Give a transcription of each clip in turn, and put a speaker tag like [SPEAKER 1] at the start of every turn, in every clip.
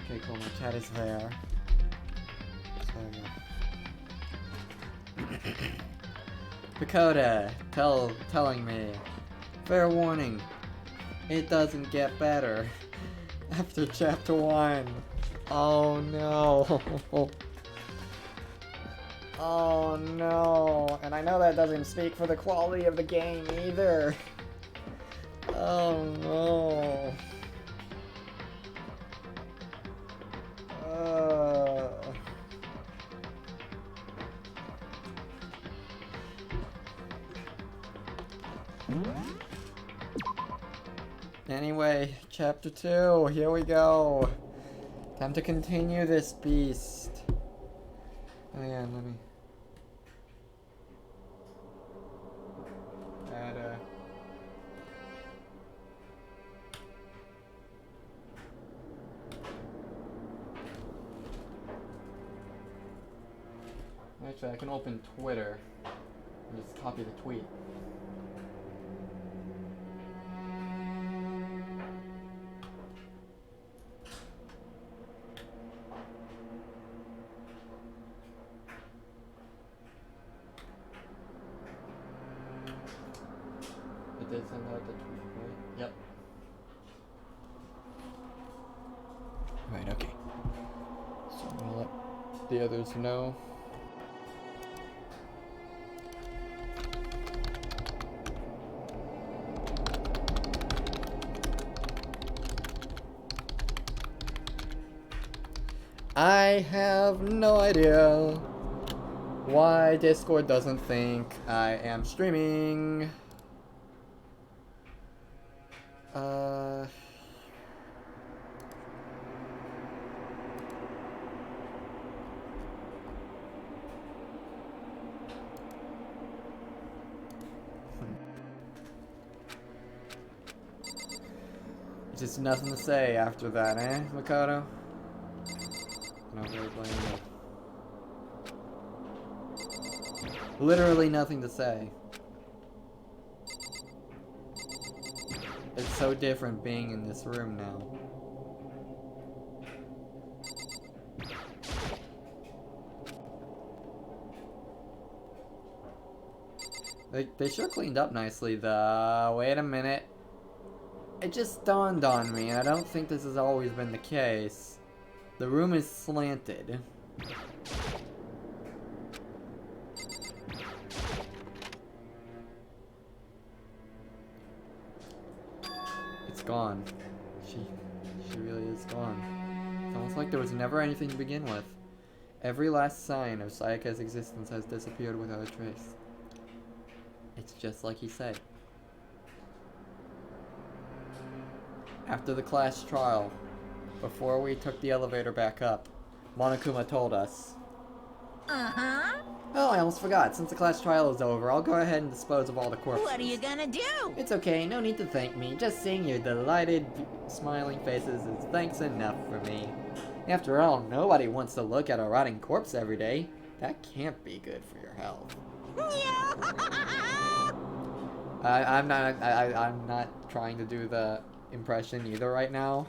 [SPEAKER 1] Okay, cool. My chat is there. Dakota, telling me. Fair warning. It doesn't get better after chapter 1. Oh no. Oh no. And I know that doesn't speak for the quality of the game either. Oh no. Anyway, chapter 2, here we go. Time to continue this beast. Oh yeah, let me add Actually, I can open Twitter and just copy the tweet. It did send out the tweet, right? Yep. Right, okay. So I'm gonna let the others know. I have no idea why Discord doesn't think I am streaming. Just nothing to say after that, eh, Makoto? I don't really blame you. Literally nothing to say. It's so different being in this room now. They sure cleaned up nicely though. Wait a minute. It just dawned on me, and I don't think this has always been the case. The room is slanted. It's gone. She really is gone. It's almost like there was never anything to begin with. Every last sign of Sayaka's existence has disappeared without a trace. It's just like he said. After the class trial, before we took the elevator back up, Monokuma told us.
[SPEAKER 2] Uh-huh.
[SPEAKER 1] Oh, I almost forgot. Since the class trial is over, I'll go ahead and dispose of all the corpses.
[SPEAKER 2] What are you gonna do?
[SPEAKER 1] It's okay, no need to thank me. Just seeing your delighted, smiling faces is thanks enough for me. After all, nobody wants to look at a rotting corpse every day. That can't be good for your health. I'm not trying to do the impression either right now.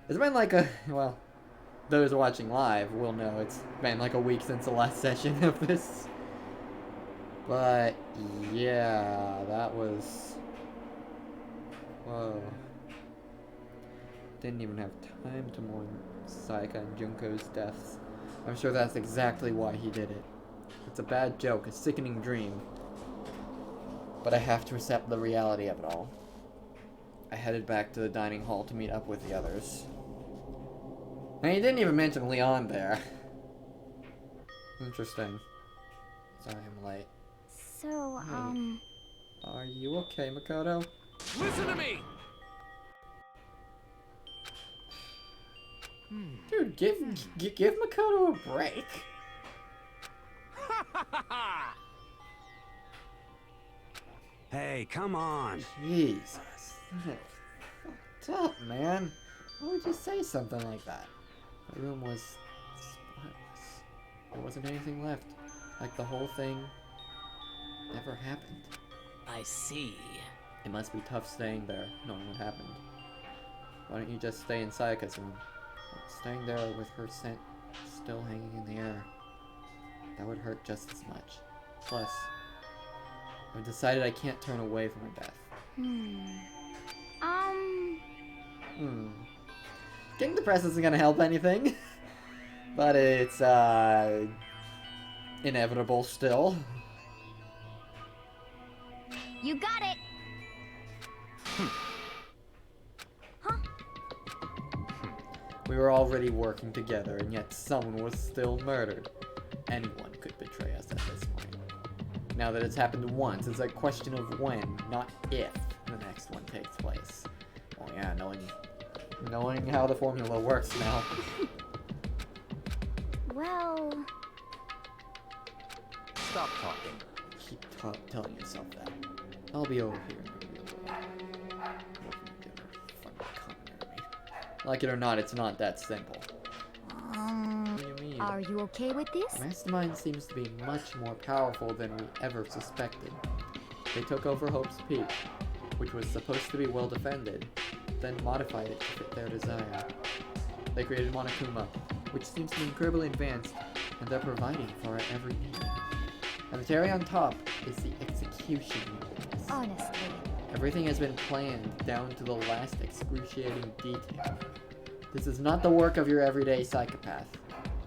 [SPEAKER 1] It's been like well, those watching live will know it's been like a week since the last session of this. But yeah, that was... Whoa. Didn't even have time to mourn Sayaka and Junko's deaths. I'm sure that's exactly why he did it. It's a bad joke, a sickening dream. But I have to accept the reality of it all. I headed back to the dining hall to meet up with the others. And he didn't even mention Leon there. Interesting. Sorry I'm late.
[SPEAKER 3] So,
[SPEAKER 1] Are you okay, Makoto?
[SPEAKER 4] Listen to me!
[SPEAKER 1] Dude, give Makoto a break.
[SPEAKER 4] Hey, come on.
[SPEAKER 1] Jesus. That fucked up, man. Why would you say something like that? The room was spotless. There wasn't anything left. Like the whole thing never happened.
[SPEAKER 3] I see.
[SPEAKER 1] It must be tough staying there, knowing what happened. Why don't you just stay in Sayaka's room? Staying there with her scent still hanging in the air. That would hurt just as much. Plus, I've decided I can't turn away from her death. Getting depressed isn't gonna help anything. But it's, inevitable still.
[SPEAKER 2] You got it.
[SPEAKER 1] We were already working together, and yet someone was still murdered. Anyone could betray us at this point. Now that it's happened once, it's a question of when, not if, the next one takes place. Oh yeah, knowing how the formula works now.
[SPEAKER 2] Well...
[SPEAKER 4] Stop talking.
[SPEAKER 1] Keep telling yourself that. I'll be over here in the real world. Working together, fucking common enemy. Like it or not, it's not that simple. What do you mean?
[SPEAKER 2] Are you okay with this?
[SPEAKER 1] The Mastermind seems to be much more powerful than we ever suspected. They took over Hope's Peak, which was supposed to be well defended, then modified it to fit their desire. They created Monokuma, which seems to be incredibly advanced, and they're providing for our every need. And the cherry on top is the execution of this.
[SPEAKER 2] Honestly.
[SPEAKER 1] Everything has been planned down to the last excruciating detail. This is not the work of your everyday psychopath.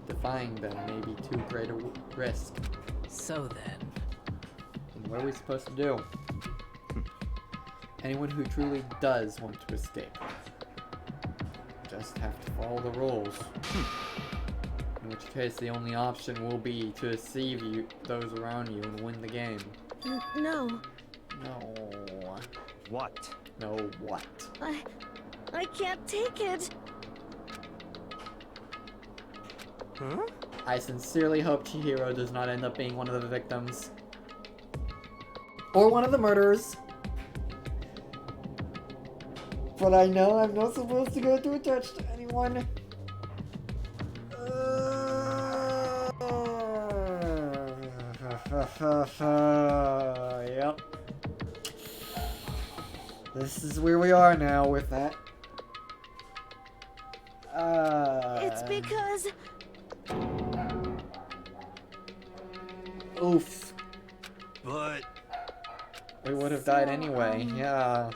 [SPEAKER 1] Defying them may be too great a risk.
[SPEAKER 3] So then...
[SPEAKER 1] And what are we supposed to do? Anyone who truly does want to escape just have to follow the rules. In which case, the only option will be to deceive those around you and win the game.
[SPEAKER 2] No.
[SPEAKER 1] No.
[SPEAKER 4] What?
[SPEAKER 1] No what?
[SPEAKER 2] I can't take it.
[SPEAKER 4] Huh?
[SPEAKER 1] I sincerely hope Chihiro does not end up being one of the victims. Or one of the murderers. But I know I'm not supposed to go to touch to anyone. Yep. This is where we are now with that.
[SPEAKER 2] It's because...
[SPEAKER 1] Oof.
[SPEAKER 4] But...
[SPEAKER 1] We would have died anyway, yeah.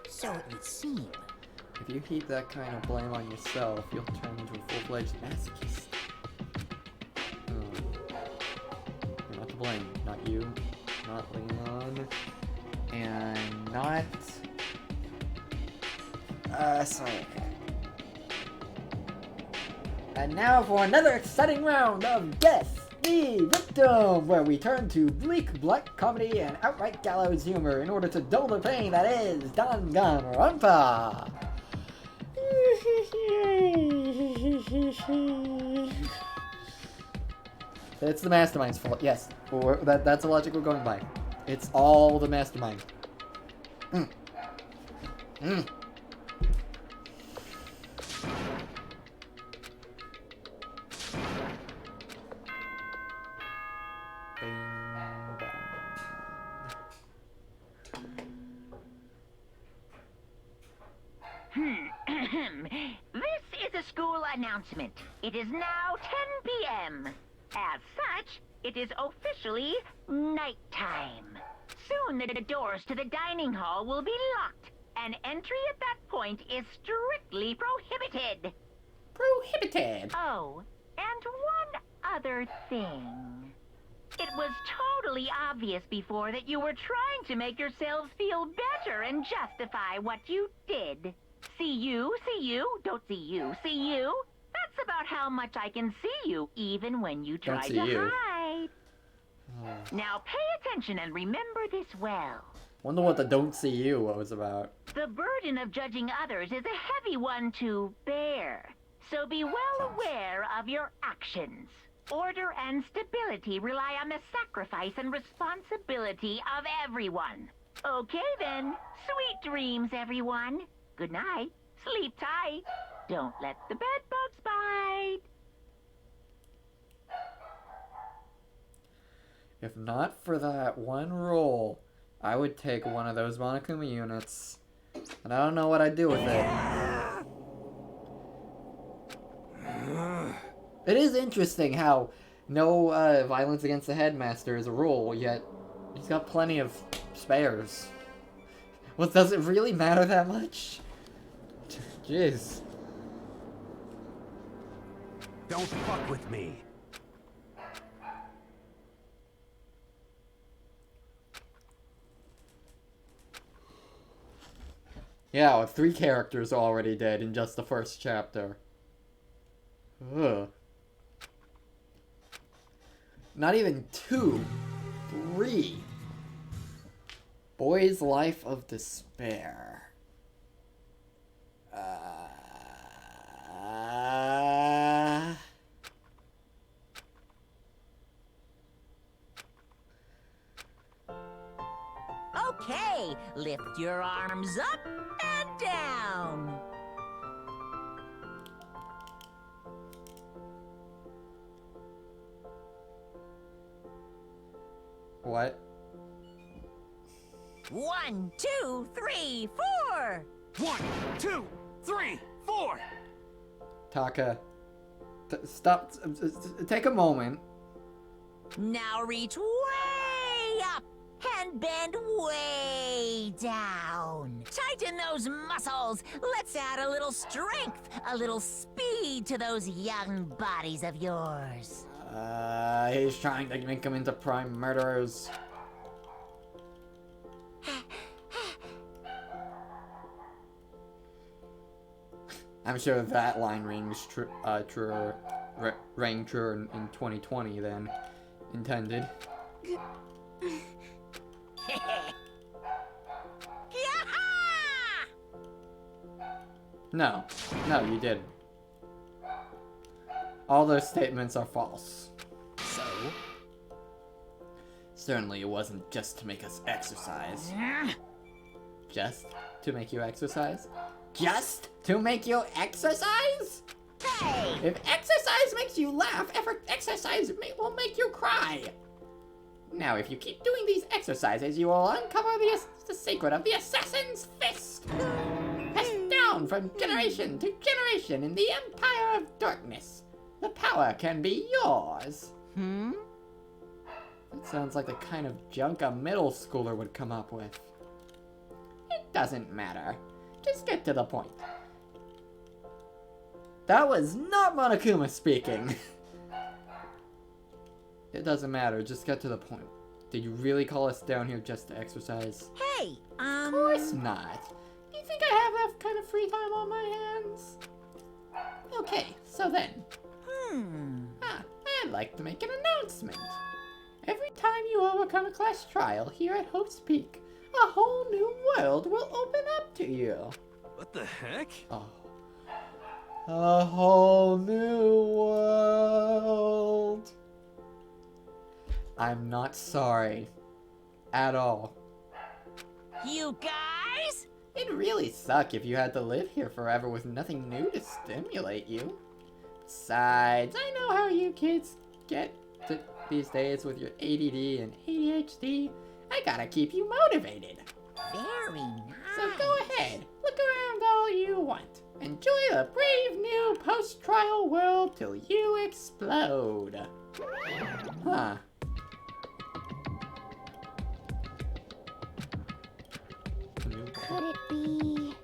[SPEAKER 2] So it would seem.
[SPEAKER 1] If you heap that kind of blame on yourself, you'll turn into a full-fledged masochist. You're not to blame. Not you, not Leon, and not... sorry. And now for another exciting round of Guess the Victim, where we turn to bleak black comedy and outright gallows humor in order to dull the pain that is Danganronpa. It's the Mastermind's fault, yes. That's the logic we're going by. It's all the Mastermind.
[SPEAKER 5] This is a school announcement. It is now 10 p.m. As such, it is officially nighttime. Soon the doors to the dining hall will be locked, and entry at that point is strictly prohibited.
[SPEAKER 1] Prohibited.
[SPEAKER 5] Oh, and one other thing. It was totally obvious before that you were trying to make yourselves feel better and justify what you did. See you, don't see you, see you. That's about how much I can see you, even when you try to hide. Now pay attention and remember this well.
[SPEAKER 1] Wonder what the don't see you was about.
[SPEAKER 5] The burden of judging others is a heavy one to bear. So be well aware of your actions. Order and stability rely on the sacrifice and responsibility of everyone. Okay then, sweet dreams everyone. Good night. Sleep tight. Don't let the bed bugs bite.
[SPEAKER 1] If not for that one roll, I would take one of those Monokuma units. And I don't know what I'd do with it. It is interesting how no violence against the headmaster is a rule, yet he's got plenty of spares. Well, does it really matter that much? Jeez.
[SPEAKER 4] Don't fuck with me.
[SPEAKER 1] Yeah, with 3 characters already dead in just the first chapter. Ugh. Not even 2. 3. Boy's Life of Despair.
[SPEAKER 2] Okay, lift your arms up and down.
[SPEAKER 1] What?
[SPEAKER 2] 1, 2, 3, 4.
[SPEAKER 4] 1, 2, 3, 4.
[SPEAKER 1] Taka. Stop. Take a moment.
[SPEAKER 2] Now reach way up and bend way down. Tighten those muscles. Let's add a little strength, a little speed to those young bodies of yours.
[SPEAKER 1] He's trying to make them into prime murderers. I'm sure that line rings rang true in 2020 then. Intended. No. No, you didn't. All those statements are false.
[SPEAKER 3] So?
[SPEAKER 1] Certainly it wasn't just to make us exercise. Just to make you exercise? Just to make you exercise?
[SPEAKER 2] Hey!
[SPEAKER 1] If exercise makes you laugh, exercise will make you cry. Now, if you keep doing these exercises, you will uncover the secret of the assassin's fist. Passed down from generation to generation in the Empire of Darkness. The power can be yours. That sounds like the kind of junk a middle schooler would come up with. It doesn't matter. Just get to the point. That was not Monokuma speaking. It doesn't matter, just get to the point. Did you really call us down here just to exercise?
[SPEAKER 2] Hey,
[SPEAKER 1] Of course not. You think I have that kind of free time on my hands? Okay, so then. I'd like to make an announcement. Every time you overcome a class trial here at Hope's Peak, a whole new world will open up to you.
[SPEAKER 4] What the heck?
[SPEAKER 1] Oh. A whole new world. I'm not sorry. At all.
[SPEAKER 2] you guys?
[SPEAKER 1] It'd really suck if you had to live here forever with nothing new to stimulate you. Besides, I know how you kids get these days with your ADD and ADHD. I gotta keep you motivated.
[SPEAKER 2] Very nice.
[SPEAKER 1] So go ahead, look around all you want. Enjoy the brave new post-trial world till you explode. Huh.
[SPEAKER 6] Could it be?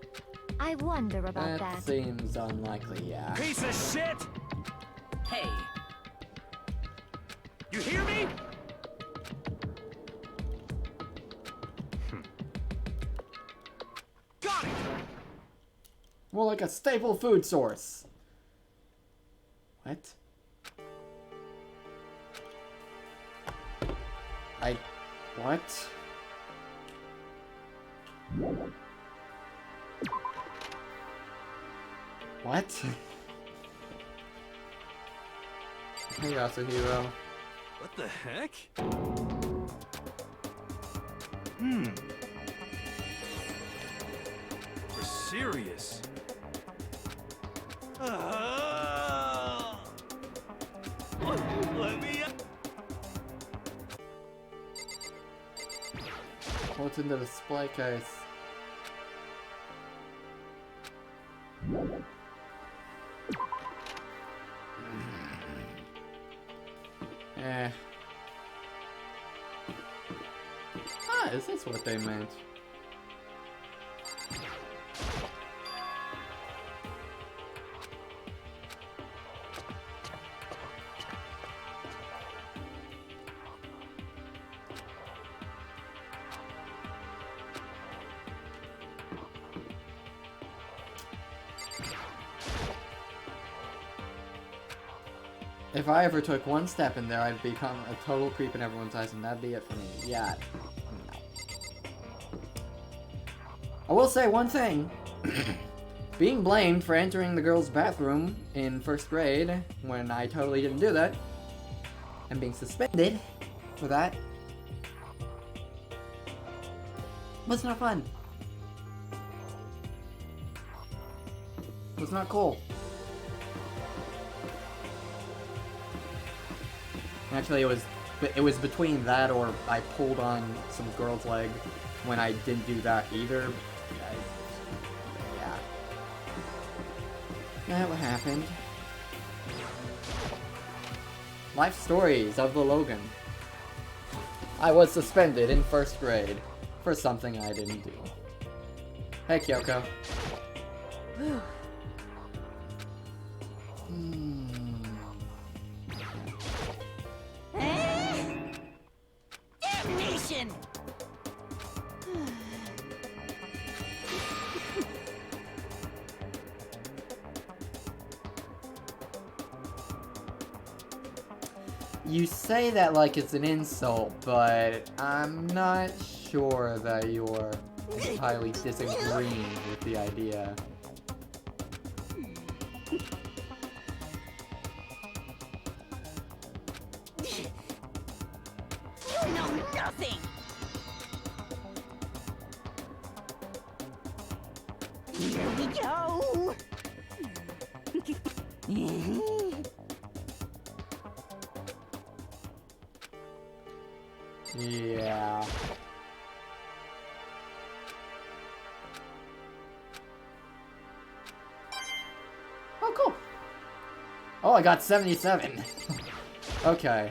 [SPEAKER 6] I wonder about
[SPEAKER 1] That
[SPEAKER 6] that.
[SPEAKER 1] seems unlikely, yeah.
[SPEAKER 4] Piece of shit!
[SPEAKER 3] Hey,
[SPEAKER 4] You hear me? Got it!
[SPEAKER 1] More like a staple food source. What? What? What? Hey, Yasuhiro.
[SPEAKER 4] What the heck? We're serious. Let me out.
[SPEAKER 1] What's in the display case? Eh. Ah, is this what they meant? If I ever took one step in there, I'd become a total creep in everyone's eyes, and that'd be it for me. Yeah. No. I will say one thing. Being blamed for entering the girls' bathroom in first grade, when I totally didn't do that, and being suspended for that, was not fun. It was not cool. Actually, it was between that or I pulled on some girl's leg when I didn't do that either. Yeah. That what happened. Life stories of the Logan. I was suspended in first grade for something I didn't do. Hey, Kyoko.
[SPEAKER 2] Damnation!
[SPEAKER 1] You say that like it's an insult, but I'm not sure that you're entirely disagreeing with the idea.
[SPEAKER 2] You know nothing! Here we go!
[SPEAKER 1] Yeah. Oh, cool. Oh, I got 77. Okay.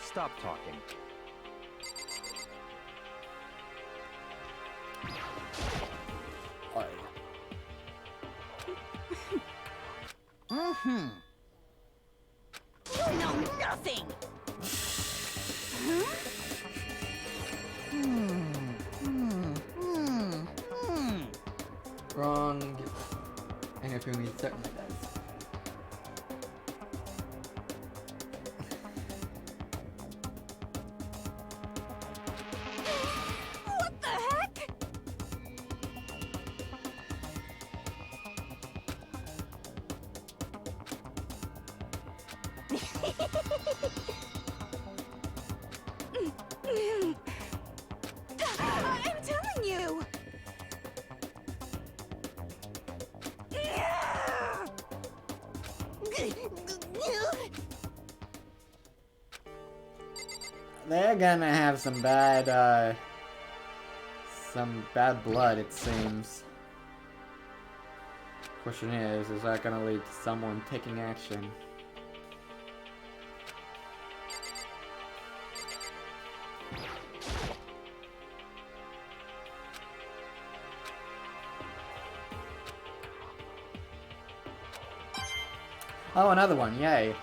[SPEAKER 4] Stop talking.
[SPEAKER 1] Oh,
[SPEAKER 2] Mm-hmm. You know nothing!
[SPEAKER 1] wrong. And if me certainly does.
[SPEAKER 2] What the heck? I'm telling you.
[SPEAKER 1] They're gonna have some bad blood, it seems. Question is that gonna lead to someone taking action? Oh, another one, yay.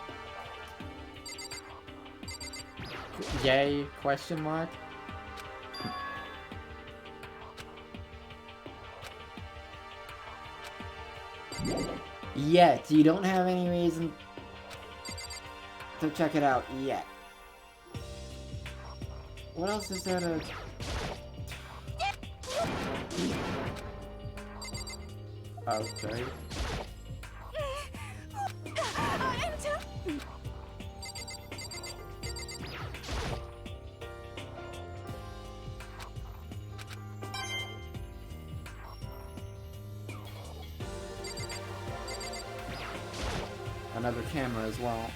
[SPEAKER 1] Yay, question mark? Yet, you don't have any reason to check it out yet. What else is there to... Okay. another camera as well.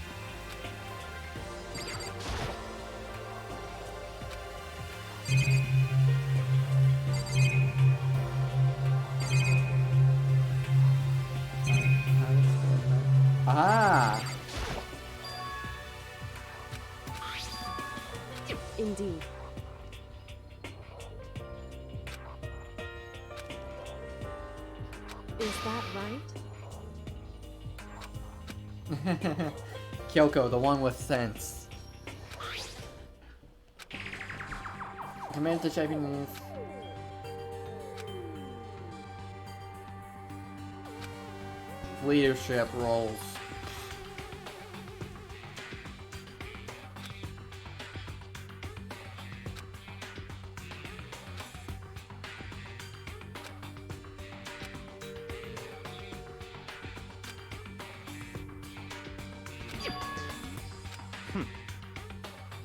[SPEAKER 1] Ah!
[SPEAKER 7] Indeed. Is that right?
[SPEAKER 1] Kyoko, the one with sense. Command to Japanese. Leadership roles.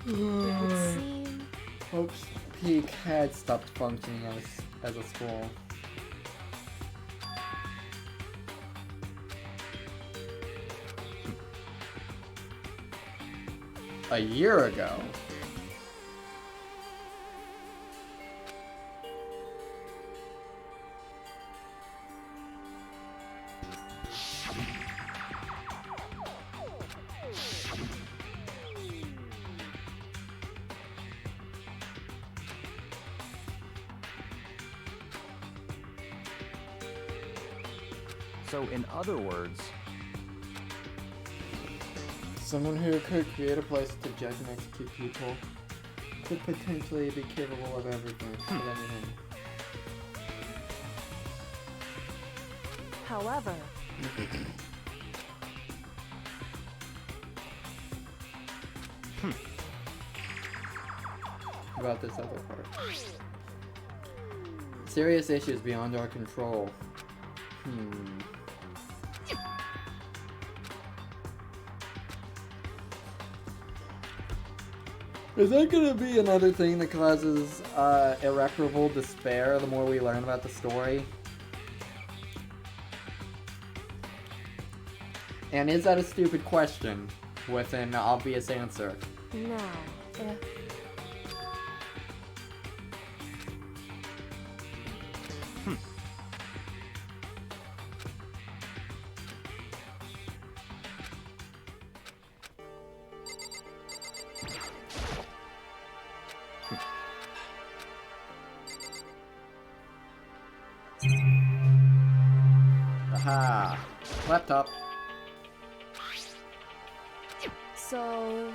[SPEAKER 7] It would seem
[SPEAKER 1] Hope's Peak had stopped functioning as a school. A year ago.
[SPEAKER 4] So, in other words,
[SPEAKER 1] Someone who could create a place to judge and execute people could potentially be capable of everything. Of anything.
[SPEAKER 7] however,
[SPEAKER 1] About this other part. Serious issues beyond our control. Is that gonna be another thing that causes irreparable despair the more we learn about the story? And is that a stupid question with an obvious answer?
[SPEAKER 7] now, if
[SPEAKER 1] Aha! Laptop.
[SPEAKER 7] so,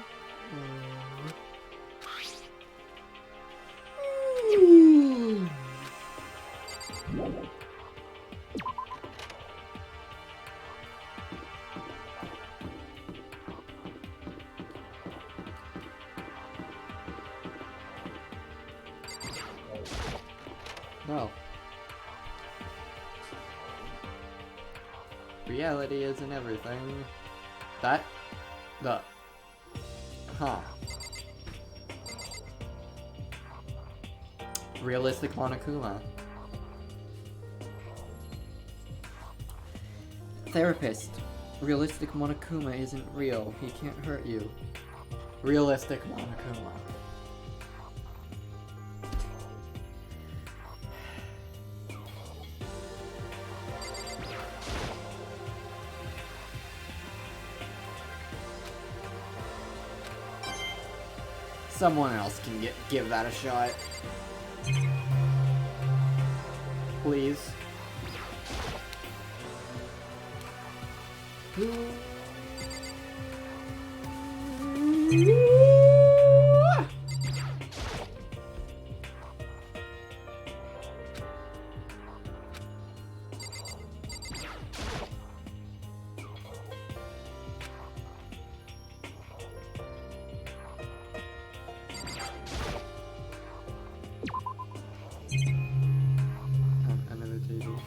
[SPEAKER 1] No. Reality isn't everything. Huh. Realistic Monokuma. Therapist. Realistic Monokuma isn't real. He can't hurt you. Realistic Monokuma. Someone else can give that a shot. Please. Another table.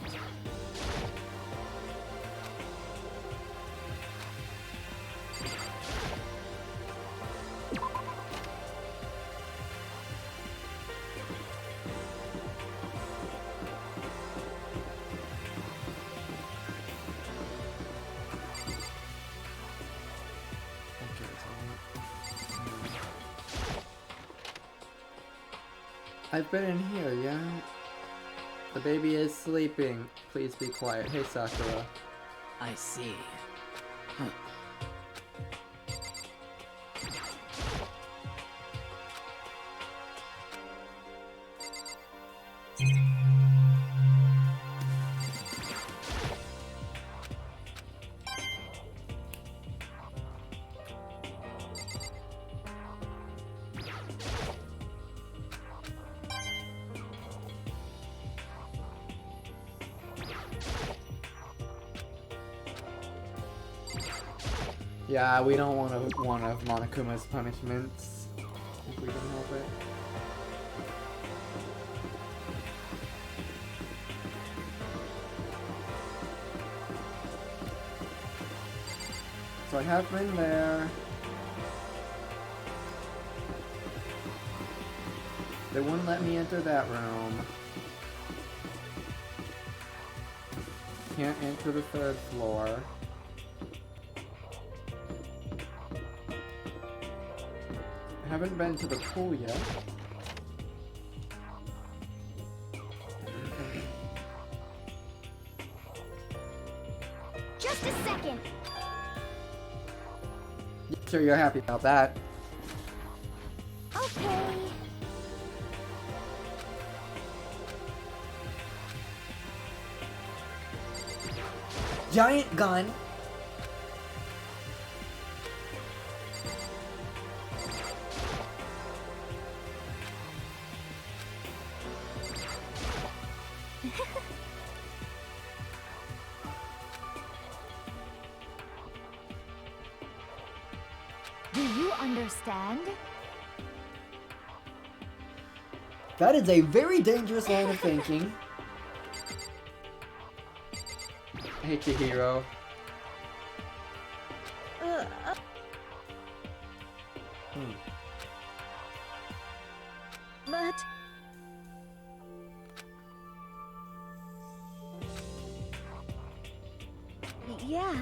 [SPEAKER 1] I've been in here, yeah? The baby is sleeping. Please be quiet. Hey, Sakura.
[SPEAKER 3] I see.
[SPEAKER 1] Yeah, we don't want one of Monokuma's punishments, if we can help it. So I have been there. They wouldn't let me enter that room. Can't enter the 3rd floor. I haven't been to the pool yet.
[SPEAKER 6] Just a second.
[SPEAKER 1] Sure, you're happy about that.
[SPEAKER 6] Okay.
[SPEAKER 1] Giant gun.
[SPEAKER 6] Do you understand?
[SPEAKER 1] That is a very dangerous line of thinking. Hey, Chihiro.
[SPEAKER 6] But yeah.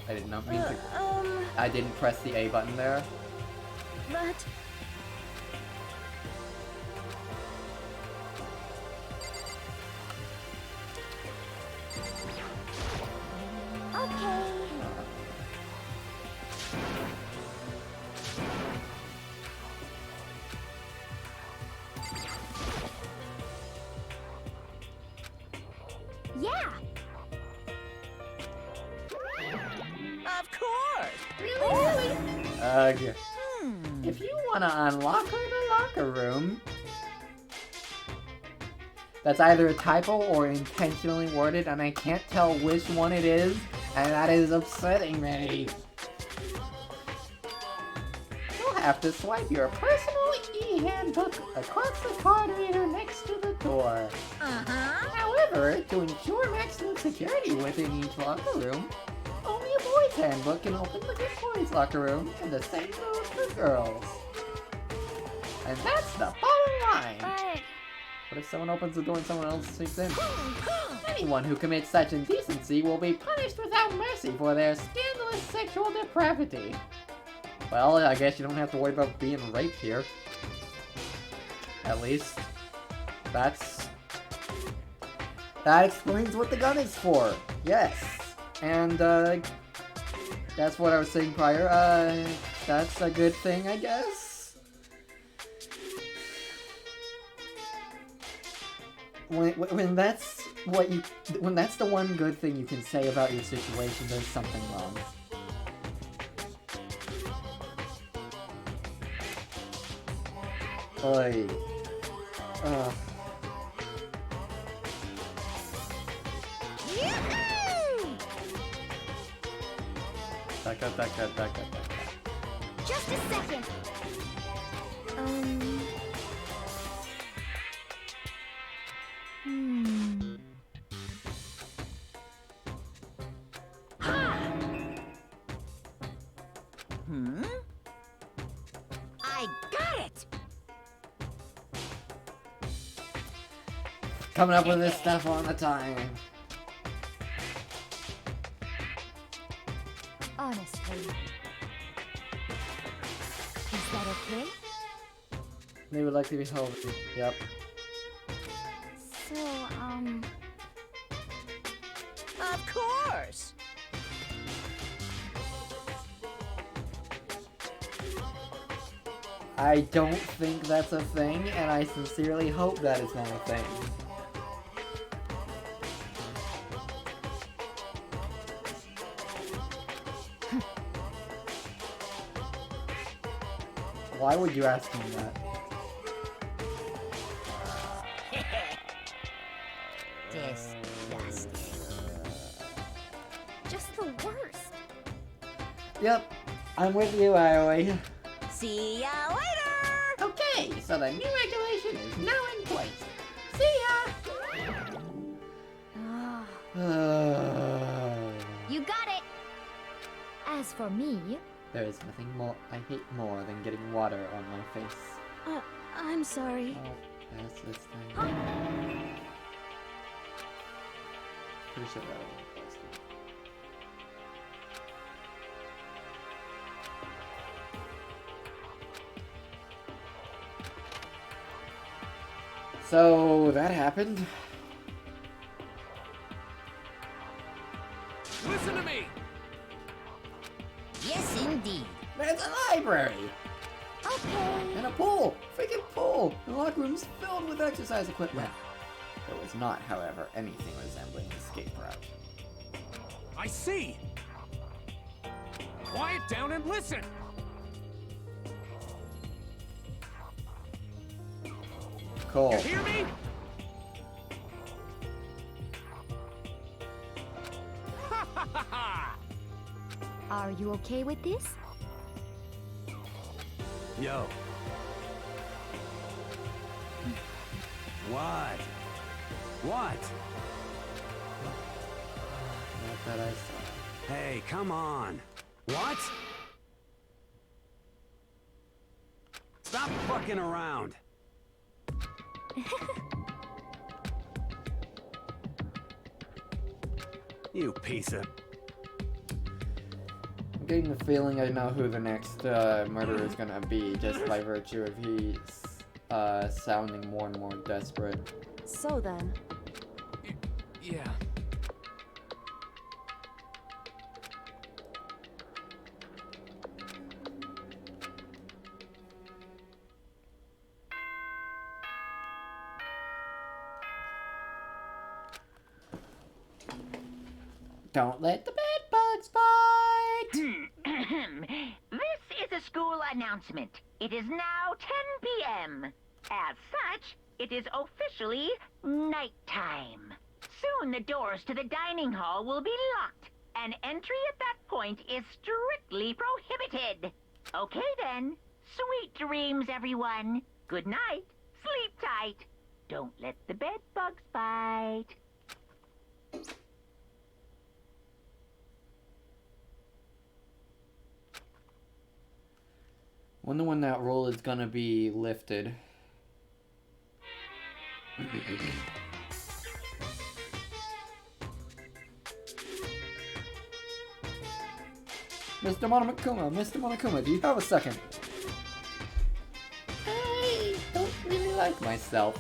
[SPEAKER 1] I did not mean to. I didn't press the A button there.
[SPEAKER 6] But okay. Yeah.
[SPEAKER 2] Of course.
[SPEAKER 6] Really?
[SPEAKER 1] Ugh. If you wanna unlock her in the locker room, that's either a typo or intentionally worded, and I can't tell which one it is, and that is upsetting me. You'll have to swipe your personal e-handbook across the card reader next to the door. However, to ensure maximum security within each locker room, only a boy's handbook can open the boys' locker room, and the same goes for girls. And that's the bottom line.
[SPEAKER 6] But
[SPEAKER 1] What if someone opens the door and someone else sneaks in? Anyone who commits such indecency will be punished without mercy for their scandalous sexual depravity. Well, I guess you don't have to worry about being raped here. At least. That explains what the gun is for. Yes. And, that's what I was saying prior. That's a good thing, I guess. When that's the one good thing you can say about your situation, there's something wrong. Oy. Ugh. Taka.
[SPEAKER 6] just a second.
[SPEAKER 1] Coming up with this stuff all the time.
[SPEAKER 6] Honestly. Is that okay?
[SPEAKER 1] They would like to be healthy. Yep.
[SPEAKER 6] So,
[SPEAKER 2] Of course.
[SPEAKER 1] I don't think that's a thing, and I sincerely hope that it's not a thing. Why would you ask me that?
[SPEAKER 2] Disgusting.
[SPEAKER 6] just the worst.
[SPEAKER 1] Yep, I'm with you, Ioi.
[SPEAKER 2] See ya later!
[SPEAKER 1] Okay, so the new regulation is now in place. See
[SPEAKER 6] Ah,
[SPEAKER 1] ya!
[SPEAKER 6] you got it. As for me,
[SPEAKER 1] There is nothing more I hate more than getting water on my face.
[SPEAKER 6] I'm sorry.
[SPEAKER 1] Oh, pass this thing. Pretty sure that one was it. So that happened.
[SPEAKER 3] Listen to me!
[SPEAKER 2] Yes, indeed.
[SPEAKER 1] There's a library!
[SPEAKER 6] Okay.
[SPEAKER 1] And a pool! Freaking pool! The locker room's filled with exercise equipment. There was not, however, anything resembling an escape route.
[SPEAKER 3] I see! Quiet down and listen!
[SPEAKER 1] Cool.
[SPEAKER 3] You hear me? Ha ha ha ha!
[SPEAKER 6] Are you okay with this?
[SPEAKER 4] Yo. What? What?
[SPEAKER 1] Not that I saw.
[SPEAKER 4] Hey, come on. What? Stop fucking around. You piece of...
[SPEAKER 1] I'm getting the feeling I know who the next murderer is gonna be, just by virtue of he's sounding more and more desperate.
[SPEAKER 7] So then,
[SPEAKER 3] Yeah.
[SPEAKER 1] Don't let the bed bugs bite!
[SPEAKER 5] This is a school announcement. It is now 10 p.m. As such, it is officially nighttime. Soon the doors to the dining hall will be locked, and entry at that point is strictly prohibited. Okay then. Sweet dreams, everyone. Good night. Sleep tight. Don't let the bed bugs bite.
[SPEAKER 1] Wonder when that rule is gonna be lifted. Mr. Monokuma, do you have a second? I don't really like myself.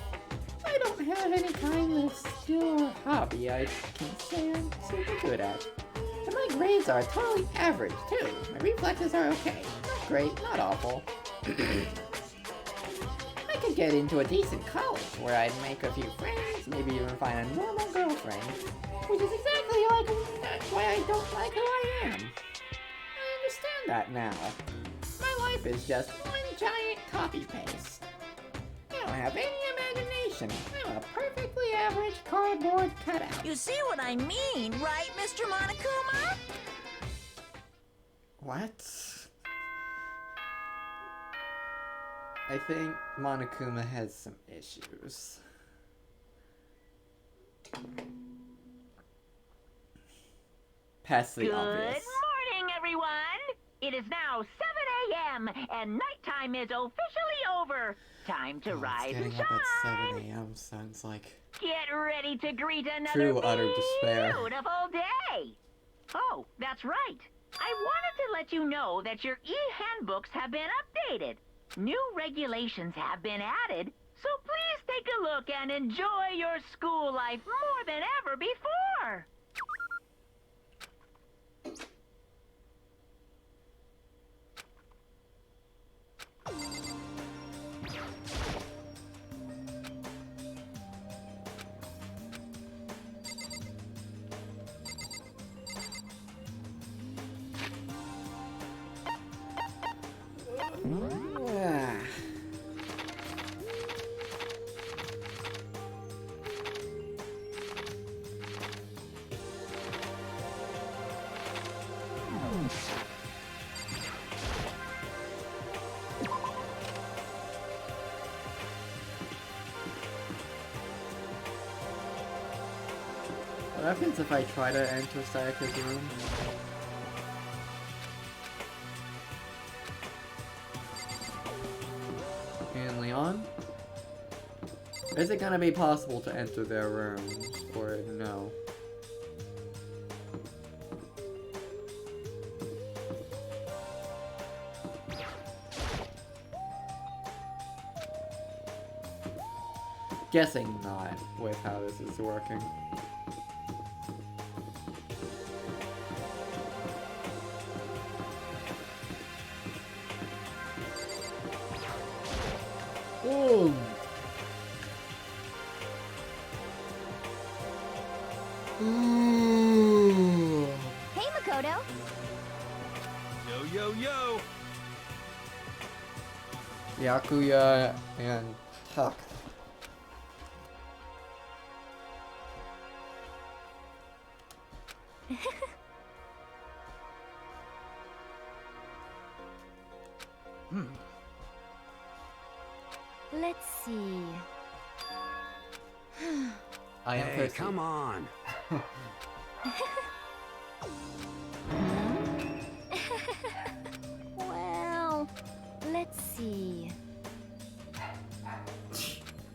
[SPEAKER 1] I don't have any kind of skill or hobby I can say I'm super good at. And my grades are totally average, too. My reflexes are okay. Not great, not awful. I could get into a decent college where I'd make a few friends, maybe even find a normal girlfriend. Which is exactly like why I don't like who I am. I understand that now. My life is just one giant copy-paste. I don't have any imagination. I'm a perfectly average cardboard cutout.
[SPEAKER 2] You see what I mean, right, Mr. Monokuma?
[SPEAKER 1] What? I think Monokuma has some issues. Past the
[SPEAKER 5] Good
[SPEAKER 1] obvious.
[SPEAKER 5] morning, everyone. It is now 7 a.m. and nighttime is officially over. Time to
[SPEAKER 1] Oh, it's
[SPEAKER 5] rise and
[SPEAKER 1] getting up at 7
[SPEAKER 5] shine.
[SPEAKER 1] a.m. Sounds like
[SPEAKER 5] Get ready to greet another
[SPEAKER 1] true utter despair.
[SPEAKER 5] beautiful day. Oh, that's right. I wanted to let you know that your e-handbooks have been updated. New regulations have been added, so please take a look and enjoy your school life more than ever before.
[SPEAKER 1] Yeah. What happens if I try to enter Sayaka's room? And Leon? Is it gonna be possible to enter their rooms, or no? Guessing not, with how this is working. Ooh. Ooh.
[SPEAKER 6] Hey, Makoto.
[SPEAKER 4] Yo, yo, yo!
[SPEAKER 1] Yakuya and Huck.
[SPEAKER 6] Let's see.
[SPEAKER 1] I am
[SPEAKER 4] Hey,
[SPEAKER 1] thirsty.
[SPEAKER 4] come on!
[SPEAKER 6] Well, let's see.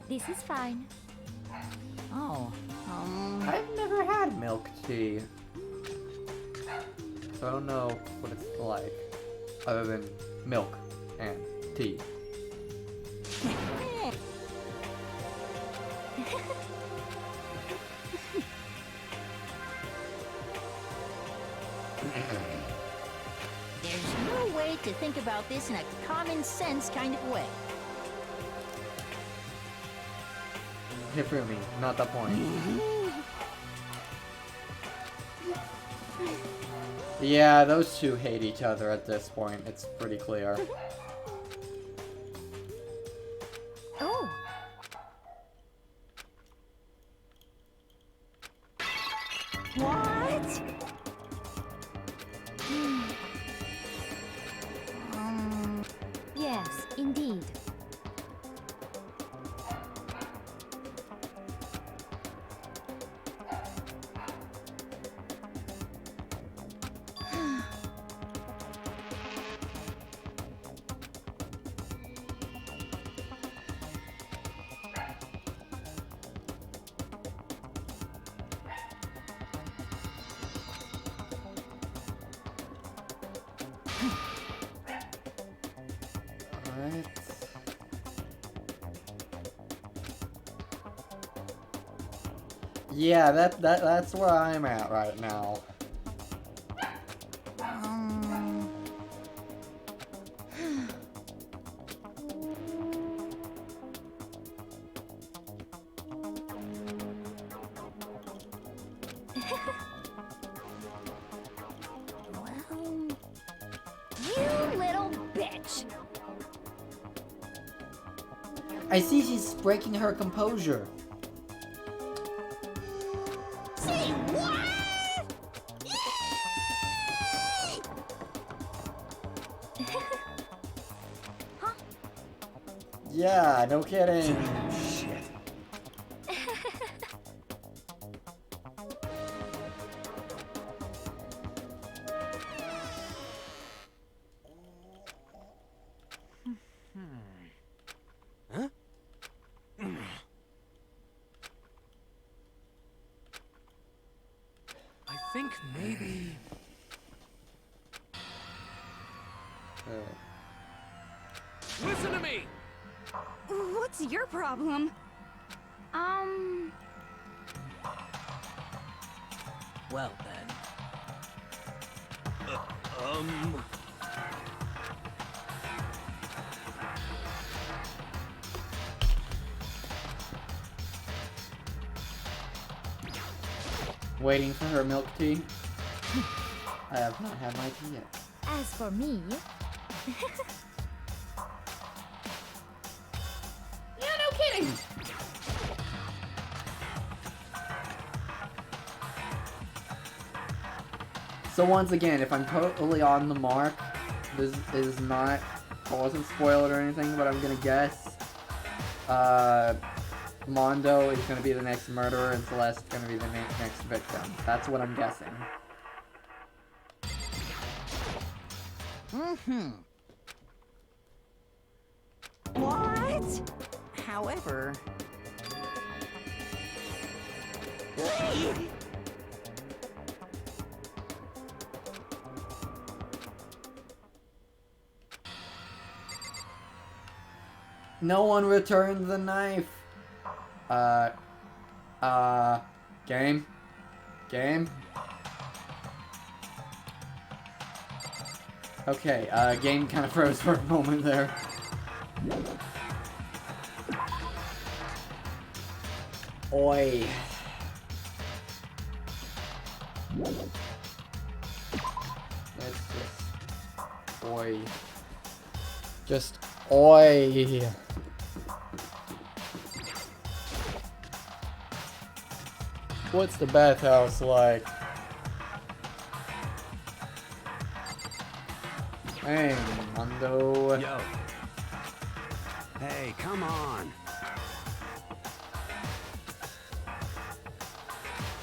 [SPEAKER 6] This is fine.
[SPEAKER 2] Oh,
[SPEAKER 1] I've never had milk tea. So I don't know what it's like, other than milk and tea.
[SPEAKER 2] there's no way to think about this in a common sense kind of way.
[SPEAKER 1] Hifumi, not the point. Yeah, those two hate each other at this point. It's pretty clear.
[SPEAKER 6] Oh,
[SPEAKER 2] What?
[SPEAKER 6] yes, indeed.
[SPEAKER 1] Alright. Yeah, that's where I'm at right now.
[SPEAKER 6] Well, you little bitch.
[SPEAKER 1] I see she's breaking her composure.
[SPEAKER 2] Say what?
[SPEAKER 1] Yeah, no kidding.
[SPEAKER 4] Shit.
[SPEAKER 3] think maybe... Listen to me!
[SPEAKER 8] What's your problem?
[SPEAKER 2] Well then.
[SPEAKER 1] Waiting for her milk tea. I have not had my tea yet.
[SPEAKER 6] As for me,
[SPEAKER 1] Yeah, no kidding. So once again, if I'm totally on the mark, this is not, I wasn't spoiled or anything, but I'm gonna guess, Mondo is gonna be the next murderer and Celeste's gonna be the next victim. That's what I'm guessing.
[SPEAKER 2] Mm-hmm. What? However...
[SPEAKER 1] No one returned the knife. Game? Game? Okay, game kind of froze for a moment there. Oi. Let's just... Oi. Just... Oi. What's the bathhouse like? Hey, Mondo.
[SPEAKER 4] Yo. Hey, come on.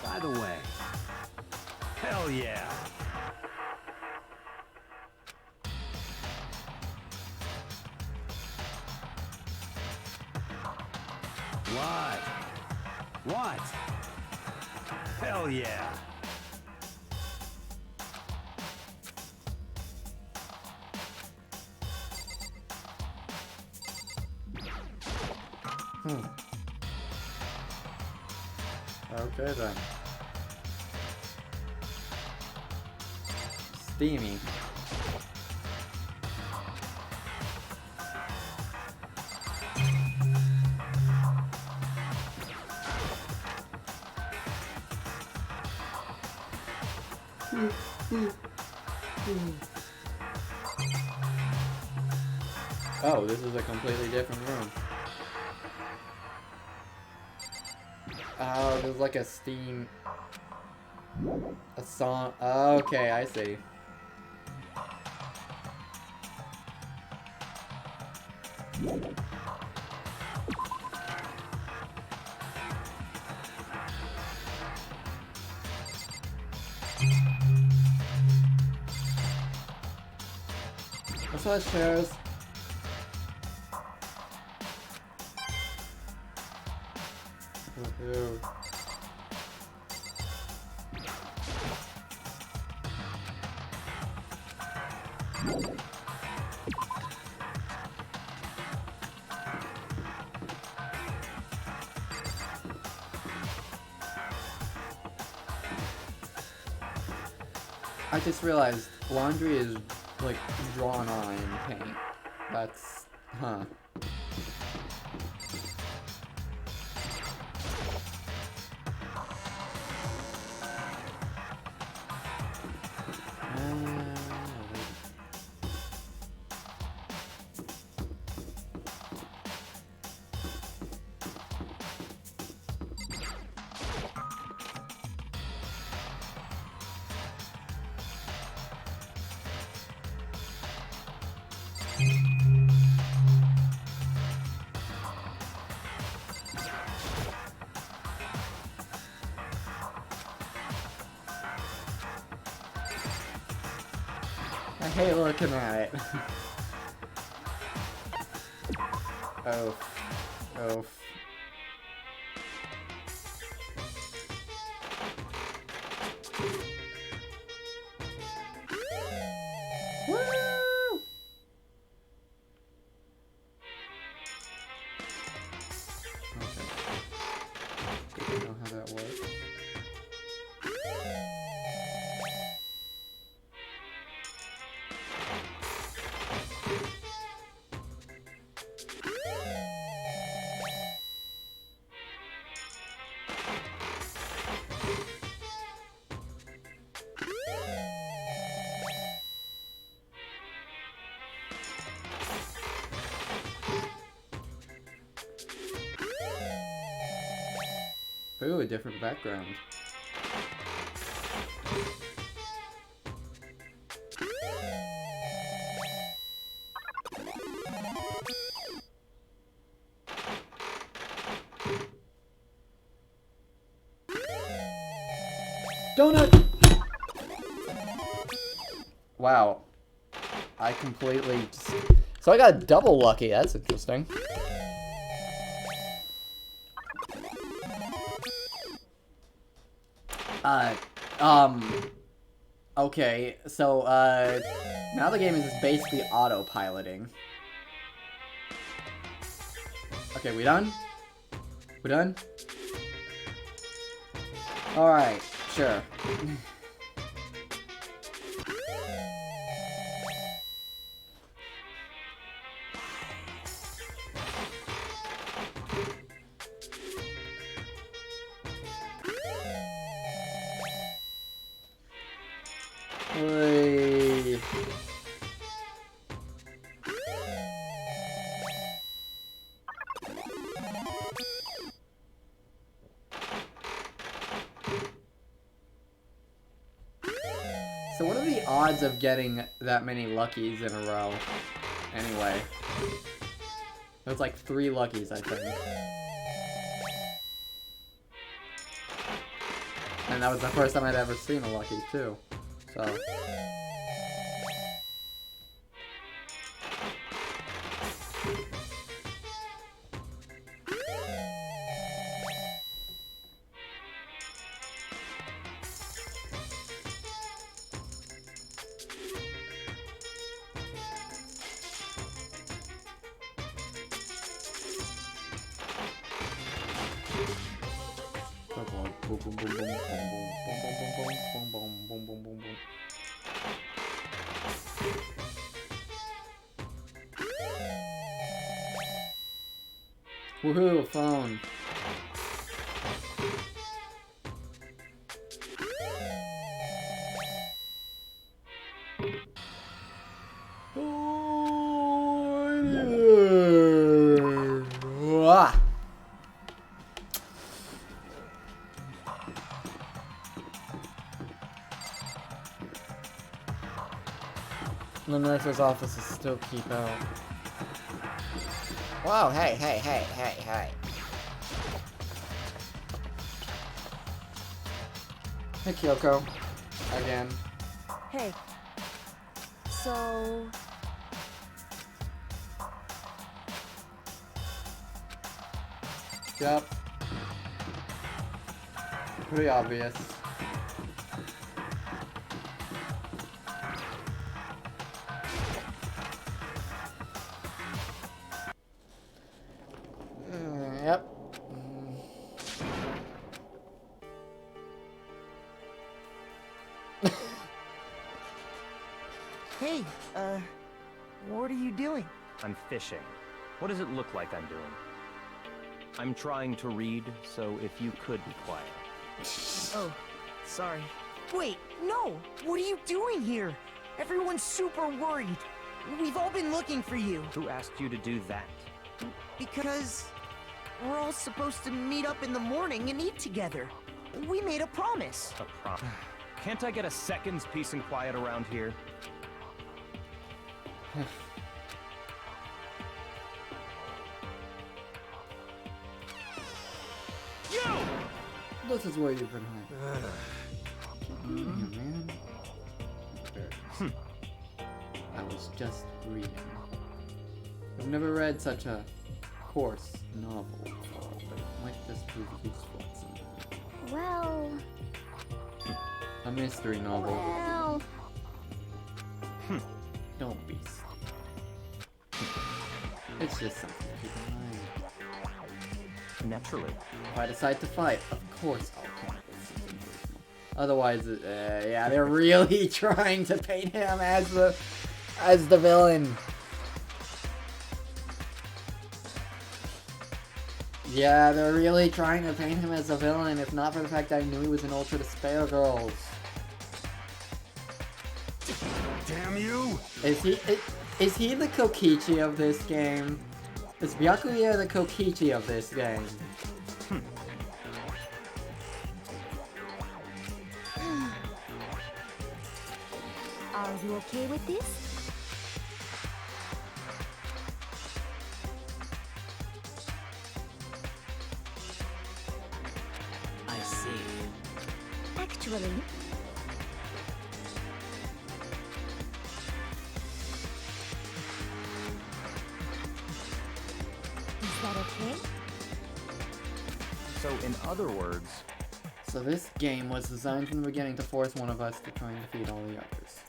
[SPEAKER 4] By the way, hell yeah. What? What? Hell yeah.
[SPEAKER 1] Okay then. Steamy. Oh, this is a completely different room. Oh, there's like a Steam... A song... Okay, I see. What's that, shares? Woohoo. I just realized laundry is like drawn on in paint. That's huh. I hate looking at it. Oh. Oh. Ooh, a different background. Donut! Wow. I completely just... So I got double lucky, that's interesting. Okay, so, now the game is just basically autopiloting. Okay, we done? We done? Alright, sure. Oy. So what are the odds of getting that many luckies in a row? Anyway. It was like 3 luckies, I think. And that was the first time I'd ever seen a lucky, too. So... Boom, boom, boom, boom, boom, boom, boom, boom, boom, boom, boom, boom, boom, boom. Woohoo, a phone. Ah. The nurse's office is still keep out. Whoa, hey, hey, hey, hey, hey. Hey, Kyoko. Again.
[SPEAKER 7] Hey. So...
[SPEAKER 1] Yep. Pretty obvious. Yep.
[SPEAKER 9] Hey, what are you doing?
[SPEAKER 4] I'm fishing. What does it look like I'm doing? I'm trying to read, so if you could be quiet.
[SPEAKER 9] Oh, sorry. Wait, no! What are you doing here? Everyone's super worried. We've all been looking for you.
[SPEAKER 4] Who asked you to do that?
[SPEAKER 9] Because we're all supposed to meet up in the morning and eat together. We made a promise.
[SPEAKER 4] A prom. Can't I get a second's peace and quiet around here?
[SPEAKER 1] This is where you've been hiding. Man. I was just reading. I've never read such a coarse novel before, but it might just be useful at some point.
[SPEAKER 6] Well...
[SPEAKER 1] A mystery novel.
[SPEAKER 6] Well...
[SPEAKER 1] Don't be silly. It's just something to keep in mind.
[SPEAKER 4] Naturally.
[SPEAKER 1] If I decide to fight, of course I'll come up with something original. Otherwise, yeah, they're really trying to paint him as the villain. Yeah, they're really trying to paint him as a villain, if not for the fact that I knew he was an Ultra Despair Girls.
[SPEAKER 4] Damn you!
[SPEAKER 1] Is he the Kokichi of this game? Is Byakuya the Kokichi of this game?
[SPEAKER 6] Are you okay with this?
[SPEAKER 3] I see.
[SPEAKER 6] Actually, is that okay?
[SPEAKER 4] So, in other words,
[SPEAKER 1] So this game was designed from the beginning to force one of us to try and defeat all the others.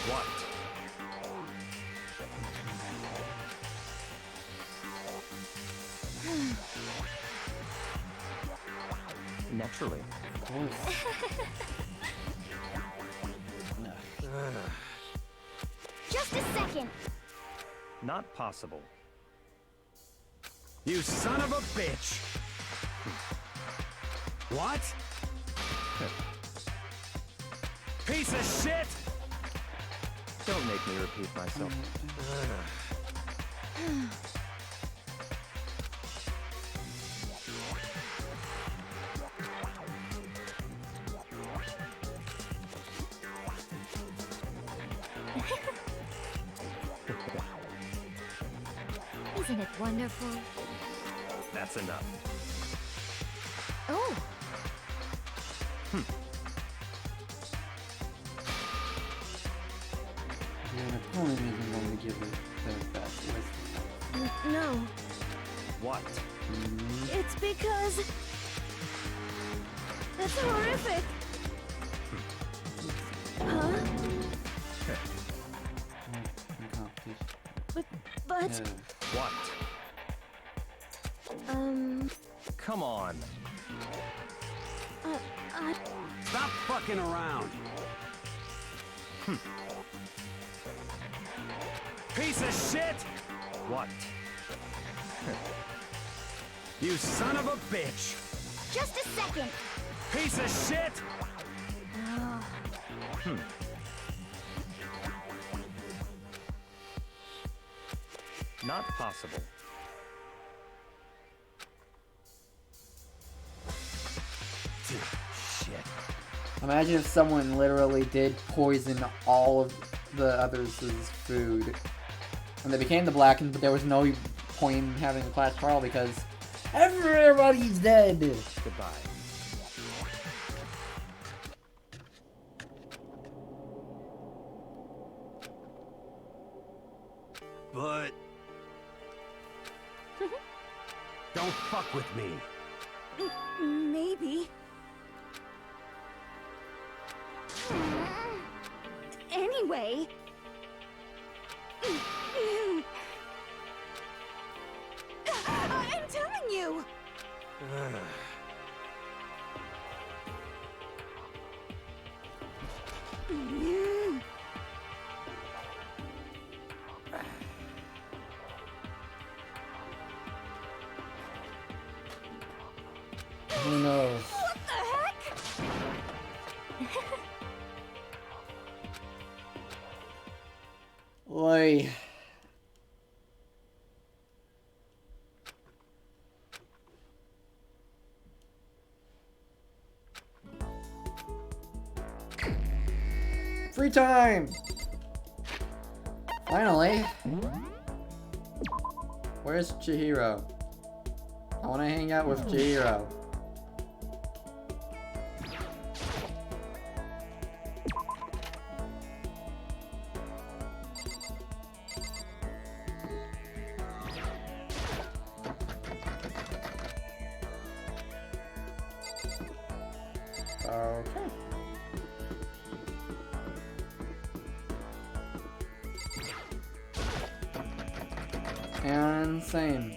[SPEAKER 4] what? Naturally.
[SPEAKER 1] Of course. No.
[SPEAKER 6] Just a second.
[SPEAKER 4] Not possible.
[SPEAKER 3] You son of a bitch! What? Piece of shit!
[SPEAKER 4] Don't make me repeat myself.
[SPEAKER 6] Isn't it wonderful?
[SPEAKER 4] That's enough.
[SPEAKER 6] Oh,
[SPEAKER 1] Your opponent isn't going to give you the best wisdom.
[SPEAKER 7] No,
[SPEAKER 4] What?
[SPEAKER 7] it's because... That's horrific! Huh?
[SPEAKER 1] In competition.
[SPEAKER 7] But,
[SPEAKER 1] Yeah.
[SPEAKER 4] What? Come on.
[SPEAKER 7] I...
[SPEAKER 3] Stop fucking around! Piece of shit!
[SPEAKER 4] What?
[SPEAKER 3] You son of a bitch!
[SPEAKER 6] just a second.
[SPEAKER 3] Piece of shit!
[SPEAKER 4] Not possible.
[SPEAKER 3] Shit.
[SPEAKER 1] Imagine if someone literally did poison all of the others' food. And they became the Blackened, but there was no point in having a class trial because everybody's dead!
[SPEAKER 4] Goodbye.
[SPEAKER 3] But... Don't fuck with me.
[SPEAKER 7] maybe. Anyway... I'm telling you!
[SPEAKER 1] Who knows?
[SPEAKER 7] What the heck?
[SPEAKER 1] Oi. Free time! Finally! Where's Chihiro? I want to hang out with Chihiro. Okay. And same.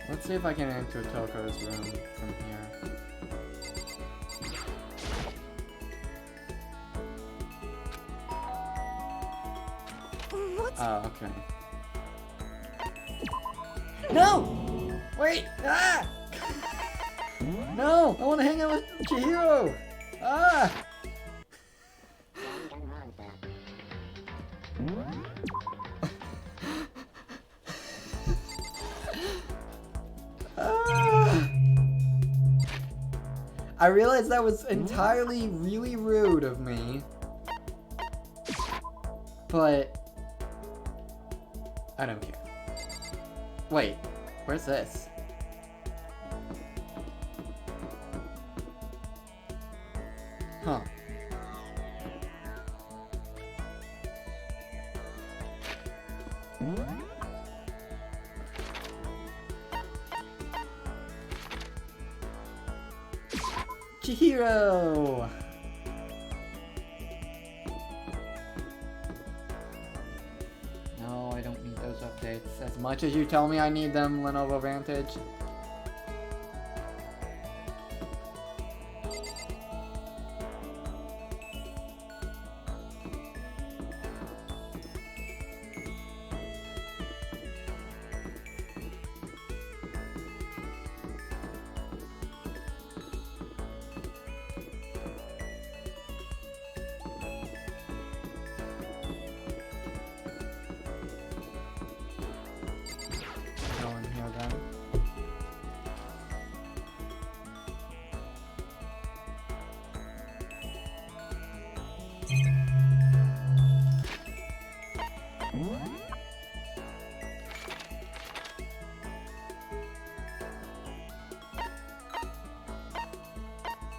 [SPEAKER 1] Let's see if I can enter Toko's room from here.
[SPEAKER 7] What's...
[SPEAKER 1] Oh, okay. No! Wait! Ah! No! I want to hang out with Chihiro! Ah! Ah! I realized that was entirely really rude of me. But I don't care. Wait, where's this? Huh. Chihiro! No, I don't need those updates. As much as you tell me I need them, Lenovo Vantage. Go in here then.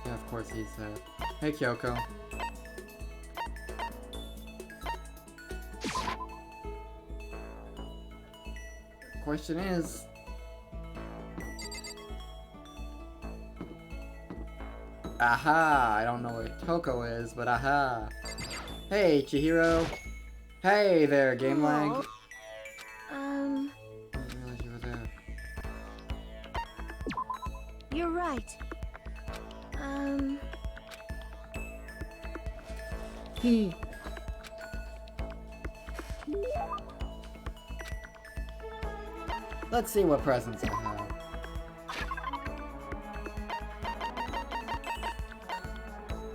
[SPEAKER 1] Yeah, of course he's there. Hey, Kyoko. Question is... Aha! I don't know where Toko is, but aha! Hey, Chihiro! Hey there, game lag! I didn't realize you were there.
[SPEAKER 6] You're right.
[SPEAKER 1] Let's see what presents I have.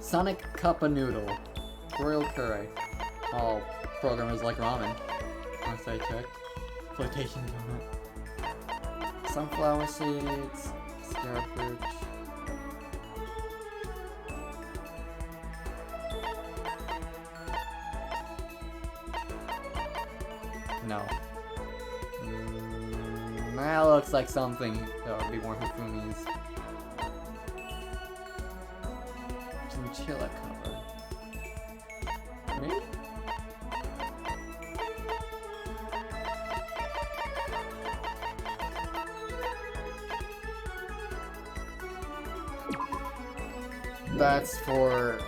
[SPEAKER 1] Sonic Cup of Noodle. Royal Curry. All programmers like ramen. Once I check. Flotation donut. Sunflower seeds. Star fruit. No. That looks like something that would be more Hifumi's. Chinchilla cover. Maybe? That's for...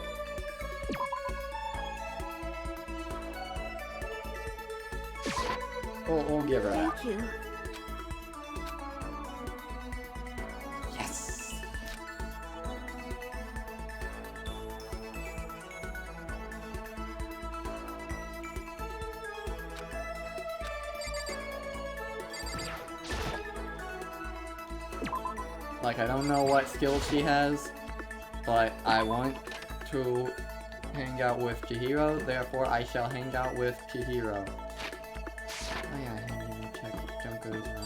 [SPEAKER 1] We'll give her that.
[SPEAKER 6] Thank you.
[SPEAKER 1] Yes! Like, I don't know what skills she has, but I want to hang out with Chihiro, therefore I shall hang out with Chihiro. Oh yeah, I didn't even check Junko's room.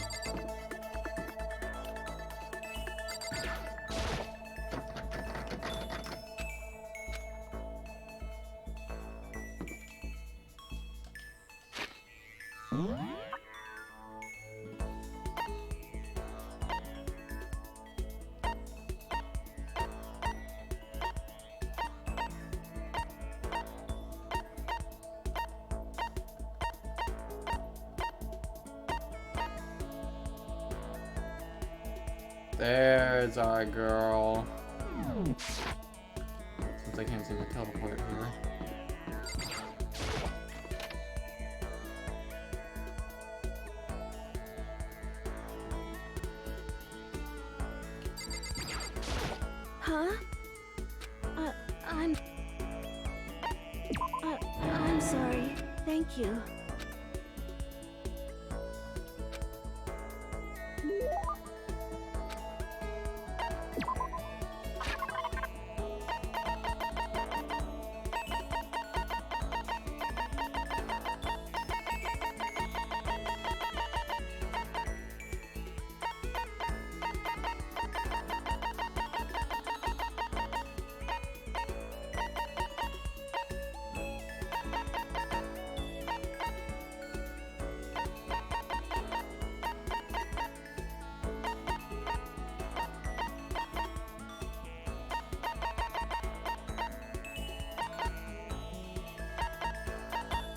[SPEAKER 1] There's our girl. Since I can't seem to teleport here.
[SPEAKER 7] Huh? I'm... I'm sorry. Thank you.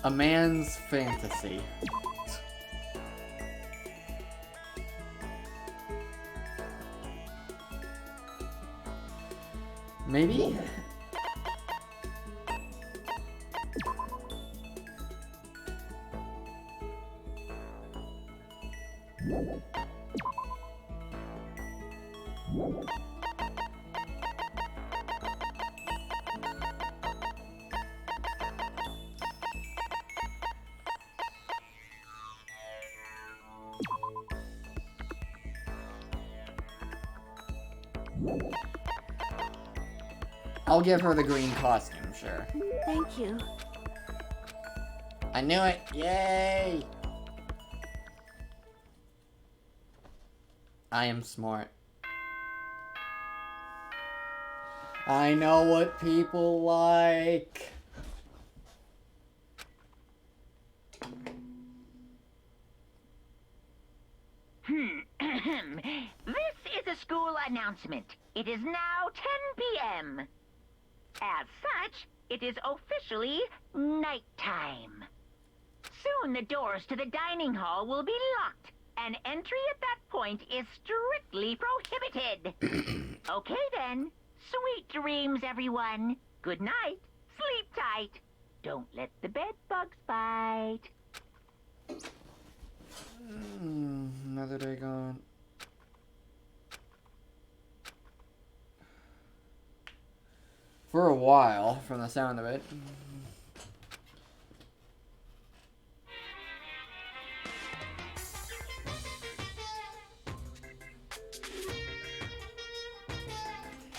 [SPEAKER 1] A man's fantasy. Maybe? I'll give her the green costume, sure.
[SPEAKER 7] Thank you.
[SPEAKER 1] I knew it! Yay! I am smart. I know what people like.
[SPEAKER 5] This is a school announcement. It is now 10 p.m. As such, it is officially nighttime. Soon the doors to the dining hall will be locked, and entry at that point is strictly prohibited. Okay then. Sweet dreams, everyone. Good night. Sleep tight. Don't let the bed bugs bite.
[SPEAKER 1] Another day gone. For a while, from the sound of it.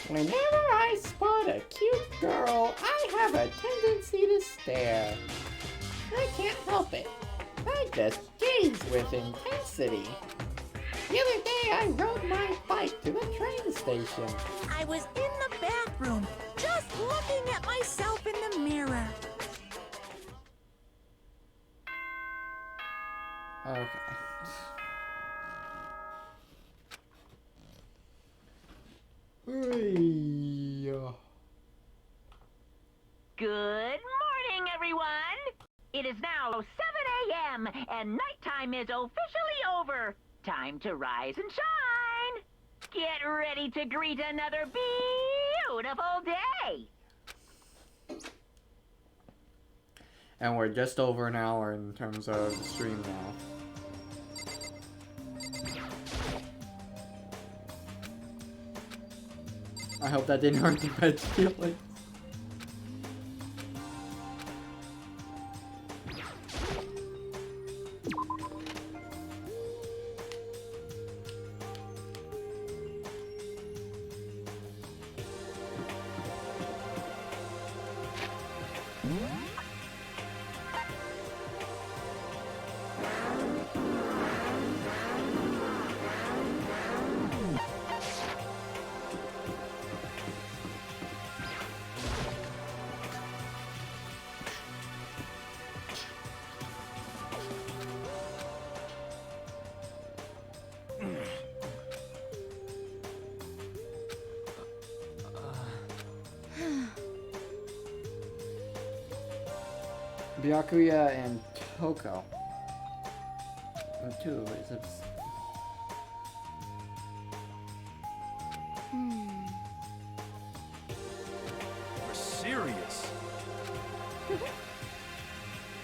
[SPEAKER 1] Whenever I spot a cute girl, I have a tendency to stare. I can't help it. I just gaze with intensity. The other day, I rode my bike to the train station.
[SPEAKER 2] I was in the bathroom, just looking at myself in the mirror.
[SPEAKER 1] Okay.
[SPEAKER 5] Good morning, everyone. It is now 7 a.m. and nighttime is officially over. Time to rise and shine. Get ready to greet another beautiful day.
[SPEAKER 1] And we're just over an hour in terms of the stream now. I hope that didn't hurt the bed's feelings. Byakuya and Toko. And two is
[SPEAKER 3] We're serious.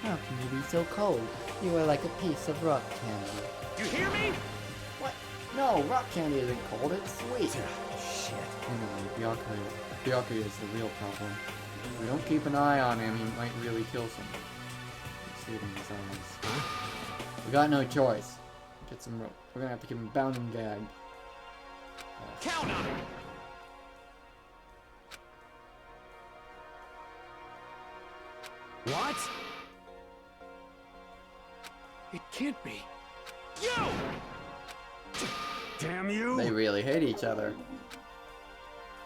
[SPEAKER 1] How can you be so cold? You are like a piece of rock candy.
[SPEAKER 3] You hear me?
[SPEAKER 1] What? No, rock candy isn't cold, it's sweet.
[SPEAKER 9] Shit.
[SPEAKER 1] Anyway, Byakuya is the real problem. If we don't keep an eye on him, he might really kill someone. See it in his eyes. We got no choice. Get some rope. We're gonna have to keep him bound and gagged.
[SPEAKER 3] Count on it!
[SPEAKER 9] What?
[SPEAKER 3] It can't be. You!
[SPEAKER 9] Damn you!
[SPEAKER 1] They really hate each other.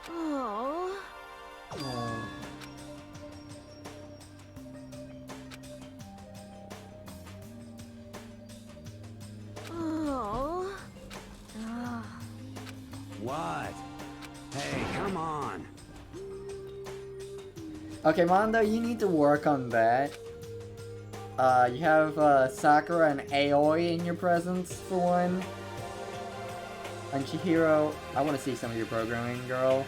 [SPEAKER 7] Oh.
[SPEAKER 1] Oh.
[SPEAKER 7] Oh. Ah.
[SPEAKER 9] What? Hey, come on.
[SPEAKER 1] Okay, Mondo, you need to work on that. You have Sakura and Aoi in your presence, for one. And Chihiro, I want to see some of your programming, girl.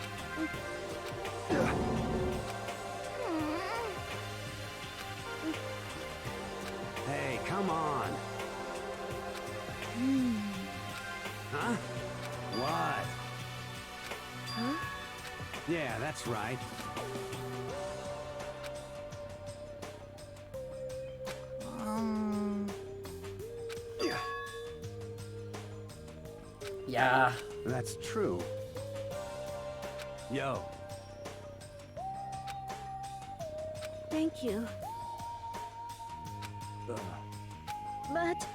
[SPEAKER 9] Hey, come on. Huh? What?
[SPEAKER 7] Huh?
[SPEAKER 9] Yeah, that's right.
[SPEAKER 1] Yeah.
[SPEAKER 9] That's true. Yo.
[SPEAKER 7] Thank you. But...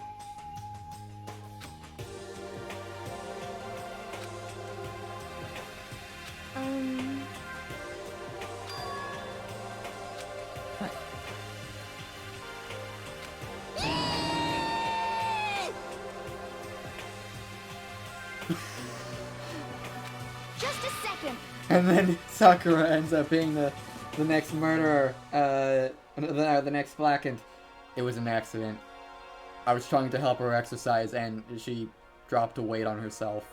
[SPEAKER 8] Just a second.
[SPEAKER 1] And then Sakura ends up being the next murderer, the next blackened. It was an accident. I was trying to help her exercise and she dropped a weight on herself.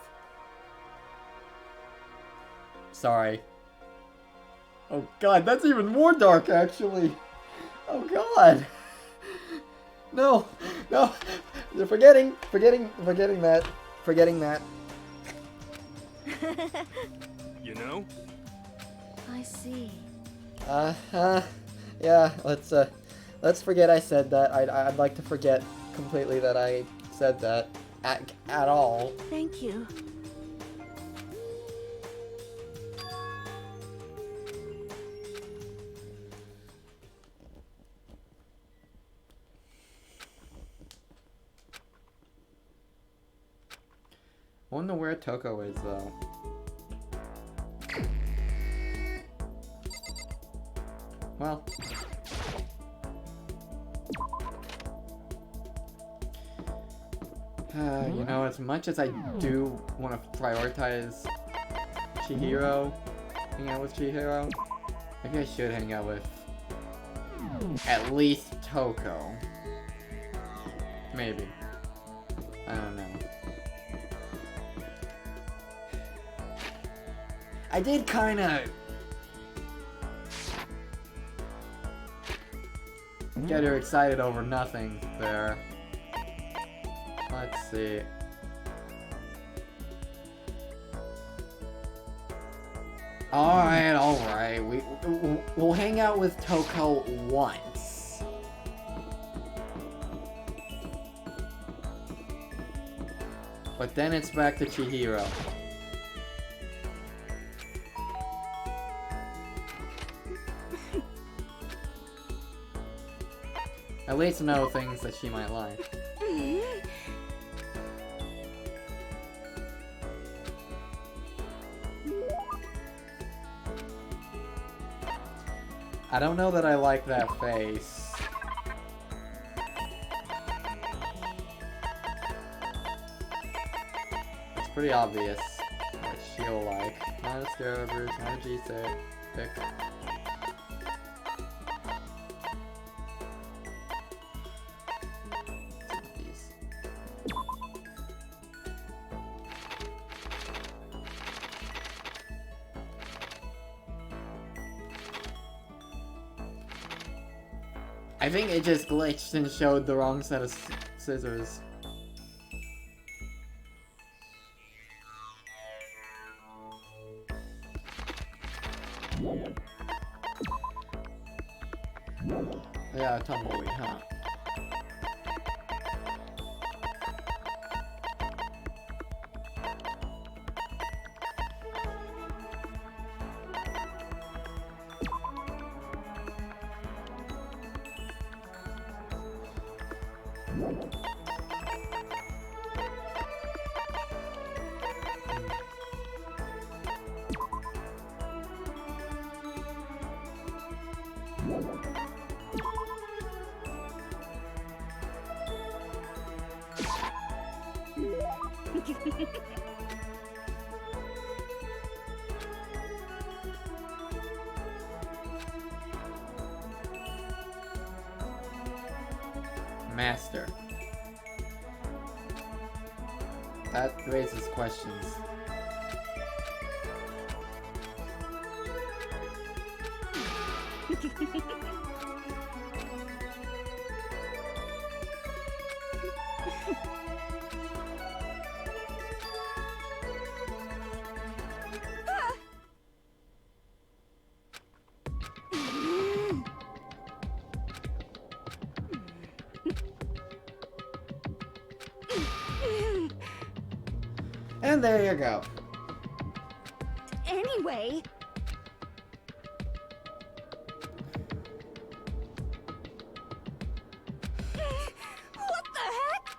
[SPEAKER 1] Sorry. Oh god, that's even more dark actually. Oh god. No, no, you're forgetting that.
[SPEAKER 3] You know?
[SPEAKER 7] I see.
[SPEAKER 1] Yeah, let's forget I said that. I'd like to forget completely that I said that at all.
[SPEAKER 7] Thank you.
[SPEAKER 1] I wonder where Toko is though. Well. You know, as much as I do want to prioritize Chihiro, hang out with Chihiro, maybe I should hang out with at least Toko. Maybe. I don't know. I did kind of get her excited over nothing there. Let's see. Alright. We'll hang out with Toko once. But then it's back to Chihiro. At least know things that she might like. I don't know that I like that face. It's pretty obvious what she'll like. Not a Scarabrush, not a G-Set. Pick. These. I think it just glitched and showed the wrong set of scissors. tumbleweed, huh? Master. That raises questions. And there you go.
[SPEAKER 7] Anyway, what the heck?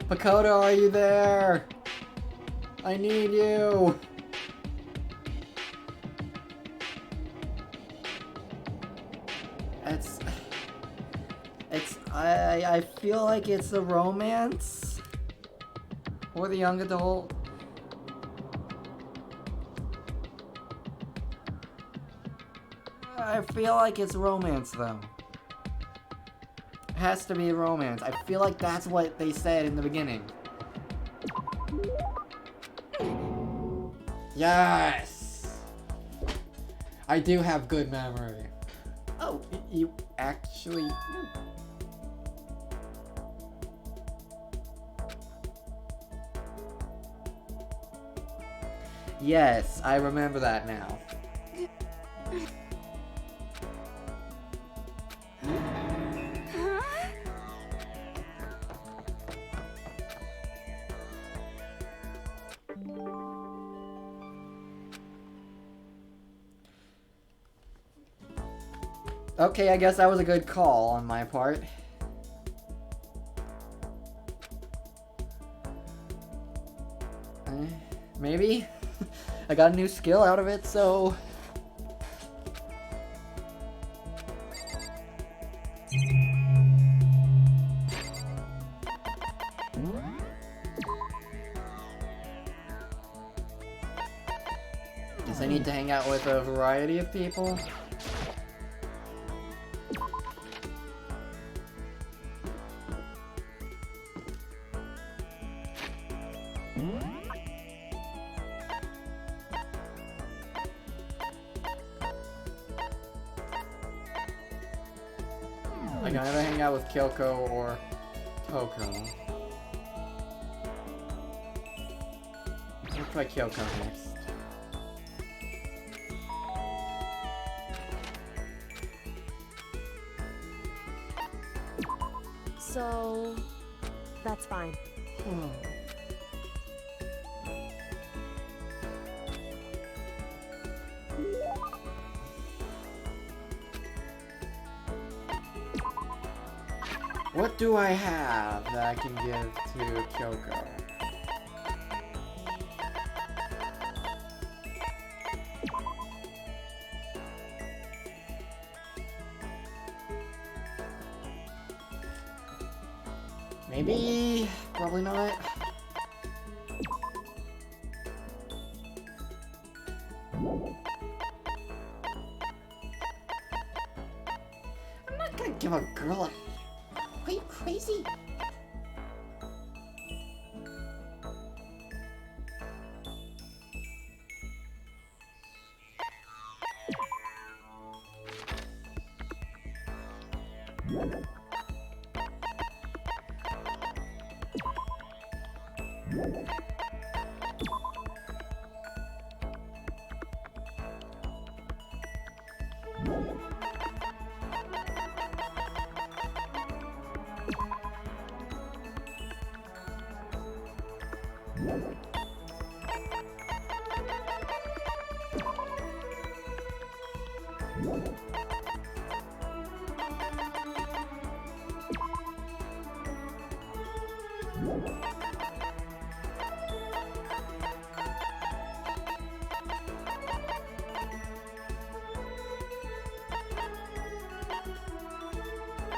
[SPEAKER 1] Pakoda, are you there? I need you. I feel like it's a romance or the young adult. I feel like it's romance though. It has to be a romance. I feel like that's what they said in the beginning. Yes! I do have good memory. Oh, you actually... Yes, I remember that now. Okay, I guess that was a good call on my part. Maybe? I got a new skill out of it, so... Guess I need to hang out with a variety of people. I can either hang out with Kyoko or Toko. Let's try Kyoko next.
[SPEAKER 7] So, that's fine.
[SPEAKER 1] What do I have that I can give to Kyoko? Maybe? Probably not. I'm not gonna give a girl a... Are you crazy?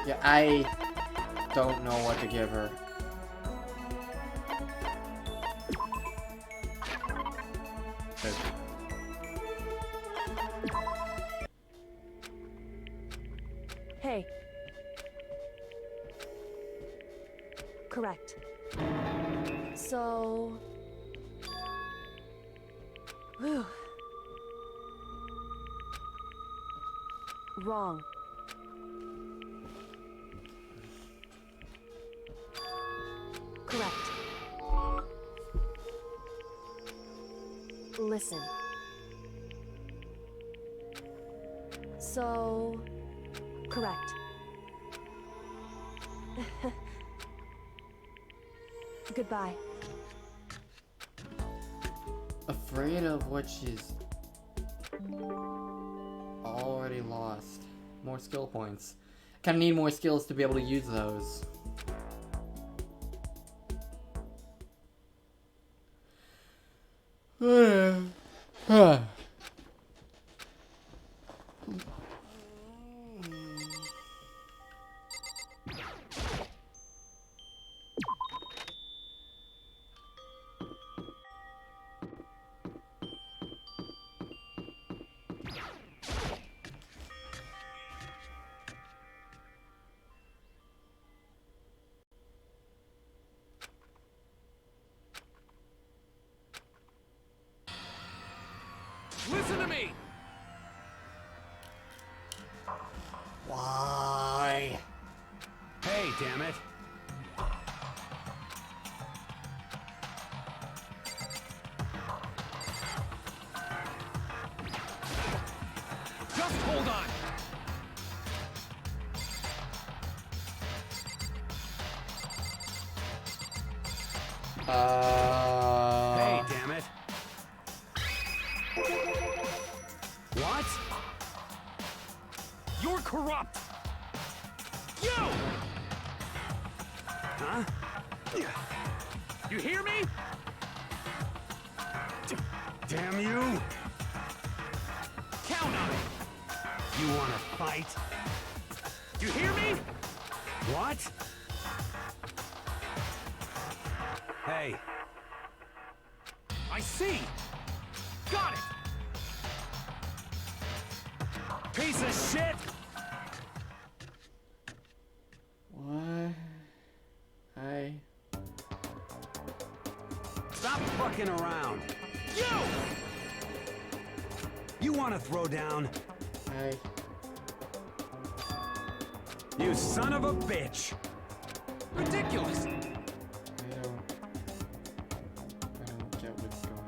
[SPEAKER 1] Yeah, I don't know what to give her.
[SPEAKER 7] Hey. Correct. So... Whew. Wrong. Correct. Listen. So... Correct. Goodbye.
[SPEAKER 1] Afraid of what she's already lost. More skill points. Kinda need more skills to be able to use those.
[SPEAKER 3] Listen to me!
[SPEAKER 1] Why?
[SPEAKER 3] Hey, damn it. Just hold on! Hey, damn it. What? You're corrupt! You! Huh? You hear me? Damn you! Count on it! You wanna fight? You hear me? What? Hey. I see! Got it! Piece of shit!
[SPEAKER 1] What?
[SPEAKER 3] Stop fucking around! You! You wanna throw down? You son of a bitch! Ridiculous!
[SPEAKER 1] I don't get what's going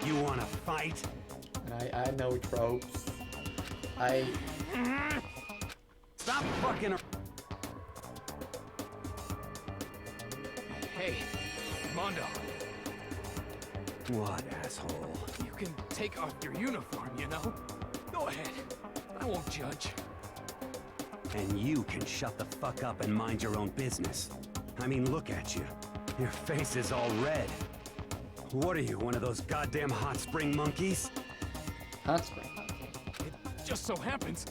[SPEAKER 1] on
[SPEAKER 3] You wanna fight?
[SPEAKER 1] here. And I know tropes.
[SPEAKER 3] Stop fucking around! Hey, Mondo. What, asshole? You can take off your uniform, you know? Go ahead. I won't judge. And you can shut the fuck up and mind your own business. I mean, look at you. Your face is all red. What are you, one of those goddamn hot spring monkeys?
[SPEAKER 1] Hot spring.
[SPEAKER 3] It just so happens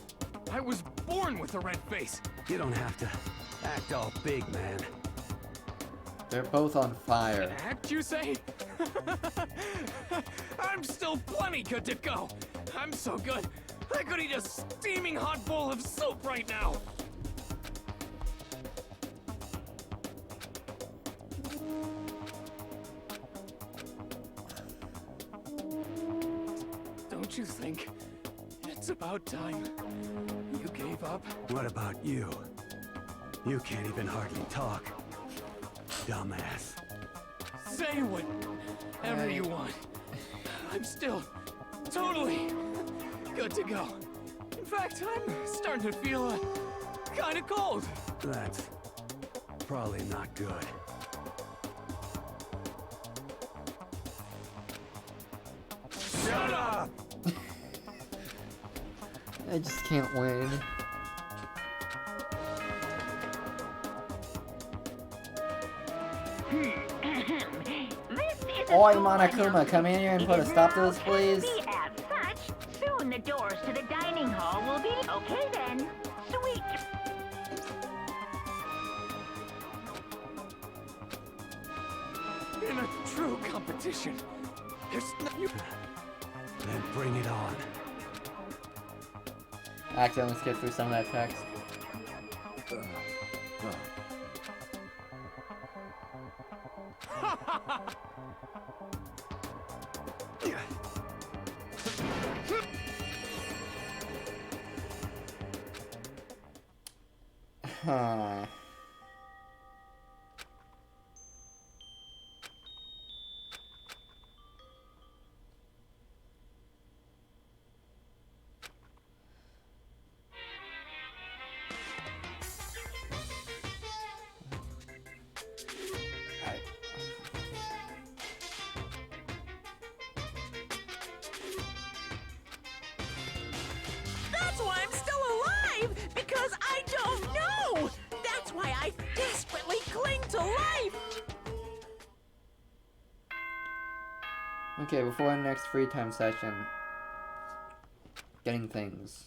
[SPEAKER 3] I was born with a red face. You don't have to act all big, man.
[SPEAKER 1] They're both on fire.
[SPEAKER 3] Act, you say? I'm still plenty good to go. I'm so good, I could eat a steaming hot bowl of soup right now. Don't you think it's about time you gave up? What about you? You can't even hardly talk. Dumbass. Say whatever you want. I'm still totally good to go. In fact, I'm starting to feel kind of cold. That's probably not good. Shut up!
[SPEAKER 1] I just can't win. Oi, Monokuma, come in here and put a stop to this, please.
[SPEAKER 5] As such, soon the doors to the dining hall will be okay then. Sweet.
[SPEAKER 3] true competition. There's no... Then bring it on.
[SPEAKER 1] Accidentally skip through some of that text. Huh.
[SPEAKER 2] That's why I'm still alive! Because I don't know! That's why I desperately cling to life!
[SPEAKER 1] Okay, before our next free time session, getting things.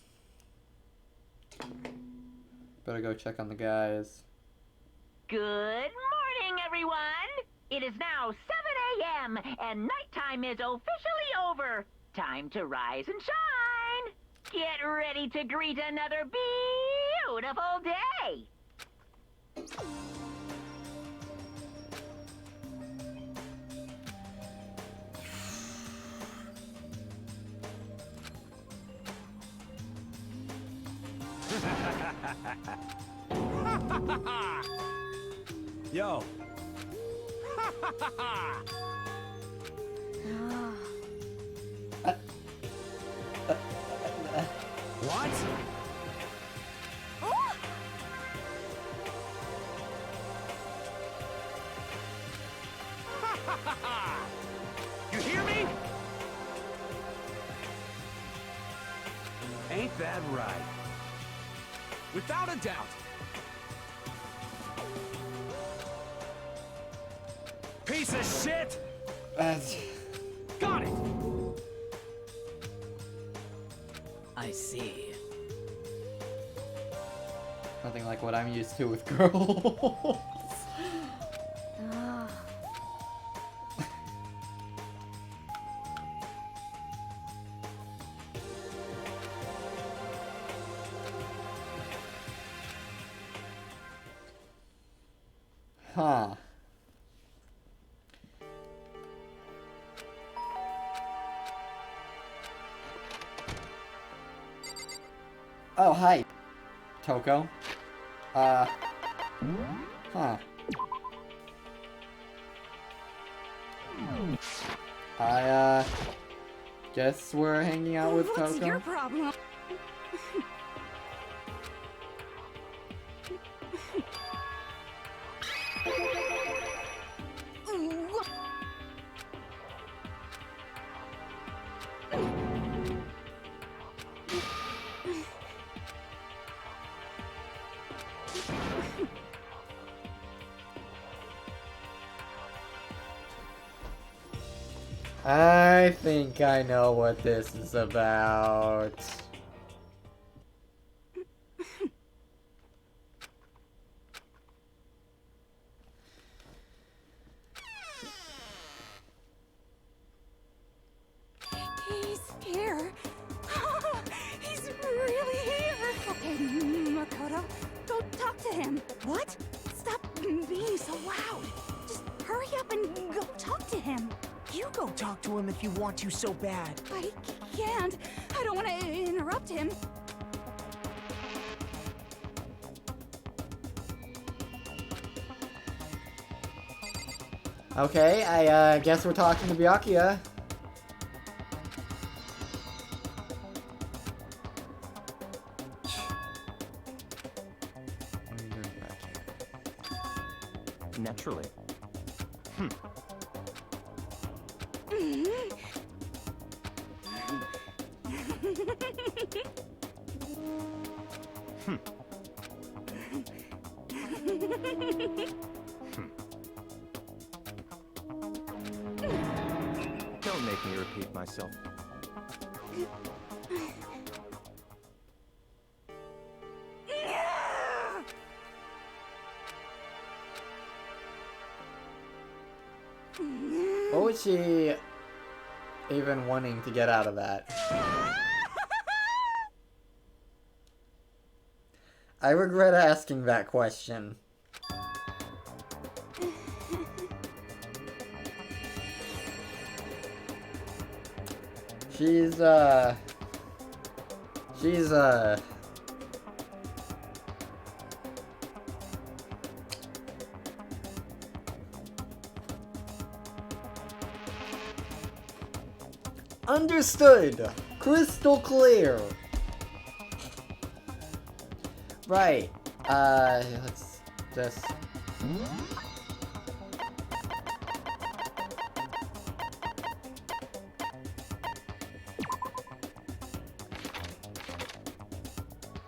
[SPEAKER 1] Better go check on the guys.
[SPEAKER 5] Good morning, everyone! It is now 7 a.m., and nighttime is officially over. Time to rise and shine! Get ready to greet another beautiful day!
[SPEAKER 3] Yo. What? You hear me? Ain't that right? Without a doubt. Piece of shit! Got it!
[SPEAKER 9] I see.
[SPEAKER 1] Nothing like what I'm used to with girls. Huh. Oh, hi, Toko. Huh. I, guess we're hanging out with
[SPEAKER 8] What's
[SPEAKER 1] Toko.
[SPEAKER 8] your problem?
[SPEAKER 1] I think I know what this is about.
[SPEAKER 8] He's here. He's really here. Okay, Makoto, go talk to him. What? Stop being so loud. Just hurry up and go talk to him.
[SPEAKER 9] You go talk to him if you want to so bad.
[SPEAKER 8] I can't. I don't want to interrupt him.
[SPEAKER 1] Okay, I guess we're talking to Byakuya.
[SPEAKER 4] Naturally. Don't make me repeat myself.
[SPEAKER 1] What was she even wanting to get out of that? I regret asking that question. She's understood! Crystal clear! Right. Let's just...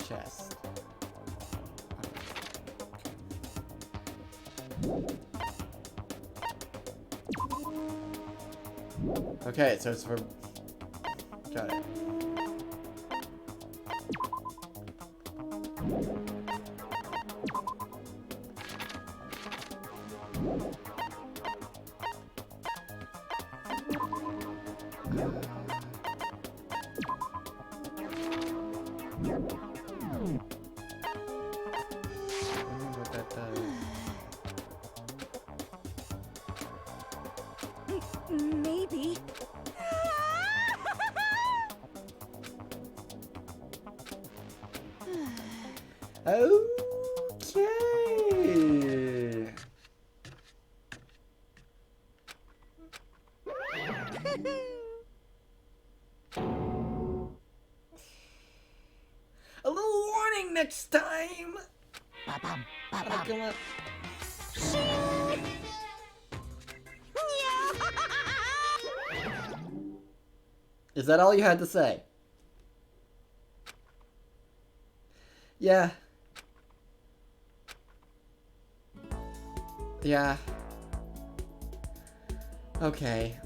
[SPEAKER 1] Chest. Okay, so it's for... Got it. What that does.
[SPEAKER 8] Maybe.
[SPEAKER 1] Okay. A little warning next time.
[SPEAKER 2] Ba-bum,
[SPEAKER 1] Oh,
[SPEAKER 2] ba-bum.
[SPEAKER 1] come on. Is that all you had to say? Yeah. Yeah. Okay.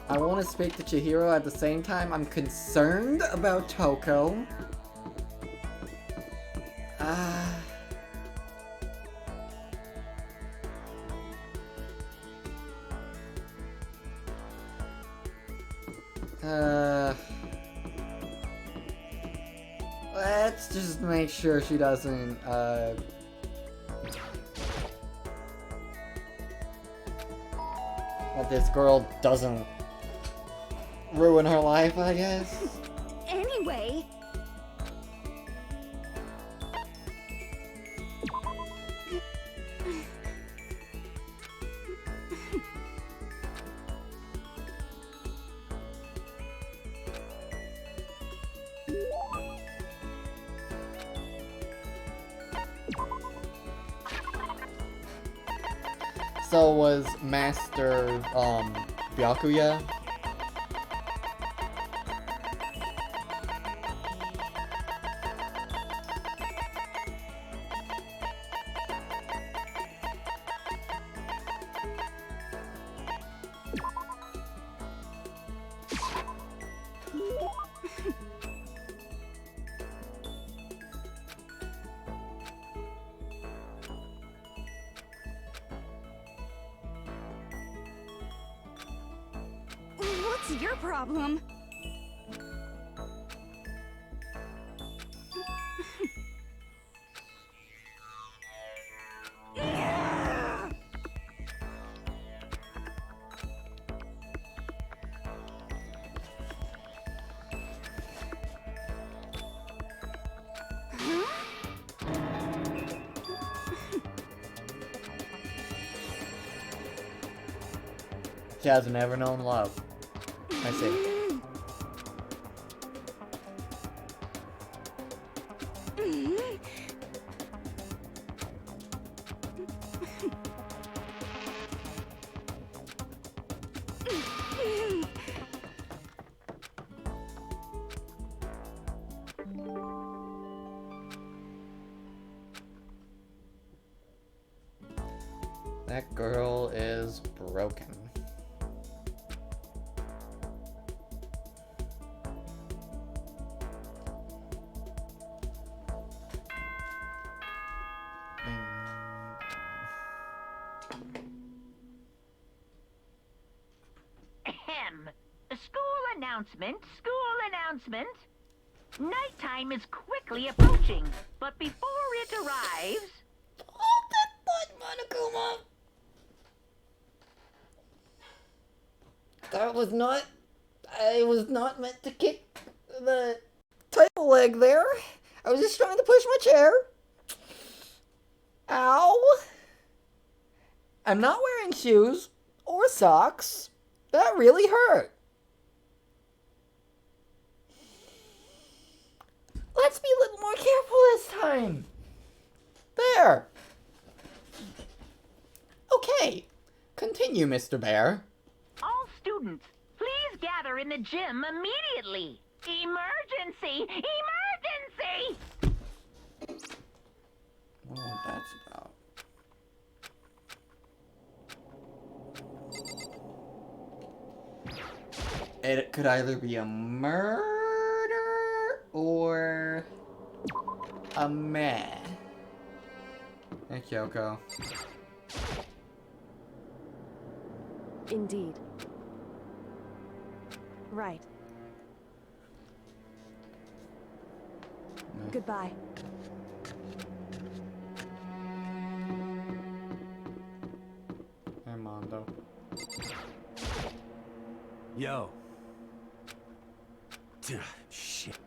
[SPEAKER 1] I want to speak to Chihiro at the same time. I'm concerned about Toko. Let's just make sure she doesn't, that this girl doesn't ruin her life, I guess.
[SPEAKER 8] Anyway.
[SPEAKER 1] So was Master, Byakuya?
[SPEAKER 8] What's your problem?
[SPEAKER 1] She has never known love. I see. That girl is broken.
[SPEAKER 5] School announcement, school announcement. Nighttime is quickly approaching, but before it arrives...
[SPEAKER 1] Oh, that butt, Monokuma! That was not... I was not meant to kick the table leg there. I was just trying to push my chair. Ow! I'm not wearing shoes or socks. That really hurt. Let's be a little more careful this time. There. Okay. Continue, Mr. Bear.
[SPEAKER 5] All students, please gather in the gym immediately. Emergency! Emergency!
[SPEAKER 1] What that's about. It could either be a murder or a meh. Hey, Kyoko.
[SPEAKER 7] Indeed. Right. Goodbye.
[SPEAKER 1] Hey, Mondo.
[SPEAKER 3] Yo. Shit.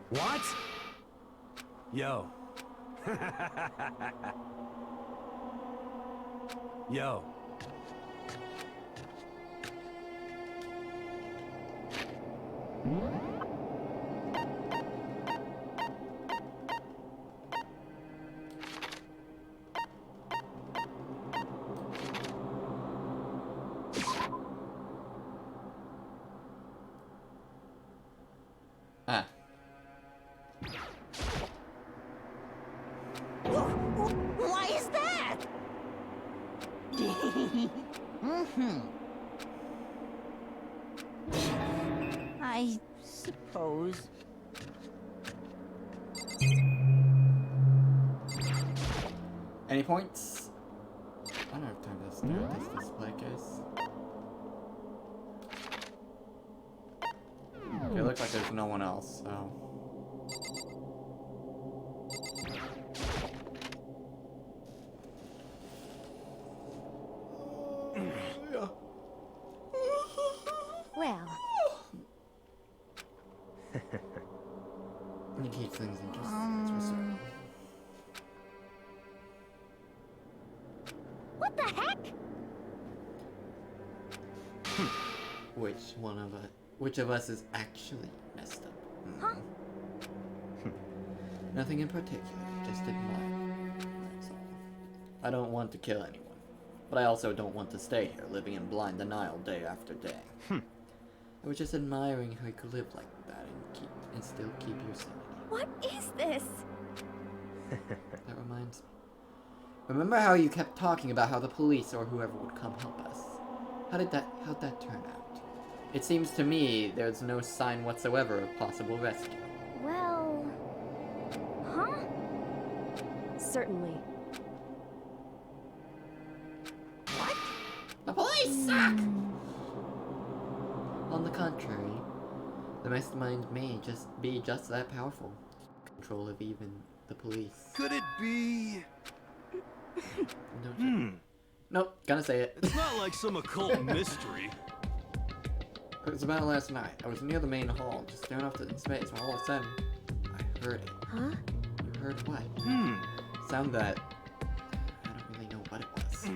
[SPEAKER 3] What? Yo. Yo.
[SPEAKER 1] Ah.
[SPEAKER 2] Why is that? I suppose.
[SPEAKER 1] Any points? I don't have time to stare at this display case. Okay, it looks like there's no one else, so...
[SPEAKER 6] Well,
[SPEAKER 1] It keeps things interesting, that's for certain.
[SPEAKER 6] what the heck?
[SPEAKER 1] Which of us is actually messed up?
[SPEAKER 6] Huh?
[SPEAKER 1] Nothing in particular, just admire. That's all. I don't want to kill anyone, but I also don't want to stay here living in blind denial day after day. I was just admiring how you could live like that and still keep your sanity.
[SPEAKER 6] What is this?
[SPEAKER 1] That reminds me. Remember how you kept talking about how the police or whoever would come help us? How'd that turn out? It seems to me there's no sign whatsoever of possible rescue.
[SPEAKER 6] Well... Huh? Certainly.
[SPEAKER 1] The police suck! On the contrary, the mastermind may just be just that powerful. Control of even the police.
[SPEAKER 3] Could it be?
[SPEAKER 1] Nope, gonna say it.
[SPEAKER 3] It's not like some occult mystery.
[SPEAKER 1] It was about last night. I was near the main hall, just staring off into space, when all of a sudden, I heard it.
[SPEAKER 6] Huh?
[SPEAKER 1] You heard what? Sound that... I don't really know what it was.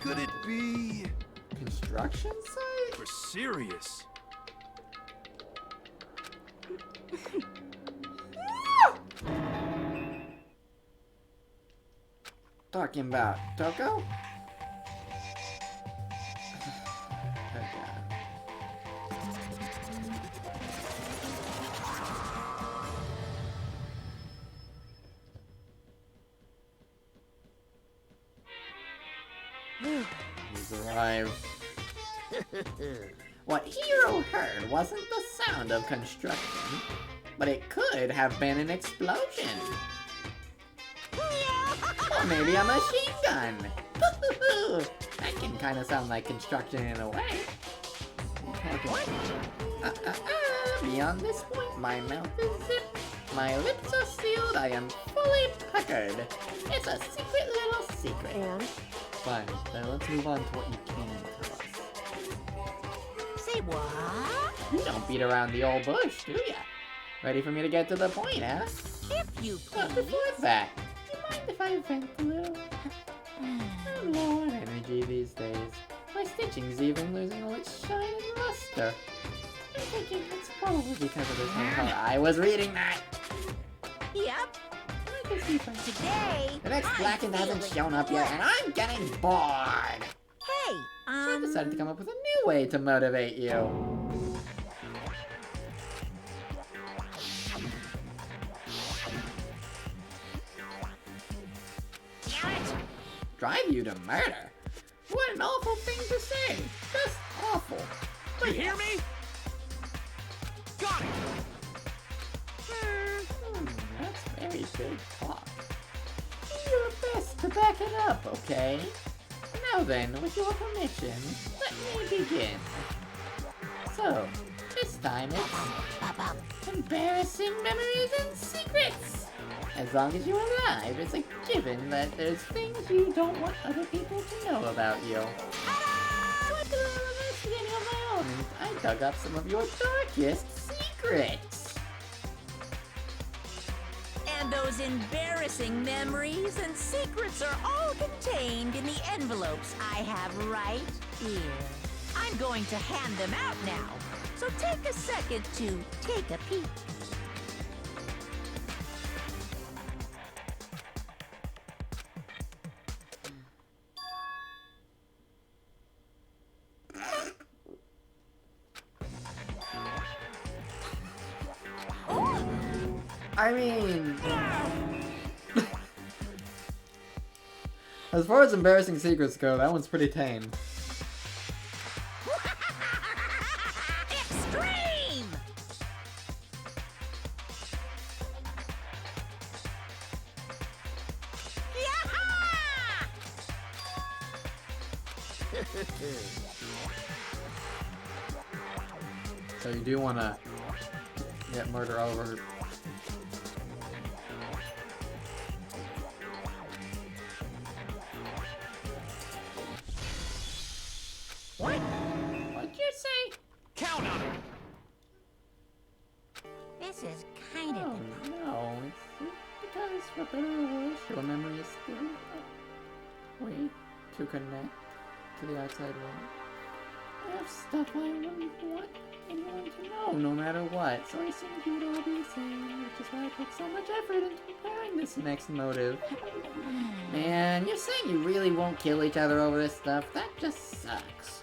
[SPEAKER 3] Could it be?
[SPEAKER 1] Construction site?
[SPEAKER 3] We're serious.
[SPEAKER 1] Talking about Toko? He's arrived. What Hiro heard wasn't the sound of construction, but it could have been an explosion. Or maybe a machine gun. That can kind of sound like construction in a way. Beyond this point, my mouth is zipped. My lips are sealed. I am fully puckered. It's a secret little secret.
[SPEAKER 7] And?
[SPEAKER 1] Fine, then let's move on to what you can tell us.
[SPEAKER 2] Say what?
[SPEAKER 1] You don't beat around the old bush, do ya? Ready for me to get to the point, huh?
[SPEAKER 2] If you
[SPEAKER 1] But
[SPEAKER 2] please.
[SPEAKER 1] before that, do you mind if I vent a little? I'm low on energy these days. My stitching's even losing all its shine and luster. I'm thinking it's probably because of this hangover. I was reading that!
[SPEAKER 2] Yep.
[SPEAKER 1] I can see if I can-
[SPEAKER 2] Today.
[SPEAKER 1] The next
[SPEAKER 2] I'm
[SPEAKER 1] Blackened hasn't
[SPEAKER 2] feeling
[SPEAKER 1] shown up yet, and I'm getting bored!
[SPEAKER 2] Hey,
[SPEAKER 1] So I decided to come up with a new way to motivate you.
[SPEAKER 2] Damn it.
[SPEAKER 1] Drive you to murder? What an awful thing to say! Just awful.
[SPEAKER 3] You hear me? Got it!
[SPEAKER 1] That's very big talk. Do your best to back it up, okay? Now then, with your permission, let me begin. So, this time it's embarrassing memories and secrets. As long as you're alive, it's a given that there's things you don't want other people to know about you. So I did a little investigating on my own, and I dug up some of your darkest secrets.
[SPEAKER 2] And those embarrassing memories and secrets are all contained in the envelopes I have right here. I'm going to hand them out now, so take a second to take a peek.
[SPEAKER 1] I mean... as far as embarrassing secrets go, that one's pretty tame.
[SPEAKER 2] Extreme! Yaha!
[SPEAKER 1] So you do want to get murder over.
[SPEAKER 3] What?
[SPEAKER 1] What'd you say?
[SPEAKER 3] Count on it!
[SPEAKER 2] This is kind
[SPEAKER 1] Oh
[SPEAKER 2] of...
[SPEAKER 1] no, it's because for better or worse, your memory is still a way to connect to the outside world. I have stuff I wouldn't want anyone to know, no matter what, so I assumed you would all be the same, which is why I put so much effort into preparing this next motive. Man, you're saying you really won't kill each other over this stuff? That just sucks.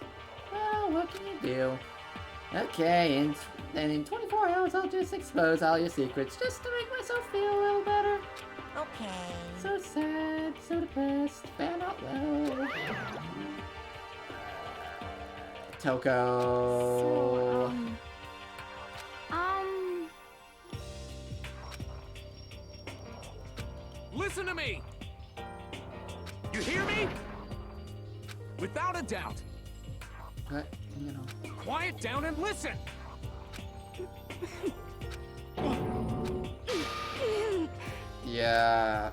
[SPEAKER 1] Well, what can you do? Okay, and then in 24 hours I'll just expose all your secrets just to make myself feel a little better.
[SPEAKER 2] Okay.
[SPEAKER 1] So sad, so depressed, fan out loud. Toko.
[SPEAKER 3] Listen to me! You hear me? Without a doubt.
[SPEAKER 1] But, you know.
[SPEAKER 3] Quiet down and listen!
[SPEAKER 1] Yeah.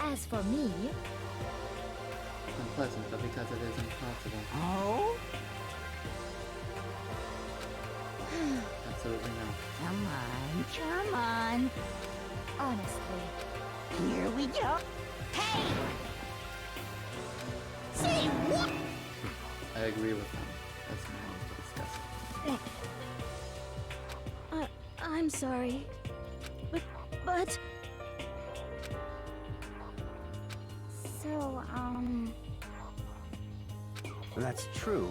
[SPEAKER 6] As for me,
[SPEAKER 1] Unpleasant, but because it is impossible.
[SPEAKER 2] Oh?
[SPEAKER 1] Absolutely no.
[SPEAKER 2] Come on, come on.
[SPEAKER 6] honestly,
[SPEAKER 2] Here we go. Hey! Say what?
[SPEAKER 1] I agree with them. That's now disgusting.
[SPEAKER 8] I'm sorry. But...
[SPEAKER 6] so,
[SPEAKER 3] That's true.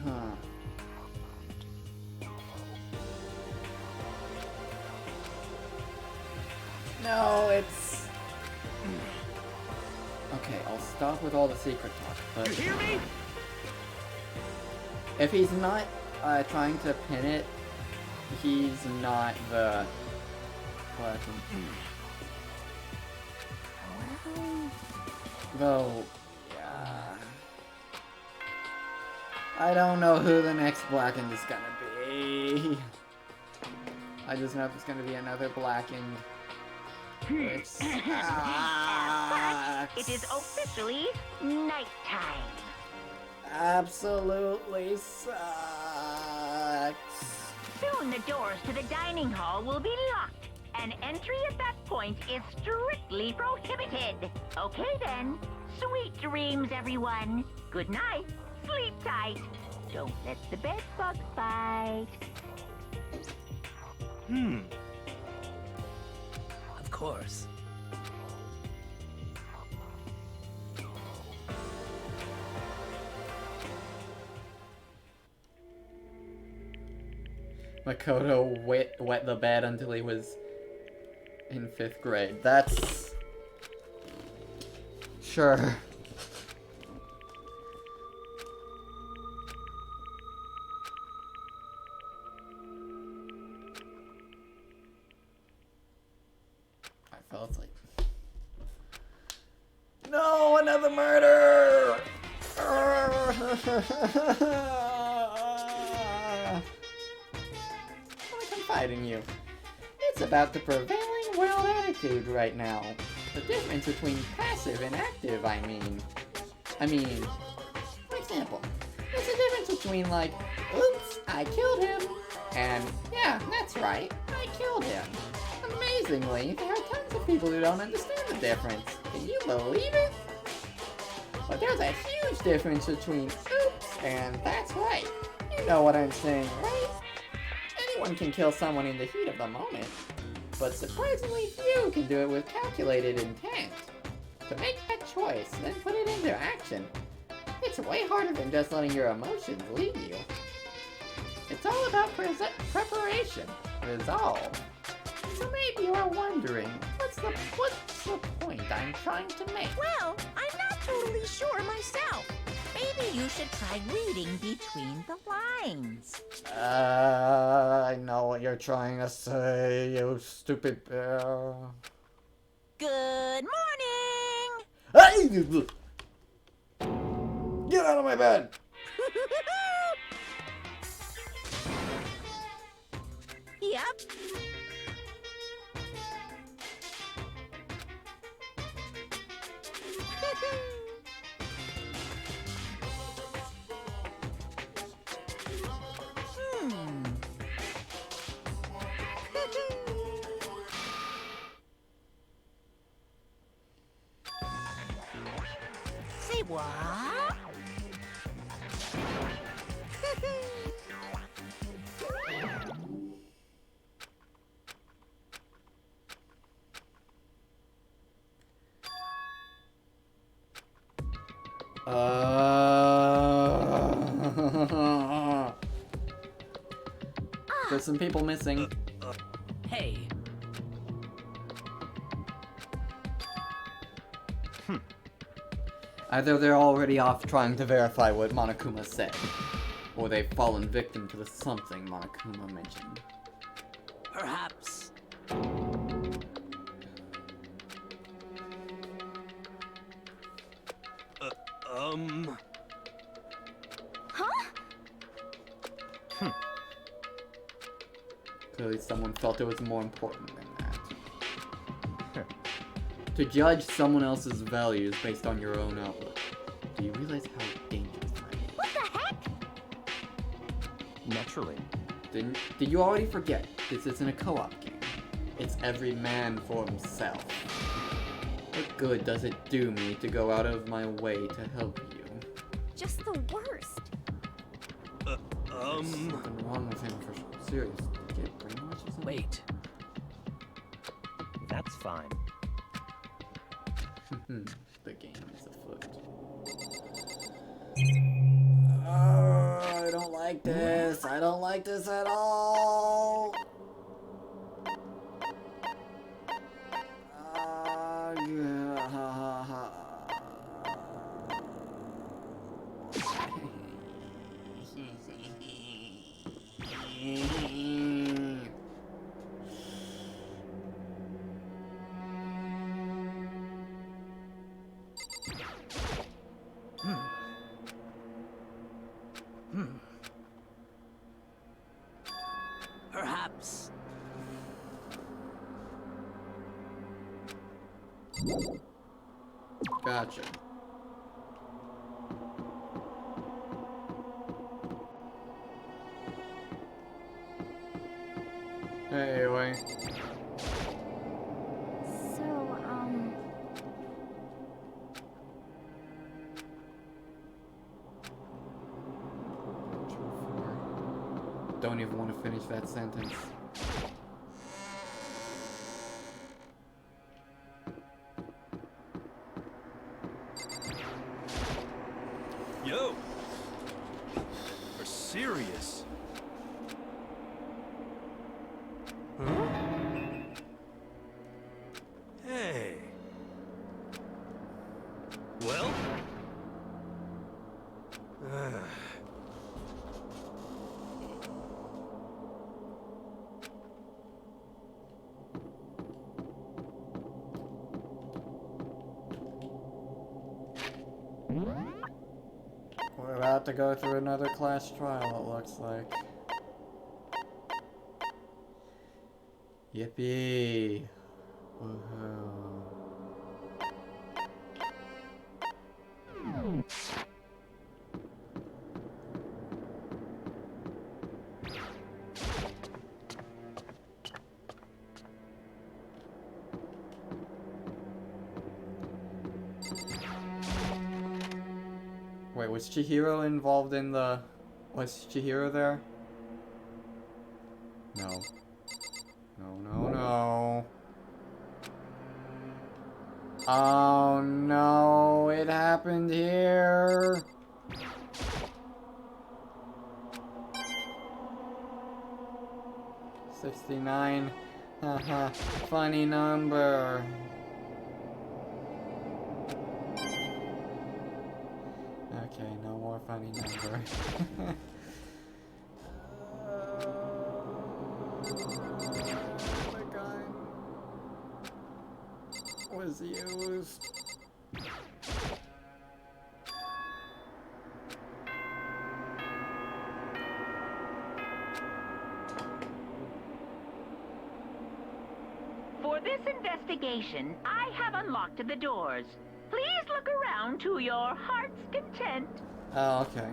[SPEAKER 1] Huh. No, it's... Okay, I'll stop with all the secret talk, but...
[SPEAKER 3] You hear me?
[SPEAKER 1] If he's not trying to pin it, he's not the Black and... Though, yeah. I don't know who the next Blackened is gonna be. I just know if it's gonna be another Blackened. Which
[SPEAKER 5] But it is officially nighttime.
[SPEAKER 1] absolutely sucks.
[SPEAKER 5] Soon the doors to the dining hall will be locked, and entry at that point is strictly prohibited. Okay then. Sweet dreams, everyone. Good night. Sleep tight. Don't let the bed bugs bite.
[SPEAKER 9] Of course.
[SPEAKER 1] Makoto wet the bed until he was in 5th grade. That's... Sure. I fell asleep. No, another murder! I confide in you. It's about the prevailing world attitude right now. The difference between passive and active, I mean, for example, there's a difference between like, oops, I killed him, and yeah, that's right, I killed him. Amazingly, there are tons of people who don't understand the difference. Can you believe it? But there's a huge difference between oops and that's right. You know what I'm saying, right? Anyone can kill someone in the heat of the moment, but surprisingly few can do it with calculated intent. To make that choice, then put it into action. It's way harder than just letting your emotions lead you. It's all about preparation, resolve. So maybe you're wondering, what's the point I'm trying to make?
[SPEAKER 2] Well, I'm not totally sure myself. Maybe you should try reading between the lines.
[SPEAKER 1] I know what you're trying to say, you stupid bear.
[SPEAKER 2] Good morning!
[SPEAKER 1] Hey! Get out of my bed!
[SPEAKER 2] Yep. Say what?
[SPEAKER 1] There's some people missing.
[SPEAKER 9] Hey.
[SPEAKER 1] Either they're already off trying to verify what Monokuma said, or they've fallen victim to the something Monokuma mentioned.
[SPEAKER 9] Perhaps.
[SPEAKER 1] Clearly someone felt it was more important than that. To judge someone else's values based on your own outlook. Do you realize how dangerous that is?
[SPEAKER 2] What the heck?
[SPEAKER 4] Naturally.
[SPEAKER 1] Did you already forget? This isn't a co-op game. It's every man for himself. What good does it do me to go out of my way to help you?
[SPEAKER 6] Just the worst.
[SPEAKER 1] There's something wrong with him for serious. Did he get brainwashed or something?
[SPEAKER 9] Wait.
[SPEAKER 4] That's fine.
[SPEAKER 1] The game is afoot. I don't like this. I don't like this at all.
[SPEAKER 9] Perhaps.
[SPEAKER 1] Gotcha. Anyway.
[SPEAKER 6] So,
[SPEAKER 1] Don't even want to finish that sentence.
[SPEAKER 3] Yo! We're serious. Huh? Hey. Well?
[SPEAKER 1] We're about to go through another class trial, it looks like. Yippee! Woohoo! Wait, was Chihiro involved in the... Was Chihiro there? No. No, no, no. Oh no, it happened here. $69. Haha, funny number. Okay, no more funny number. The gun was used.
[SPEAKER 5] For this investigation, I have unlocked the doors. Please look around to your heart's content.
[SPEAKER 1] Oh, okay.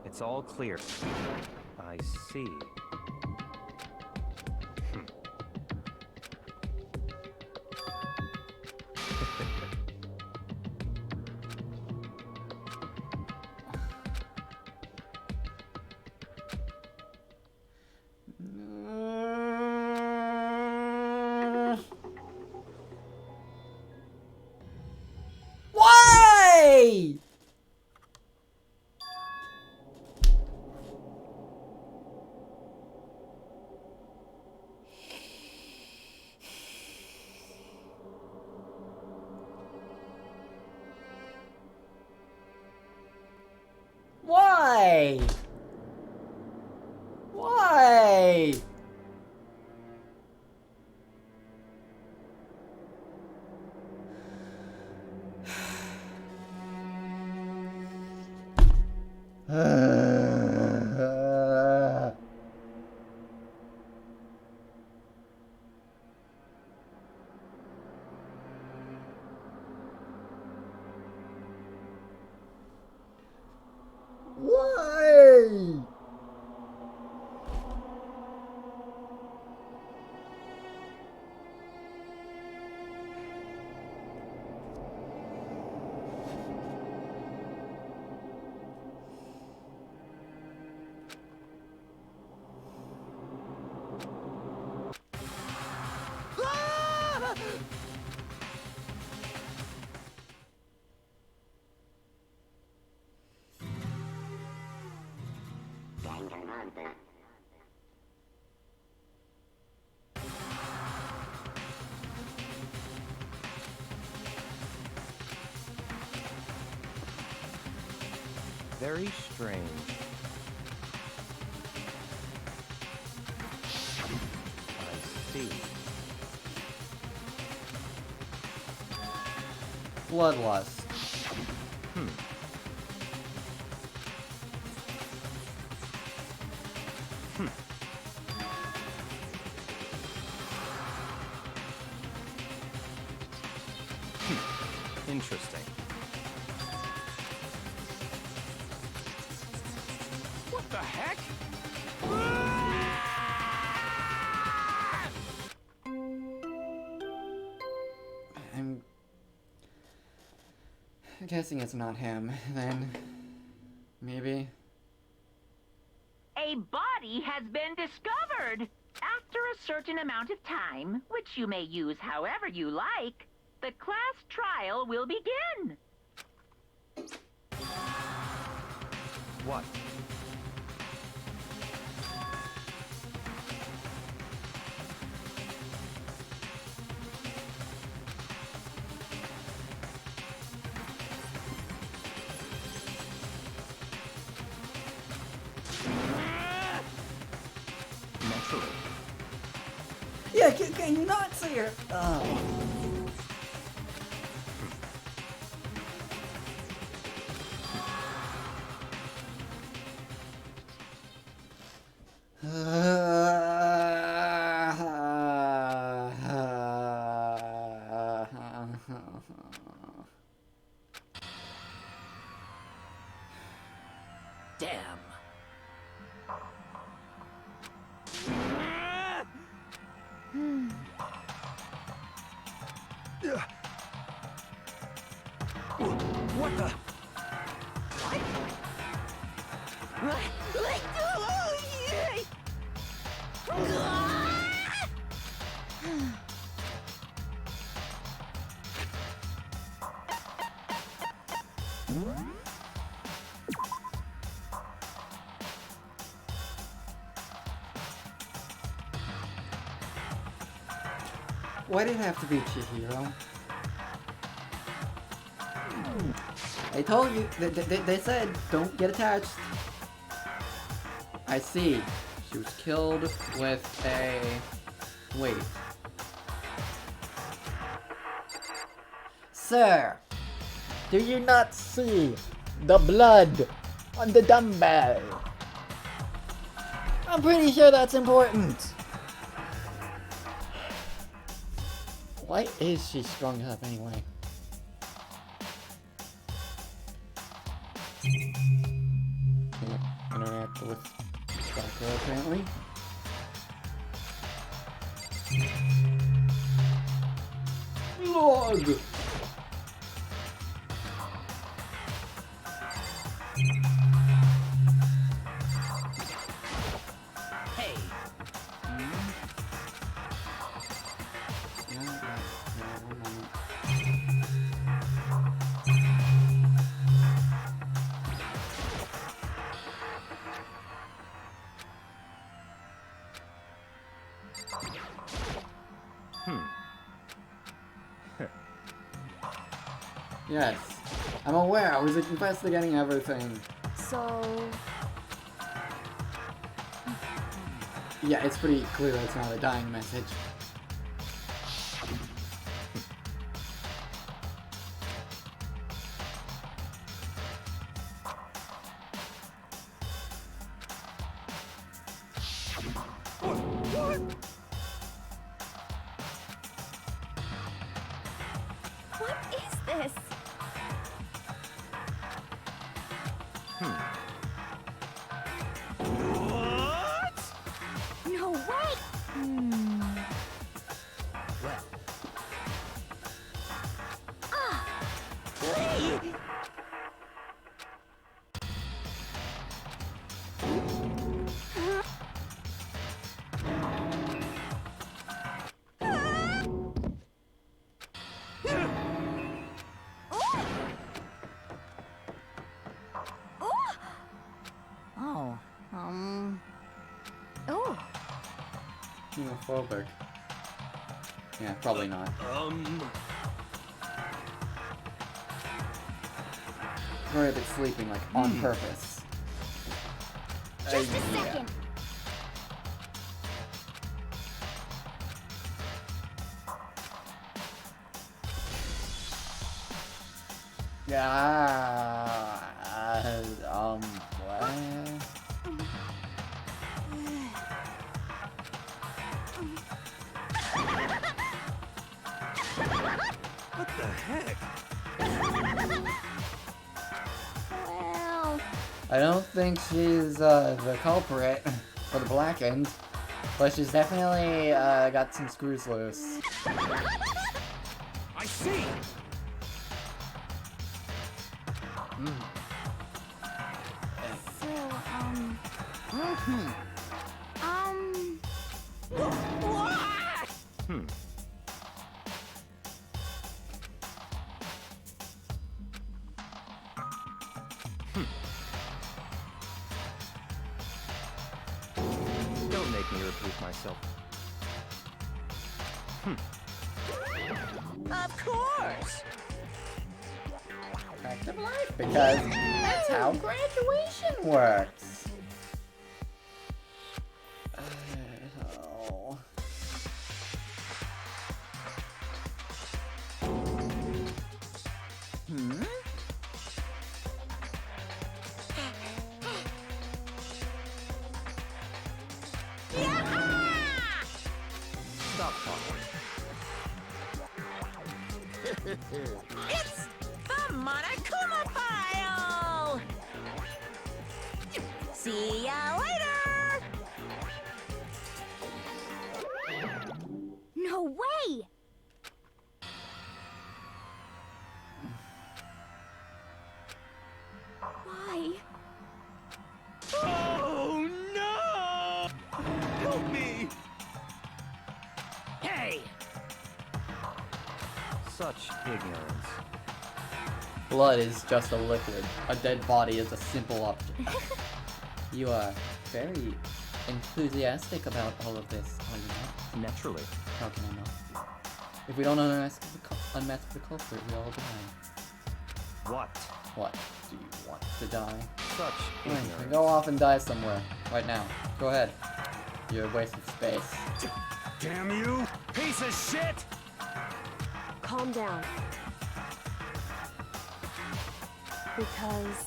[SPEAKER 4] It's all clear. I see.
[SPEAKER 1] Why? Why? Why? Why?
[SPEAKER 9] Ah!
[SPEAKER 10] Danganronpa.
[SPEAKER 4] Very strange. I see.
[SPEAKER 1] Bloodlust.
[SPEAKER 4] Interesting.
[SPEAKER 3] What the heck?
[SPEAKER 1] I'm guessing it's not him, then. Maybe.
[SPEAKER 5] A body has been discovered. After a certain amount of time, which you may use however you like, the class trial will begin.
[SPEAKER 4] What? Naturally.
[SPEAKER 1] Yeah, can you not see her? Oh.
[SPEAKER 9] Damn. What the?
[SPEAKER 1] Why did it have to be Chihiro? I told you, they said, don't get attached. I see. She was killed with a... Wait. Sir, do you not see the blood on the dumbbell? I'm pretty sure that's important. Why is she strung up anyway? Can't interact with Sakura apparently. Lord!
[SPEAKER 9] Hey.
[SPEAKER 1] One moment. Yes, I'm aware. I was investigating everything.
[SPEAKER 7] So...
[SPEAKER 1] Yeah, it's pretty clear that it's not a dying message.
[SPEAKER 8] What is this?
[SPEAKER 3] What?
[SPEAKER 8] No way!
[SPEAKER 9] Well.
[SPEAKER 8] Oh, oh,
[SPEAKER 1] Xenophobic. Yeah, probably not. Worried it's sleeping, like, on purpose.
[SPEAKER 8] just a
[SPEAKER 1] Yeah.
[SPEAKER 8] second.
[SPEAKER 1] What?
[SPEAKER 3] What the heck?
[SPEAKER 6] Well,
[SPEAKER 1] I don't think she's the culprit for the blackened, but she's definitely got some screws loose.
[SPEAKER 3] I see!
[SPEAKER 6] so,
[SPEAKER 4] Hmm. Don't make me repeat myself.
[SPEAKER 2] Of course!
[SPEAKER 1] Fact of life, because that's how graduation works. Oh.
[SPEAKER 4] Stop talking.
[SPEAKER 2] It's the Monokuma file! See ya later!
[SPEAKER 6] no way! Why?
[SPEAKER 3] Oh no! Help me!
[SPEAKER 9] Hey!
[SPEAKER 4] Such ignorance.
[SPEAKER 1] Blood is just a liquid. A dead body is a simple object. You are very enthusiastic about all of this, are you not?
[SPEAKER 4] Naturally.
[SPEAKER 1] How can I not? If we don't unmask the culprit, we all die.
[SPEAKER 4] What?
[SPEAKER 1] What? Do you want to die?
[SPEAKER 4] Such
[SPEAKER 1] Fine,
[SPEAKER 4] ignorance.
[SPEAKER 1] go off and die somewhere. Right now. Go ahead. You're a waste of space.
[SPEAKER 3] Damn you! Piece of shit!
[SPEAKER 7] Calm down. Because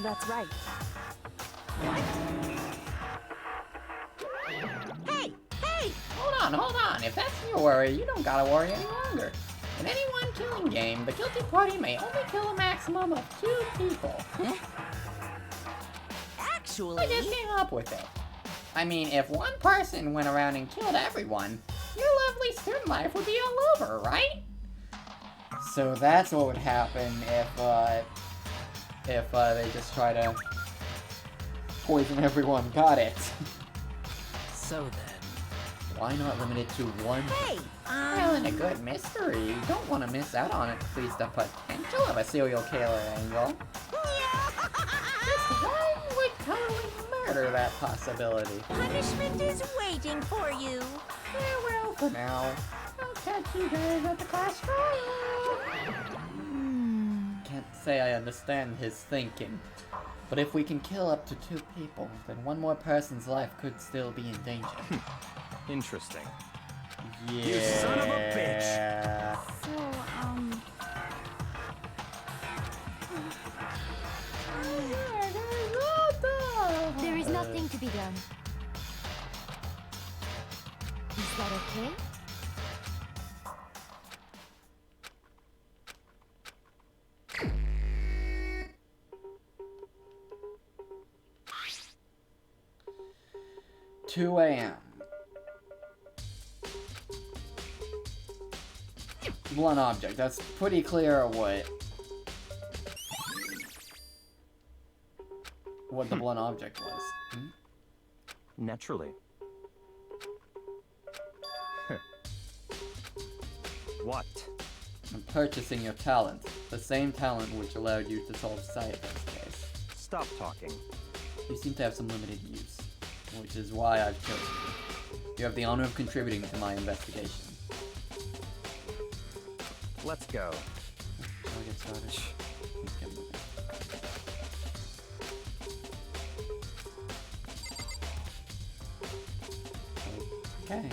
[SPEAKER 7] that's right.
[SPEAKER 2] Hey! Hey!
[SPEAKER 1] Hold on. If that's your worry, you don't gotta worry any longer. In any one killing game, the guilty party may only kill a maximum of 2 people.
[SPEAKER 2] Actually...
[SPEAKER 1] I just came up with it. I mean, if one person went around and killed everyone, your lovely student life would be all over, right? So that's what would happen if they just try to poison everyone. Got it.
[SPEAKER 9] So then...
[SPEAKER 1] Why not limit it to one?
[SPEAKER 2] Hey!
[SPEAKER 1] Well, in a good mystery, you don't want to miss out on at least the potential of a serial killer angle. Just one would totally murder that possibility.
[SPEAKER 2] Punishment is waiting for you.
[SPEAKER 1] Farewell for now. I'll catch you guys at the class trial. Can't say I understand his thinking. But if we can kill up to 2 people, then one more person's life could still be in danger.
[SPEAKER 4] Interesting.
[SPEAKER 1] Yeah.
[SPEAKER 3] You son of a bitch!
[SPEAKER 6] So, there is nothing to be done. Is that okay?
[SPEAKER 1] Two a.m. Blunt object. That's pretty clear what the blunt object was.
[SPEAKER 4] Naturally. What?
[SPEAKER 1] I'm purchasing your talent. The same talent which allowed you to solve Cypher's case.
[SPEAKER 4] Stop talking.
[SPEAKER 1] You seem to have some limited use, which is why I've chosen you. You have the honor of contributing to my investigation.
[SPEAKER 4] Let's go.
[SPEAKER 1] Shall I get started? Let's get moving. Okay.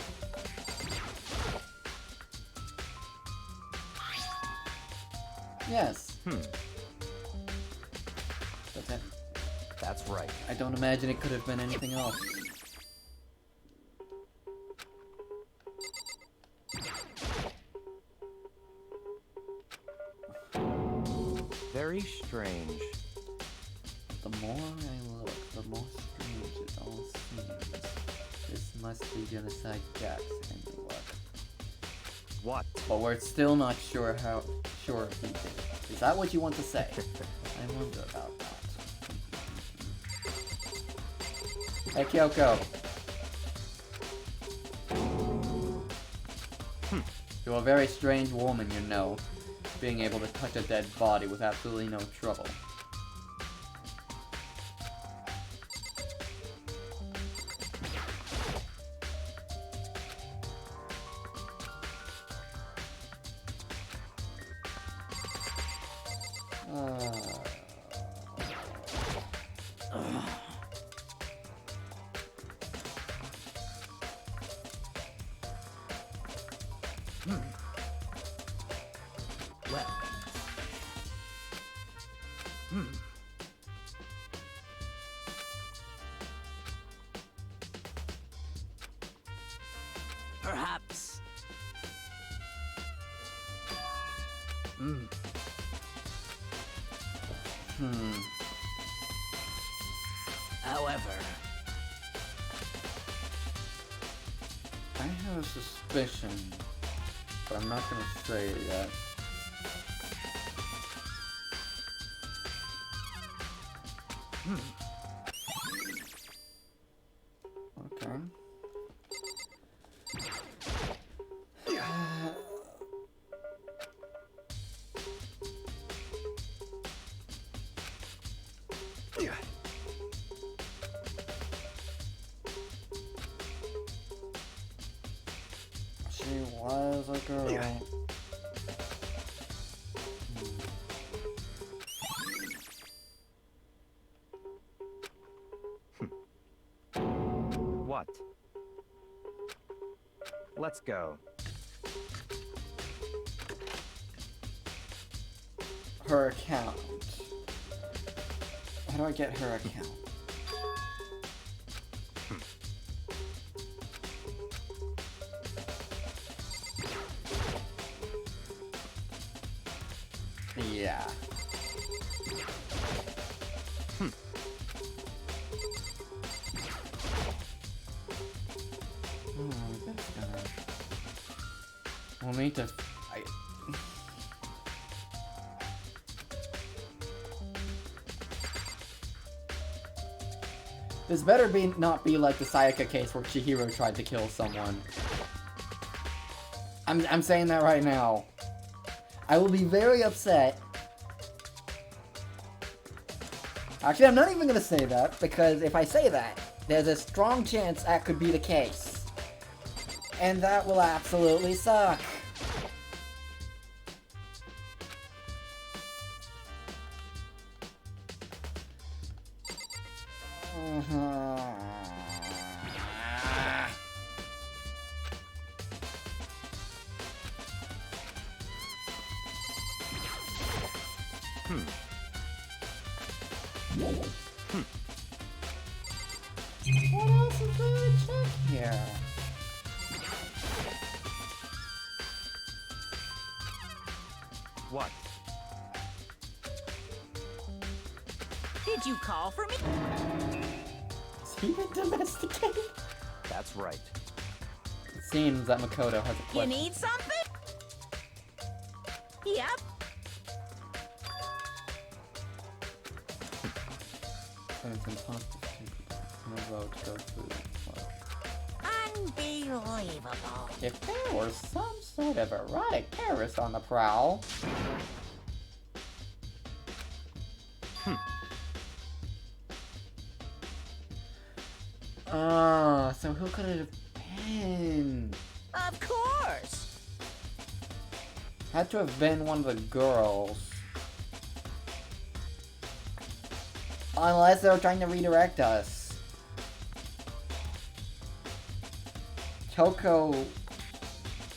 [SPEAKER 1] Yes. That's it.
[SPEAKER 4] That's right.
[SPEAKER 1] I don't imagine it could have been anything else.
[SPEAKER 4] Very strange.
[SPEAKER 1] The more I look, the more strange it all seems. This must be genocide Jack's handiwork.
[SPEAKER 4] What?
[SPEAKER 1] But we're still not sure he did it. Is that what you want to say? I wonder about that. Hey, Kyoko. You're a very strange woman, you know. Being able to touch a dead body with absolutely no trouble.
[SPEAKER 9] Well. Perhaps. However,
[SPEAKER 1] I have a suspicion, but I'm not gonna say it yet. Okay. She was a girl.
[SPEAKER 4] What? Let's go.
[SPEAKER 1] Her account. How do I get her account? Yeah. This guy. We'll need to. This better not be like the Sayaka case where Chihiro tried to kill someone. I'm saying that right now. I will be very upset. Actually, I'm not even gonna say that, because if I say that, there's a strong chance that could be the case. And that will absolutely suck. What else is there to check here?
[SPEAKER 4] What?
[SPEAKER 2] Did you call for me?
[SPEAKER 1] Is he been domesticated?
[SPEAKER 4] That's right.
[SPEAKER 1] It seems that Makoto has a
[SPEAKER 2] You
[SPEAKER 1] question.
[SPEAKER 2] need something? Yep.
[SPEAKER 1] And it's impossible to go through the flow.
[SPEAKER 2] Unbelievable.
[SPEAKER 1] If there were some sort of erotic terrorist on the prowl. So who could it have been?
[SPEAKER 2] Of course.
[SPEAKER 1] Had to have been one of the girls. Unless they were trying to redirect us. Kyoko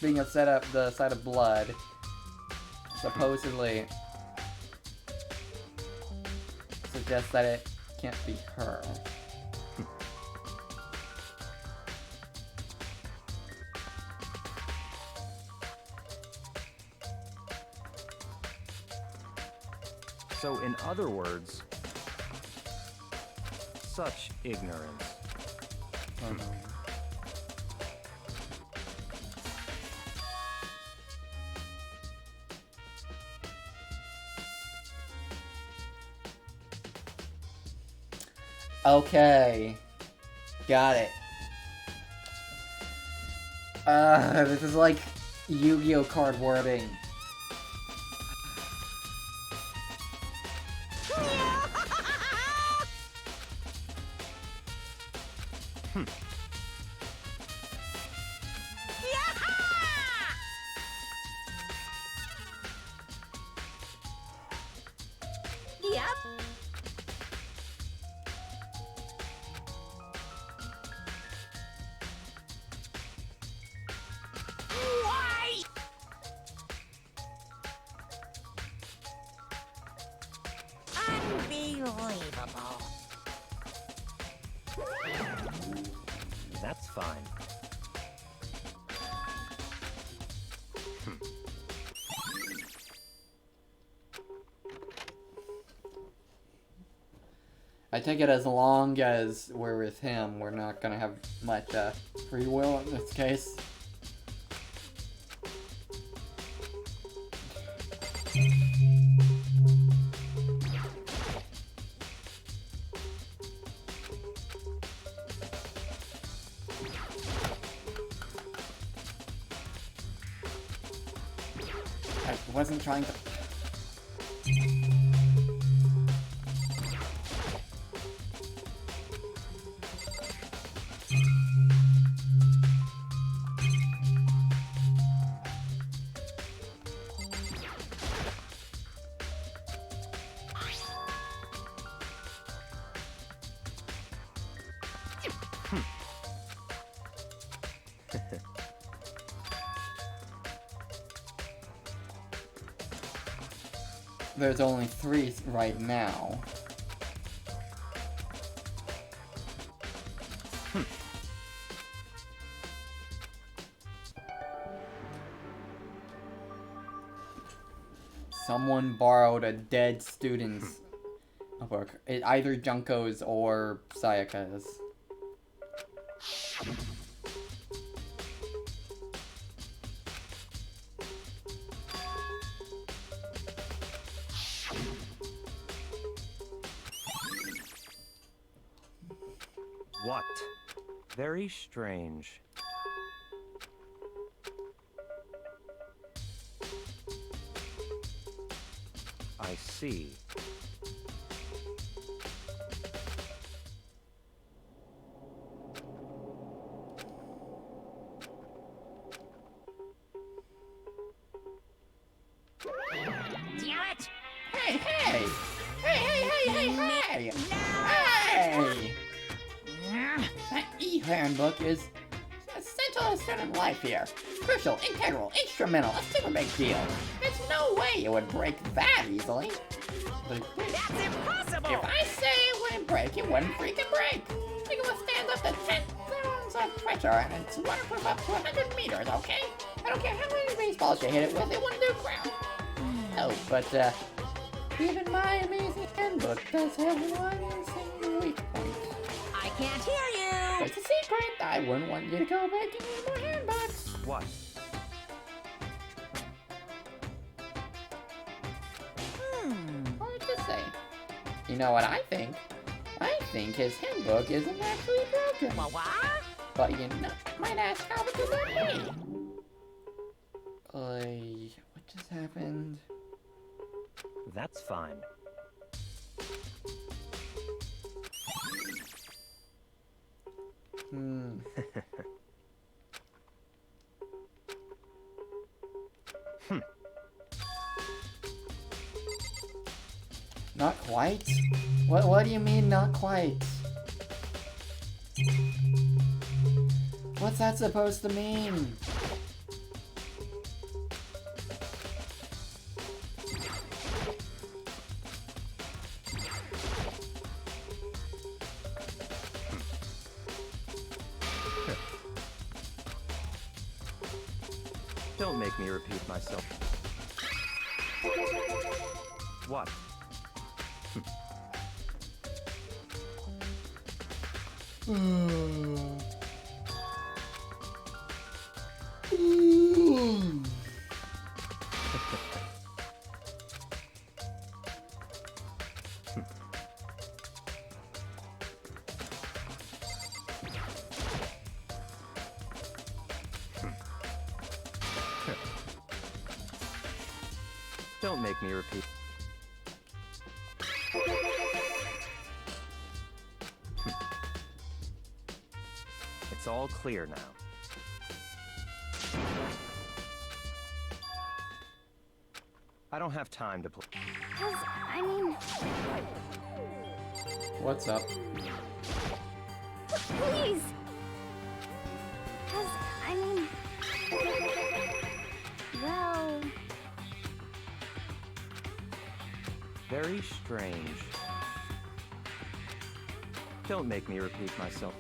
[SPEAKER 1] being upset at the sight of blood supposedly suggests that it can't be her.
[SPEAKER 4] So, in other words, such ignorance.
[SPEAKER 1] Okay. Got it. This is like Yu-Gi-Oh card wording.
[SPEAKER 2] Yep. Why? Unbelievable.
[SPEAKER 4] That's fine.
[SPEAKER 1] I take it as long as we're with him, we're not gonna have much free will in this case. I wasn't trying to... There's only 3 right now. Someone borrowed a dead student's book. Either Junko's or Sayaka's.
[SPEAKER 4] What? Very strange. I see.
[SPEAKER 2] Damn it!
[SPEAKER 1] Hey, hey! Hey, hey, hey, hey, hey! Hey! That e-handbook is essential to student life here. Crucial, integral, instrumental, a super big deal. There's no way it would break that easily.
[SPEAKER 2] That's impossible!
[SPEAKER 1] If I say it wouldn't break, it wouldn't freaking break. It can withstand up to 10 pounds of pressure, and it's waterproof up to 100 meters, okay? I don't care how many baseballs you hit it with, it wouldn't do crap. Oh, but, even my amazing handbook does have one single weak point.
[SPEAKER 2] I can't hear you!
[SPEAKER 1] It's a secret! I wouldn't want you to go making any more handbooks!
[SPEAKER 4] What?
[SPEAKER 1] Hard to say. You know what I think? I think his handbook isn't actually broken.
[SPEAKER 2] What?
[SPEAKER 1] But you know, might ask how it does that me? What just happened?
[SPEAKER 4] That's fine.
[SPEAKER 1] Not quite? What do you mean, not quite? What's that supposed to mean?
[SPEAKER 4] Don't make me repeat myself. What? Don't make me repeat. It's all clear now. I don't have time to play.
[SPEAKER 6] Cause, I mean,
[SPEAKER 1] What's up?
[SPEAKER 6] please! Cause, I mean, well,
[SPEAKER 4] Very strange. Don't make me repeat myself.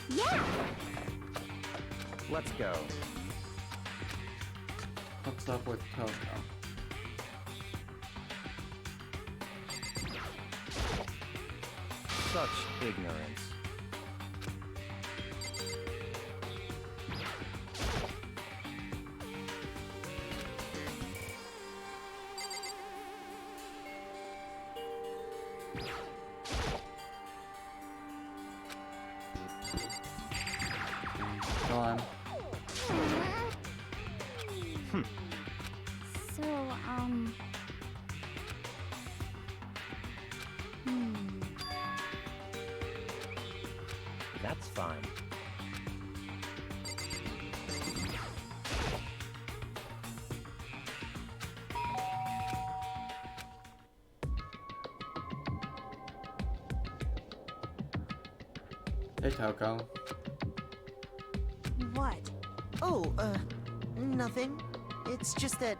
[SPEAKER 6] yeah!
[SPEAKER 4] Let's go.
[SPEAKER 1] What's up with Coco?
[SPEAKER 4] Such ignorance.
[SPEAKER 1] Go on.
[SPEAKER 6] So,
[SPEAKER 4] That's fine.
[SPEAKER 1] Hey, Coco.
[SPEAKER 9] What? Oh, nothing. It's just that,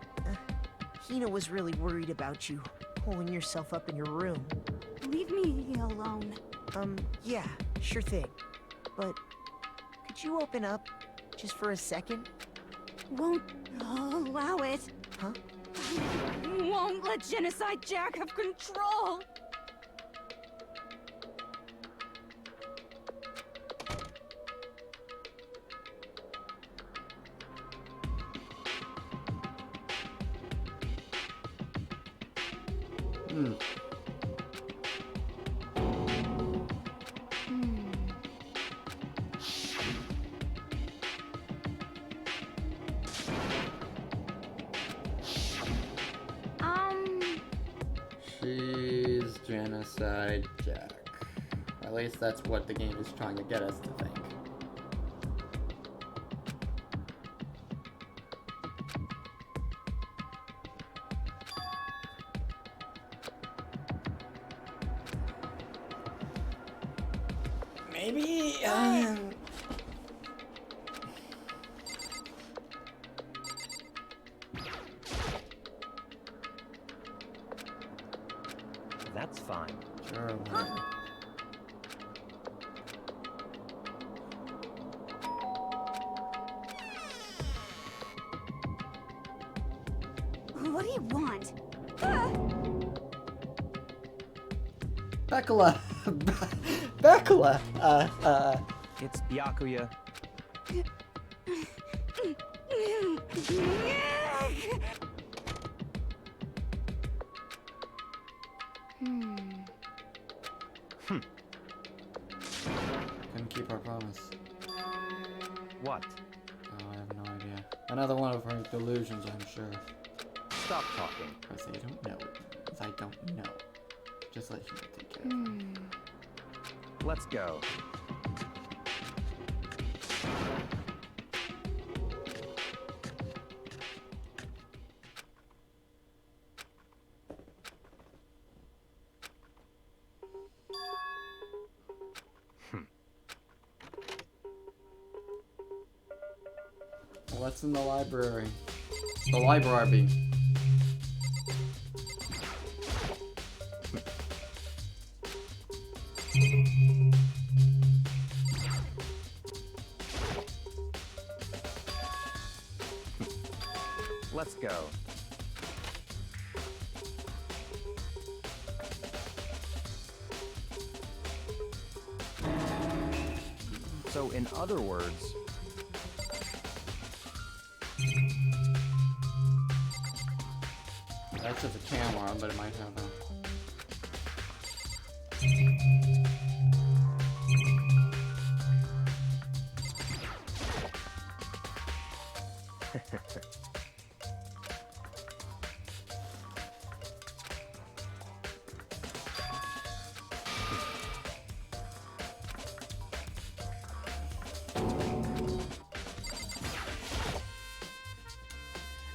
[SPEAKER 9] Hina was really worried about you, holding yourself up in your room.
[SPEAKER 8] Leave me alone.
[SPEAKER 9] Yeah, sure thing. But, could you open up, just for a second?
[SPEAKER 8] Won't allow it.
[SPEAKER 9] Huh?
[SPEAKER 8] Won't let Genocide Jack have control.
[SPEAKER 1] She's Genocide Jack. At least that's what the game is trying to get us to think. Maybe,
[SPEAKER 4] That's fine.
[SPEAKER 1] Sure, whatever.
[SPEAKER 8] What do you want?
[SPEAKER 1] Bekala! Bekala!
[SPEAKER 4] It's Byakuya.
[SPEAKER 1] Couldn't keep our promise.
[SPEAKER 4] What?
[SPEAKER 1] Oh, I have no idea. Another one of her delusions, I'm sure.
[SPEAKER 4] Stop talking.
[SPEAKER 1] Because I don't know. Because I don't know. Just let you take care of it.
[SPEAKER 4] Let's go.
[SPEAKER 1] What's in the library? The library.
[SPEAKER 4] Let's go. So in other words...
[SPEAKER 1] That's just a camera, but it might have a...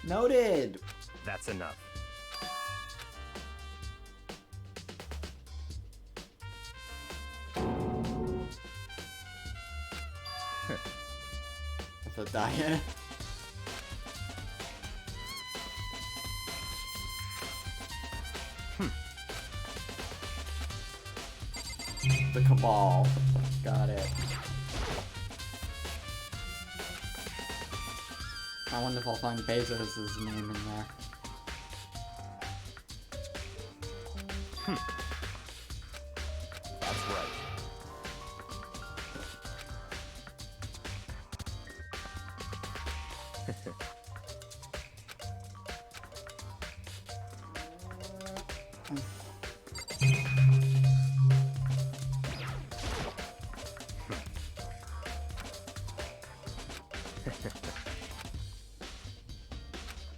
[SPEAKER 1] Noted!
[SPEAKER 4] That's enough.
[SPEAKER 1] It's a diet. The Cabal. Got it. I wonder if I'll find Bezos' name in there.
[SPEAKER 4] That's right.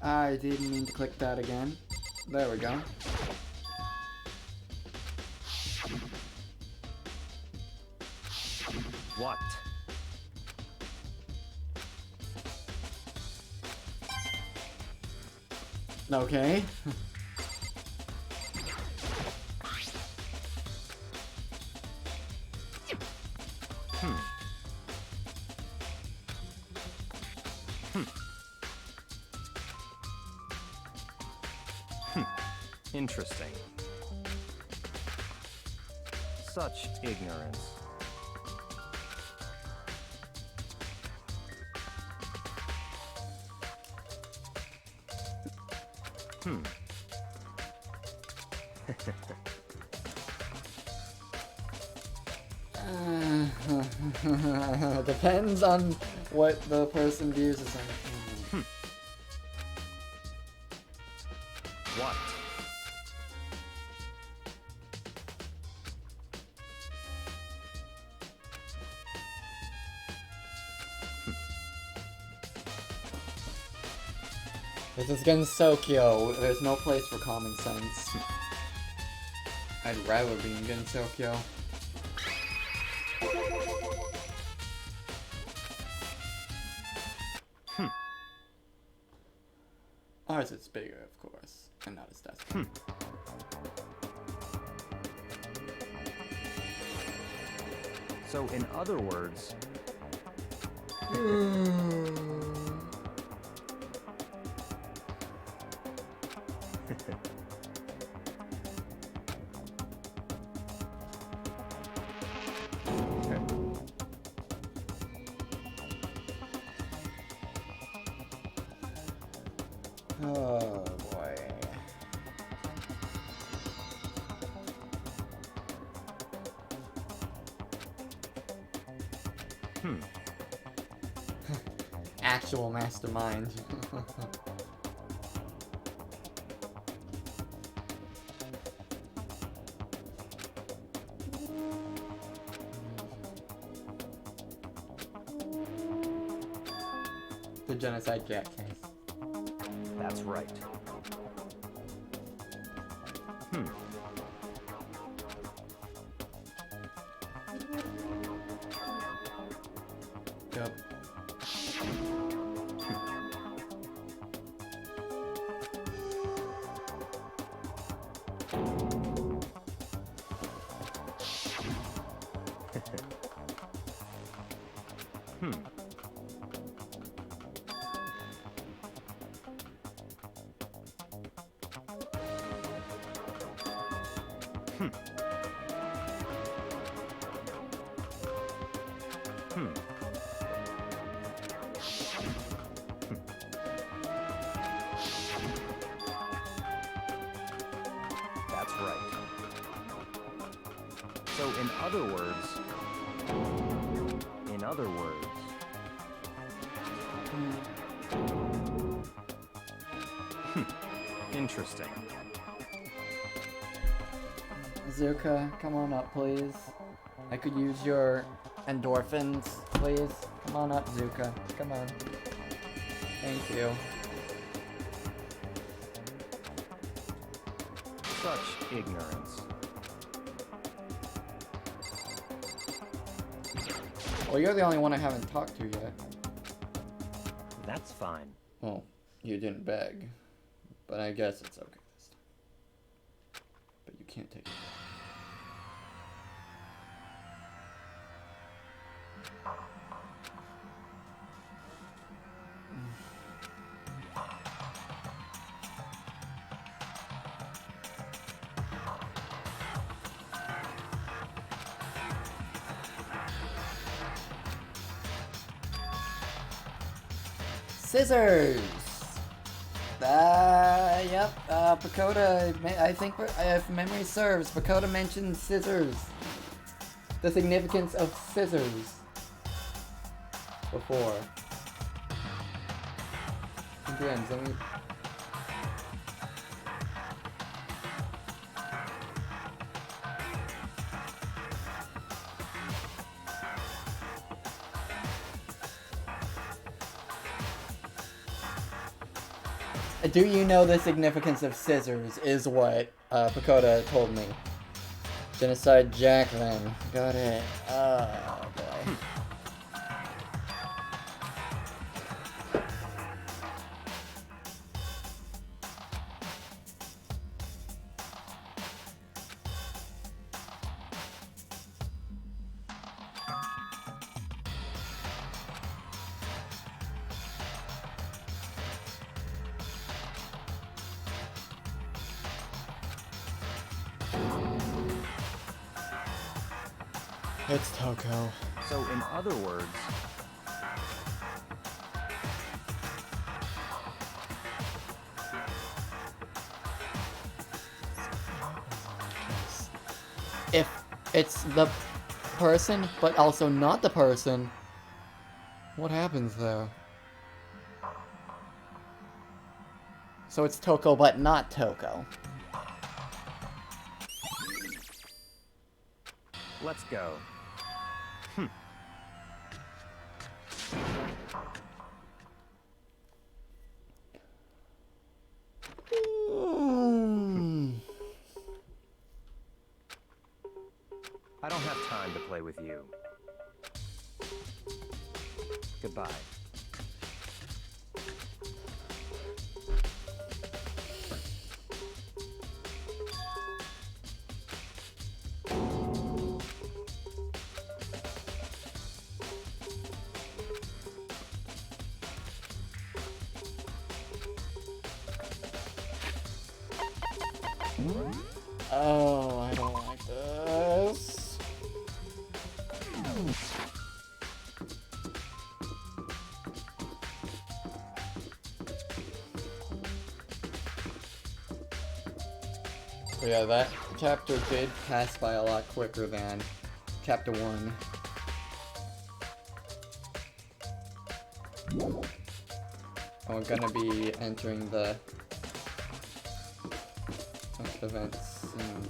[SPEAKER 1] I didn't mean to click that again. There we go.
[SPEAKER 4] What?
[SPEAKER 1] Okay.
[SPEAKER 4] Interesting. Such ignorance.
[SPEAKER 1] Depends on what the person views as.
[SPEAKER 4] What?
[SPEAKER 1] This is Gensokyo. There's no place for common sense. I'd rather be in Gensokyo. Ours is bigger, of course, and not as desperate.
[SPEAKER 4] So in other words...
[SPEAKER 1] Oh boy. Actual mastermind. The genocide Jack case.
[SPEAKER 4] That's right.
[SPEAKER 1] Yep.
[SPEAKER 4] That's right. So in other words... In other words... Interesting.
[SPEAKER 1] Zuka, come on up, please. I could use your endorphins, please. Come on up, Zuka. Come on. Thank you.
[SPEAKER 4] Such ignorance.
[SPEAKER 1] Well, you're the only one I haven't talked to yet.
[SPEAKER 4] That's fine.
[SPEAKER 1] Well, you didn't beg. But I guess it's okay this time. But you can't take it back. Scissors! Yep, Pakoda, I think, if memory serves, Pakoda mentioned scissors. The significance of scissors. Before. Again, let me... Do you know the significance of scissors is what Pakoda told me. Genocide Jack then. Got it. Oh boy. It's Toko.
[SPEAKER 4] So, in other words...
[SPEAKER 1] If it's the person, but also not the person, what happens there? So it's Toko, but not Toko.
[SPEAKER 4] Let's go. I don't have time to play with you. Goodbye.
[SPEAKER 1] Oh, I don't like this. So yeah, that chapter did pass by a lot quicker than chapter 1. And we're gonna be entering the next events soon.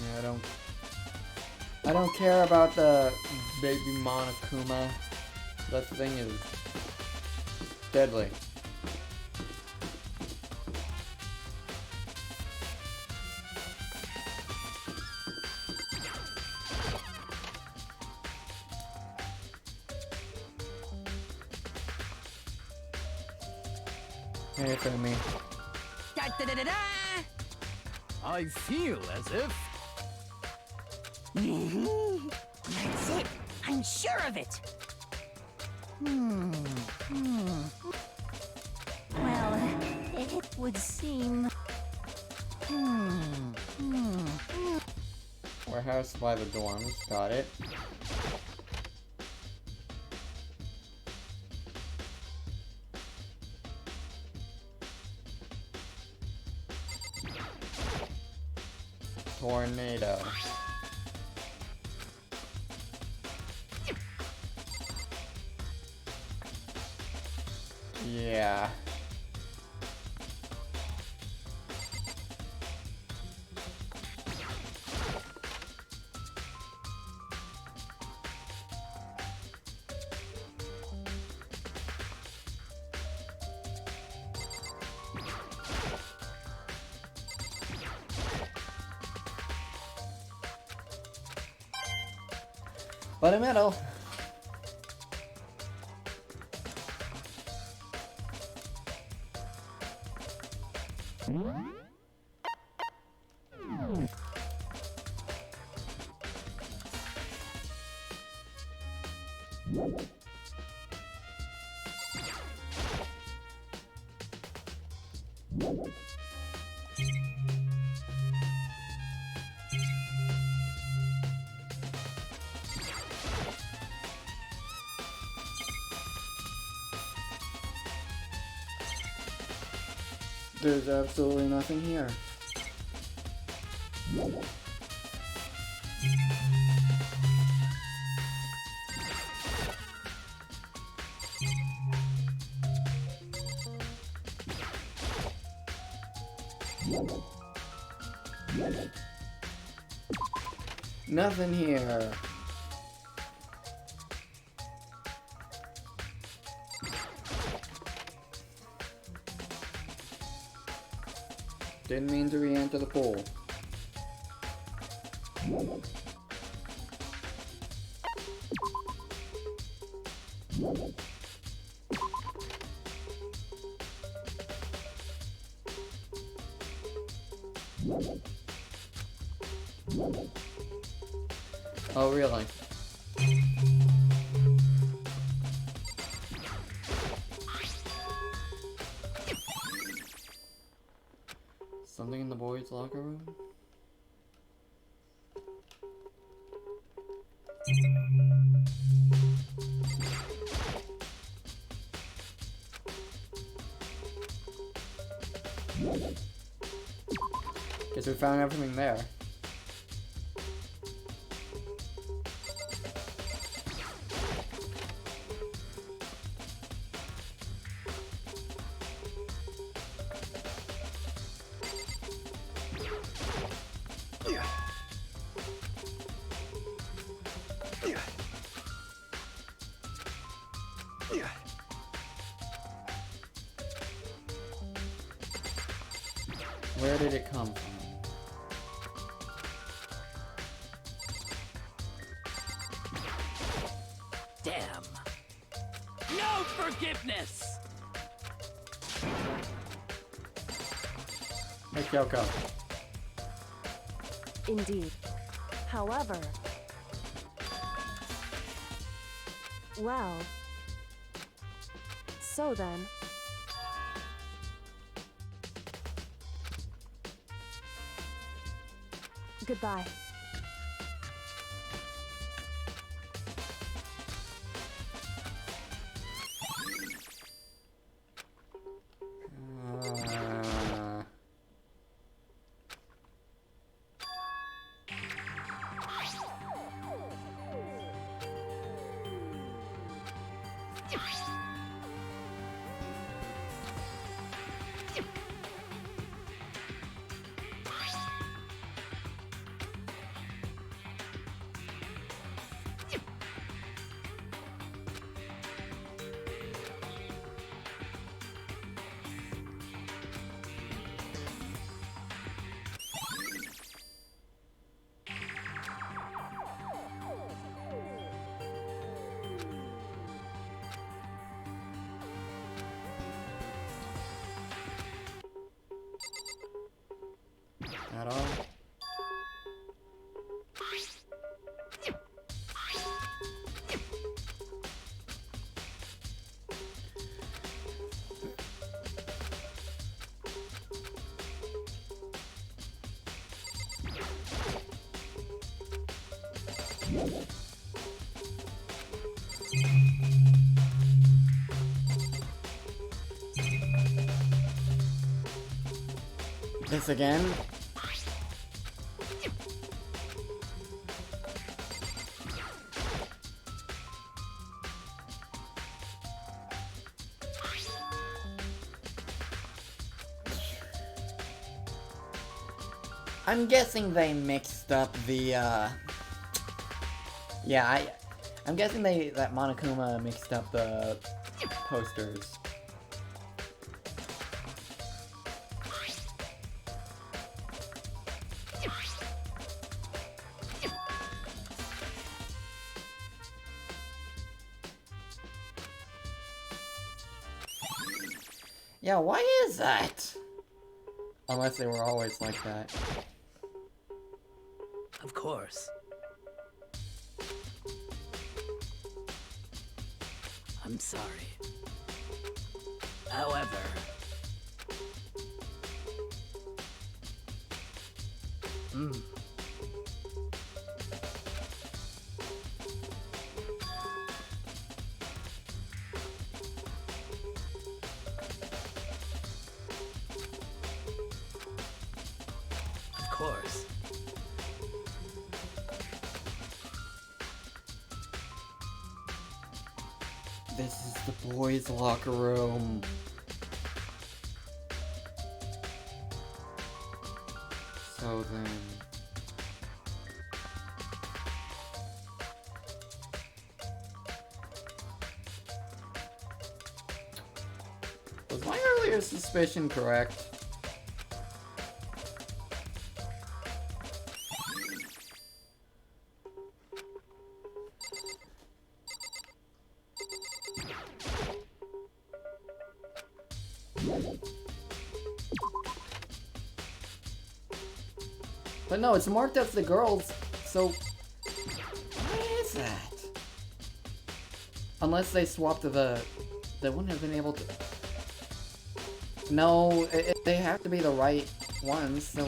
[SPEAKER 1] Yeah, I don't care about the baby Monokuma. That thing is deadly. Hey, for me.
[SPEAKER 9] Da, da, da, da, da.
[SPEAKER 3] I feel as if...
[SPEAKER 2] That's it. I'm sure of it. Well, it would seem...
[SPEAKER 1] warehouse by the dorms. Got it. Tornado. Yeah. But a medal. There's absolutely nothing here. Nothing here. Didn't mean to re-enter the pool. Oh, really? Something in the boys' locker room? Guess we found everything there. Where did it come from?
[SPEAKER 9] Damn. No forgiveness!
[SPEAKER 1] Hey, Kyoko.
[SPEAKER 7] Indeed. However... Well... So then... Goodbye. At all?
[SPEAKER 1] This again? I'm guessing they mixed up the, yeah, I'm guessing that Monokuma mixed up the posters. Yeah, why is that? Unless they were always like that.
[SPEAKER 9] Of course. I'm sorry. However... Of course.
[SPEAKER 1] This is the boys' locker room. So then... Was my earlier suspicion correct? But no, it's marked as the girls, so... Why is that? Unless they swapped the... They wouldn't have been able to... No, they have to be the right ones, so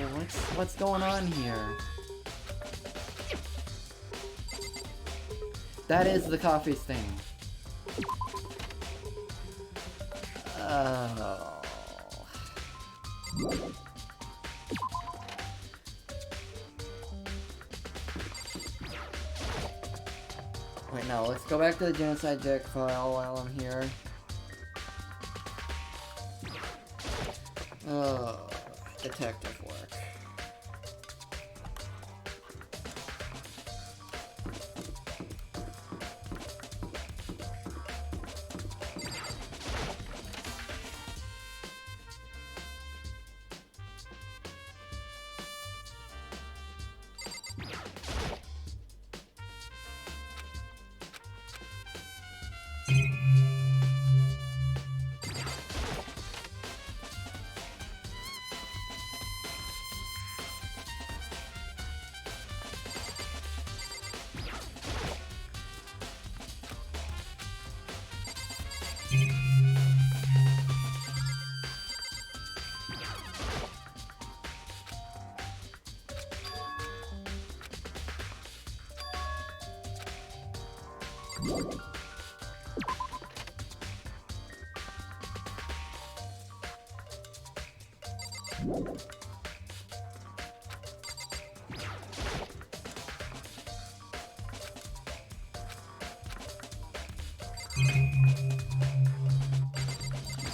[SPEAKER 1] what's going on here? That is the coffee stain. Oh... Wait, no, let's go back to the genocide deck file while I'm here. Oh, detective work.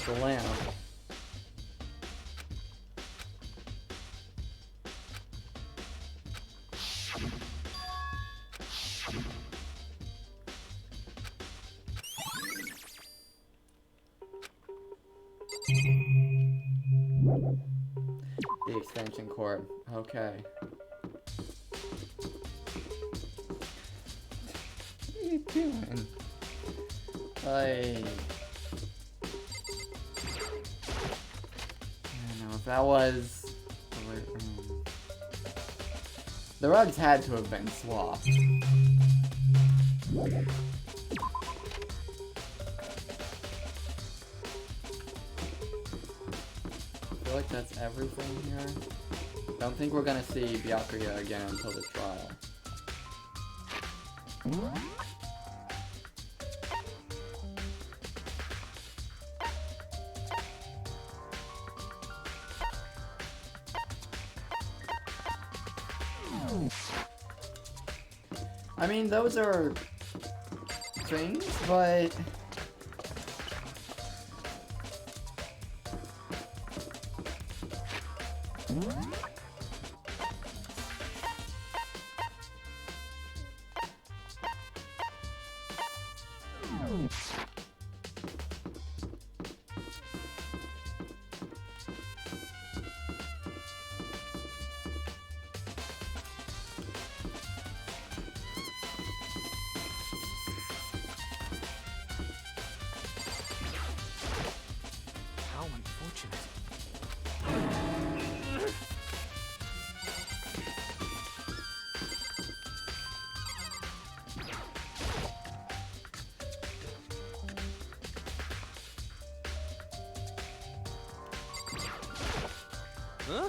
[SPEAKER 1] The lamp. The extension cord. Okay. What are you doing? I don't know if that was... The rugs had to have been swapped. I feel like that's everything here. Don't think we're gonna see Byakuya again until the trial. I mean, those are things, but
[SPEAKER 9] How unfortunate. Huh?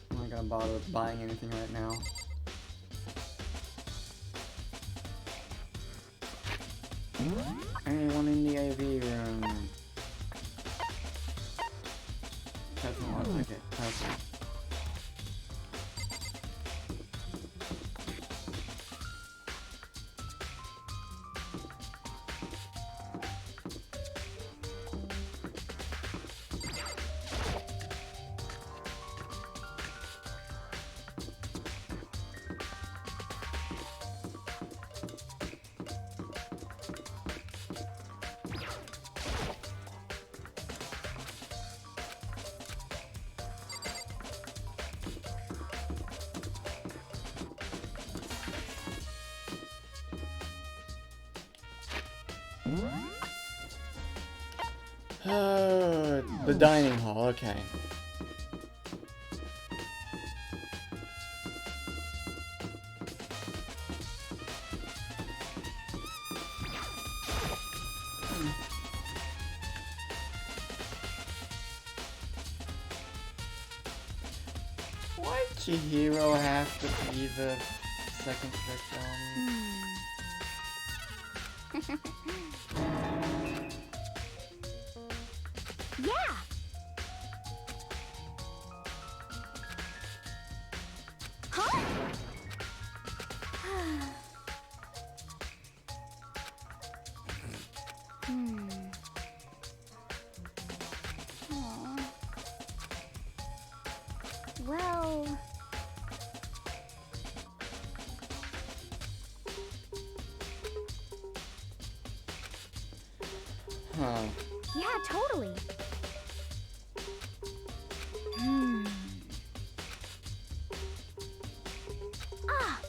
[SPEAKER 1] I'm not gonna bother buying anything right now. Anyone in the AV room? Doesn't look like it. Okay. The dining hall, okay. Why did Chihiro have to be the second victim?
[SPEAKER 6] Yeah! Huh? Aw. Well...
[SPEAKER 1] Huh.
[SPEAKER 6] Yeah, totally. Ah!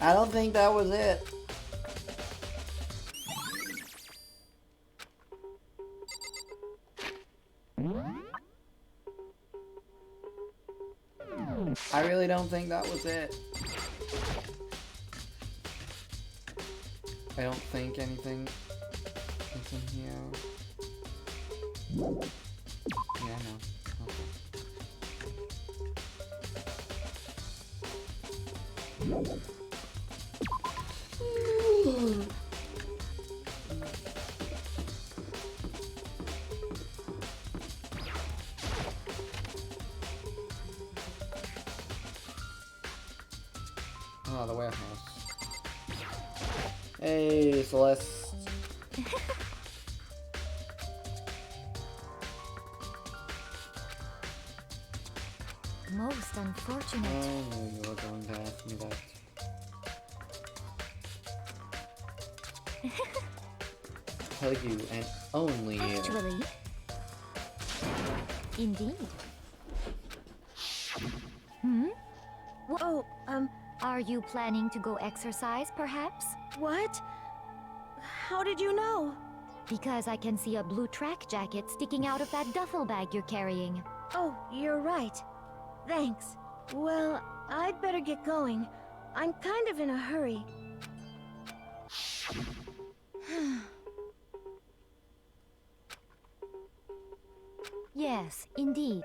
[SPEAKER 1] I don't think that was it. I really don't think that was it. I don't think anything is in here. Yeah, no. Okay. Oh, the warehouse. Hey, Celeste.
[SPEAKER 6] Most unfortunate.
[SPEAKER 1] Oh, you were going to ask me that. Tell you and only you.
[SPEAKER 6] Actually. Indeed. Hmm? What?
[SPEAKER 7] Oh,
[SPEAKER 6] Are you planning to go exercise, perhaps?
[SPEAKER 7] what? How did you know?
[SPEAKER 6] Because I can see a blue track jacket sticking out of that duffel bag you're carrying.
[SPEAKER 7] Oh, you're right. Thanks. Well, I'd better get going. I'm kind of in a hurry.
[SPEAKER 6] Yes, indeed.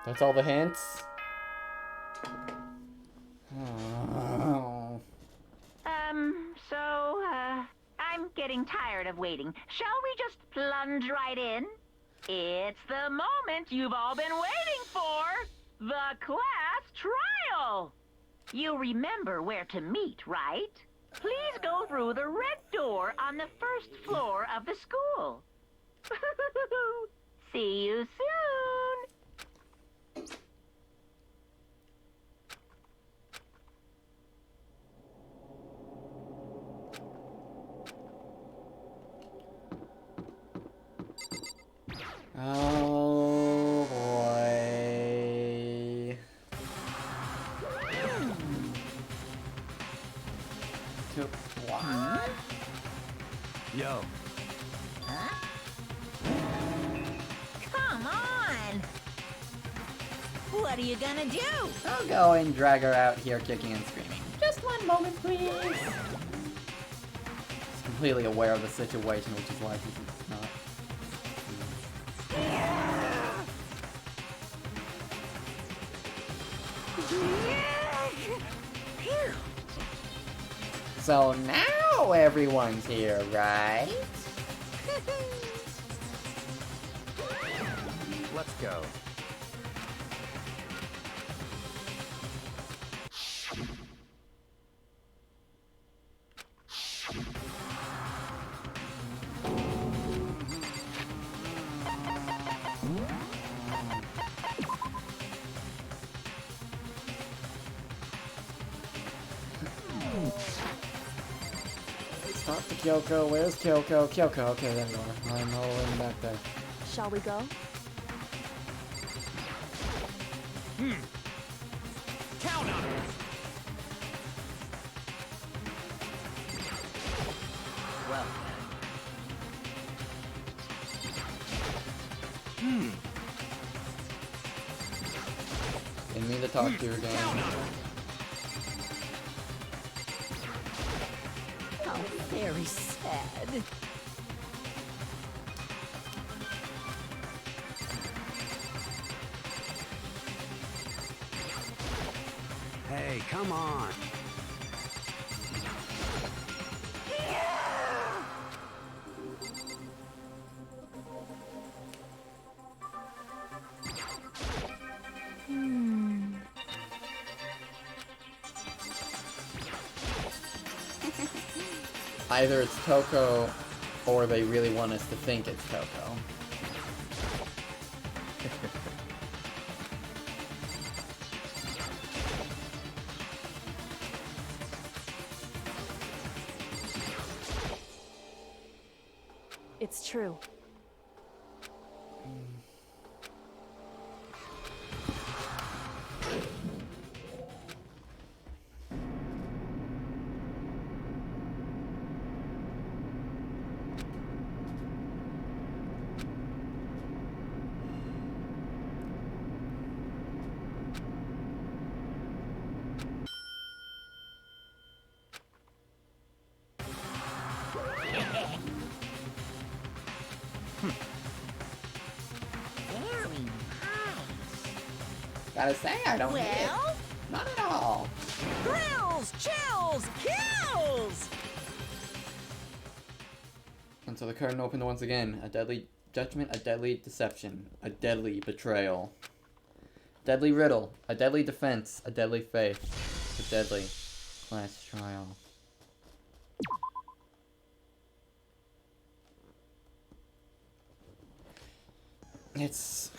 [SPEAKER 1] That's all the hints? Oh.
[SPEAKER 5] I'm getting tired of waiting. Shall we just plunge right in? It's the moment you've all been waiting for! The class trial! You remember where to meet, right? Please go through the red door on the first floor of the school. See you soon!
[SPEAKER 1] Oh boy. What?
[SPEAKER 3] Yo.
[SPEAKER 2] Come on! What are you gonna do?
[SPEAKER 1] I'll go and drag her out here kicking and screaming. Just one moment, please. He's completely aware of the situation, which is why he's not. So now everyone's here, right?
[SPEAKER 4] Let's go.
[SPEAKER 1] Stop the Kyoko. Where's Kyoko? Kyoko. Okay, there you are. I'm all in back there.
[SPEAKER 7] Shall we go?
[SPEAKER 3] Count on it.
[SPEAKER 9] Well,
[SPEAKER 1] Didn't mean to talk to you again.
[SPEAKER 2] How very sad.
[SPEAKER 3] Hey, come on.
[SPEAKER 1] Either it's Toko, or they really want us to think it's Toko.
[SPEAKER 7] It's true.
[SPEAKER 2] Very nice.
[SPEAKER 1] Gotta say, I don't hate it.
[SPEAKER 2] Well,
[SPEAKER 1] Not at all.
[SPEAKER 2] thrills, chills, kills!
[SPEAKER 1] Until the curtain opened once again. A deadly judgment, a deadly deception, a deadly betrayal. Deadly riddle, a deadly defense, a deadly faith, a deadly class trial. It's...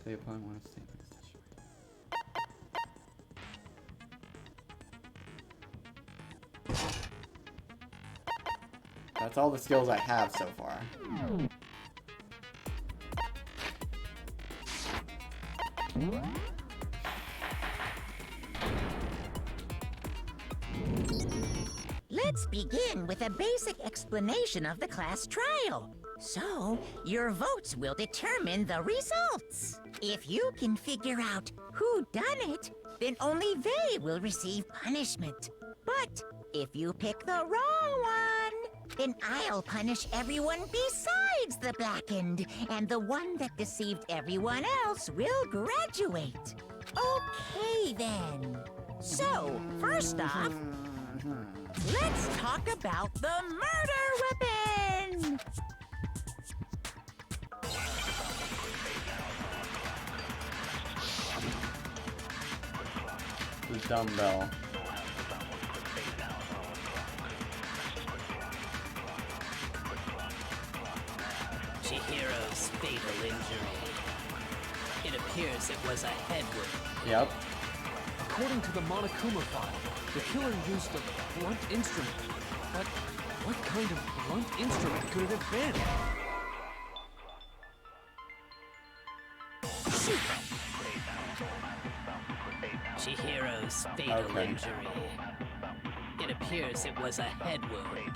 [SPEAKER 1] Play upon one statement. That's all the skills I have so far.
[SPEAKER 2] Let's begin with a basic explanation of the class trial. So, your votes will determine the results. If you can figure out who done it, then only they will receive punishment. But if you pick the wrong one, then I'll punish everyone besides the blackened, and the one that deceived everyone else will graduate. Okay, then. So, first off, let's talk about the murder weapon!
[SPEAKER 1] The dumbbell.
[SPEAKER 11] Chihiro's fatal injury. It appears it was a head wound.
[SPEAKER 1] Yep.
[SPEAKER 12] According to the Monokuma file, the killer used a blunt instrument. But what kind of blunt instrument could it have been?
[SPEAKER 11] Chihiro's fatal injury. It appears it was a head wound.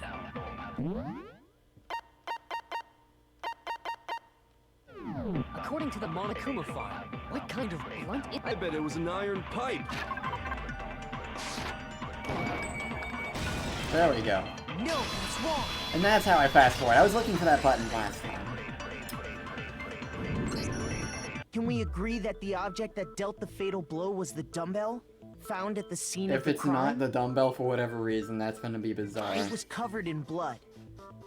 [SPEAKER 12] According to the Monokuma file, what kind of blunt
[SPEAKER 3] I bet it was an iron pipe.
[SPEAKER 1] There we go.
[SPEAKER 9] No, that's wrong.
[SPEAKER 1] And that's how I fast forward. I was looking for that button last time.
[SPEAKER 9] Can we agree that the object that dealt the fatal blow was the dumbbell? Found at the scene of
[SPEAKER 1] If
[SPEAKER 9] the
[SPEAKER 1] it's
[SPEAKER 9] crime?
[SPEAKER 1] not the dumbbell for whatever reason, that's gonna be bizarre.
[SPEAKER 9] It was covered in blood.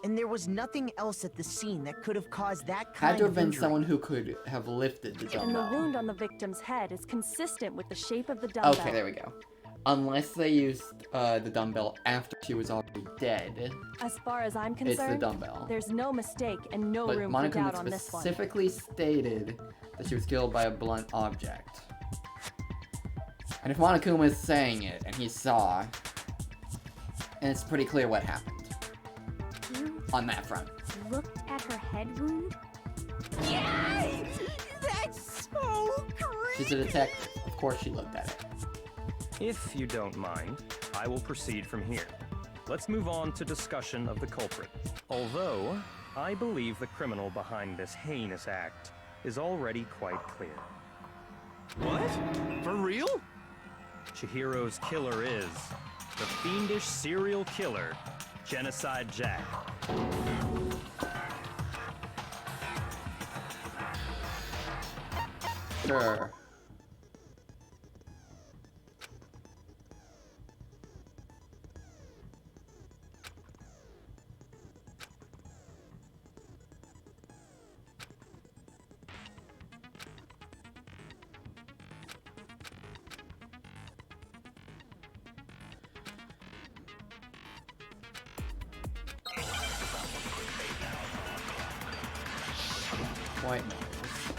[SPEAKER 9] And there was nothing else at the scene that could have caused that
[SPEAKER 1] Had
[SPEAKER 9] kind
[SPEAKER 1] to
[SPEAKER 9] of
[SPEAKER 1] have been
[SPEAKER 9] injury.
[SPEAKER 1] someone who could have lifted the
[SPEAKER 13] And the
[SPEAKER 1] dumbbell.
[SPEAKER 13] wound on the victim's head is consistent with the shape of the dumbbell.
[SPEAKER 1] Okay, there we go. Unless they used the dumbbell after she was already dead.
[SPEAKER 13] As far as I'm
[SPEAKER 1] It's the
[SPEAKER 13] concerned,
[SPEAKER 1] dumbbell.
[SPEAKER 13] there's no mistake and no
[SPEAKER 1] But
[SPEAKER 13] room for doubt
[SPEAKER 1] Monokuma
[SPEAKER 13] on this one.
[SPEAKER 1] specifically stated that she was killed by a blunt object. And if Monokuma is saying it, and he saw, and it's pretty clear what happened
[SPEAKER 6] You
[SPEAKER 1] on that front.
[SPEAKER 6] looked at her head wound?
[SPEAKER 9] Yes! That's so creepy!
[SPEAKER 1] She's a detective. Of course she looked at it.
[SPEAKER 4] If you don't mind, I will proceed from here. Let's move on to discussion of the culprit. Although, I believe the criminal behind this heinous act is already quite clear.
[SPEAKER 3] What? For real?
[SPEAKER 4] Chihiro's killer is the fiendish serial killer, Genocide Jack.
[SPEAKER 1] Sure. White noise.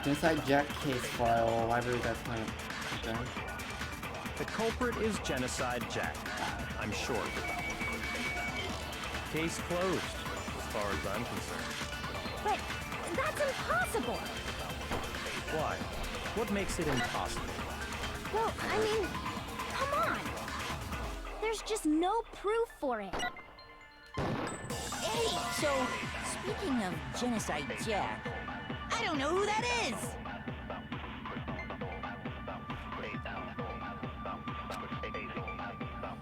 [SPEAKER 1] Genocide Jack case file, library that's not okay.
[SPEAKER 4] The culprit is Genocide Jack. I'm sure of it. Case closed, as far as I'm concerned.
[SPEAKER 6] But that's impossible!
[SPEAKER 4] Why? What makes it impossible?
[SPEAKER 6] Well, I mean, come on! There's just no proof for it.
[SPEAKER 2] Hey, so, speaking of Genocide Jack, I don't know who that is!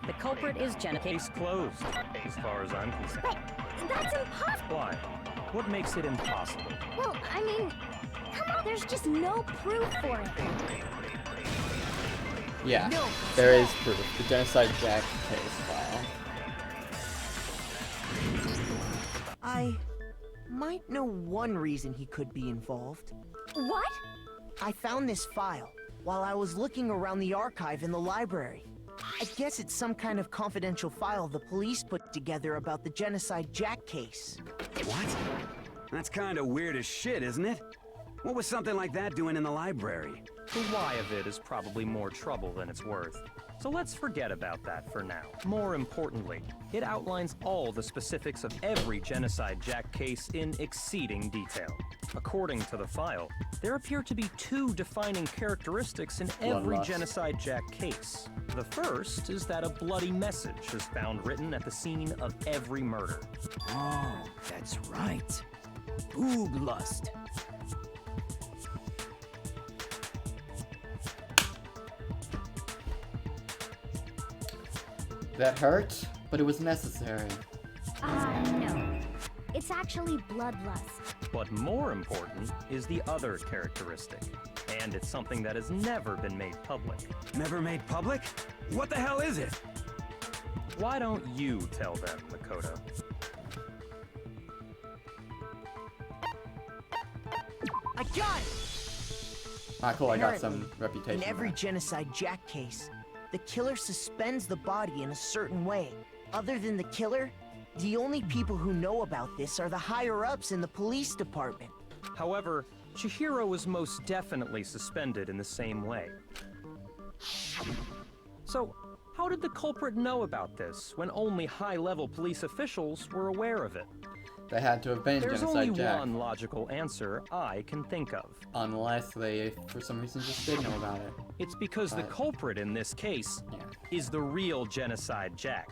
[SPEAKER 14] The culprit is Jenna.
[SPEAKER 4] Case closed, as far as I'm concerned.
[SPEAKER 6] But that's impossible!
[SPEAKER 4] Why? What makes it impossible?
[SPEAKER 6] Well, I mean, come on, there's just no proof for it.
[SPEAKER 1] Yeah,
[SPEAKER 9] No.
[SPEAKER 1] there is proof. The Genocide Jack case file.
[SPEAKER 9] I might know one reason he could be involved.
[SPEAKER 6] What?
[SPEAKER 9] I found this file. while I was looking around the archive in the library. I guess it's some kind of confidential file the police put together about the Genocide Jack case.
[SPEAKER 3] What? That's kind of weird as shit, isn't it? What was something like that doing in the library?
[SPEAKER 4] The why of it is probably more trouble than it's worth. So let's forget about that for now. More importantly, it outlines all the specifics of every Genocide Jack case in exceeding detail. According to the file, there appear to be two defining characteristics in every
[SPEAKER 1] Bloodlust.
[SPEAKER 4] Genocide Jack case. The first is that a bloody message is found written at the scene of every murder.
[SPEAKER 11] Oh, that's right. Boob lust.
[SPEAKER 1] That hurt, but it was necessary.
[SPEAKER 6] No. It's actually bloodlust.
[SPEAKER 4] But more important is the other characteristic, and it's something that has never been made public.
[SPEAKER 3] Never made public? What the hell is it?
[SPEAKER 4] Why don't you tell them, Makoto?
[SPEAKER 9] I got it!
[SPEAKER 1] Ah, cool, I got some
[SPEAKER 9] Apparently,
[SPEAKER 1] reputation.
[SPEAKER 9] In every
[SPEAKER 1] there.
[SPEAKER 9] Genocide Jack case, the killer suspends the body in a certain way. Other than the killer, the only people who know about this are the higher-ups in the police department.
[SPEAKER 4] However, Chihiro was most definitely suspended in the same way. So, how did the culprit know about this when only high-level police officials were aware of it?
[SPEAKER 1] They had to have been
[SPEAKER 4] There's
[SPEAKER 1] Genocide
[SPEAKER 4] only
[SPEAKER 1] Jack.
[SPEAKER 4] one logical answer I can think of.
[SPEAKER 1] Unless they, for some reason, just did know about it.
[SPEAKER 4] It's because the culprit in this case is the real Genocide Jack.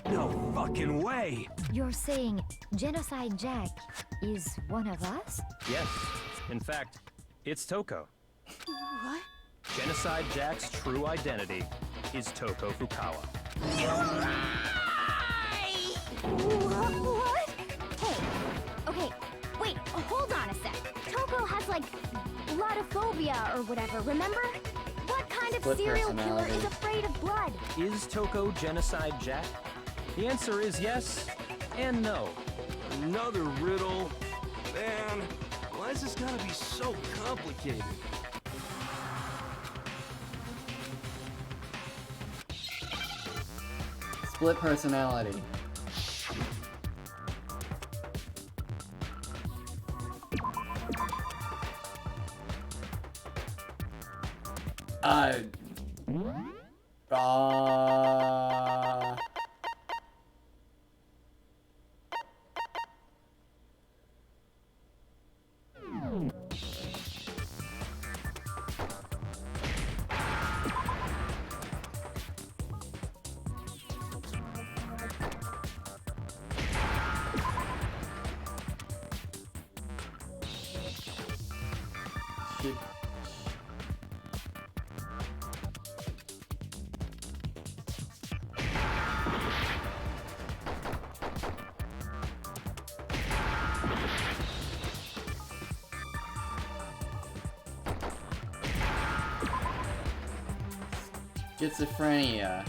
[SPEAKER 3] No fucking way!
[SPEAKER 6] You're saying Genocide Jack is one of us?
[SPEAKER 4] Yes. In fact, it's Toko.
[SPEAKER 8] What?
[SPEAKER 4] Genocide Jack's true identity is Toko Fukawa.
[SPEAKER 6] What? Hey, okay, wait, hold on a sec. Toko has, like, bloodophobia or whatever, remember? What kind of
[SPEAKER 1] Split
[SPEAKER 6] serial killer
[SPEAKER 1] personality.
[SPEAKER 6] is afraid of blood?
[SPEAKER 4] Is Toko Genocide Jack? The answer is yes and no.
[SPEAKER 12] Another riddle? Man, why is this gotta be so complicated?
[SPEAKER 1] Split personality. Uh... Shit. Schizophrenia.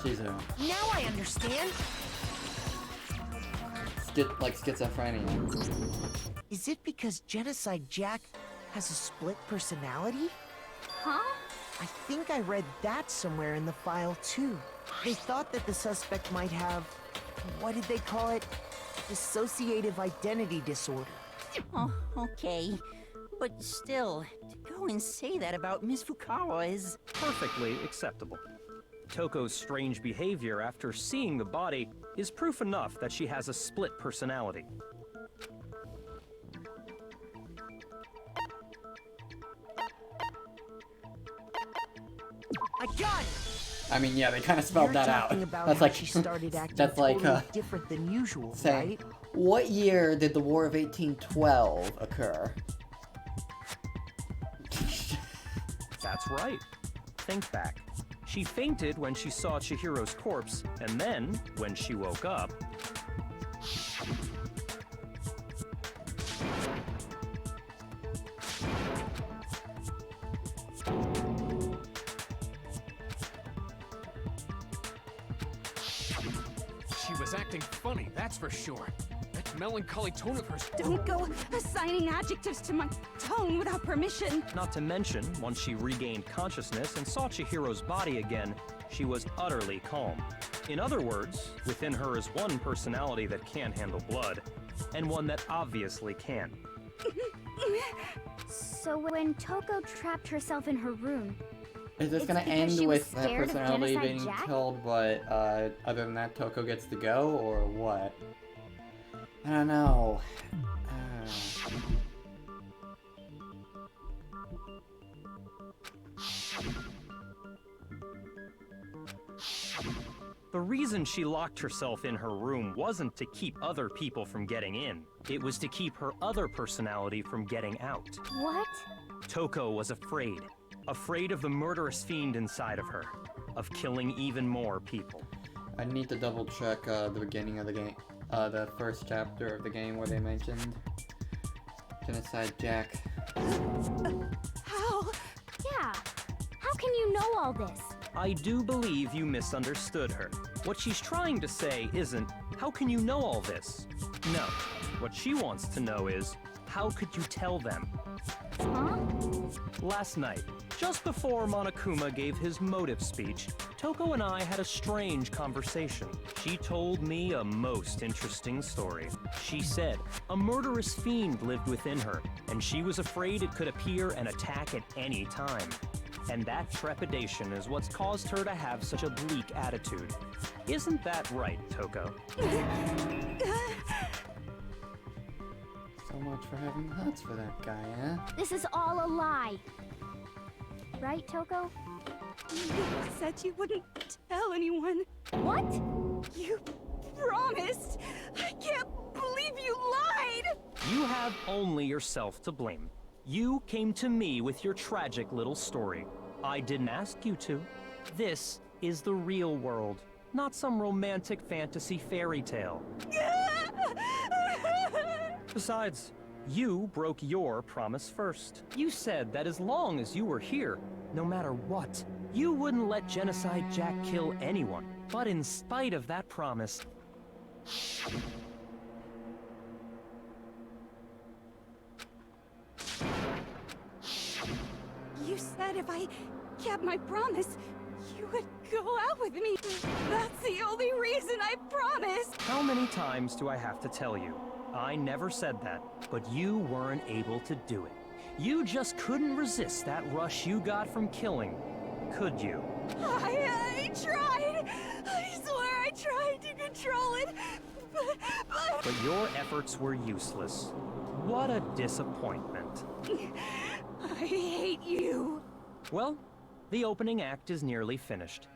[SPEAKER 1] Shizu.
[SPEAKER 9] Now I understand.
[SPEAKER 1] Like schizophrenia.
[SPEAKER 9] Is it because Genocide Jack has a split personality?
[SPEAKER 6] Huh?
[SPEAKER 9] I think I read that somewhere in the file, too. They thought that the suspect might have, what did they call it? Dissociative identity disorder.
[SPEAKER 2] Oh, okay. But still, to go and say that about Miss Fukawa is...
[SPEAKER 4] Perfectly acceptable. Toko's strange behavior after seeing the body is proof enough that she has a split personality.
[SPEAKER 9] I got it!
[SPEAKER 1] I mean, yeah, they kind of spelled that out.
[SPEAKER 9] About
[SPEAKER 1] That's
[SPEAKER 9] how
[SPEAKER 1] like
[SPEAKER 9] she started acting
[SPEAKER 1] that's like
[SPEAKER 9] totally different than usual,
[SPEAKER 1] saying,
[SPEAKER 9] right?
[SPEAKER 1] what year did the War of 1812 occur?
[SPEAKER 4] That's right. Think back. She fainted when she saw Chihiro's corpse, and then, when she woke up...
[SPEAKER 12] acting funny, that's for sure. That melancholy tone of hers.
[SPEAKER 8] Don't go assigning adjectives to my tone without permission.
[SPEAKER 4] Not to mention, once she regained consciousness and saw Chihiro's body again, she was utterly calm. In other words, within her is one personality that can't handle blood, and one that obviously can.
[SPEAKER 6] So when Toko trapped herself in her room,
[SPEAKER 1] Is this
[SPEAKER 6] it's
[SPEAKER 1] gonna
[SPEAKER 6] because
[SPEAKER 1] end
[SPEAKER 6] she was
[SPEAKER 1] with that
[SPEAKER 6] scared of
[SPEAKER 1] personality
[SPEAKER 6] Genocide
[SPEAKER 1] being
[SPEAKER 6] Jack?
[SPEAKER 1] killed, but other than that, Toko gets to go, or what? I don't know.
[SPEAKER 4] The reason she locked herself in her room wasn't to keep other people from getting in. It was to keep her other personality from getting out.
[SPEAKER 6] What?
[SPEAKER 4] Toko was afraid. Afraid of the murderous fiend inside of her. Of killing even more people.
[SPEAKER 1] I need to double check the beginning of the game. The first chapter of the game where they mentioned Genocide Jack.
[SPEAKER 8] How?
[SPEAKER 6] Yeah. How can you know all this?
[SPEAKER 4] I do believe you misunderstood her. What she's trying to say isn't, how can you know all this? No. What she wants to know is, how could you tell them?
[SPEAKER 6] Huh?
[SPEAKER 4] Last night, just before Monokuma gave his motive speech, Toko and I had a strange conversation. She told me a most interesting story. She said a murderous fiend lived within her, and she was afraid it could appear and attack at any time. And that trepidation is what's caused her to have such a bleak attitude. Isn't that right, Toko?
[SPEAKER 1] So much for having hearts for that guy, huh?
[SPEAKER 6] This is all a lie. Right, Toko?
[SPEAKER 8] You said you wouldn't tell anyone.
[SPEAKER 6] What?
[SPEAKER 8] You promised. I can't believe you lied.
[SPEAKER 4] You have only yourself to blame. You came to me with your tragic little story. I didn't ask you to. This is the real world, not some romantic fantasy fairy tale. Besides, you broke your promise first. You said that as long as you were here, no matter what, you wouldn't let Genocide Jack kill anyone. But in spite of that promise,
[SPEAKER 8] You said if I kept my promise, you would go out with me. That's the only reason I promised.
[SPEAKER 4] how many times do I have to tell you? I never said that, but you weren't able to do it. You just couldn't resist that rush you got from killing, could you?
[SPEAKER 8] I tried. I swear I tried to control it.
[SPEAKER 4] But your efforts were useless. What a disappointment.
[SPEAKER 8] I hate you.
[SPEAKER 4] Well, the opening act is nearly finished.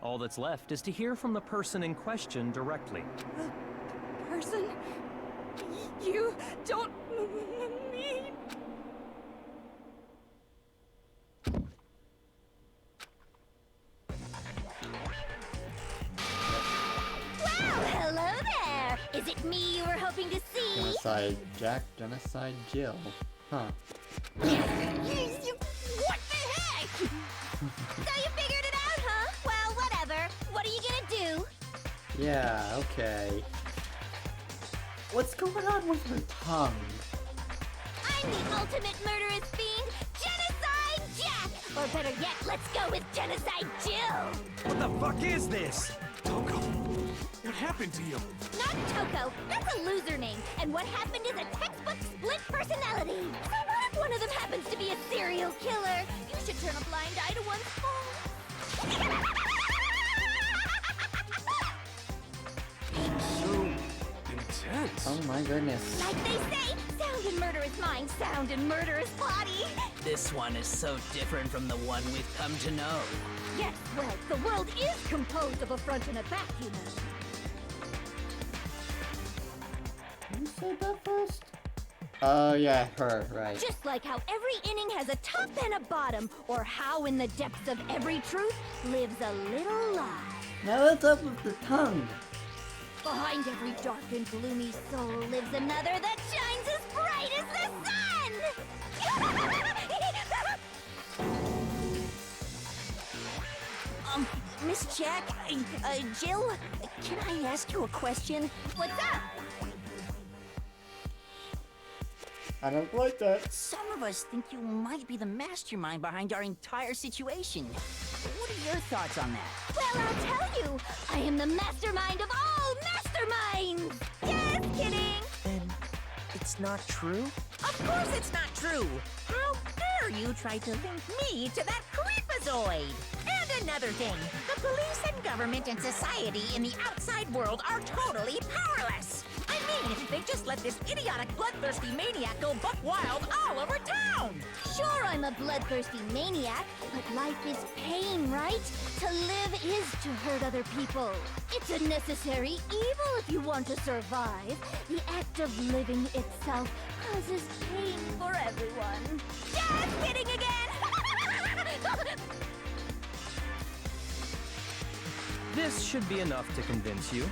[SPEAKER 4] All that's left is to hear from the person in question directly.
[SPEAKER 8] Person? You don't mean...
[SPEAKER 6] Well, hello there! Is it me you were hoping to see?
[SPEAKER 1] Genocide Jack, Genocide Jill. Huh.
[SPEAKER 6] What the heck? So you figured it out, huh? Well, whatever. What are you gonna do?
[SPEAKER 1] Yeah, okay. What's going on with her tongue?
[SPEAKER 6] I'm the ultimate murderous fiend, Genocide Jack! Or better yet, let's go with Genocide Jill!
[SPEAKER 3] What the fuck is this? Toko, what happened to you?
[SPEAKER 6] Not Toko, that's a loser name. And what happened is a textbook split personality. So what if one of them happens to be a serial killer? You should turn a blind eye to one's fault.
[SPEAKER 3] So intense.
[SPEAKER 1] Oh my goodness.
[SPEAKER 6] Like they say, sound in murderous mind, sound in murderous body.
[SPEAKER 11] This one is so different from the one we've come to know.
[SPEAKER 6] Yes, well, the world is composed of a front and a back, you know.
[SPEAKER 1] Who said that first? Oh yeah, her, right.
[SPEAKER 6] Just like how every inning has a top and a bottom, or how in the depths of every truth lives a little lie.
[SPEAKER 1] Now what's up with the tongue?
[SPEAKER 6] Behind every dark and gloomy soul lives another that shines as bright as the sun! Miss Jack, Jill,
[SPEAKER 2] Can I ask you a question?
[SPEAKER 6] What's up?
[SPEAKER 1] I don't like that.
[SPEAKER 2] Some of us think you might be the mastermind behind our entire situation. What are your thoughts on that?
[SPEAKER 6] Well, I'll tell you. I am the mastermind of all masterminds. Just kidding.
[SPEAKER 9] Then it's not true?
[SPEAKER 2] Of course it's not true! How dare you try to link me to that creepazoid? And another thing, the police and government and society in the outside world are totally powerless! I mean, they just let this idiotic bloodthirsty maniac go buck wild all over town!
[SPEAKER 6] Sure, I'm a bloodthirsty maniac, but life is pain, right? To live is to hurt other people. It's a necessary evil if you want to survive. The act of living itself causes pain for everyone. Just kidding again!
[SPEAKER 4] This should be enough to convince you.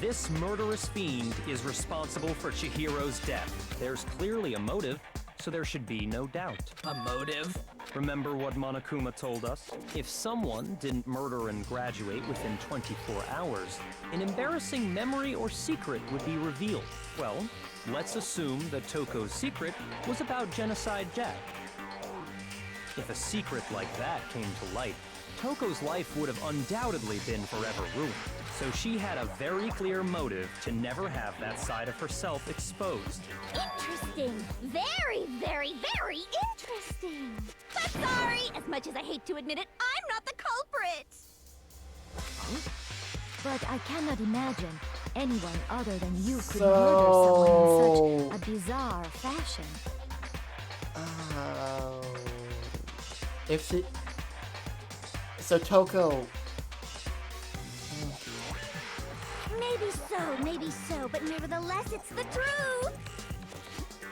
[SPEAKER 4] This murderous fiend is responsible for Chihiro's death. There's clearly a motive, so there should be no doubt.
[SPEAKER 11] A motive?
[SPEAKER 4] Remember what Monokuma told us? If someone didn't murder and graduate within 24 hours, an embarrassing memory or secret would be revealed. Well, let's assume that Toko's secret was about Genocide Jack. If a secret like that came to light, Toko's life would have undoubtedly been forever ruined. So she had a very clear motive to never have that side of herself exposed.
[SPEAKER 6] Interesting. Very, very, very interesting. But sorry, as much as I hate to admit it, I'm not the culprit.
[SPEAKER 7] But I cannot imagine anyone other than you could murder someone in such a bizarre fashion.
[SPEAKER 1] If she... So Toko...
[SPEAKER 6] Maybe so, but nevertheless, it's the truth.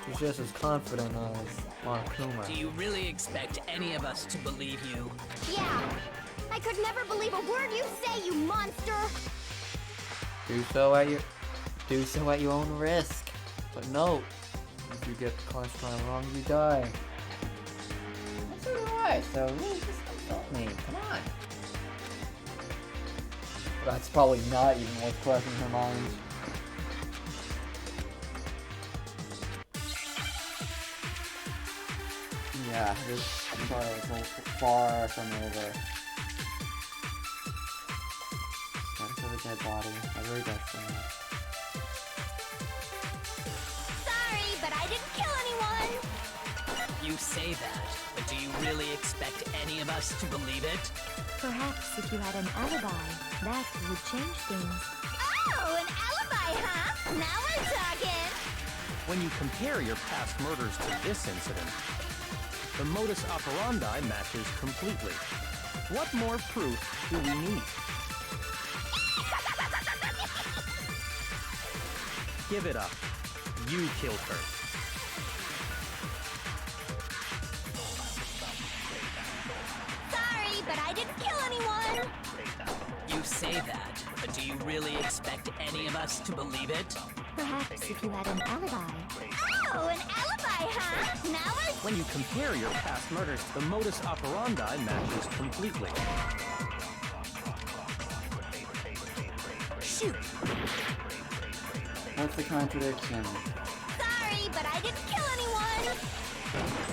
[SPEAKER 1] She's just as confident as Monokuma.
[SPEAKER 11] Do you really expect any of us to believe you?
[SPEAKER 6] Yeah. I could never believe a word you say, you monster.
[SPEAKER 1] Do so at your own risk. But no, if you get the cholesterol wrong, you die. That's so do I, so really just consult me. Come on. That's probably not even what's crossing her mind. Yeah, this is probably far from over. Status of a dead body. I really got so much.
[SPEAKER 6] Sorry, but I didn't kill anyone.
[SPEAKER 11] You say that, but do you really expect any of us to believe it?
[SPEAKER 7] Perhaps if you had an alibi, that would change things.
[SPEAKER 6] Oh, an alibi, huh? Now we're talking.
[SPEAKER 4] When you compare your past murders to this incident, the modus operandi matches completely. What more proof do we need? Give it up. You killed her.
[SPEAKER 6] Sorry, but I didn't kill anyone.
[SPEAKER 11] You say that, but do you really expect any of us to believe it?
[SPEAKER 7] Perhaps if you had an alibi.
[SPEAKER 6] Oh, an alibi, huh? Now we're...
[SPEAKER 4] When you compare your past murders, the modus operandi matches completely.
[SPEAKER 6] Shoot.
[SPEAKER 1] What's the contradiction?
[SPEAKER 6] Sorry, but I didn't kill anyone.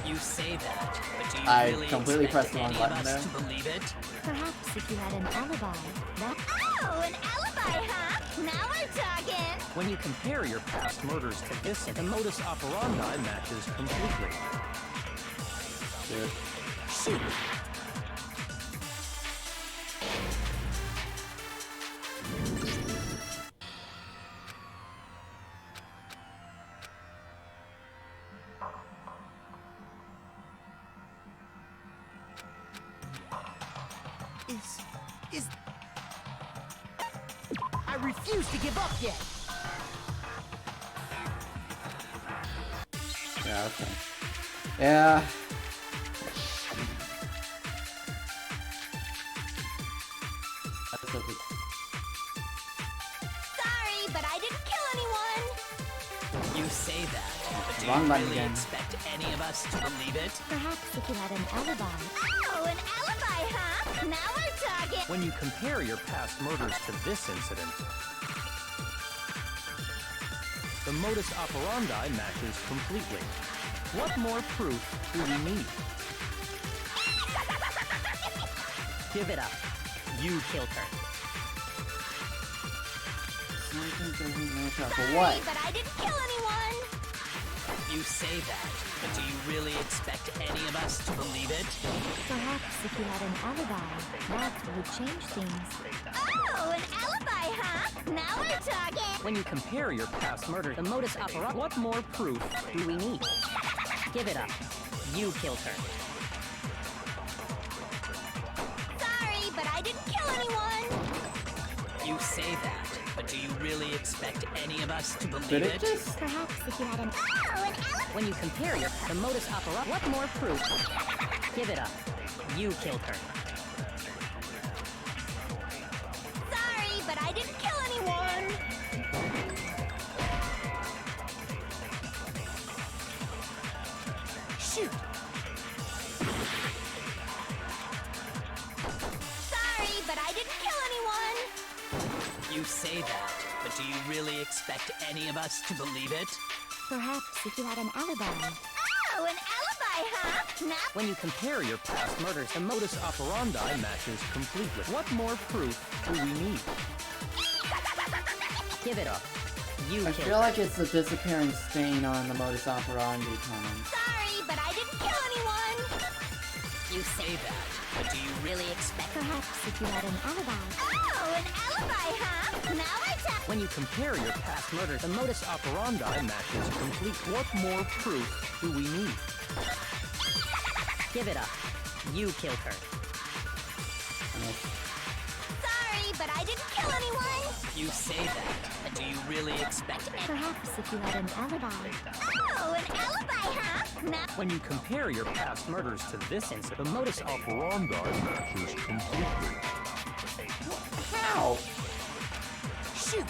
[SPEAKER 11] You say that, but do you
[SPEAKER 1] I
[SPEAKER 11] really
[SPEAKER 1] completely
[SPEAKER 11] expect
[SPEAKER 1] pressed the wrong
[SPEAKER 11] any of
[SPEAKER 1] button
[SPEAKER 11] us
[SPEAKER 1] there.
[SPEAKER 11] to believe it?
[SPEAKER 7] Perhaps if you had an alibi, that...
[SPEAKER 6] Oh, an alibi, huh? Now we're talking.
[SPEAKER 4] When you compare your past murders to this, the modus operandi matches completely.
[SPEAKER 1] Shoot.
[SPEAKER 9] I refuse to give up yet.
[SPEAKER 1] Yeah, okay. Yeah. That's a bit...
[SPEAKER 6] Sorry, but I didn't kill anyone.
[SPEAKER 11] You say that, but do Do
[SPEAKER 1] Wrong
[SPEAKER 11] you
[SPEAKER 1] button
[SPEAKER 11] really
[SPEAKER 1] again.
[SPEAKER 11] expect any of us to believe it?
[SPEAKER 6] Perhaps if you had an alibi. Oh, an alibi, huh? Now we're talking.
[SPEAKER 4] When you compare your past murders to this incident, the modus operandi matches completely. What more proof do we need?
[SPEAKER 2] Give it up. You killed her.
[SPEAKER 1] Something doesn't match up. For
[SPEAKER 6] Sorry,
[SPEAKER 1] what?
[SPEAKER 6] but I didn't kill anyone.
[SPEAKER 11] You say that, but do you really expect any of us to believe it?
[SPEAKER 6] Perhaps if you had an alibi, that would change things. Oh, an alibi, huh? Now we're talking.
[SPEAKER 2] When you compare your past murder, the modus operandi, what more proof do we need? Give it up. You killed her.
[SPEAKER 6] Sorry, but I didn't kill anyone.
[SPEAKER 11] You say that, but do you really expect any of us to believe
[SPEAKER 1] Did
[SPEAKER 11] it?
[SPEAKER 1] it just?
[SPEAKER 6] Perhaps if you had an alibi.
[SPEAKER 2] When you compare your the modus operandi, what more proof? Give it up. You killed her.
[SPEAKER 6] Sorry, but I didn't kill anyone.
[SPEAKER 9] Shoot!
[SPEAKER 6] Sorry, but I didn't kill anyone.
[SPEAKER 11] You say that, but do you really expect any of us to believe it?
[SPEAKER 6] Perhaps if you had an alibi. Oh, an alibi, huh? Now
[SPEAKER 4] When you compare your past murders, the modus operandi matches completely. What more proof do we need?
[SPEAKER 2] Give it up. You
[SPEAKER 1] I
[SPEAKER 2] killed
[SPEAKER 1] feel
[SPEAKER 2] her.
[SPEAKER 1] like it's the disappearing stain on the modus operandi comment.
[SPEAKER 6] sorry, but I didn't kill anyone.
[SPEAKER 11] You say that, but do you really expect...
[SPEAKER 6] Perhaps if you had an alibi. Oh, an alibi, huh? Now we're talking.
[SPEAKER 4] When you compare your past murders, the modus operandi matches complete. What more proof do we need?
[SPEAKER 2] Give it up. You killed her.
[SPEAKER 6] Sorry, but I didn't kill anyone.
[SPEAKER 11] You say that, but do you really expect...
[SPEAKER 6] Perhaps if you had an alibi. Oh, an alibi, huh? Now
[SPEAKER 4] When you compare your past murders to this incident, the modus operandi matches completely.
[SPEAKER 1] How?
[SPEAKER 9] Shoot!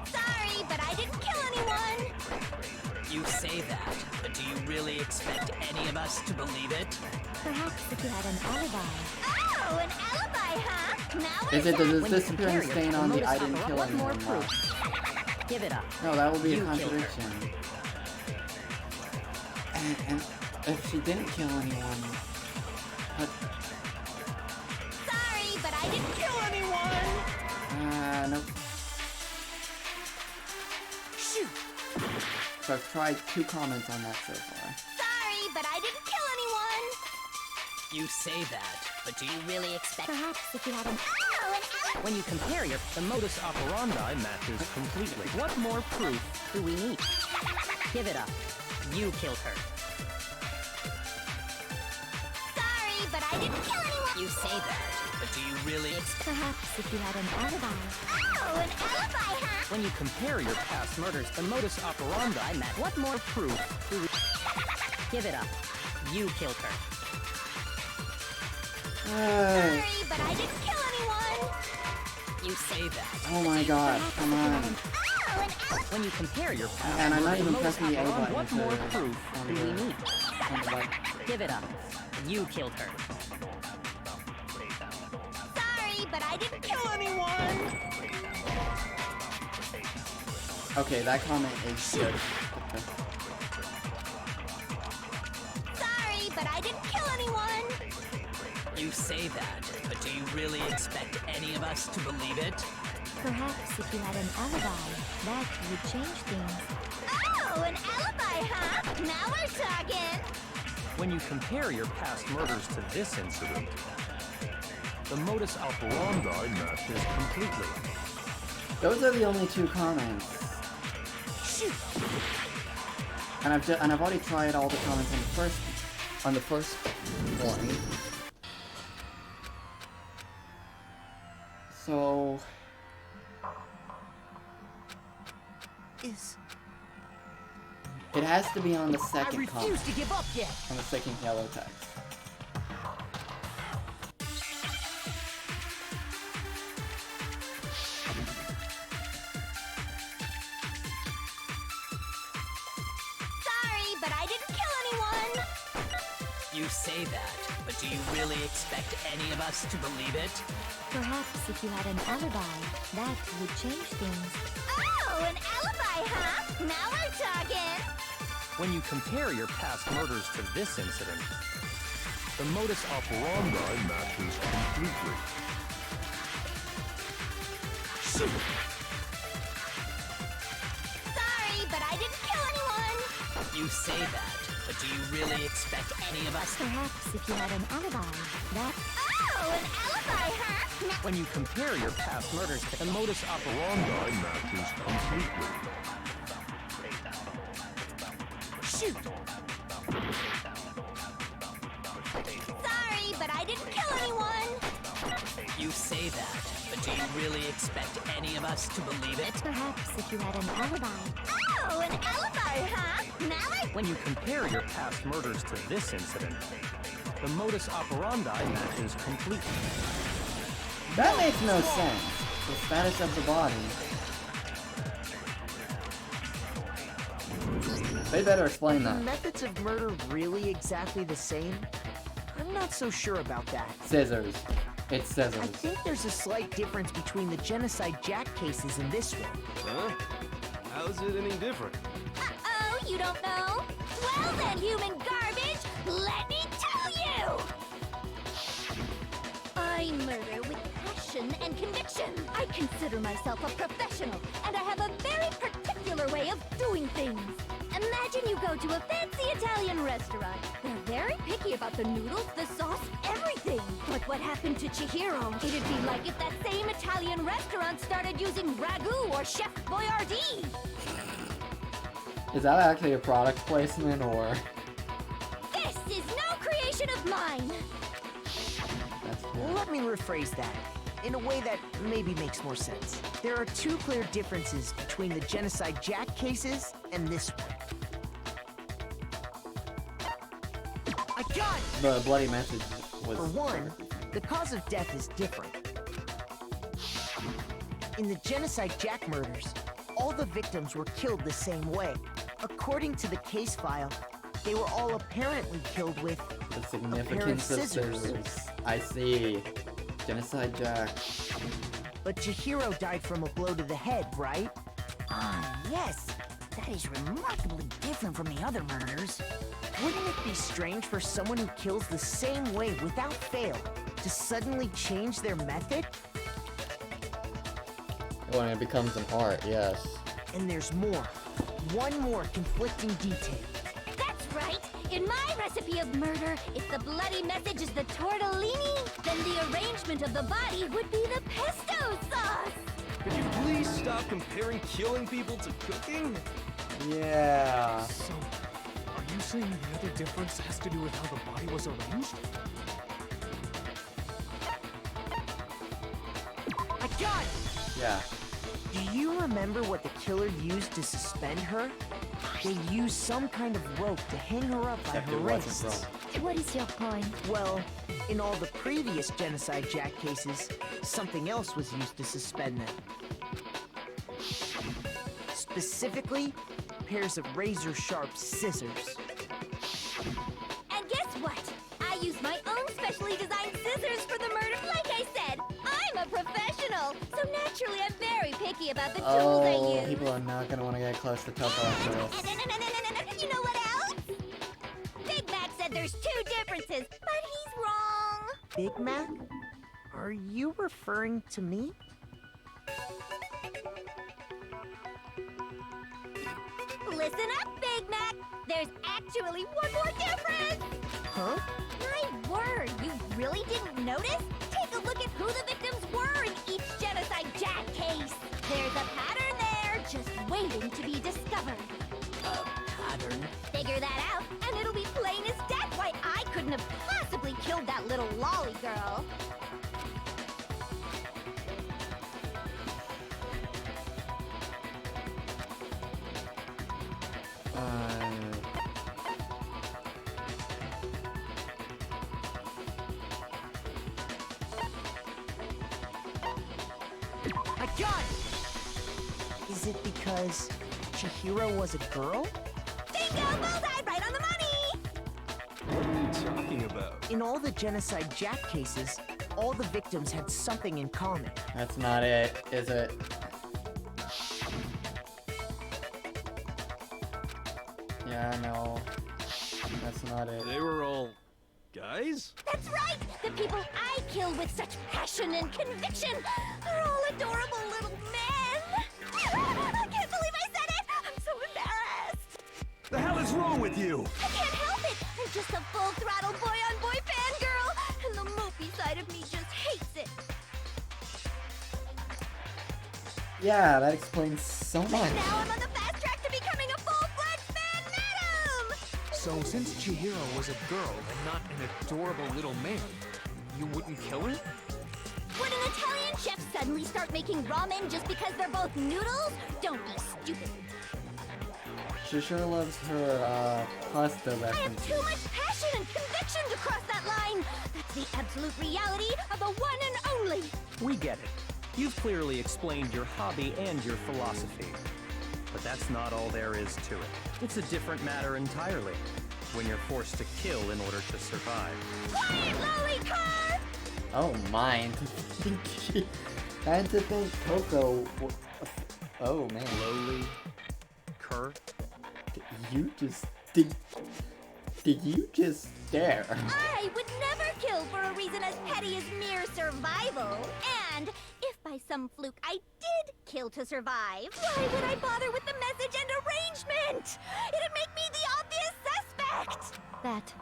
[SPEAKER 6] sorry, but I didn't kill anyone.
[SPEAKER 11] You say that, but do you really expect any of us to believe it?
[SPEAKER 6] Perhaps if you had an alibi. Oh, an alibi, huh? Now we're
[SPEAKER 1] Is it the
[SPEAKER 2] When you
[SPEAKER 1] disappearing
[SPEAKER 2] compare
[SPEAKER 1] stain
[SPEAKER 2] your
[SPEAKER 1] on the
[SPEAKER 2] modus
[SPEAKER 1] I didn't
[SPEAKER 2] operandi,
[SPEAKER 1] kill
[SPEAKER 2] what more
[SPEAKER 1] anyone
[SPEAKER 2] proof?
[SPEAKER 1] mark?
[SPEAKER 2] Give it up.
[SPEAKER 1] No, that would be
[SPEAKER 2] You
[SPEAKER 1] a
[SPEAKER 2] killed her.
[SPEAKER 1] contradiction. And if she didn't kill anyone, but
[SPEAKER 6] sorry, but I didn't kill anyone.
[SPEAKER 1] nope.
[SPEAKER 9] Shoot!
[SPEAKER 1] So I've tried 2 comments on that so far.
[SPEAKER 6] Sorry, but I didn't kill anyone.
[SPEAKER 11] You say that, but do you really expect...
[SPEAKER 6] Perhaps if you had an oh, an alibi.
[SPEAKER 4] When you compare your... the modus operandi matches completely. What more proof do we need?
[SPEAKER 2] Give it up. You killed her.
[SPEAKER 6] Sorry, but I didn't kill anyone.
[SPEAKER 11] You say that, but do you really expect...
[SPEAKER 6] Perhaps if you had an alibi. Oh, an alibi, huh?
[SPEAKER 4] When you compare your past murders, the modus operandi match. What more proof do we...
[SPEAKER 2] Give it up. You killed her.
[SPEAKER 6] Sorry, but I didn't kill anyone.
[SPEAKER 11] You say that.
[SPEAKER 1] Oh my god, come on.
[SPEAKER 6] Oh, an alibi.
[SPEAKER 4] When you compare your past
[SPEAKER 1] And I'm not
[SPEAKER 4] murders,
[SPEAKER 1] even
[SPEAKER 4] the modus
[SPEAKER 1] pressing the A
[SPEAKER 4] operandi,
[SPEAKER 1] button
[SPEAKER 4] what
[SPEAKER 1] to-
[SPEAKER 4] more proof
[SPEAKER 1] on
[SPEAKER 4] do we
[SPEAKER 1] the-
[SPEAKER 4] need?
[SPEAKER 1] on the right.
[SPEAKER 2] Give it up. You killed her.
[SPEAKER 6] Sorry, but I didn't kill anyone.
[SPEAKER 1] Okay, that comment is good.
[SPEAKER 6] Sorry, but I didn't kill anyone.
[SPEAKER 11] You say that, but do you really expect any of us to believe it?
[SPEAKER 6] Perhaps if you had an alibi, that would change things. Oh, an alibi, huh? Now we're talking.
[SPEAKER 4] When you compare your past murders to this incident, the modus operandi matches completely.
[SPEAKER 1] Those are the only 2 comments.
[SPEAKER 9] Shoot!
[SPEAKER 1] And I've already tried all the comments on the first one. So it has to be on the second comment.
[SPEAKER 9] to give up yet!
[SPEAKER 1] On the second yellow text.
[SPEAKER 6] but I didn't kill anyone!
[SPEAKER 11] You say that, but do you really expect any of us to believe it?
[SPEAKER 6] Perhaps if you had an alibi, that would change things. Oh, an alibi, huh? Now we're talking!
[SPEAKER 4] When you compare your past murders to this incident, the modus operandi matches completely.
[SPEAKER 6] Sorry, but I didn't kill anyone!
[SPEAKER 11] You say that, but do you really expect any of us?
[SPEAKER 6] Perhaps if you had an alibi, that... Oh, an alibi, huh?
[SPEAKER 4] When you compare your past murders to the modus operandi matches completely.
[SPEAKER 6] Shoot! Sorry, but I didn't kill anyone!
[SPEAKER 11] You say that, but do you really expect any of us to believe it?
[SPEAKER 6] Perhaps if you had an alibi. Oh, an alibi, huh? Now I...
[SPEAKER 4] When you compare your past murders to this incident, the modus operandi matches completely.
[SPEAKER 1] That makes no sense. The status of the body. They better explain
[SPEAKER 9] Are
[SPEAKER 1] that.
[SPEAKER 9] methods of murder really exactly the same? I'm not so sure about that.
[SPEAKER 1] Scissors. It's scissors.
[SPEAKER 9] I think there's a slight difference between the Genocide Jack cases and this one.
[SPEAKER 12] Huh? How's it any different?
[SPEAKER 6] Uh-oh, you don't know? Well then, human garbage, let me tell you! I murder with passion and conviction. I consider myself a professional, and I have a very particular way of doing things. Imagine you go to a fancy Italian restaurant. They're very picky about the noodles, the sauce, everything. But what happened to Chihiro? It'd be like if that same Italian restaurant started using ragu or Chef Boyardee.
[SPEAKER 1] Is that actually a product placement or?
[SPEAKER 6] This is no creation of mine.
[SPEAKER 1] That's
[SPEAKER 9] Let me rephrase that in a way that maybe makes more sense. There are two clear differences between the Genocide Jack cases and this one. I got it!
[SPEAKER 1] The bloody message was.
[SPEAKER 9] For one, the cause of death is different. In the Genocide Jack murders, all the victims were killed the same way. According to the case file, they were all apparently killed with
[SPEAKER 1] The significance of scissors. I see. Genocide Jack.
[SPEAKER 9] But Chihiro died from a blow to the head, right?
[SPEAKER 2] Ah, yes. That is remarkably different from the other murders.
[SPEAKER 9] Wouldn't it be strange for someone who kills the same way without fail to suddenly change their method?
[SPEAKER 1] When it becomes an art, yes.
[SPEAKER 9] And there's more. One more conflicting detail.
[SPEAKER 6] That's right. In my recipe of murder, if the bloody message is the tortellini, then the arrangement of the body would be the pesto sauce.
[SPEAKER 12] Could you please stop comparing killing people to cooking?
[SPEAKER 1] Yeah.
[SPEAKER 12] So, are you saying the other difference has to do with how the body was arranged?
[SPEAKER 9] I got it!
[SPEAKER 1] Yeah.
[SPEAKER 9] Do you remember what the killer used to suspend her? They used some kind of rope to hang her up by
[SPEAKER 1] Except
[SPEAKER 9] her
[SPEAKER 1] it wasn't
[SPEAKER 9] wrists.
[SPEAKER 6] What is your point?
[SPEAKER 9] Well, in all the previous Genocide Jack cases, something else was used to suspend them. Specifically, pairs of razor-sharp scissors.
[SPEAKER 6] And guess what? I use my own specially designed scissors for the murder. Like I said, I'm a professional, so naturally I'm very picky about the tools I
[SPEAKER 1] Oh,
[SPEAKER 6] use.
[SPEAKER 1] people are not gonna want to get close to Toko after this.
[SPEAKER 6] You know what else? Big Mac said there's two differences, but he's wrong.
[SPEAKER 9] Big Mac? Are you referring to me?
[SPEAKER 6] Listen up, Big Mac. There's actually one more difference.
[SPEAKER 9] Huh?
[SPEAKER 6] My word, you really didn't notice? Take a look at who the victims were in each Genocide Jack case. There's a pattern there, just waiting to be discovered.
[SPEAKER 11] Pattern?
[SPEAKER 6] Figure that out, and it'll be plain as day why I couldn't have possibly killed that little lolly girl.
[SPEAKER 9] I got it! Is it because Chihiro was a girl?
[SPEAKER 6] Ding
[SPEAKER 2] Bingo! Bullseye! Right on the money!
[SPEAKER 3] What are you talking about?
[SPEAKER 9] In all the Genocide Jack cases, all the victims had something in common.
[SPEAKER 1] That's not it, is it? Yeah, no. That's not it.
[SPEAKER 3] They were all guys?
[SPEAKER 6] That's right! The people I kill with such passion and conviction are all adorable little men! I can't believe I said it! I'm so embarrassed!
[SPEAKER 3] The hell is wrong with you?
[SPEAKER 6] I can't help it! I'm just a full-throttle boy-on-boy fangirl, and the mopey side of me just hates it.
[SPEAKER 1] Yeah, that explains so much.
[SPEAKER 6] Now I'm on the fast track to becoming a full-fledged fan madam!
[SPEAKER 12] So, since Chihiro was a girl and not an adorable little man, you wouldn't kill her?
[SPEAKER 6] Would an Italian chef suddenly start making ramen just because they're both noodles? Don't be stupid.
[SPEAKER 1] She sure loves her, pasta
[SPEAKER 6] I have
[SPEAKER 1] references.
[SPEAKER 6] too much passion and conviction to cross that line! That's the absolute reality of the one and only!
[SPEAKER 4] We get it. You've clearly explained your hobby and your philosophy. But that's not all there is to it. It's a different matter entirely. When you're forced to kill in order to survive.
[SPEAKER 6] Quiet, Lolicon!
[SPEAKER 1] Oh, mine. And to think Coco. Oh man.
[SPEAKER 4] Lowly. Cur.
[SPEAKER 1] Did you just dare?
[SPEAKER 6] I would never kill for a reason as petty as mere survival. And if by some fluke I did kill to survive, why would I bother with the message and arrangement? It'd make me the obvious suspect!
[SPEAKER 7] That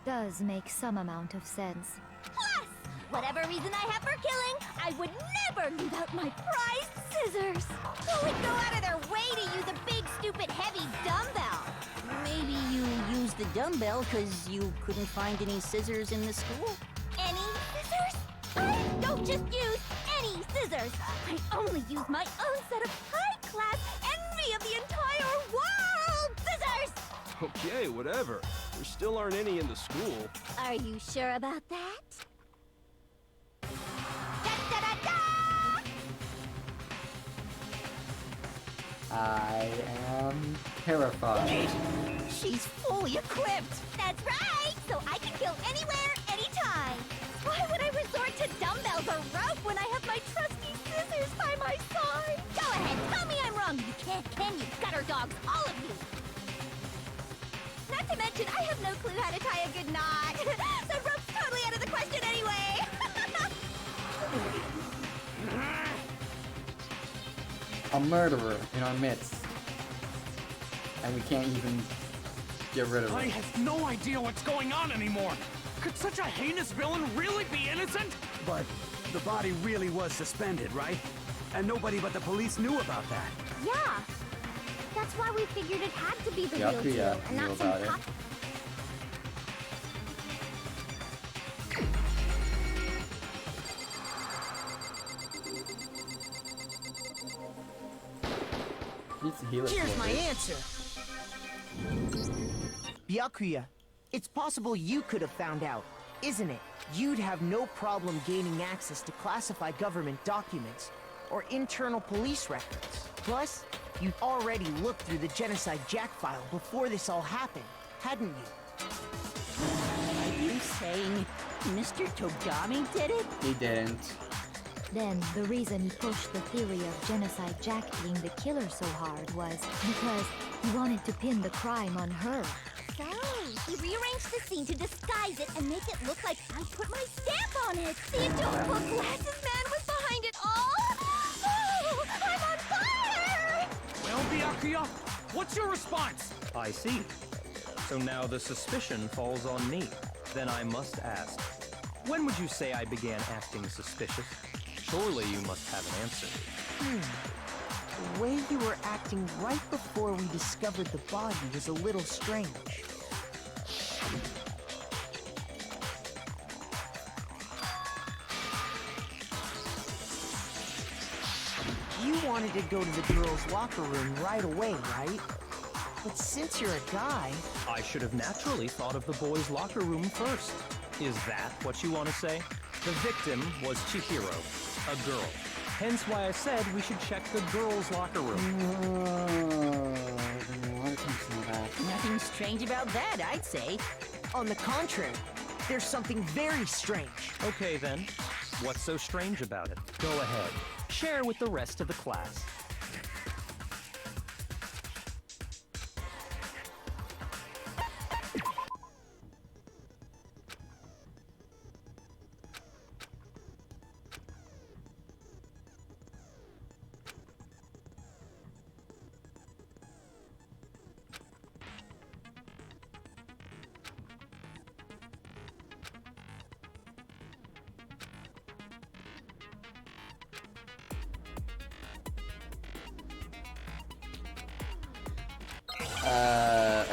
[SPEAKER 7] does make some amount of sense.
[SPEAKER 6] Plus, whatever reason I have for killing, I would never leave out my prized scissors. Who would go out of their way to use a big, stupid, heavy dumbbell?
[SPEAKER 2] Maybe you used the dumbbell because you couldn't find any scissors in the school?
[SPEAKER 6] Any scissors? I don't just use any scissors. I only use my own set of high-class envy of the entire world scissors!
[SPEAKER 3] Okay, whatever. There still aren't any in the school.
[SPEAKER 6] Are you sure about that? Da-da-da-da!
[SPEAKER 1] I am terrified.
[SPEAKER 2] She's fully equipped!
[SPEAKER 6] That's right! So I can kill anywhere, anytime! Why would I resort to dumbbells or rope when I have my trusty scissors by my side? Go ahead, tell me I'm wrong! You can't, can you? Gutter dogs, all of you! Not to mention, I have no clue how to tie a good knot. So rope's totally out of the question anyway!
[SPEAKER 1] A murderer in our midst. And we can't even get rid of
[SPEAKER 12] I
[SPEAKER 1] him.
[SPEAKER 12] have no idea what's going on anymore! Could such a heinous villain really be innocent?
[SPEAKER 3] But the body really was suspended, right? And nobody but the police knew about that.
[SPEAKER 6] Yeah. That's why we figured it had to be the
[SPEAKER 1] Yup,
[SPEAKER 6] real deal,
[SPEAKER 1] yeah,
[SPEAKER 6] and
[SPEAKER 1] knew
[SPEAKER 6] not some
[SPEAKER 1] about it.
[SPEAKER 6] cop.
[SPEAKER 1] He looks
[SPEAKER 2] Here's my
[SPEAKER 1] lovely.
[SPEAKER 2] answer.
[SPEAKER 9] Byakuya, it's possible you could have found out, isn't it? You'd have no problem gaining access to classified government documents or internal police records. Plus, you'd already looked through the Genocide Jack file before this all happened, hadn't you?
[SPEAKER 2] Are you saying Mr. Togami did it?
[SPEAKER 1] He didn't.
[SPEAKER 7] Then, the reason he pushed the theory of Genocide Jack being the killer so hard was because he wanted to pin the crime on her.
[SPEAKER 6] So, he rearranged the scene to disguise it and make it look like I put my stamp on it. The adorable glasses man was behind it all. Oh, I'm on fire!
[SPEAKER 12] Well, Byakuya, what's your response?
[SPEAKER 4] I see. So now the suspicion falls on me. Then I must ask, when would you say I began acting suspicious? Surely you must have an answer.
[SPEAKER 9] The way you were acting right before we discovered the body was a little strange. You wanted to go to the girls' locker room right away, right? But since you're a guy...
[SPEAKER 4] I should have naturally thought of the boys' locker room first. Is that what you want to say? The victim was Chihiro, a girl. Hence why I said we should check the girls' locker room.
[SPEAKER 2] nothing strange about that, I'd say.
[SPEAKER 9] On the contrary, there's something very strange.
[SPEAKER 4] Okay then, what's so strange about it? Go ahead, share with the rest of the class.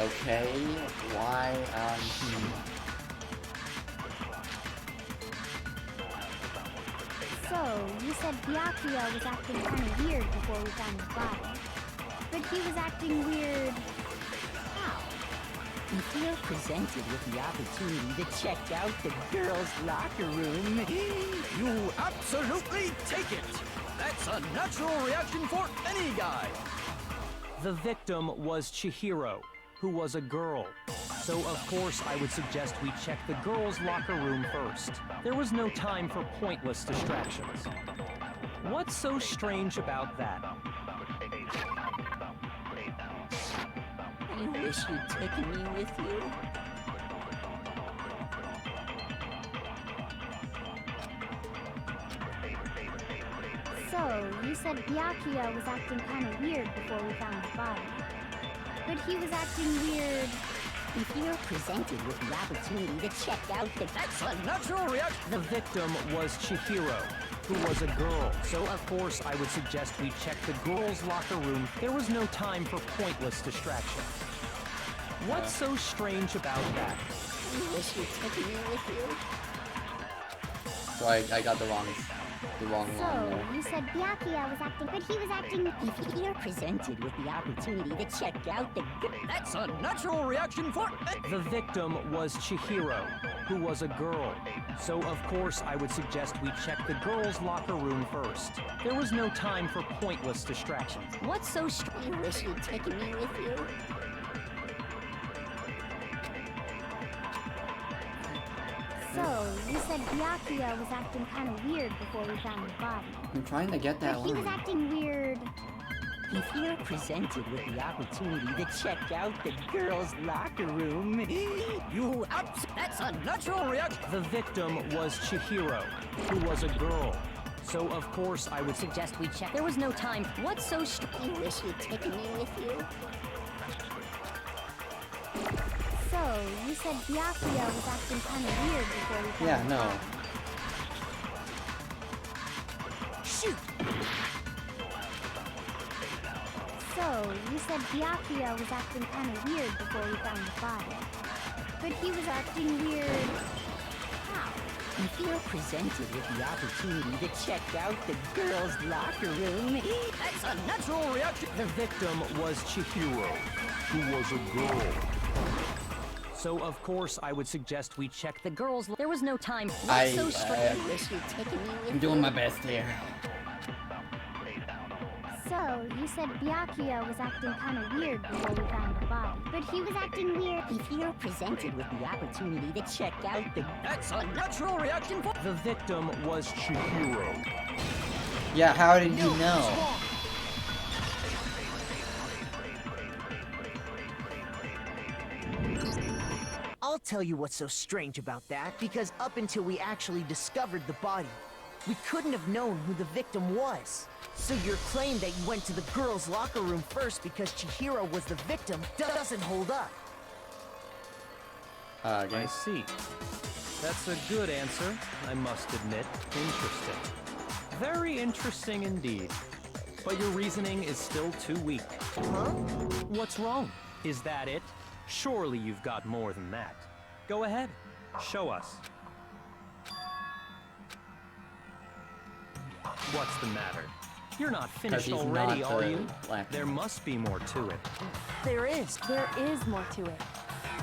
[SPEAKER 1] Okay. Why,
[SPEAKER 6] So, you said Byakuya was acting kind of weird before we found the body. But he was acting weird.
[SPEAKER 2] How? If you're presented with the opportunity to check out the girls' locker room,
[SPEAKER 11] You absolutely take it! That's a natural reaction for any guy!
[SPEAKER 4] The victim was Chihiro, who was a girl. So of course I would suggest we check the girls' locker room first. There was no time for pointless distractions. What's so strange about that?
[SPEAKER 2] I wish you'd taken me with you.
[SPEAKER 6] So, you said Byakuya was acting kind of weird before we found the body. But he was acting weird.
[SPEAKER 2] If you're presented with the opportunity to check out the...
[SPEAKER 11] That's a natural reaction!
[SPEAKER 4] The victim was Chihiro, who was a girl. So of course I would suggest we check the girls' locker room. There was no time for pointless distractions. What's so strange about that?
[SPEAKER 2] I wish you'd taken me with you.
[SPEAKER 1] So I got the wrong line
[SPEAKER 6] So,
[SPEAKER 1] there.
[SPEAKER 6] you said Byakuya was acting, but he was acting...
[SPEAKER 2] If you're presented with the opportunity to check out the...
[SPEAKER 11] That's a natural reaction for...
[SPEAKER 4] The victim was Chihiro, who was a girl. So of course I would suggest we check the girls' locker room first. There was no time for pointless distractions.
[SPEAKER 2] What's so strange? I wish you'd taken me with you.
[SPEAKER 6] So, you said Byakuya was acting kind of weird before we found the body.
[SPEAKER 1] I'm trying to get that
[SPEAKER 6] But he was
[SPEAKER 1] line.
[SPEAKER 6] acting weird.
[SPEAKER 2] If you're presented with the opportunity to check out the girls' locker room,
[SPEAKER 11] You That's a natural reaction!
[SPEAKER 4] The victim was Chihiro, who was a girl. So of course I would suggest we check. There was no time. What's so strange?
[SPEAKER 2] I wish you'd taken me with you.
[SPEAKER 6] So, you said Byakuya was acting kind of weird before we found
[SPEAKER 1] Yeah,
[SPEAKER 6] the
[SPEAKER 1] no.
[SPEAKER 6] body.
[SPEAKER 2] Shoot!
[SPEAKER 6] So, you said Byakuya was acting kind of weird before we found the body. But he was acting weird. How?
[SPEAKER 2] If you're presented with the opportunity to check out the girls' locker room,
[SPEAKER 11] That's a natural reaction!
[SPEAKER 4] The victim was Chihiro, who was a girl. So of course I would suggest we check the girls. There was no time. What's so strange?
[SPEAKER 2] I wish you'd taken me with
[SPEAKER 1] I'm doing my best here.
[SPEAKER 6] So, you said Byakuya was acting kind of weird before we found the body. But he was acting weird.
[SPEAKER 2] If you're presented with the opportunity to check out the...
[SPEAKER 11] That's a natural reaction for...
[SPEAKER 4] The victim was Chihiro.
[SPEAKER 1] Yeah, how did you know?
[SPEAKER 9] I'll tell you what's so strange about that, because up until we actually discovered the body, we couldn't have known who the victim was. So your claim that you went to the girls' locker room first because Chihiro was the victim doesn't hold up.
[SPEAKER 4] I see. That's a good answer, I must admit. Interesting. Very interesting indeed. But your reasoning is still too weak.
[SPEAKER 9] Huh?
[SPEAKER 4] What's wrong? Is that it? Surely you've got more than that. Go ahead. Show us. What's the matter? You're not finished
[SPEAKER 1] he's
[SPEAKER 4] already,
[SPEAKER 1] not
[SPEAKER 4] are
[SPEAKER 1] the
[SPEAKER 4] you?
[SPEAKER 1] black
[SPEAKER 4] There must be more to it.
[SPEAKER 13] There is more to it.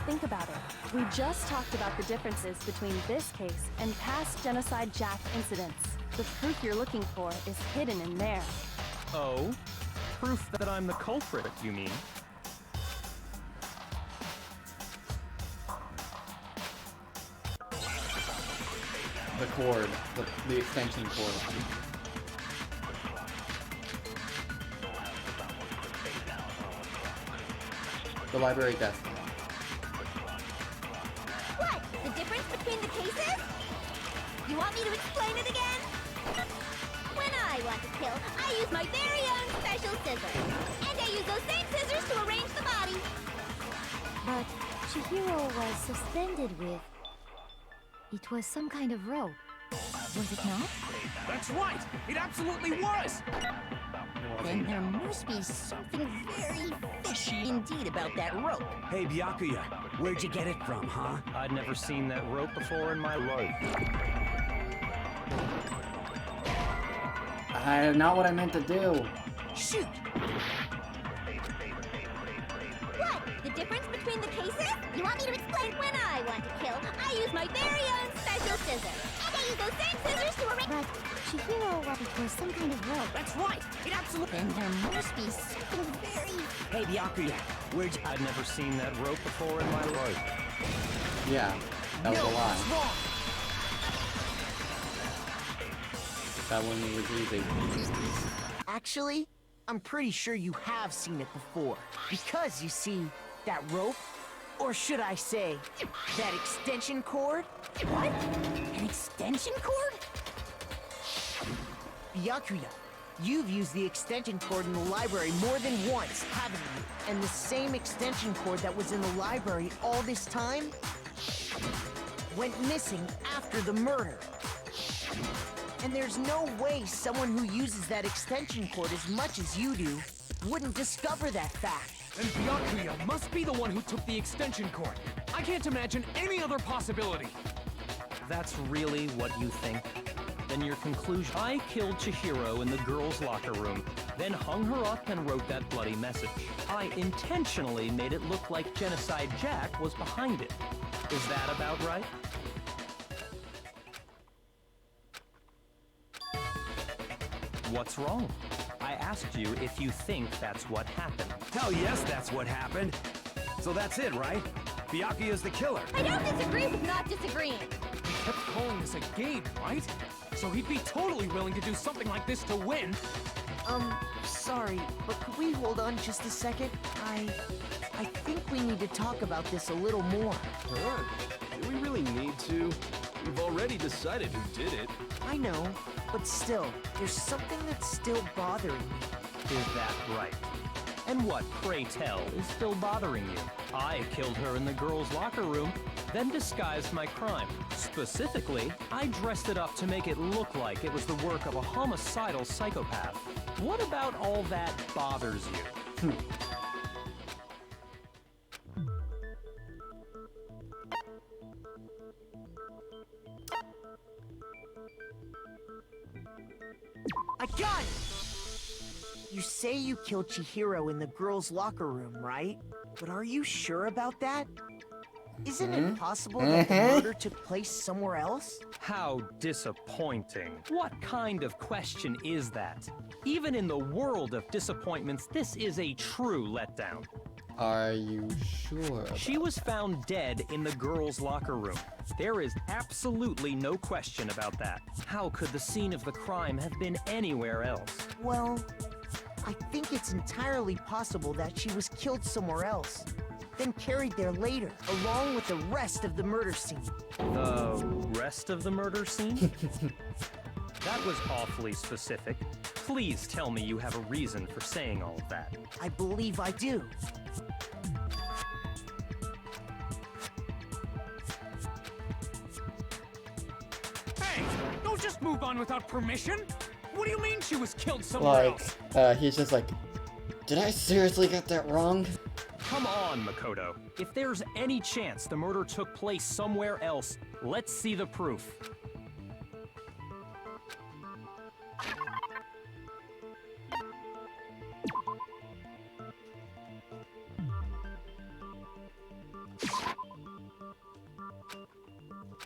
[SPEAKER 13] Think about it. We just talked about the differences between this case and past Genocide Jack incidents. The proof you're looking for is hidden in there.
[SPEAKER 4] Oh? Proof that I'm the culprit, you mean?
[SPEAKER 1] the cord, the extension cord. The library desk.
[SPEAKER 6] What? The difference between the cases? You want me to explain it again? When I want to kill, I use my very own special scissors. And I use those same scissors to arrange the body.
[SPEAKER 7] But Chihiro was suspended with... It was some kind of rope. Was it not?
[SPEAKER 12] That's right! It absolutely was!
[SPEAKER 2] Then there must be something very fishy indeed about that rope.
[SPEAKER 3] Hey, Byakuya, where'd you get it from, huh?
[SPEAKER 4] I'd never seen that rope before in my life.
[SPEAKER 1] Not what I meant to do.
[SPEAKER 2] Shoot!
[SPEAKER 6] What? The difference between the cases? You want me to explain? When I want to kill, I use my very own special scissors. And I use those same scissors to arrange...
[SPEAKER 7] But Chihiro, what? It was some kind of rope.
[SPEAKER 12] That's right! It absolutely...
[SPEAKER 2] Then there must be something very...
[SPEAKER 3] Hey, Byakuya, where'd you...
[SPEAKER 4] I'd never seen that rope before in my life.
[SPEAKER 1] Yeah, that was a lie.
[SPEAKER 12] What's wrong?
[SPEAKER 1] That one was easy.
[SPEAKER 9] Actually, I'm pretty sure you have seen it before. Because, you see, that rope, or should I say, that extension cord?
[SPEAKER 2] What? An extension cord?
[SPEAKER 9] Byakuya, you've used the extension cord in the library more than once, haven't you? And the same extension cord that was in the library all this time went missing after the murder. And there's no way someone who uses that extension cord as much as you do wouldn't discover that fact.
[SPEAKER 12] And Byakuya must be the one who took the extension cord. I can't imagine any other possibility.
[SPEAKER 4] That's really what you think? Then your conclusion... I killed Chihiro in the girls' locker room, then hung her up and wrote that bloody message. I intentionally made it look like Genocide Jack was behind it. Is that about right? What's wrong? I asked you if you think that's what happened.
[SPEAKER 3] Hell yes, that's what happened. So that's it, right? Byakuya's the killer.
[SPEAKER 6] I don't disagree with not disagreeing.
[SPEAKER 12] He kept calling this a game, right? So he'd be totally willing to do something like this to win.
[SPEAKER 9] Sorry, but could we hold on just a second? I think we need to talk about this a little more.
[SPEAKER 14] Huh? Do we really need to? We've already decided who did it.
[SPEAKER 9] I know, but still, there's something that's still bothering me.
[SPEAKER 4] Is that right? And what, pray tell, is still bothering you? I killed her in the girls' locker room, then disguised my crime. Specifically, I dressed it up to make it look like it was the work of a homicidal psychopath. What about all that bothers you?
[SPEAKER 9] I got it! You say you killed Chihiro in the girls' locker room, right? But are you sure about that? Isn't it possible that the murder took place somewhere else?
[SPEAKER 4] How disappointing. What kind of question is that? Even in the world of disappointments, this is a true letdown.
[SPEAKER 1] Are you sure?
[SPEAKER 4] She was found dead in the girls' locker room. There is absolutely no question about that. How could the scene of the crime have been anywhere else?
[SPEAKER 9] Well, I think it's entirely possible that she was killed somewhere else, then carried there later, along with the rest of the murder scene.
[SPEAKER 4] The rest of the murder scene? That was awfully specific. Please tell me you have a reason for saying all of that.
[SPEAKER 9] I believe I do.
[SPEAKER 12] Hey, don't just move on without permission. What do you mean she was killed somewhere else?
[SPEAKER 1] He's just like, did I seriously get that wrong?
[SPEAKER 4] Come on, Makoto. If there's any chance the murder took place somewhere else, let's see the proof.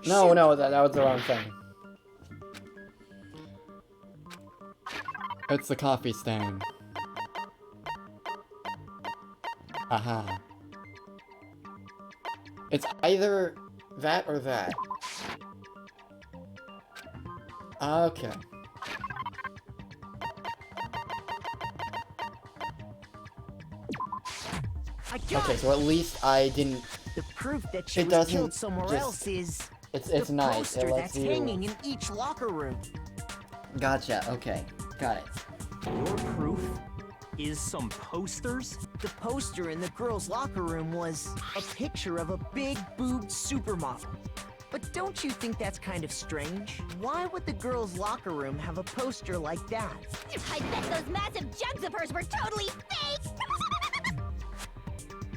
[SPEAKER 1] No, that was the wrong thing. It's the coffee stain. Aha. It's either that or that. Okay. Okay, so at least I didn't.
[SPEAKER 9] The proof that she
[SPEAKER 1] It
[SPEAKER 9] was
[SPEAKER 1] doesn't
[SPEAKER 9] killed somewhere
[SPEAKER 1] just-
[SPEAKER 9] else is
[SPEAKER 1] It's
[SPEAKER 9] the
[SPEAKER 1] nice.
[SPEAKER 9] poster
[SPEAKER 1] It lets
[SPEAKER 9] that's
[SPEAKER 1] you.
[SPEAKER 9] hanging in each locker room.
[SPEAKER 1] Gotcha. Okay, got it.
[SPEAKER 4] Your proof is some posters?
[SPEAKER 9] The poster in the girls' locker room was a picture of a big boobed supermodel. But don't you think that's kind of strange? Why would the girls' locker room have a poster like that?
[SPEAKER 6] I bet those massive jugs of hers were totally fake!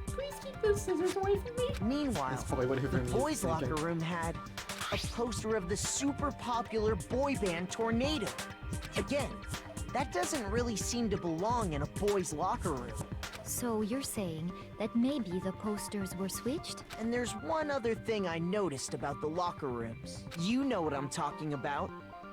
[SPEAKER 1] Please keep those scissors away from me.
[SPEAKER 9] Meanwhile,
[SPEAKER 1] That's probably what
[SPEAKER 9] the
[SPEAKER 1] everyone was
[SPEAKER 9] boys' locker
[SPEAKER 1] thinking.
[SPEAKER 9] room had a poster of the super popular boy band Tornado. Again, that doesn't really seem to belong in a boys' locker room.
[SPEAKER 7] So you're saying that maybe the posters were switched?
[SPEAKER 9] And there's one other thing I noticed about the locker rooms. You know what I'm talking about,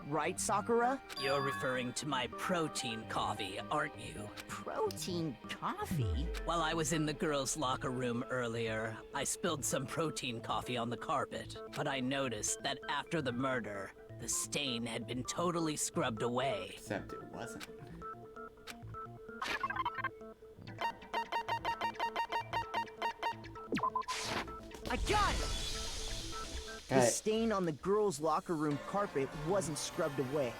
[SPEAKER 9] right, Sakura?
[SPEAKER 11] You're referring to my protein coffee, aren't you?
[SPEAKER 2] Protein coffee?
[SPEAKER 11] While I was in the girls' locker room earlier, I spilled some protein coffee on the carpet. But I noticed that after the murder, the stain had been totally scrubbed away.
[SPEAKER 1] Except it wasn't.
[SPEAKER 9] I got it! The
[SPEAKER 1] Got it.
[SPEAKER 9] stain on the girls' locker room carpet wasn't scrubbed away.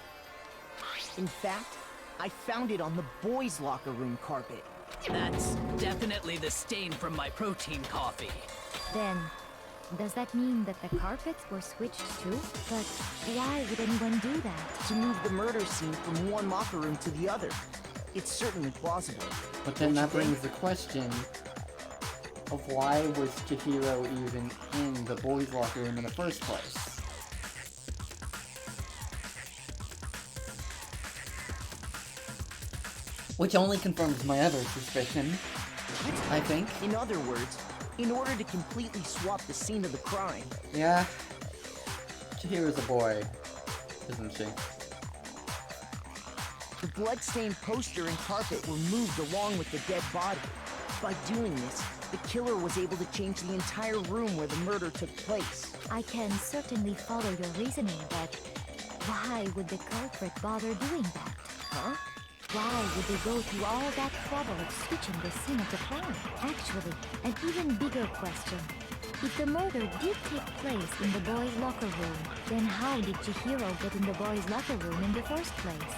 [SPEAKER 9] In fact, I found it on the boys' locker room carpet.
[SPEAKER 11] That's definitely the stain from my protein coffee.
[SPEAKER 7] Then, does that mean that the carpets were switched too? But why would anyone do that?
[SPEAKER 9] To move the murder scene from one locker room to the other. It's certainly plausible.
[SPEAKER 1] But then that brings the question of why was Chihiro even in the boys' locker room in the first place? Which only confirms my other suspicion, I think.
[SPEAKER 9] In other words, in order to completely swap the scene of the crime.
[SPEAKER 1] Yeah. Chihiro's a boy, isn't she?
[SPEAKER 9] The bloodstained poster and carpet were moved along with the dead body. By doing this, the killer was able to change the entire room where the murder took place.
[SPEAKER 7] I can certainly follow your reasoning, but why would the culprit bother doing that?
[SPEAKER 9] Huh?
[SPEAKER 7] Why would they go to all that trouble of switching the scene of the crime? Actually, an even bigger question. If the murder did take place in the boys' locker room, then how did Chihiro get in the boys' locker room in the first place?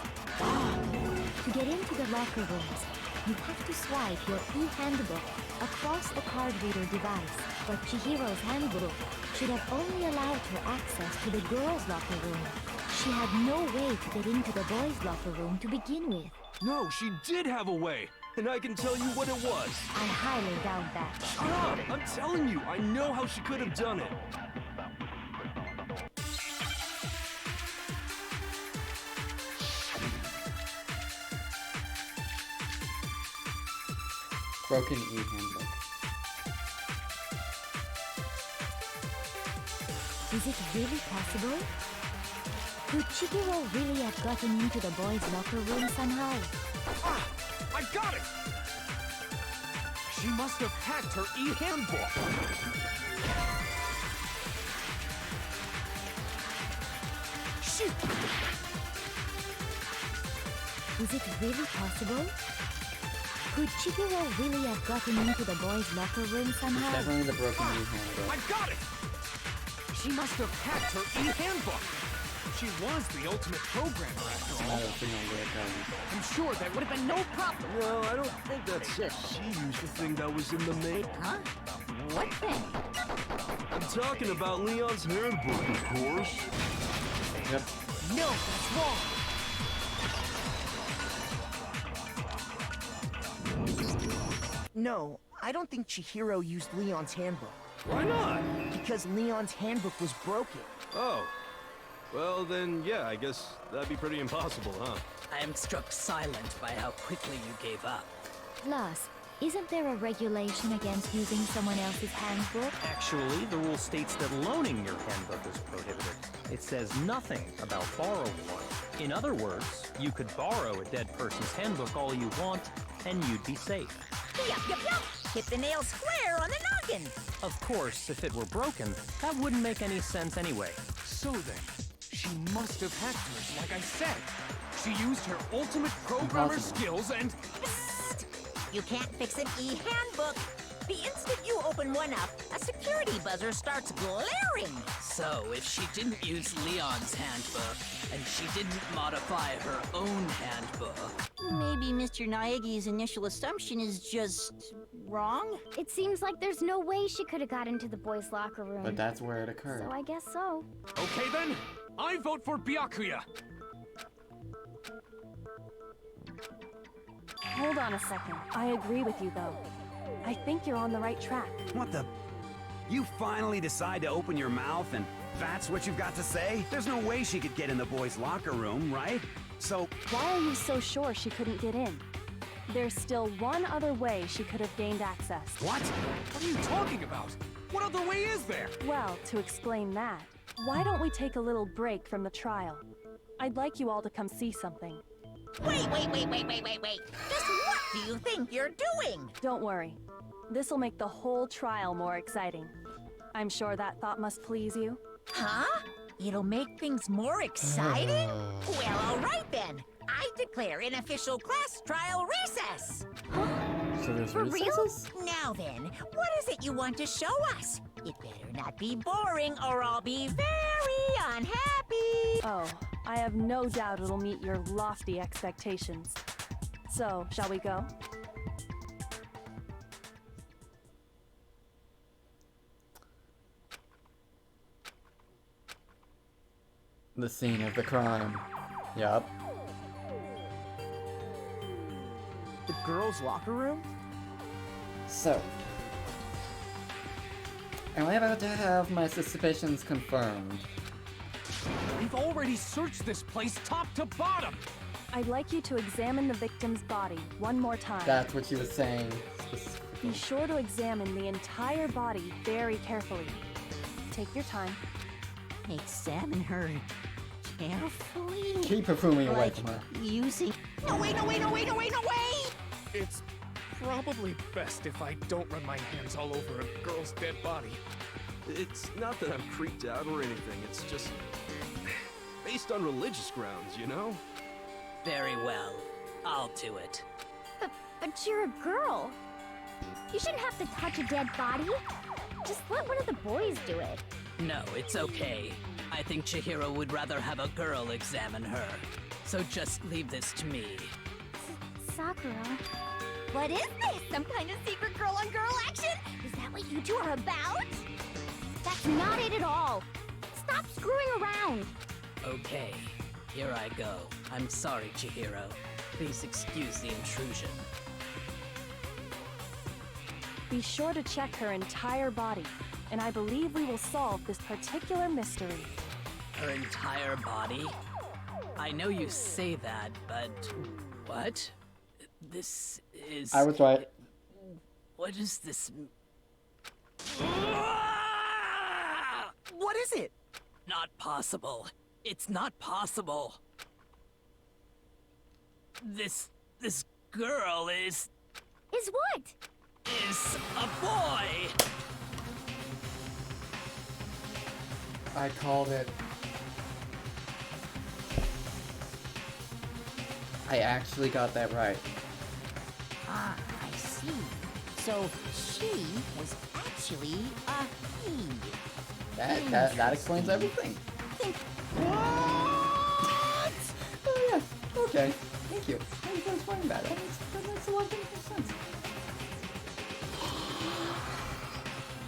[SPEAKER 7] To get into the locker rooms, you have to swipe your e-handbook across the card reader device. But Chihiro's handbook should have only allowed her access to the girls' locker room. She had no way to get into the boys' locker room to begin with.
[SPEAKER 14] No, she did have a way, and I can tell you what it was.
[SPEAKER 7] I highly doubt that.
[SPEAKER 14] Shut up! I'm telling you, I know how she could have done it.
[SPEAKER 1] Broken e-handbook.
[SPEAKER 7] Is it really possible? Could Chihiro really have gotten into the boys' locker room somehow?
[SPEAKER 14] Ah! I got it! She must have hacked her e-handbook. Shoot!
[SPEAKER 7] Is it really possible? Could Chihiro really have gotten into the boys' locker room somehow?
[SPEAKER 1] Definitely the broken e-handbook.
[SPEAKER 14] I got it! She must have hacked her e-handbook. She was the ultimate programmer after all.
[SPEAKER 1] I don't think I'm gonna go.
[SPEAKER 14] I'm sure that would have been no problem. No, I don't think that's it. She used the thing that was in the mail.
[SPEAKER 2] Huh? What thing?
[SPEAKER 14] I'm talking about Leon's handbook, of course.
[SPEAKER 1] Yep.
[SPEAKER 9] No, that's wrong! No, I don't think Chihiro used Leon's handbook.
[SPEAKER 14] Why not?
[SPEAKER 9] Because Leon's handbook was broken.
[SPEAKER 14] Oh. Well, then, yeah, I guess that'd be pretty impossible, huh?
[SPEAKER 11] I am struck silent by how quickly you gave up.
[SPEAKER 7] Plus, isn't there a regulation against using someone else's handbook?
[SPEAKER 4] Actually, the rule states that loaning your handbook is prohibited. It says nothing about borrowing one. In other words, you could borrow a dead person's handbook all you want, and you'd be safe.
[SPEAKER 2] Yup, yup, yup! Hit the nail square on the noggin!
[SPEAKER 4] Of course, if it were broken, that wouldn't make any sense anyway.
[SPEAKER 14] So then, she She must have hacked hers, like I said. She used her ultimate programmer
[SPEAKER 1] Impossible.
[SPEAKER 14] skills and...
[SPEAKER 2] Psst! You can't fix an e-handbook. The instant you open one up, a security buzzer starts glaring.
[SPEAKER 11] So, if she didn't use Leon's handbook, and she didn't modify her own handbook...
[SPEAKER 6] Maybe Mr. Naegi's initial assumption is just wrong?
[SPEAKER 7] It seems like there's no way she could have got into the boys' locker room.
[SPEAKER 1] But that's where it occurred.
[SPEAKER 7] So I guess so.
[SPEAKER 14] Okay then, I vote for Byakuya.
[SPEAKER 13] Hold on a second. I agree with you, though. I think you're on the right track.
[SPEAKER 3] What the? You finally decide to open your mouth and that's what you've got to say? There's no way she could get in the boys' locker room, right? So...
[SPEAKER 13] Why are you so sure she couldn't get in? There's still one other way she could have gained access.
[SPEAKER 3] What?
[SPEAKER 14] What are you talking about? What other way is there?
[SPEAKER 13] Well, to explain that, why don't we take a little break from the trial? I'd like you all to come see something.
[SPEAKER 2] Wait. Just what do you think you're doing?
[SPEAKER 13] Don't worry. This'll make the whole trial more exciting. I'm sure that thought must please you.
[SPEAKER 2] Huh? It'll make things more exciting? Well, all right then. I declare an official class trial recess.
[SPEAKER 1] So there's
[SPEAKER 2] For
[SPEAKER 1] recesses?
[SPEAKER 2] real? Now then, what is it you want to show us? It better not be boring or I'll be very unhappy.
[SPEAKER 13] Oh, I have no doubt it'll meet your lofty expectations. So, shall we go?
[SPEAKER 1] The scene of the crime. Yup.
[SPEAKER 9] The girls' locker room?
[SPEAKER 1] So, am I about to have my suspicions confirmed?
[SPEAKER 14] We've already searched this place top to bottom.
[SPEAKER 13] I'd like you to examine the victim's body one more time.
[SPEAKER 1] That's what she was saying.
[SPEAKER 13] Be sure to examine the entire body very carefully. Take your time.
[SPEAKER 2] Examine her carefully.
[SPEAKER 1] Keep Hifumi away
[SPEAKER 2] Like
[SPEAKER 1] from her.
[SPEAKER 2] using... No, wait!
[SPEAKER 14] It's probably best if I don't run my hands all over a girl's dead body.
[SPEAKER 15] It's not that I'm creeped out or anything, it's just... based on religious grounds, you know?
[SPEAKER 11] Very well. I'll do it.
[SPEAKER 7] But you're a girl. You shouldn't have to touch a dead body. Just let one of the boys do it.
[SPEAKER 11] No, it's okay. I think Chihiro would rather have a girl examine her. So just leave this to me.
[SPEAKER 7] Sakura.
[SPEAKER 6] What is this? Some kind of secret girl-on-girl action? Is that what you two are about? That's not it at all. Stop screwing around.
[SPEAKER 11] Okay, here I go. I'm sorry, Chihiro. Please excuse the intrusion.
[SPEAKER 13] Be sure to check her entire body, and I believe we will solve this particular mystery.
[SPEAKER 11] Her entire body? I know you say that, but... What? This is...
[SPEAKER 1] I was right.
[SPEAKER 11] What is this...
[SPEAKER 9] What is it?
[SPEAKER 11] Not possible. It's not possible. This girl is
[SPEAKER 7] what?
[SPEAKER 11] Is a boy!
[SPEAKER 1] I called it. I actually got that right.
[SPEAKER 2] Ah, I see. So she was actually a he.
[SPEAKER 1] That explains everything.
[SPEAKER 2] What?
[SPEAKER 1] Oh yeah. Okay. Thank you. Thank you for explaining that. That makes a lot of sense.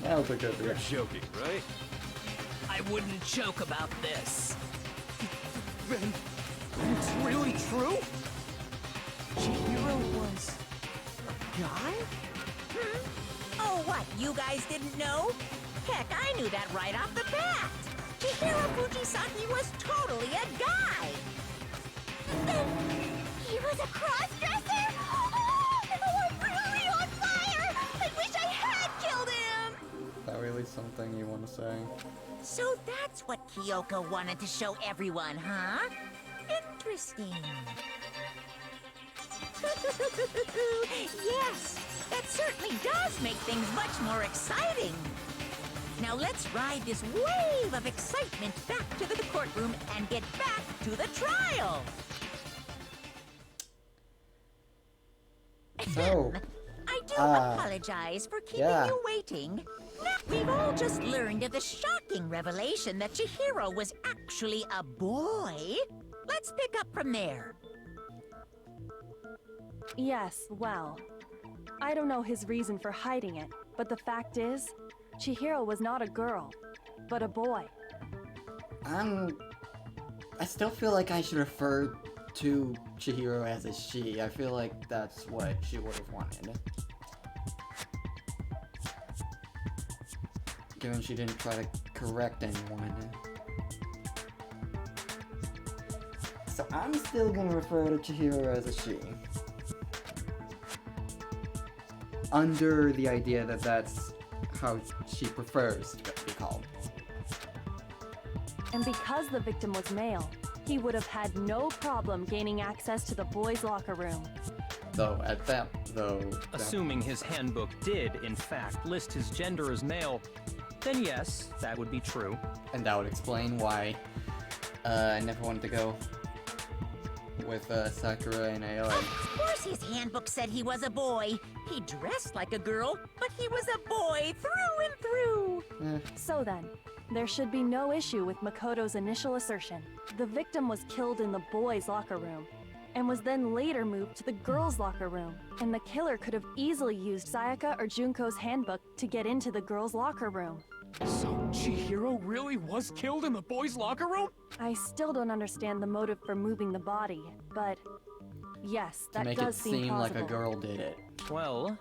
[SPEAKER 1] That was a good
[SPEAKER 15] You're
[SPEAKER 1] reaction.
[SPEAKER 15] joking, right?
[SPEAKER 11] I wouldn't joke about this.
[SPEAKER 14] Then it's really true?
[SPEAKER 9] Chihiro was a guy?
[SPEAKER 2] Oh, what? You guys didn't know? Heck, I knew that right off the bat. Chihiro Fujisaki was totally a guy.
[SPEAKER 6] He was a cross-dresser? Oh, I'm really on fire! I wish I had killed him!
[SPEAKER 1] Is that really something you want to say?
[SPEAKER 2] So that's what Kyoko wanted to show everyone, huh? Interesting. Yes, that certainly does make things much more exciting. Now let's ride this wave of excitement back to the courtroom and get back to the trial.
[SPEAKER 1] So,
[SPEAKER 2] I do apologize for keeping
[SPEAKER 1] yeah.
[SPEAKER 2] you waiting. Now, we've all just learned of the shocking revelation that Chihiro was actually a boy. Let's pick up from there.
[SPEAKER 13] Yes, well, I don't know his reason for hiding it, but the fact is, Chihiro was not a girl, but a boy.
[SPEAKER 1] I still feel like I should refer to Chihiro as a she. I feel like that's what she would have wanted. Given she didn't try to correct anyone. So I'm still gonna refer to Chihiro as a she. Under the idea that that's how she prefers to be called.
[SPEAKER 13] And because the victim was male, he would have had no problem gaining access to the boys' locker room.
[SPEAKER 4] Assuming his handbook did, in fact, list his gender as male, then yes, that would be true.
[SPEAKER 1] And that would explain why I never wanted to go with Sakura and Aoi.
[SPEAKER 2] Of course his handbook said he was a boy. He dressed like a girl, but he was a boy through and through.
[SPEAKER 13] So then, there should be no issue with Makoto's initial assertion. The victim was killed in the boys' locker room, and was then later moved to the girls' locker room. And the killer could have easily used Sayaka or Junko's handbook to get into the girls' locker room.
[SPEAKER 14] So Chihiro really was killed in the boys' locker room?
[SPEAKER 13] I still don't understand the motive for moving the body, but yes, that
[SPEAKER 1] to make
[SPEAKER 13] does
[SPEAKER 1] it
[SPEAKER 13] seem
[SPEAKER 1] seem
[SPEAKER 13] plausible.
[SPEAKER 1] like a girl did it.
[SPEAKER 4] Well,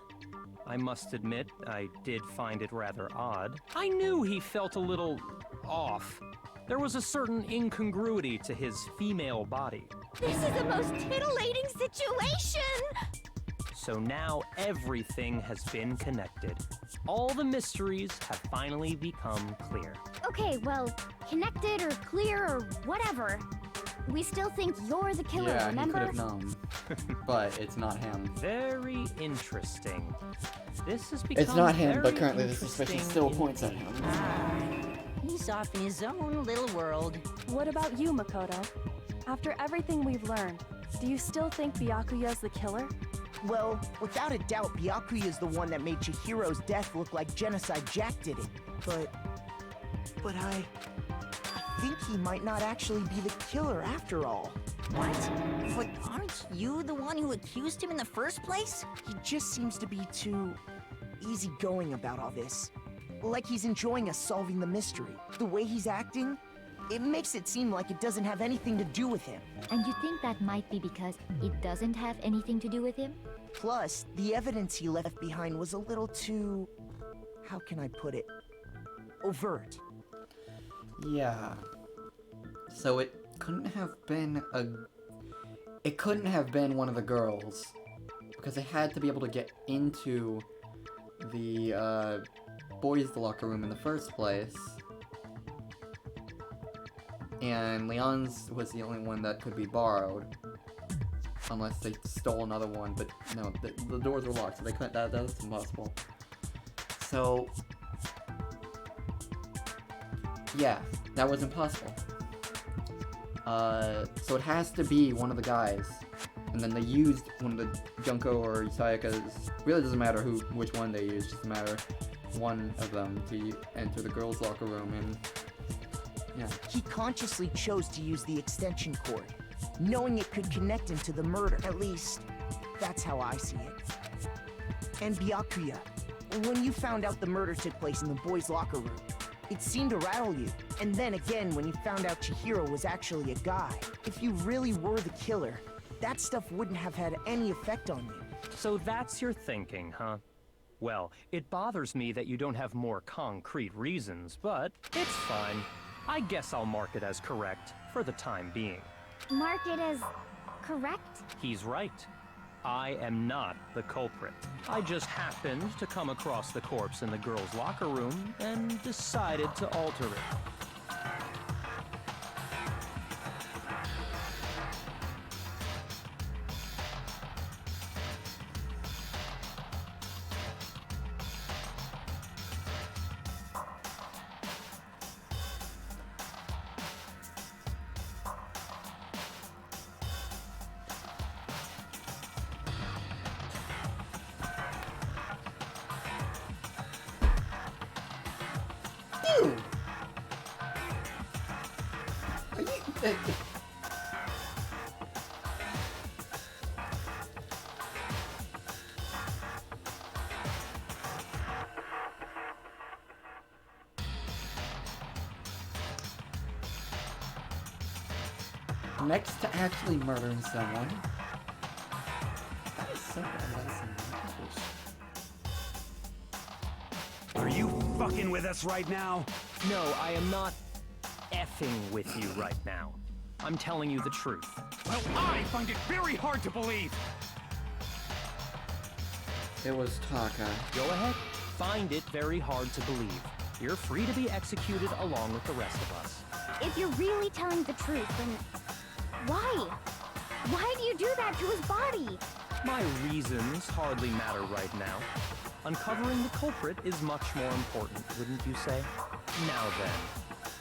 [SPEAKER 4] I must admit, I did find it rather odd. I knew he felt a little off. There was a certain incongruity to his female body.
[SPEAKER 6] This is the most titillating situation!
[SPEAKER 4] So now everything has been connected. All the mysteries have finally become clear.
[SPEAKER 6] Okay, well, connected or clear or whatever. We still think you're the killer,
[SPEAKER 1] Yeah,
[SPEAKER 6] remember?
[SPEAKER 1] he could have known. But it's not him.
[SPEAKER 4] Very interesting. This has become
[SPEAKER 1] It's not him, but
[SPEAKER 4] very
[SPEAKER 1] currently the suspicion
[SPEAKER 4] interesting
[SPEAKER 1] still points at him.
[SPEAKER 2] He's off in his own little world.
[SPEAKER 13] What about you, Makoto? After everything we've learned, do you still think Byakuya's the killer?
[SPEAKER 9] Well, without a doubt, Byakuya's the one that made Chihiro's death look like Genocide Jack did it. But I think he might not actually be the killer after all.
[SPEAKER 2] What? But aren't you the one who accused him in the first place?
[SPEAKER 9] He just seems to be too easygoing about all this. Like he's enjoying us solving the mystery. The way he's acting, it makes it seem like it doesn't have anything to do with him.
[SPEAKER 7] And you think that might be because it doesn't have anything to do with him?
[SPEAKER 9] Plus, the evidence he left behind was a little too... how can I put it? Overt.
[SPEAKER 1] Yeah. So it couldn't have been It couldn't have been one of the girls. Because they had to be able to get into the, boys' locker room in the first place. And Leon's was the only one that could be borrowed. Unless they stole another one, but no, the doors were locked, so they couldn't, that's impossible. So... yeah, that was impossible. So it has to be one of the guys. And then they used one of the Junko or Sayaka's, really doesn't matter which one they used, just a matter one of them to enter the girls' locker room, and yeah.
[SPEAKER 9] He consciously chose to use the extension cord, knowing it could connect him to the murder. At least, that's how I see it. And Byakuya, when you found out the murder took place in the boys' locker room, it seemed to rattle you. And then again, when you found out Chihiro was actually a guy, if you really were the killer, that stuff wouldn't have had any effect on you.
[SPEAKER 4] So that's your thinking, huh? Well, it bothers me that you don't have more concrete reasons, but it's fine. I guess I'll mark it as correct for the time being.
[SPEAKER 6] Mark it as correct?
[SPEAKER 4] He's right. I am not the culprit. I just happened to come across the corpse in the girls' locker room and decided to alter it.
[SPEAKER 1] Next to actually murdering someone. That is so amazing.
[SPEAKER 3] Are you fucking with us right now?
[SPEAKER 4] No, I am not effing with you right now. I'm telling you the truth.
[SPEAKER 14] Well, I find it very hard to believe.
[SPEAKER 1] It was Taka.
[SPEAKER 4] Go ahead. Find it very hard to believe. You're free to be executed along with the rest of us.
[SPEAKER 6] If you're really telling the truth, then why? Why do you do that to his body?
[SPEAKER 4] My reasons hardly matter right now. Uncovering the culprit is much more important, wouldn't you say? Now then,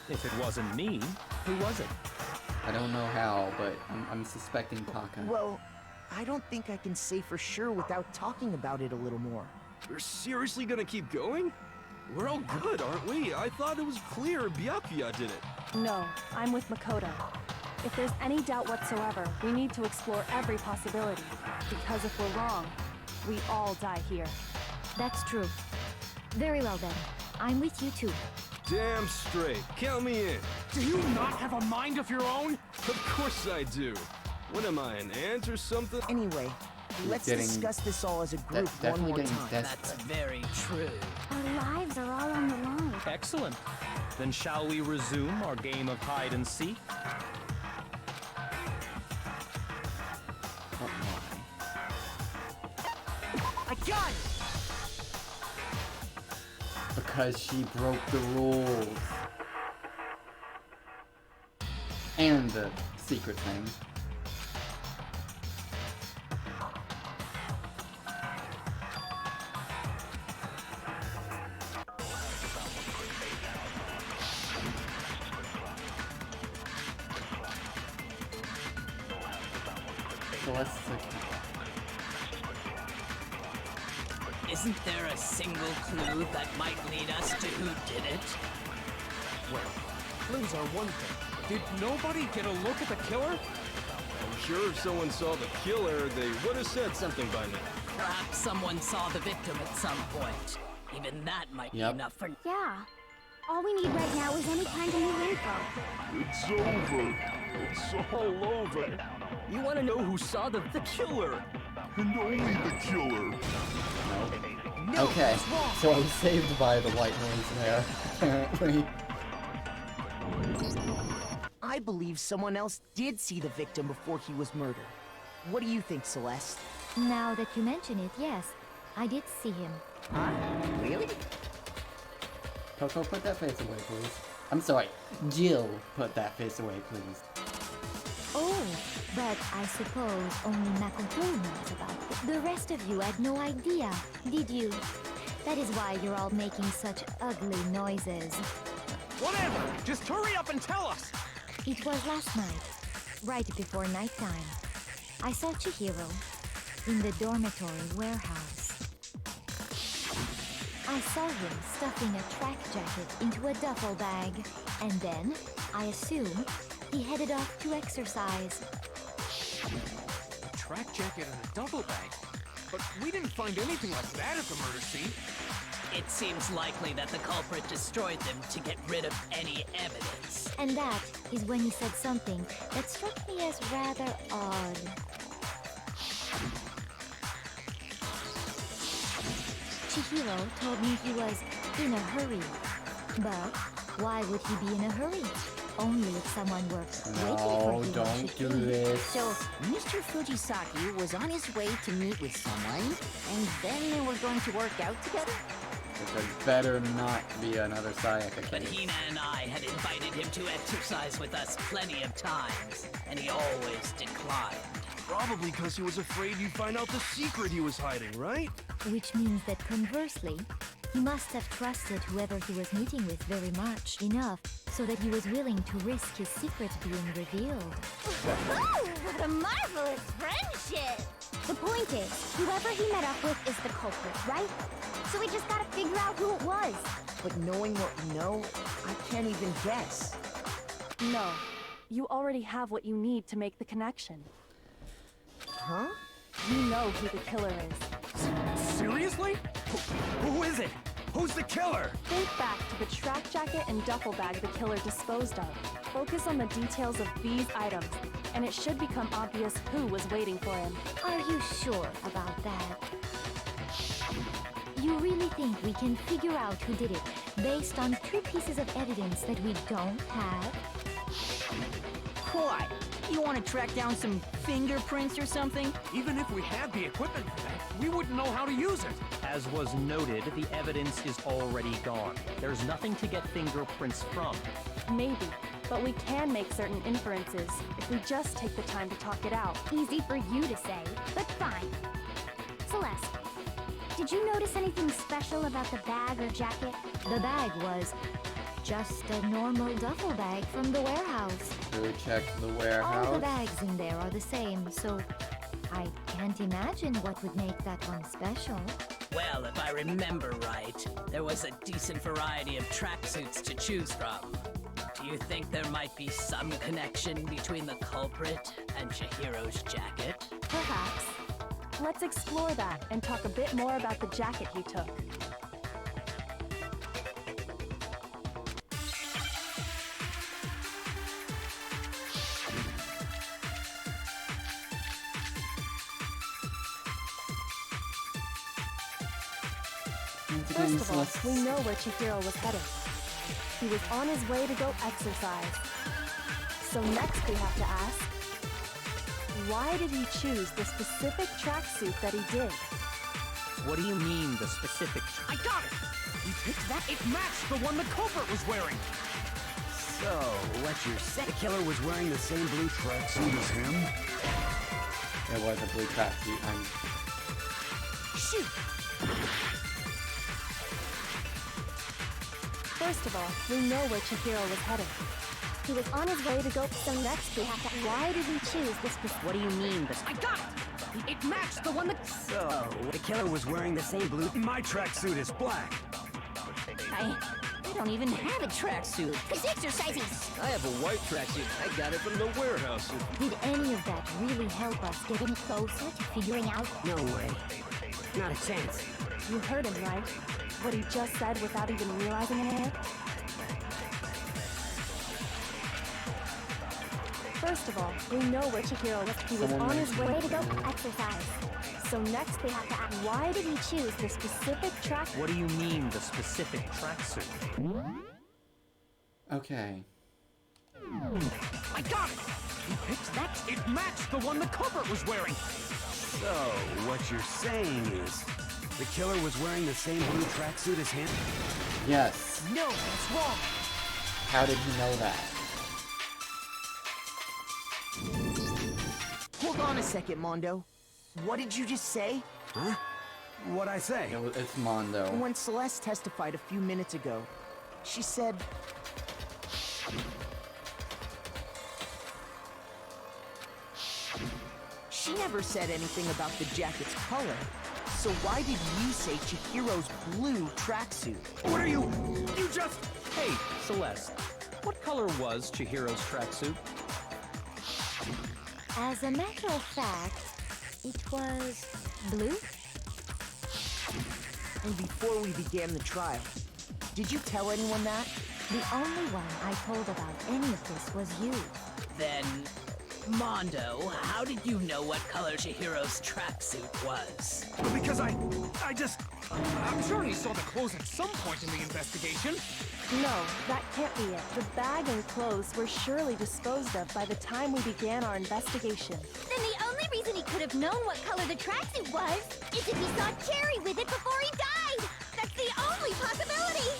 [SPEAKER 4] if it wasn't me, who was it?
[SPEAKER 1] I don't know how, but I'm suspecting Taka.
[SPEAKER 9] Well, I don't think I can say for sure without talking about it a little more.
[SPEAKER 15] We're seriously gonna keep going? We're all good, aren't we? I thought it was clear Byakuya did it.
[SPEAKER 13] No, I'm with Makoto. If there's any doubt whatsoever, we need to explore every possibility. Because if we're wrong, we all die here.
[SPEAKER 7] That's true. Very well then. I'm with you too.
[SPEAKER 15] Damn straight. Count me in.
[SPEAKER 14] Do you not have a mind of your own?
[SPEAKER 15] Of course I do. What am I, an ant or something?
[SPEAKER 9] Anyway, let's discuss this all as a group one more time.
[SPEAKER 11] That's very true.
[SPEAKER 6] Our lives are all on the line.
[SPEAKER 4] Excellent. Then shall we resume our game of hide and seek?
[SPEAKER 9] I got it!
[SPEAKER 1] Because she broke the rules. And the secret thing. So let's
[SPEAKER 11] Isn't there a single clue that might lead us to who did it?
[SPEAKER 14] Well, clues are one thing. Did nobody get a look at the killer?
[SPEAKER 15] I'm sure if someone saw the killer, they would have said something by now.
[SPEAKER 11] Perhaps someone saw the victim at some point. Even that might be enough for...
[SPEAKER 6] Yeah. All we need right now is any kind of new info.
[SPEAKER 16] It's over. It's all over.
[SPEAKER 15] You want to know who saw the killer?
[SPEAKER 16] And only the killer.
[SPEAKER 9] No,
[SPEAKER 1] okay, so I was saved by the white noise there, apparently.
[SPEAKER 9] I believe someone else did see the victim before he was murdered. What do you think, Celeste?
[SPEAKER 7] Now that you mention it, yes. I did see him.
[SPEAKER 9] Huh? Really?
[SPEAKER 1] Coco, put that face away, please. I'm sorry, Jill, put that face away, please.
[SPEAKER 7] Oh, but I suppose only Makoto knows about it. The rest of you had no idea, did you? That is why you're all making such ugly noises.
[SPEAKER 14] Whatever! Just hurry up and tell us!
[SPEAKER 7] It was last night, right before nighttime. I saw Chihiro in the dormitory warehouse. I saw him stuffing a track jacket into a duffel bag, and then, I assume, he headed off to exercise.
[SPEAKER 14] A track jacket and a duffel bag? But we didn't find anything like that at the murder scene.
[SPEAKER 11] It seems likely that the culprit destroyed them to get rid of any evidence.
[SPEAKER 7] And that is when he said something that struck me as rather odd. Chihiro told me he was in a hurry. But why would he be in a hurry? Only if someone were waiting for him.
[SPEAKER 1] Don't do this.
[SPEAKER 17] So, Mr. Fujisaki was on his way to meet with someone, and then they were going to work out together?
[SPEAKER 1] There better not be another Sayaka
[SPEAKER 11] But
[SPEAKER 1] case.
[SPEAKER 11] Hina and I had invited him to exercise with us plenty of times, and he always declined.
[SPEAKER 15] Probably because he was afraid you'd find out the secret he was hiding, right?
[SPEAKER 7] Which means that conversely, he must have trusted whoever he was meeting with very much, enough so that he was willing to risk his secret being revealed.
[SPEAKER 6] Oh, what a marvelous friendship! The point is, whoever he met up with is the culprit, right? So we just gotta figure out who it was.
[SPEAKER 9] But knowing what we know, I can't even guess.
[SPEAKER 13] No. You already have what you need to make the connection.
[SPEAKER 9] Huh?
[SPEAKER 13] You know who the killer is.
[SPEAKER 3] Seriously? Who is it? Who's the killer?
[SPEAKER 13] Think back to the track jacket and duffel bag the killer disposed of. Focus on the details of these items, and it should become obvious who was waiting for him.
[SPEAKER 7] Are you sure about that? You really think we can figure out who did it based on 2 pieces of evidence that we don't have?
[SPEAKER 17] What? You want to track down some fingerprints or something?
[SPEAKER 14] Even if we had the equipment for that, we wouldn't know how to use it.
[SPEAKER 4] As was noted, the evidence is already gone. There's nothing to get fingerprints from.
[SPEAKER 13] Maybe, but we can make certain inferences if we just take the time to talk it out.
[SPEAKER 6] Easy for you to say, but fine. Celeste, did you notice anything special about the bag or jacket?
[SPEAKER 7] The bag was just a normal duffel bag from the warehouse.
[SPEAKER 1] Go check the warehouse.
[SPEAKER 7] All the bags in there are the same, so I can't imagine what would make that one special.
[SPEAKER 11] Well, if I remember right, there was a decent variety of tracksuits to choose from. Do you think there might be some connection between the culprit and Chihiro's jacket?
[SPEAKER 13] Perhaps. Let's explore that and talk a bit more about the jacket he took. First of all, we know where Chihiro was headed. He was on his way to go exercise. So next we have to ask, why did he choose the specific tracksuit that he did?
[SPEAKER 4] What do you mean, the specific...
[SPEAKER 14] I got it! He picked that. It matched the one the culprit was wearing.
[SPEAKER 3] So, what you're saying? The killer was wearing the same blue tracksuit as him?
[SPEAKER 1] It was a blue tracksuit.
[SPEAKER 13] Shoot! First of all, we know where Chihiro was headed. He was on his way to go. So next we have to. Why did he choose this?
[SPEAKER 17] What do you mean, this?
[SPEAKER 14] I got it! It matched the one that...
[SPEAKER 3] So, the killer was wearing the same blue... My tracksuit is black.
[SPEAKER 17] I don't even have a tracksuit. It's exercises.
[SPEAKER 15] I have a white tracksuit. I got it from the warehouse.
[SPEAKER 7] Did any of that really help us get any closer to figuring out?
[SPEAKER 17] No way. Not a chance.
[SPEAKER 13] You heard him, right? What he just said without even realizing it? First of all, we know where Chihiro was. He was on his way to go exercise. So next we have to ask, why did he choose the specific track?
[SPEAKER 4] What do you mean, the specific tracksuit?
[SPEAKER 1] Okay.
[SPEAKER 14] I got it! He picked that. It matched the one the culprit was wearing.
[SPEAKER 3] So, what you're saying is... The killer was wearing the same blue tracksuit as him?
[SPEAKER 1] Yes.
[SPEAKER 17] No, that's wrong.
[SPEAKER 1] How did you know that?
[SPEAKER 9] Hold on a second, Mondo. What did you just say?
[SPEAKER 3] Huh? What'd I say?
[SPEAKER 1] It's Mondo.
[SPEAKER 9] When Celeste testified a few minutes ago, she said... She never said anything about the jacket's color. So why did you say Chihiro's blue tracksuit?
[SPEAKER 3] What are you... You just...
[SPEAKER 4] Hey, Celeste. What color was Chihiro's tracksuit?
[SPEAKER 7] As a matter of fact, it was blue.
[SPEAKER 9] And before we began the trial, did you tell anyone that?
[SPEAKER 7] The only one I told about any of this was you.
[SPEAKER 11] Then, Mondo, how did you know what color Chihiro's tracksuit was?
[SPEAKER 3] Because I just...
[SPEAKER 14] I'm sure he saw the clothes at some point in the investigation.
[SPEAKER 13] No, that can't be it. The bag and clothes were surely disposed of by the time we began our investigation.
[SPEAKER 6] Then the only reason he could have known what color the tracksuit was is if he saw Cherry with it before he died! That's the only possibility!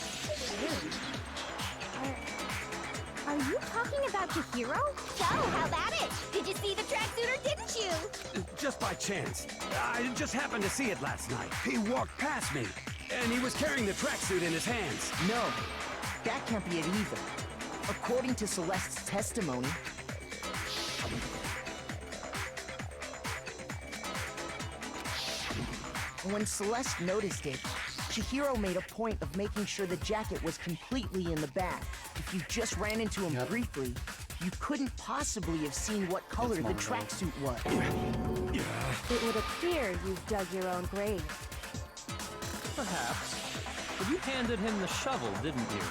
[SPEAKER 6] Are you talking about Chihiro? So, how about it? Did you see the tracksuit or didn't you?
[SPEAKER 3] Just by chance. I just happened to see it last night. He walked past me, and he was carrying the tracksuit in his hands.
[SPEAKER 9] No, that can't be it either. According to Celeste's testimony, when Celeste noticed it, Chihiro made a point of making sure the jacket was completely in the bag. If you just ran into him briefly, you couldn't possibly have seen what color the tracksuit was.
[SPEAKER 13] It would appear you've dug your own grave.
[SPEAKER 4] Perhaps. But you handed him the shovel, didn't you?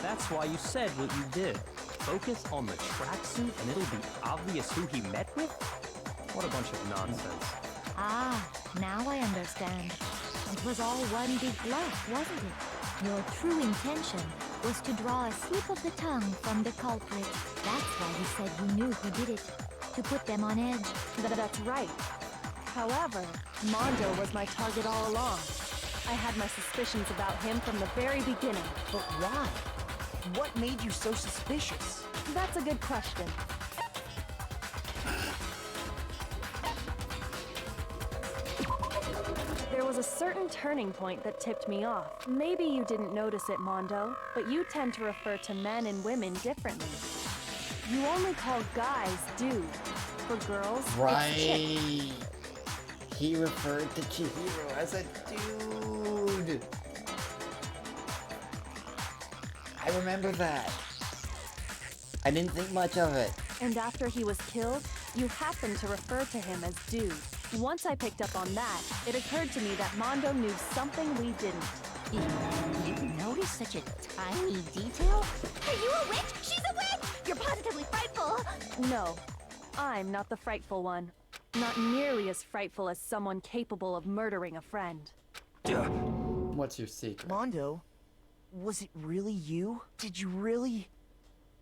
[SPEAKER 4] That's why you said what you did. Focus on the tracksuit and it'll be obvious who he met with? What a bunch of nonsense.
[SPEAKER 7] Ah, now I understand. It was all one big bluff, wasn't it? Your true intention was to draw a slip of the tongue from the culprit. That's why you said you knew who did it. To put them on edge.
[SPEAKER 13] That's right. However, Mondo was my target all along. I had my suspicions about him from the very beginning.
[SPEAKER 9] But why? What made you so suspicious?
[SPEAKER 13] That's a good question. There was a certain turning point that tipped me off. Maybe you didn't notice it, Mondo, but you tend to refer to men and women differently. You only call guys dude. For girls, it's chick.
[SPEAKER 1] Right. He referred to Chihiro as a dude. I remember that. I didn't think much of it.
[SPEAKER 13] And after he was killed, you happened to refer to him as dude. Once I picked up on that, it occurred to me that Mondo knew something we didn't.
[SPEAKER 17] You noticed such a tiny detail?
[SPEAKER 6] Are you a witch? She's a witch! You're positively frightful!
[SPEAKER 13] No, I'm not the frightful one. Not nearly as frightful as someone capable of murdering a friend.
[SPEAKER 1] What's your secret?
[SPEAKER 9] Mondo, was it really you? Did you really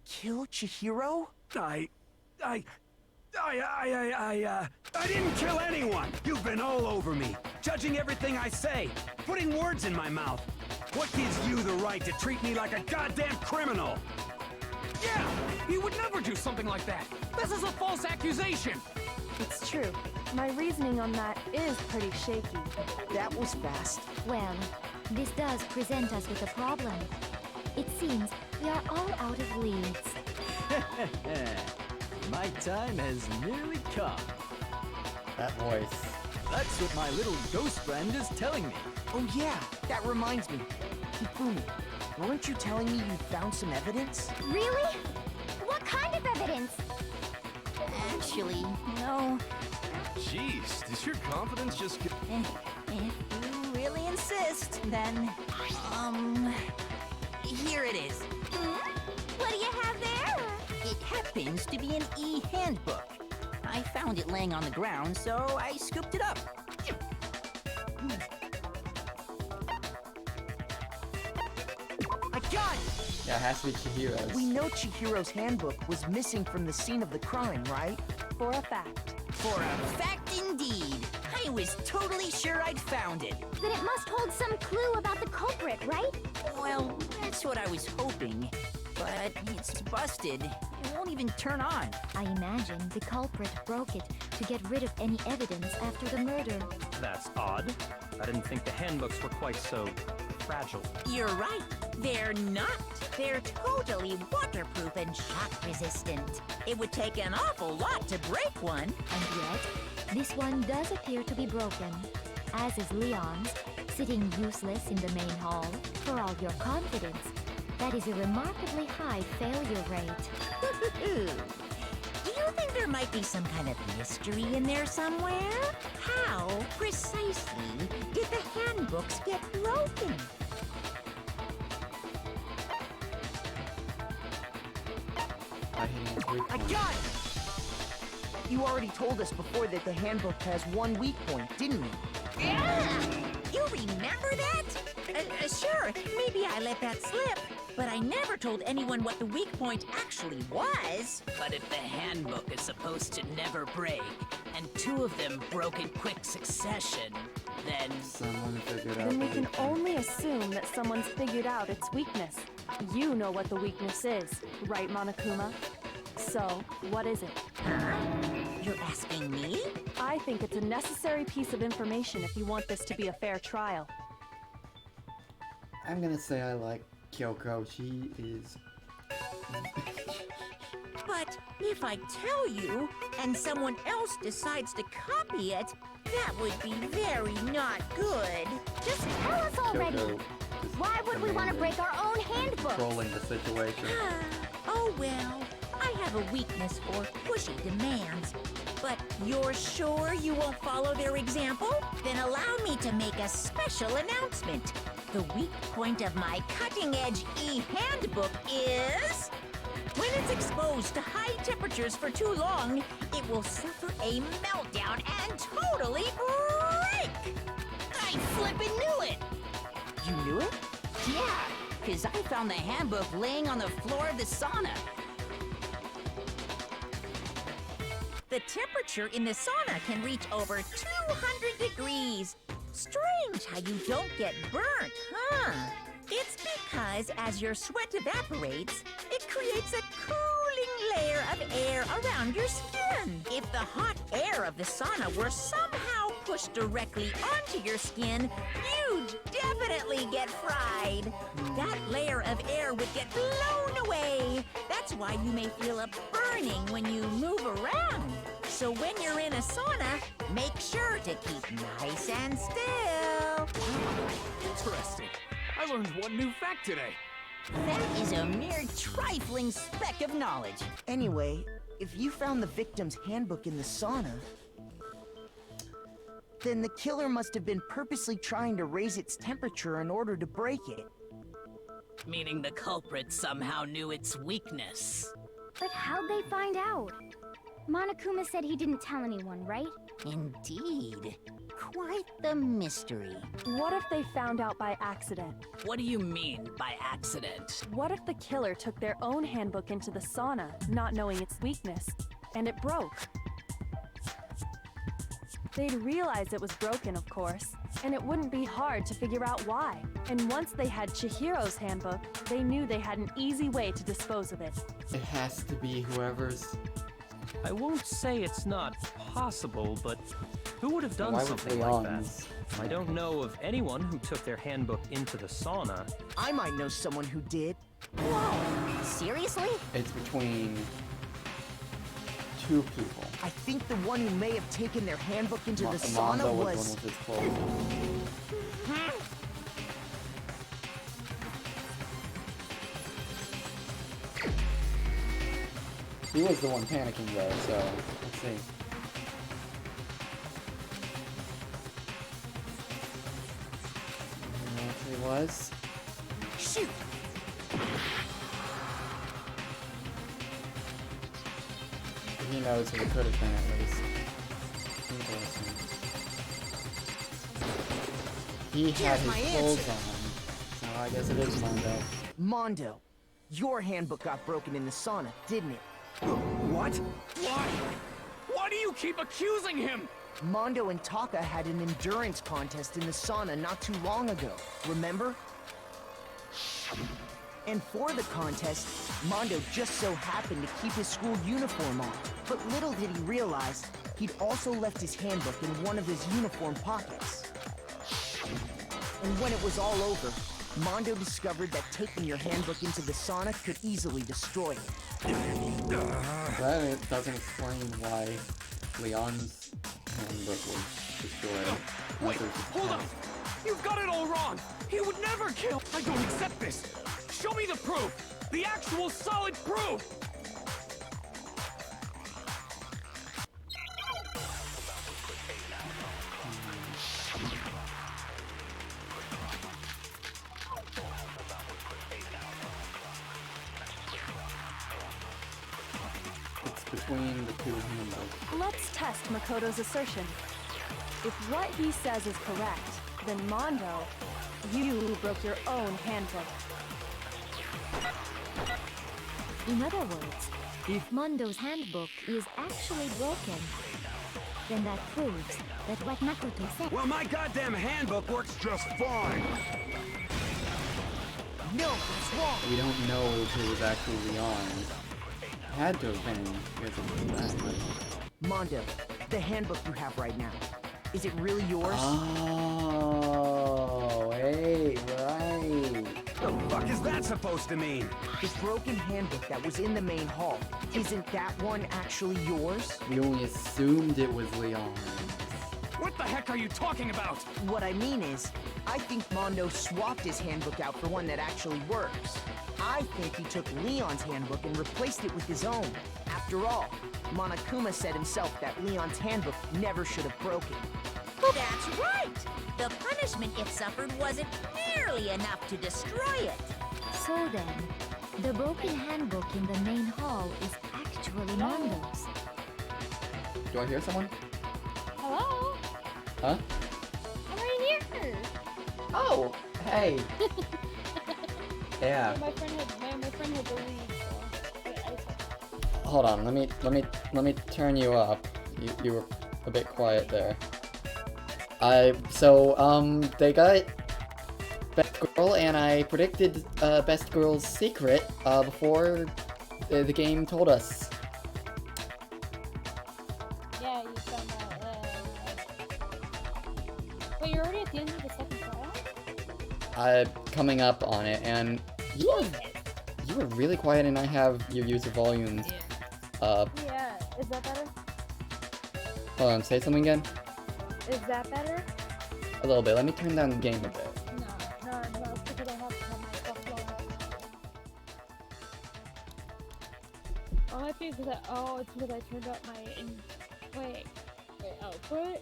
[SPEAKER 9] kill Chihiro?
[SPEAKER 3] I didn't kill anyone! You've been all over me, judging everything I say, putting words in my mouth. What gives you the right to treat me like a goddamn criminal?
[SPEAKER 14] Yeah! He would never do something like that! This is a false accusation!
[SPEAKER 13] It's true. My reasoning on that is pretty shaky.
[SPEAKER 9] That was fast.
[SPEAKER 7] Well, this does present us with a problem. It seems we are all out of leads.
[SPEAKER 18] My time has nearly come.
[SPEAKER 1] That voice.
[SPEAKER 18] That's what my little ghost friend is telling me.
[SPEAKER 9] Oh yeah, that reminds me. Hifumi, weren't you telling me you found some evidence?
[SPEAKER 6] Really? What kind of evidence?
[SPEAKER 17] Actually, no.
[SPEAKER 15] Jeez, does your confidence just get...
[SPEAKER 2] If you really insist, then, here it is.
[SPEAKER 6] What do you have there?
[SPEAKER 17] It happens to be an e-handbook. I found it laying on the ground, so I scooped it up.
[SPEAKER 9] I got it!
[SPEAKER 1] Yeah, it has to be Chihiro's.
[SPEAKER 9] We know Chihiro's handbook was missing from the scene of the crime, right?
[SPEAKER 13] For a fact.
[SPEAKER 17] For a fact indeed. I was totally sure I'd found it.
[SPEAKER 6] Then it must hold some clue about the culprit, right?
[SPEAKER 17] Well, that's what I was hoping. But it's busted. It won't even turn on.
[SPEAKER 7] I imagine the culprit broke it to get rid of any evidence after the murder.
[SPEAKER 4] That's odd. I didn't think the handbooks were quite so fragile.
[SPEAKER 2] You're right. They're not. They're totally waterproof and shock resistant. It would take an awful lot to break one.
[SPEAKER 7] And yet, this one does appear to be broken, as is Leon's, sitting useless in the main hall. For all your confidence, that is a remarkably high failure rate.
[SPEAKER 2] Do you think there might be some kind of mystery in there somewhere? How precisely did the handbooks get broken?
[SPEAKER 9] I got it! You already told us before that the handbook has one weak point, didn't you?
[SPEAKER 2] Yeah! You remember that? Sure, maybe I let that slip. But I never told anyone what the weak point actually was.
[SPEAKER 11] But if the handbook is supposed to never break, and two of them broke in quick succession, then...
[SPEAKER 1] Someone figured out
[SPEAKER 13] Then we
[SPEAKER 1] the
[SPEAKER 13] can
[SPEAKER 1] weak point.
[SPEAKER 13] only assume that someone's figured out its weakness. You know what the weakness is, right, Monokuma? So, what is it?
[SPEAKER 2] You're asking me?
[SPEAKER 13] I think it's a necessary piece of information if you want this to be a fair trial.
[SPEAKER 1] I'm gonna say I like Kyoko. She is...
[SPEAKER 2] But if I tell you, and someone else decides to copy it, that would be very not good.
[SPEAKER 6] Just tell us already.
[SPEAKER 1] Kyoko
[SPEAKER 6] Why would we want to break our own handbook?
[SPEAKER 1] controlling the situation.
[SPEAKER 2] Oh well, I have a weakness for pushy demands. But you're sure you won't follow their example? Then allow me to make a special announcement. The weak point of my cutting-edge e-handbook is... when it's exposed to high temperatures for too long, it will suffer a meltdown and totally break!
[SPEAKER 17] I flippin' knew it!
[SPEAKER 9] You knew it?
[SPEAKER 17] Yeah, because I found the handbook laying on the floor of the sauna.
[SPEAKER 2] The temperature in the sauna can reach over 200 degrees. Strange how you don't get burnt, huh? It's because as your sweat evaporates, it creates a cooling layer of air around your skin. If the hot air of the sauna were somehow pushed directly onto your skin, you'd definitely get fried. That layer of air would get blown away. That's why you may feel a burning when you move around. So when you're in a sauna, make sure to keep nice and still.
[SPEAKER 14] Interesting. I learned one new fact today.
[SPEAKER 17] That is a mere trifling speck of knowledge.
[SPEAKER 9] Anyway, if you found the victim's handbook in the sauna, then the killer must have been purposely trying to raise its temperature in order to break it.
[SPEAKER 11] Meaning the culprit somehow knew its weakness.
[SPEAKER 6] But how'd they find out? Monokuma said he didn't tell anyone, right?
[SPEAKER 17] Indeed. Quite the mystery.
[SPEAKER 13] What if they found out by accident?
[SPEAKER 11] What do you mean by accident?
[SPEAKER 13] What if the killer took their own handbook into the sauna, not knowing its weakness, and it broke? They'd realize it was broken, of course, and it wouldn't be hard to figure out why. And once they had Chihiro's handbook, they knew they had an easy way to dispose of it.
[SPEAKER 1] It has to be whoever's...
[SPEAKER 4] I won't say it's not possible, but who would have done
[SPEAKER 1] Why would
[SPEAKER 4] something like that?
[SPEAKER 1] Leon's?
[SPEAKER 4] I don't know of anyone who took their handbook into the sauna.
[SPEAKER 9] I might know someone who did.
[SPEAKER 17] Whoa! Seriously?
[SPEAKER 1] It's between two people.
[SPEAKER 9] I think the one who may have taken their handbook into the sauna
[SPEAKER 1] Mondo
[SPEAKER 9] was...
[SPEAKER 1] was the one with his clothes. He was the one panicking though, so let's see. He was.
[SPEAKER 9] Shoot!
[SPEAKER 1] He knows who it could have been at least. He had his clothes on, so I guess it is Mondo.
[SPEAKER 9] Mondo, your handbook got broken in the sauna, didn't it?
[SPEAKER 14] What? Why? Why do you keep accusing him?
[SPEAKER 9] Mondo and Taka had an endurance contest in the sauna not too long ago, remember? And for the contest, Mondo just so happened to keep his school uniform on. But little did he realize, he'd also left his handbook in one of his uniform pockets. And when it was all over, Mondo discovered that taking your handbook into the sauna could easily destroy it.
[SPEAKER 1] That doesn't explain why Leon's handbook was destroyed.
[SPEAKER 14] Wait, hold on! You've got it all wrong! He would never kill! I don't accept this! Show me the proof! The actual solid proof!
[SPEAKER 1] Between the two handbooks.
[SPEAKER 13] Let's test Makoto's assertion. If what he says is correct, then Mondo, you broke your own handbook.
[SPEAKER 7] In other words, if Mondo's handbook is actually broken, then that proves that what Makoto said...
[SPEAKER 3] Well, my goddamn handbook works just fine!
[SPEAKER 9] No, it's wrong!
[SPEAKER 1] We don't know if it was actually Leon. Had to have been because of that.
[SPEAKER 9] Mondo, the handbook you have right now, is it really yours?
[SPEAKER 1] Oh, hey, right.
[SPEAKER 3] The fuck is that supposed to mean?
[SPEAKER 9] The broken handbook that was in the main hall, isn't that one actually yours?
[SPEAKER 1] We only assumed it was Leon's.
[SPEAKER 14] What the heck are you talking about?
[SPEAKER 9] What I mean is, I think Mondo swapped his handbook out for one that actually works. I think he took Leon's handbook and replaced it with his own. After all, Monokuma said himself that Leon's handbook never should have broken.
[SPEAKER 2] That's right! The punishment it suffered wasn't nearly enough to destroy it.
[SPEAKER 7] So then, the broken handbook in the main hall is actually Mondo's.
[SPEAKER 1] Do I hear someone?
[SPEAKER 19] Hello?
[SPEAKER 1] Huh?
[SPEAKER 19] I'm right here!
[SPEAKER 1] Oh, hey. Yeah.
[SPEAKER 19] My friend had the lead, so
[SPEAKER 1] Hold on, let me turn you up. You were a bit quiet there. They got Best Girl, and I predicted Best Girl's secret before the game told us.
[SPEAKER 19] yeah, you found out. But you're already at the end of the second trial?
[SPEAKER 1] Coming up on it, and you were really quiet, and I have your user volume up.
[SPEAKER 19] Yeah, is that better?
[SPEAKER 1] Hold on, say something again?
[SPEAKER 19] Is that better?
[SPEAKER 1] A little bit. Let me turn down the game a bit.
[SPEAKER 19] No, it's because I have to have my stuff low. Oh, it might be because it's because I turned up my wait, output?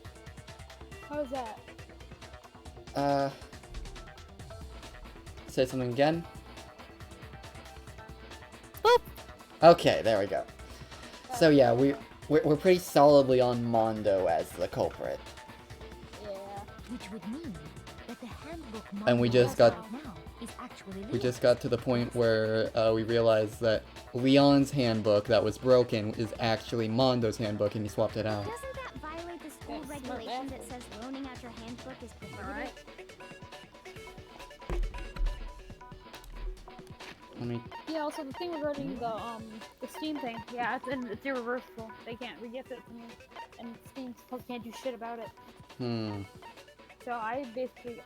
[SPEAKER 19] How's that?
[SPEAKER 1] Say something again? Boop! Okay, there we go. So yeah, we're pretty solidly on Mondo as the culprit.
[SPEAKER 7] Which would mean that the handbook
[SPEAKER 1] And we
[SPEAKER 7] Mondo
[SPEAKER 1] just
[SPEAKER 7] has
[SPEAKER 1] got
[SPEAKER 7] right now is actually
[SPEAKER 1] we
[SPEAKER 7] Leon's.
[SPEAKER 1] just got to the point where we realized that Leon's handbook that was broken is actually Mondo's handbook, and he swapped it out.
[SPEAKER 6] Doesn't that violate the school regulation that says loaning out your handbook is prohibited?
[SPEAKER 1] Let me.
[SPEAKER 19] Yeah, also the thing regarding the Steam thing, yeah, it's irreversible. They can't re-gift it to me, and Steam can't do shit about it. So I basically,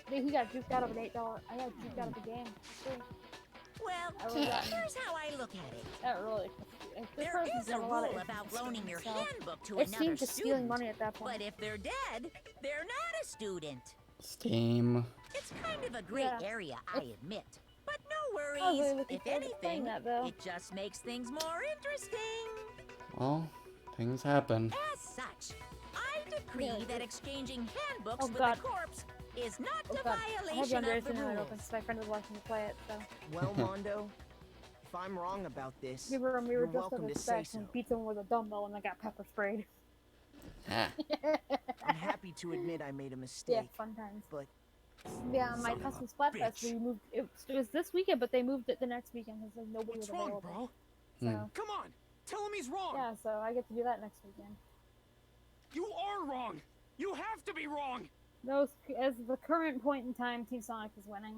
[SPEAKER 19] he got juked out of an $8. I got juked out of the game. Too.
[SPEAKER 2] Well, here's how I look at it.
[SPEAKER 19] That really.
[SPEAKER 2] There is a rule about loaning your handbook to
[SPEAKER 19] It
[SPEAKER 2] another
[SPEAKER 19] seems just stealing
[SPEAKER 2] student,
[SPEAKER 19] money at that point.
[SPEAKER 2] but if they're dead, they're not a student.
[SPEAKER 1] Steam.
[SPEAKER 2] It's kind of a gray area, I admit. But no
[SPEAKER 19] I was
[SPEAKER 2] worries.
[SPEAKER 19] really looking
[SPEAKER 2] If
[SPEAKER 19] forward to playing
[SPEAKER 2] anything,
[SPEAKER 19] that, though.
[SPEAKER 2] it just makes things more interesting.
[SPEAKER 1] Well, things happen.
[SPEAKER 2] As such, I decree that exchanging handbooks
[SPEAKER 19] Oh,
[SPEAKER 2] with
[SPEAKER 19] God.
[SPEAKER 2] a corpse is not
[SPEAKER 19] Oh,
[SPEAKER 2] a
[SPEAKER 19] God. I have you
[SPEAKER 2] violation
[SPEAKER 19] under
[SPEAKER 2] of the
[SPEAKER 19] open
[SPEAKER 2] rules.
[SPEAKER 19] because my friend was watching me play it, so.
[SPEAKER 9] Well, Mondo, if I'm wrong about this,
[SPEAKER 19] We were
[SPEAKER 9] you're
[SPEAKER 19] just at
[SPEAKER 9] welcome
[SPEAKER 19] the
[SPEAKER 9] to say
[SPEAKER 19] specs
[SPEAKER 9] so.
[SPEAKER 19] and beat someone with a dumbbell and I got pepper sprayed.
[SPEAKER 1] Ah.
[SPEAKER 9] I'm happy to admit I made a mistake.
[SPEAKER 19] Yeah, fun times.
[SPEAKER 9] But
[SPEAKER 19] yeah, my
[SPEAKER 9] Son of a
[SPEAKER 19] custom Splatfest, we moved. It was this weekend, but they moved it the next weekend because like, nobody was available.
[SPEAKER 14] bro?
[SPEAKER 19] So
[SPEAKER 14] Come on, tell him he's wrong.
[SPEAKER 19] yeah, so I get to do that next weekend.
[SPEAKER 14] You are wrong. You have to be wrong.
[SPEAKER 19] Those, as the current point in time, Team Sonic is winning.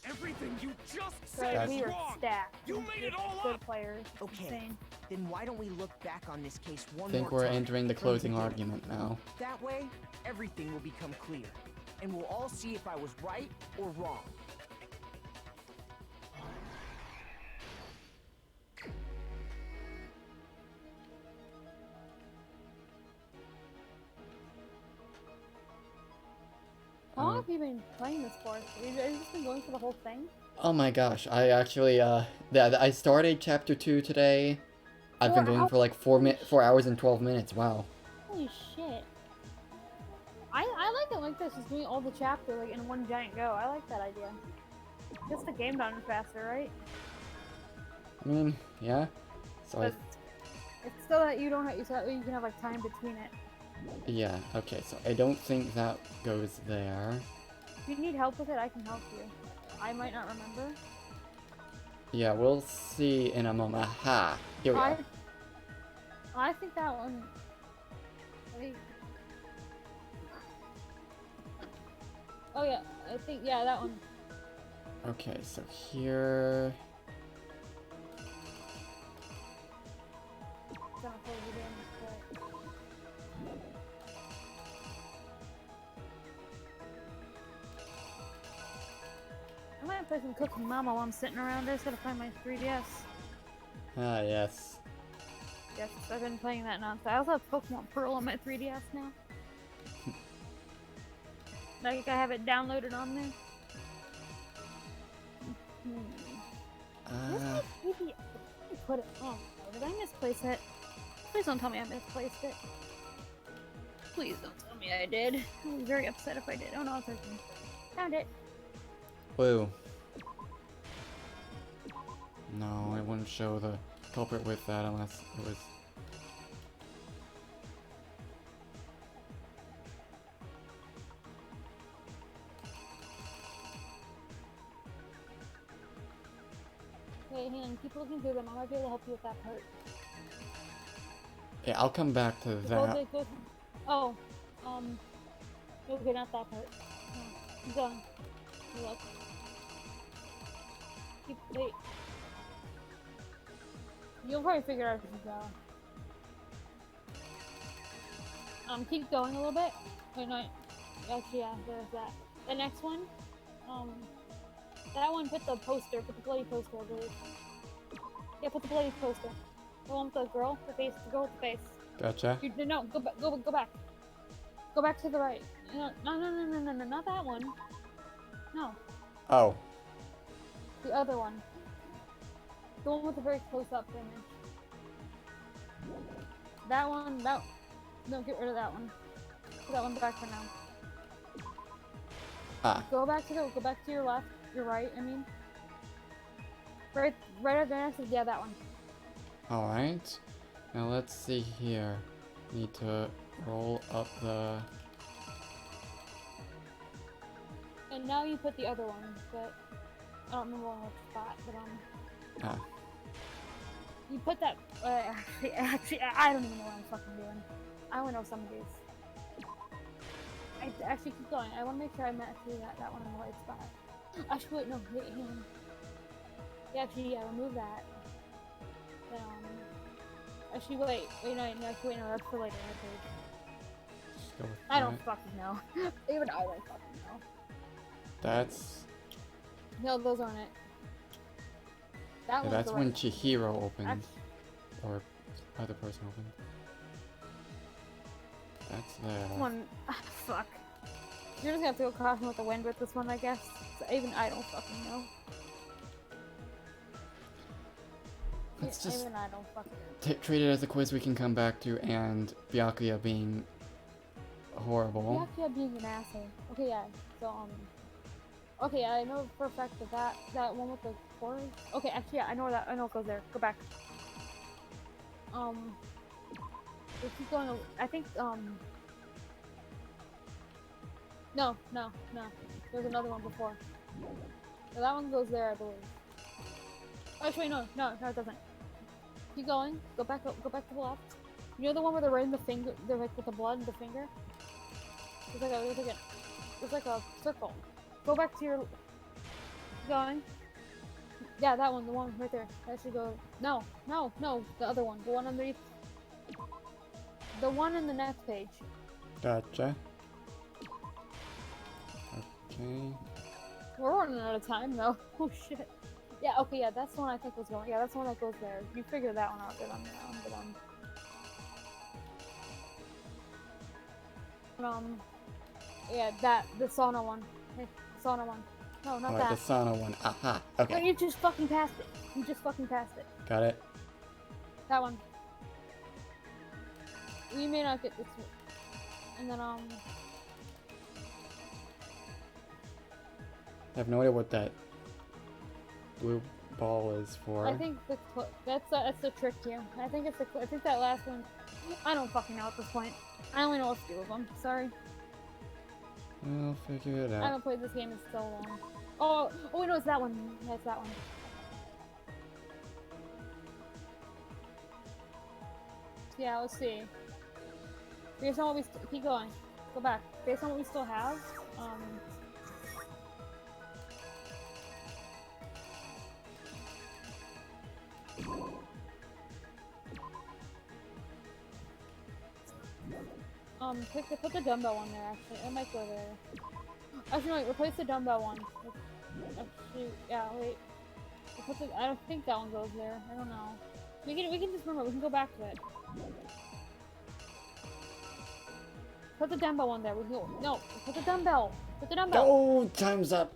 [SPEAKER 14] Everything you just
[SPEAKER 19] So
[SPEAKER 14] said
[SPEAKER 19] we
[SPEAKER 14] is
[SPEAKER 19] are
[SPEAKER 14] wrong.
[SPEAKER 19] stacked.
[SPEAKER 14] You made it all
[SPEAKER 19] good
[SPEAKER 14] up.
[SPEAKER 19] players.
[SPEAKER 9] Okay,
[SPEAKER 19] Insane.
[SPEAKER 9] then why don't we look back on this case one
[SPEAKER 1] I think
[SPEAKER 9] more
[SPEAKER 1] we're
[SPEAKER 9] time
[SPEAKER 1] entering the
[SPEAKER 9] from
[SPEAKER 1] closing
[SPEAKER 9] beginning?
[SPEAKER 1] argument now.
[SPEAKER 9] That way, everything will become clear, and we'll all see if I was right or wrong.
[SPEAKER 19] How long have you been playing this for? Have you just been going for the whole thing?
[SPEAKER 1] Oh my gosh, I actually, I started chapter 2 today. I've been going for like 4 hours and 12 minutes, wow.
[SPEAKER 19] Holy shit. I like it like this, just doing all the chapter like in one giant go. I like that idea. Gets the game done faster, right?
[SPEAKER 1] I mean, yeah. So
[SPEAKER 19] But it's still that you don't have, so that you can have like time between it.
[SPEAKER 1] yeah, okay, so I don't think that goes there.
[SPEAKER 19] If you need help with it, I can help you. I might not remember.
[SPEAKER 1] Yeah, we'll see in a moment. Aha! Here we are.
[SPEAKER 19] I think that one. Wait. Oh yeah, I think that one.
[SPEAKER 1] Okay, so here...
[SPEAKER 19] Gonna close it in, but... I might play some Cooking Mama while I'm sitting around. I just gotta find my 3DS.
[SPEAKER 1] Ah, yes.
[SPEAKER 19] Yes, I've been playing that nonstop. I also have Pokemon Pearl on my 3DS now. Like, I have it downloaded on there. Maybe I put it. Oh, did I misplace it? Please don't tell me I misplaced it. Please don't tell me I did. I'll be very upset if I did. Oh no, it's okay. Found it.
[SPEAKER 1] Woo. No, it wouldn't show the culprit with that unless it was...
[SPEAKER 19] Wait, hang on. Keep looking through them. I might be able to help you with that part.
[SPEAKER 1] Yeah, I'll come back to that.
[SPEAKER 19] Oh, okay, not that part. No, keep going. Look. Wait. You'll probably figure it out as you go. Keep going a little bit. Wait, no. Actually, yeah, there's that. The next one, that one, put the poster, put the bloody poster, I believe. Yeah, put the bloody poster. The one with the girl, the face, the girl with the face.
[SPEAKER 1] Gotcha.
[SPEAKER 19] No, go back. Go back to the right. No, not that one. No.
[SPEAKER 1] Oh.
[SPEAKER 19] The other one. The one with the very close-up image. That one, no, get rid of that one. Put that one back for now.
[SPEAKER 1] Ah.
[SPEAKER 19] Go back to your left, your right, I mean. Right at the next, yeah, that one.
[SPEAKER 1] Alright. Now let's see here. Need to roll up the...
[SPEAKER 19] And now you put the other one, but I don't remember on which spot, but
[SPEAKER 1] Ah.
[SPEAKER 19] You put that, actually, I don't even know what I'm fucking doing. I only know some of these. I actually keep going. I want to make sure I'm actually that one in the right spot. Actually, wait, no, wait, hang on. Yeah, actually, yeah, remove that. Then, actually, wait, no, that's for later, I don't fucking know. Even I don't fucking know.
[SPEAKER 1] That's...
[SPEAKER 19] No, those aren't it.
[SPEAKER 1] Yeah, that's when Chihiro opened. Or other person opened. That's there.
[SPEAKER 19] One, fuck. You're just gonna have to go caution with the wind with this one, I guess. So even I don't fucking know.
[SPEAKER 1] Let's just
[SPEAKER 19] even I don't fucking
[SPEAKER 1] treat it as a quiz we can come back to, and Byakuya being horrible.
[SPEAKER 19] Byakuya being an asshole. Okay, yeah. So okay, I know for a fact that one with the quarry. Okay, actually, yeah, I know it goes there. Go back. We keep going. I think No. There's another one before. So that one goes there, I believe. Actually, no, it doesn't. Keep going. Go back to the left. You know the one where they're in the finger? They're like with the blood in the finger. It's like a circle. Go back to your. Keep going. Yeah, that one. The one right there. That should go. No. The other one. The one underneath. The one in the next page.
[SPEAKER 1] Gotcha. Okay.
[SPEAKER 19] We're running out of time though. Oh shit. Yeah, okay, yeah, that's the one I think was going. Yeah, that's the one that goes there. You figured that one out good on your own, but yeah, the sauna one. Hey, sauna one. No, not that.
[SPEAKER 1] The sauna one. Aha. Okay.
[SPEAKER 19] No, you just fucking passed it.
[SPEAKER 1] Got it.
[SPEAKER 19] That one. We may not get this one. And then
[SPEAKER 1] I have no idea what that blue ball is for.
[SPEAKER 19] I think that's the trick here. I think that last one. I don't fucking know at this point. I only know what to do with them. Sorry.
[SPEAKER 1] We'll figure it out.
[SPEAKER 19] I haven't played this game in so long. Oh, no, it's that one. Yeah, it's that one. Yeah, let's see. Based on what we keep going. Go back. Based on what we still have, put the dumbbell one there, actually. It might go there. Actually, no, wait, replace the dumbbell one. Actually, yeah, wait. I don't think that one goes there. I don't know. We can just remember. We can go back to it. Put the dumbbell one there. We can go. No, put the dumbbell. Put the dumbbell.
[SPEAKER 1] Oh, time's up.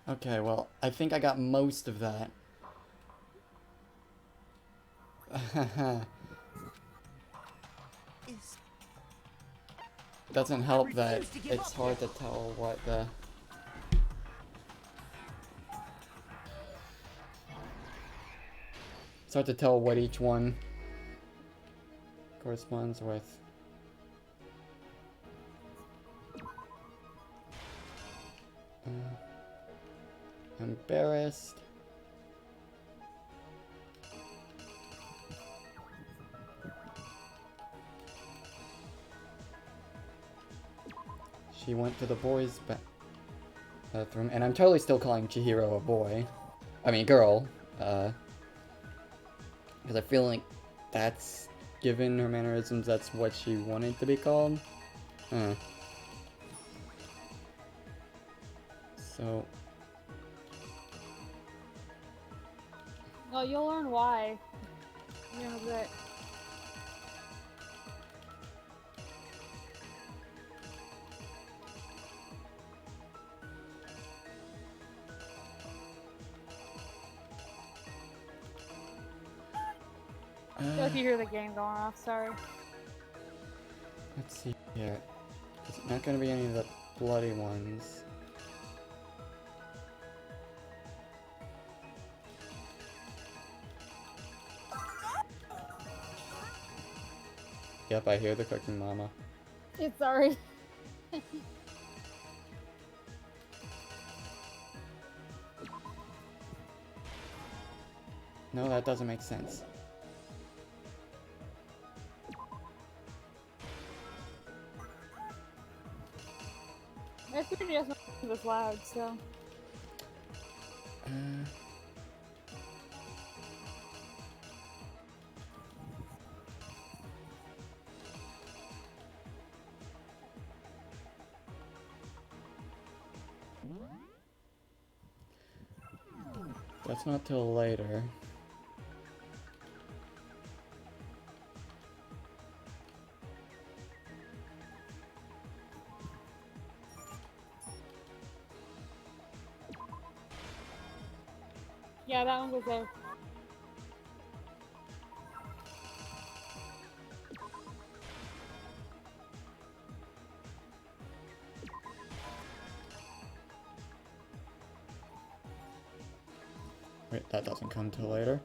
[SPEAKER 1] Okay, well, I think I got most of that. Doesn't help that it's hard to tell what the... It's hard to tell what each one corresponds with. Embarrassed. She went to the boys' bathroom, and I'm totally still calling Chihiro a boy. I mean, girl. Because I feel like that's, given her mannerisms, that's what she wanted to be called. So...
[SPEAKER 19] No, you'll learn why. In a bit. I feel like you hear the game going off, sorry.
[SPEAKER 1] Let's see here. It's not gonna be any of the bloody ones. Yep, I hear the cooking mama.
[SPEAKER 19] It's sorry.
[SPEAKER 1] No, that doesn't make sense.
[SPEAKER 19] It's pretty just this loud, so.
[SPEAKER 1] That's not till later.
[SPEAKER 19] Yeah, that one goes there.
[SPEAKER 1] Wait, that doesn't come till later.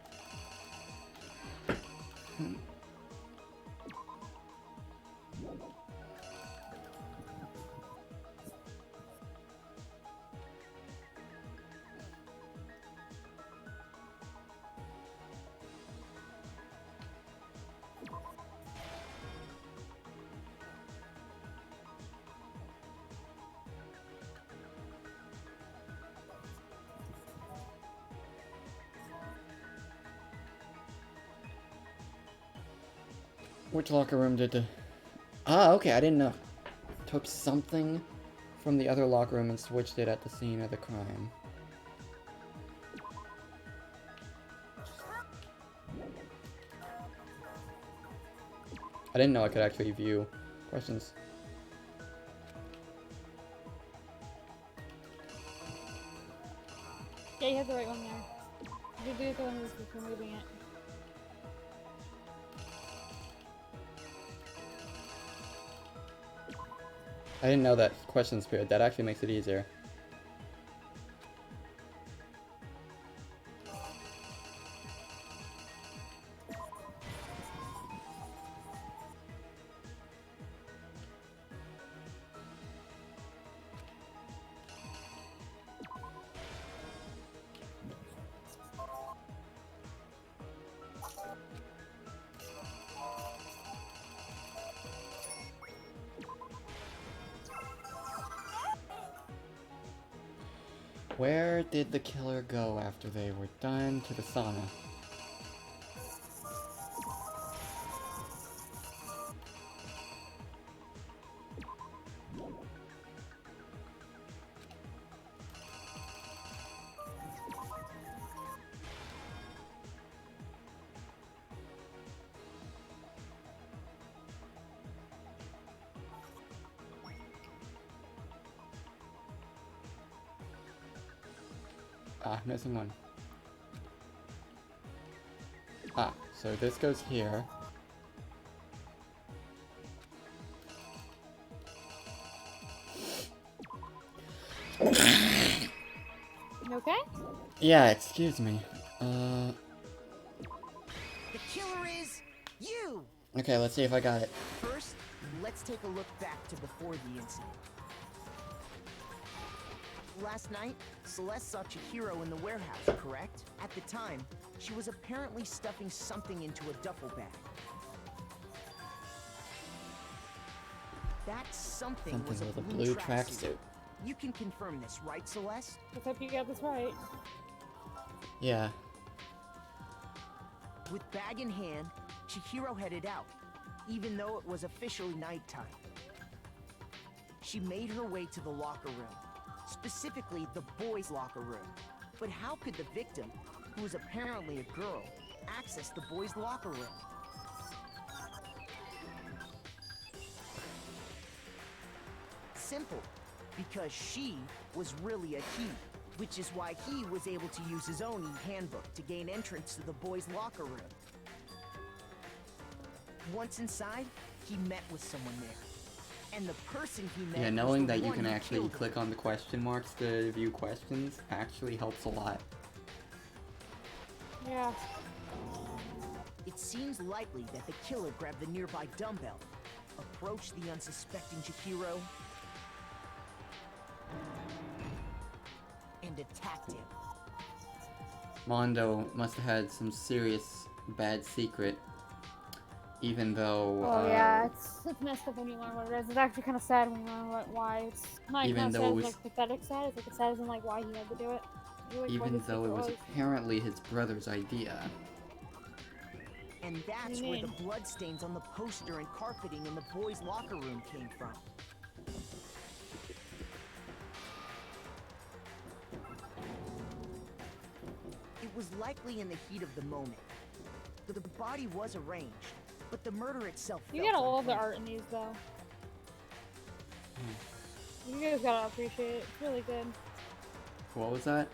[SPEAKER 1] Which locker room did the... Ah, okay, I didn't know. Took something from the other locker room and switched it at the scene of the crime. I didn't know I could actually view questions.
[SPEAKER 19] Yeah, you have the right one there. You do the one who's removing it.
[SPEAKER 1] I didn't know that questions period. That actually makes it easier. Where did the killer go after they were done to the sauna? Ah, missing one. Ah, so this goes here.
[SPEAKER 19] You okay?
[SPEAKER 1] Yeah, excuse me.
[SPEAKER 9] The killer is you!
[SPEAKER 1] Okay, let's see if I got it.
[SPEAKER 9] First, let's take a look back to before the incident. Last night, Celeste saw Chihiro in the warehouse, correct? At the time, she was apparently stuffing something into a duffel bag. That something was a blue tracksuit. You can confirm this, right, Celeste?
[SPEAKER 19] Let's hope you got this right.
[SPEAKER 1] Yeah.
[SPEAKER 9] With bag in hand, Chihiro headed out, even though it was officially nighttime. She made her way to the locker room, specifically the boys' locker room. But how could the victim, who was apparently a girl, access the boys' locker room? Simple, because she was really a he, which is why he was able to use his own e-handbook to gain entrance to the boys' locker room. Once inside, he met with someone there. And the person he met
[SPEAKER 1] Yeah,
[SPEAKER 9] was
[SPEAKER 1] knowing
[SPEAKER 9] the
[SPEAKER 1] that you
[SPEAKER 9] one
[SPEAKER 1] can
[SPEAKER 9] who
[SPEAKER 1] actually
[SPEAKER 9] killed him.
[SPEAKER 1] click on the question marks to view questions actually helps a lot.
[SPEAKER 19] Yeah.
[SPEAKER 9] It seems likely that the killer grabbed the nearby dumbbell, approached the unsuspecting Chihiro, and attacked him.
[SPEAKER 1] Mondo must have had some serious bad secret, even though.
[SPEAKER 19] Oh yeah, it's messed up when you learn what it is. It's actually kind of sad when you learn why. It's not
[SPEAKER 1] Even
[SPEAKER 19] kind of
[SPEAKER 1] though
[SPEAKER 19] sad,
[SPEAKER 1] it was-
[SPEAKER 19] it's like pathetic sad. It's like it's sad as in like why he had to do it. Like, what
[SPEAKER 1] Even
[SPEAKER 19] his
[SPEAKER 1] though it
[SPEAKER 19] secret
[SPEAKER 1] was apparently his brother's idea.
[SPEAKER 9] And that's
[SPEAKER 19] do you
[SPEAKER 9] where the
[SPEAKER 19] mean?
[SPEAKER 9] bloodstains on the poster and carpeting in the boys' locker room came from. It was likely in the heat of the moment. The body was arranged, but the murder itself
[SPEAKER 19] You
[SPEAKER 9] felt
[SPEAKER 19] gotta love the
[SPEAKER 9] unplanned.
[SPEAKER 19] art in these though. You guys gotta appreciate it. It's really good.
[SPEAKER 1] What was that?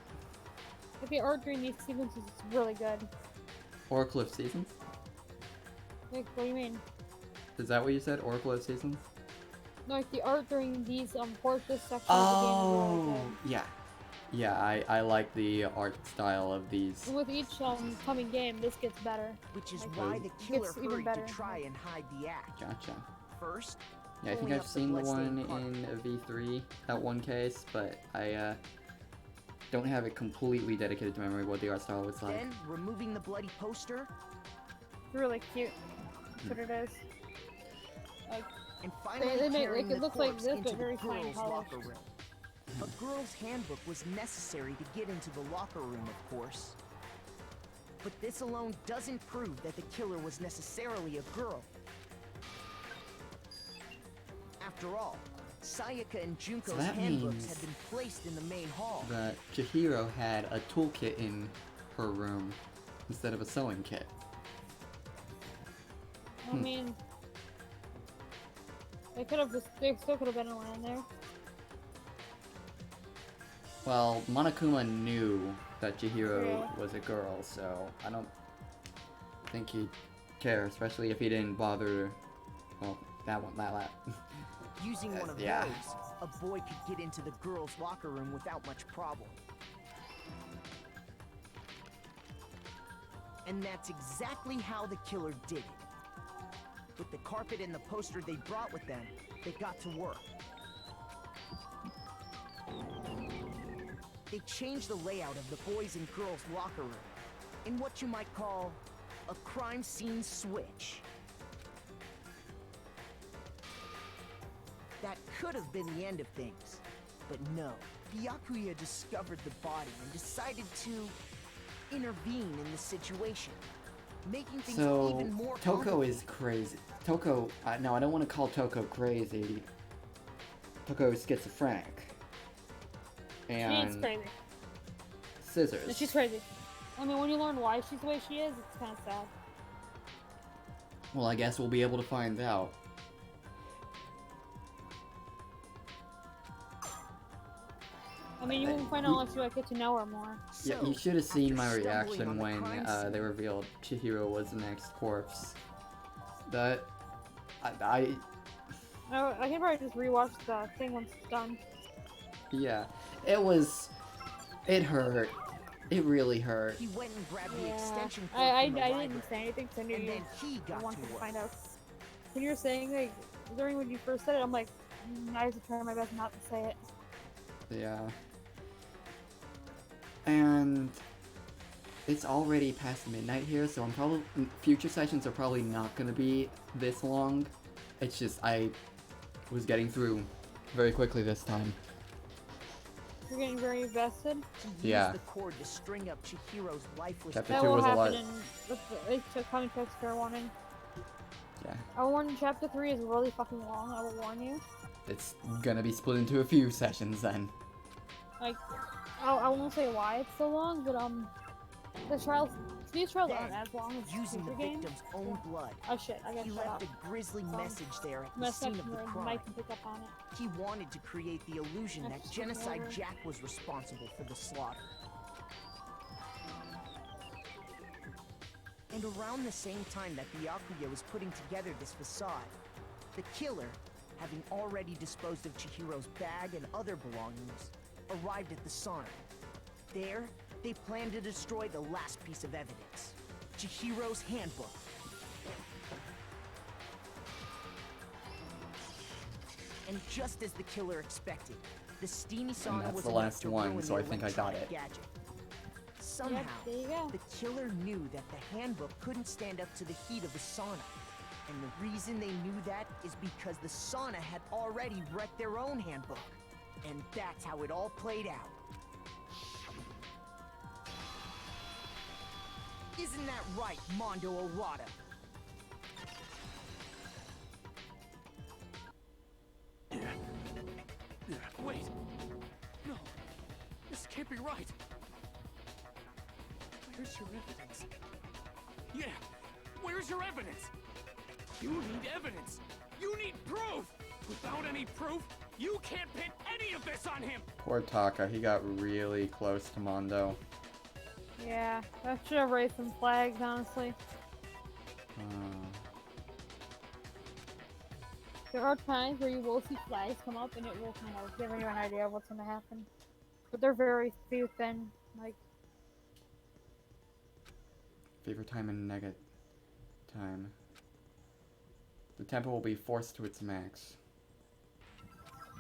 [SPEAKER 19] Like the art during these sequences is really good.
[SPEAKER 1] Oracle of Seasons?
[SPEAKER 19] Like, what do you mean?
[SPEAKER 1] Is that what you said? Oracle of Seasons?
[SPEAKER 19] No, like the art during these this section
[SPEAKER 1] Oh,
[SPEAKER 19] of the game is really good.
[SPEAKER 1] yeah. Yeah, I like the art style of these.
[SPEAKER 19] And with each coming game, this gets better.
[SPEAKER 9] Which is
[SPEAKER 19] Like,
[SPEAKER 9] why the killer
[SPEAKER 19] gets even
[SPEAKER 9] hurried
[SPEAKER 19] better.
[SPEAKER 9] to try and hide the act.
[SPEAKER 1] Gotcha.
[SPEAKER 9] First,
[SPEAKER 1] Yeah, I think
[SPEAKER 9] pulling
[SPEAKER 1] I've
[SPEAKER 9] up the
[SPEAKER 1] seen the one
[SPEAKER 9] bloodstained
[SPEAKER 1] in V3, that one case, but I don't have it completely dedicated to memory what the art style was like.
[SPEAKER 9] Then, removing the bloody poster,
[SPEAKER 19] It's really cute. That's what it is. Like,
[SPEAKER 9] and finally
[SPEAKER 19] they make
[SPEAKER 9] carrying
[SPEAKER 19] like, it
[SPEAKER 9] the
[SPEAKER 19] looks like
[SPEAKER 9] corpse
[SPEAKER 19] this,
[SPEAKER 9] into
[SPEAKER 19] but
[SPEAKER 9] the
[SPEAKER 19] very fine
[SPEAKER 9] girls'
[SPEAKER 19] polished.
[SPEAKER 9] locker room. A girl's handbook was necessary to get into the locker room, of course. But this alone doesn't prove that the killer was necessarily a girl. After all, Sayaka and Junko's
[SPEAKER 1] that
[SPEAKER 9] handbooks
[SPEAKER 1] means
[SPEAKER 9] had been placed in the main hall.
[SPEAKER 1] That Chihiro had a toolkit in her room instead of a sewing kit.
[SPEAKER 19] I mean, they still could have been around there.
[SPEAKER 1] Well, Monokuma knew that Chihiro
[SPEAKER 19] Yeah.
[SPEAKER 1] was a girl, so I don't think he'd care, especially if he didn't bother. Well, that
[SPEAKER 9] Using one of
[SPEAKER 1] yeah.
[SPEAKER 9] those, a boy could get into the girls' locker room without much problem. And that's exactly how the killer did it. With the carpet and the poster they brought with them, they got to work. They changed the layout of the boys' and girls' locker room in what you might call a crime scene switch. That could have been the end of things, but no. Byakuya discovered the body and decided to intervene in the situation, making things
[SPEAKER 1] So,
[SPEAKER 9] even more
[SPEAKER 1] Toko is crazy. Toko, no, I don't want to call Toko crazy. Toko is schizophrenic.
[SPEAKER 19] She's
[SPEAKER 1] And
[SPEAKER 19] crazy.
[SPEAKER 1] scissors.
[SPEAKER 19] She's crazy. I mean, when you learn why she's the way she is, it's kind of sad.
[SPEAKER 1] Well, I guess we'll be able to find out.
[SPEAKER 19] I mean, you won't find out unless you like, get to know her more.
[SPEAKER 1] Yeah, you should have seen my reaction when they revealed Chihiro was the next corpse. That I
[SPEAKER 19] can probably just rewatch the thing once it's done.
[SPEAKER 1] yeah, it hurt. It really hurt.
[SPEAKER 9] He went and grabbed the extension cord
[SPEAKER 19] I
[SPEAKER 9] from the
[SPEAKER 19] didn't say anything because I knew
[SPEAKER 9] and
[SPEAKER 19] you
[SPEAKER 9] then he got
[SPEAKER 19] wanted
[SPEAKER 9] to
[SPEAKER 19] to
[SPEAKER 9] work.
[SPEAKER 19] find out. When you were saying, like, during when you first said it, I'm like, I have to try my best not to say it.
[SPEAKER 1] Yeah. And it's already past midnight here, so I'm probably future sessions are probably not gonna be this long. It's just I was getting through very quickly this time.
[SPEAKER 19] You're getting very invested.
[SPEAKER 1] Yeah.
[SPEAKER 9] The cord to string up Chihiro's lifeless.
[SPEAKER 1] Chapter
[SPEAKER 19] That
[SPEAKER 1] 2
[SPEAKER 19] will
[SPEAKER 1] was a lot.
[SPEAKER 19] happen it's a comic text fair warning.
[SPEAKER 1] Yeah.
[SPEAKER 19] I will warn you, chapter 3 is really fucking long, I will warn you.
[SPEAKER 1] It's gonna be split into a few sessions then.
[SPEAKER 19] Like, I won't say why it's so long, but these trials aren't as long as
[SPEAKER 9] using the
[SPEAKER 19] future games.
[SPEAKER 9] victim's own blood.
[SPEAKER 19] Oh shit, I gotta
[SPEAKER 9] He
[SPEAKER 19] shut
[SPEAKER 9] left
[SPEAKER 19] up.
[SPEAKER 9] a grisly message there at the
[SPEAKER 19] Messed up
[SPEAKER 9] scene of the
[SPEAKER 19] where
[SPEAKER 9] crime.
[SPEAKER 19] Mike can pick up on it.
[SPEAKER 9] He wanted to create the illusion that
[SPEAKER 19] That's
[SPEAKER 9] Genocide
[SPEAKER 19] whatever.
[SPEAKER 9] Jack was responsible for the slaughter. And around the same time that Byakuya was putting together this facade, the killer, having already disposed of Chihiro's bag and other belongings, arrived at the sauna. There, they planned to destroy the last piece of evidence, Chihiro's handbook. And just as the killer expected, the steamy sauna
[SPEAKER 1] that's
[SPEAKER 9] was
[SPEAKER 1] the
[SPEAKER 9] enough
[SPEAKER 1] last
[SPEAKER 9] to
[SPEAKER 1] one,
[SPEAKER 9] ruin
[SPEAKER 1] so
[SPEAKER 9] the
[SPEAKER 1] I think I got
[SPEAKER 9] electronic
[SPEAKER 1] it.
[SPEAKER 9] gadget. Somehow,
[SPEAKER 19] there you go.
[SPEAKER 9] the killer knew that the handbook couldn't stand up to the heat of the sauna. And the reason they knew that is because the sauna had already wrecked their own handbook. And that's how it all played out. Isn't that right, Mondo Orada?
[SPEAKER 14] Wait. No. This can't be right. Where's your evidence? Yeah. Where's your evidence? You need evidence. You need proof. Without any proof, you can't pin any of this on him.
[SPEAKER 1] Poor Taka, he got really close to Mondo.
[SPEAKER 19] Yeah, that should have raised some flags, honestly. There are times where you will see flags come up and it will kind of give you an idea of what's going to happen. But they're very few thin, like...
[SPEAKER 1] Favorite time and nega time. The tempo will be forced to its max.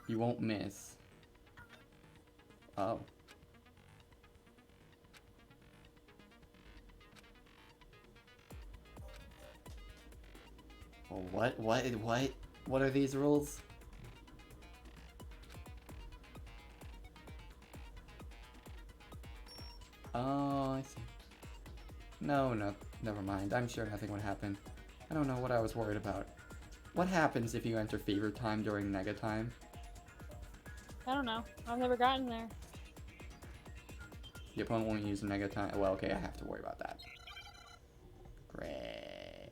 [SPEAKER 1] You won't miss. Oh. Oh, what? What are these rules? Oh, I see. No, never mind. I'm sure nothing would happen. I don't know what I was worried about. What happens if you enter fever time during nega time?
[SPEAKER 19] I don't know. I've never gotten there.
[SPEAKER 1] The opponent won't use nega time. Well, okay, I have to worry about that. Great.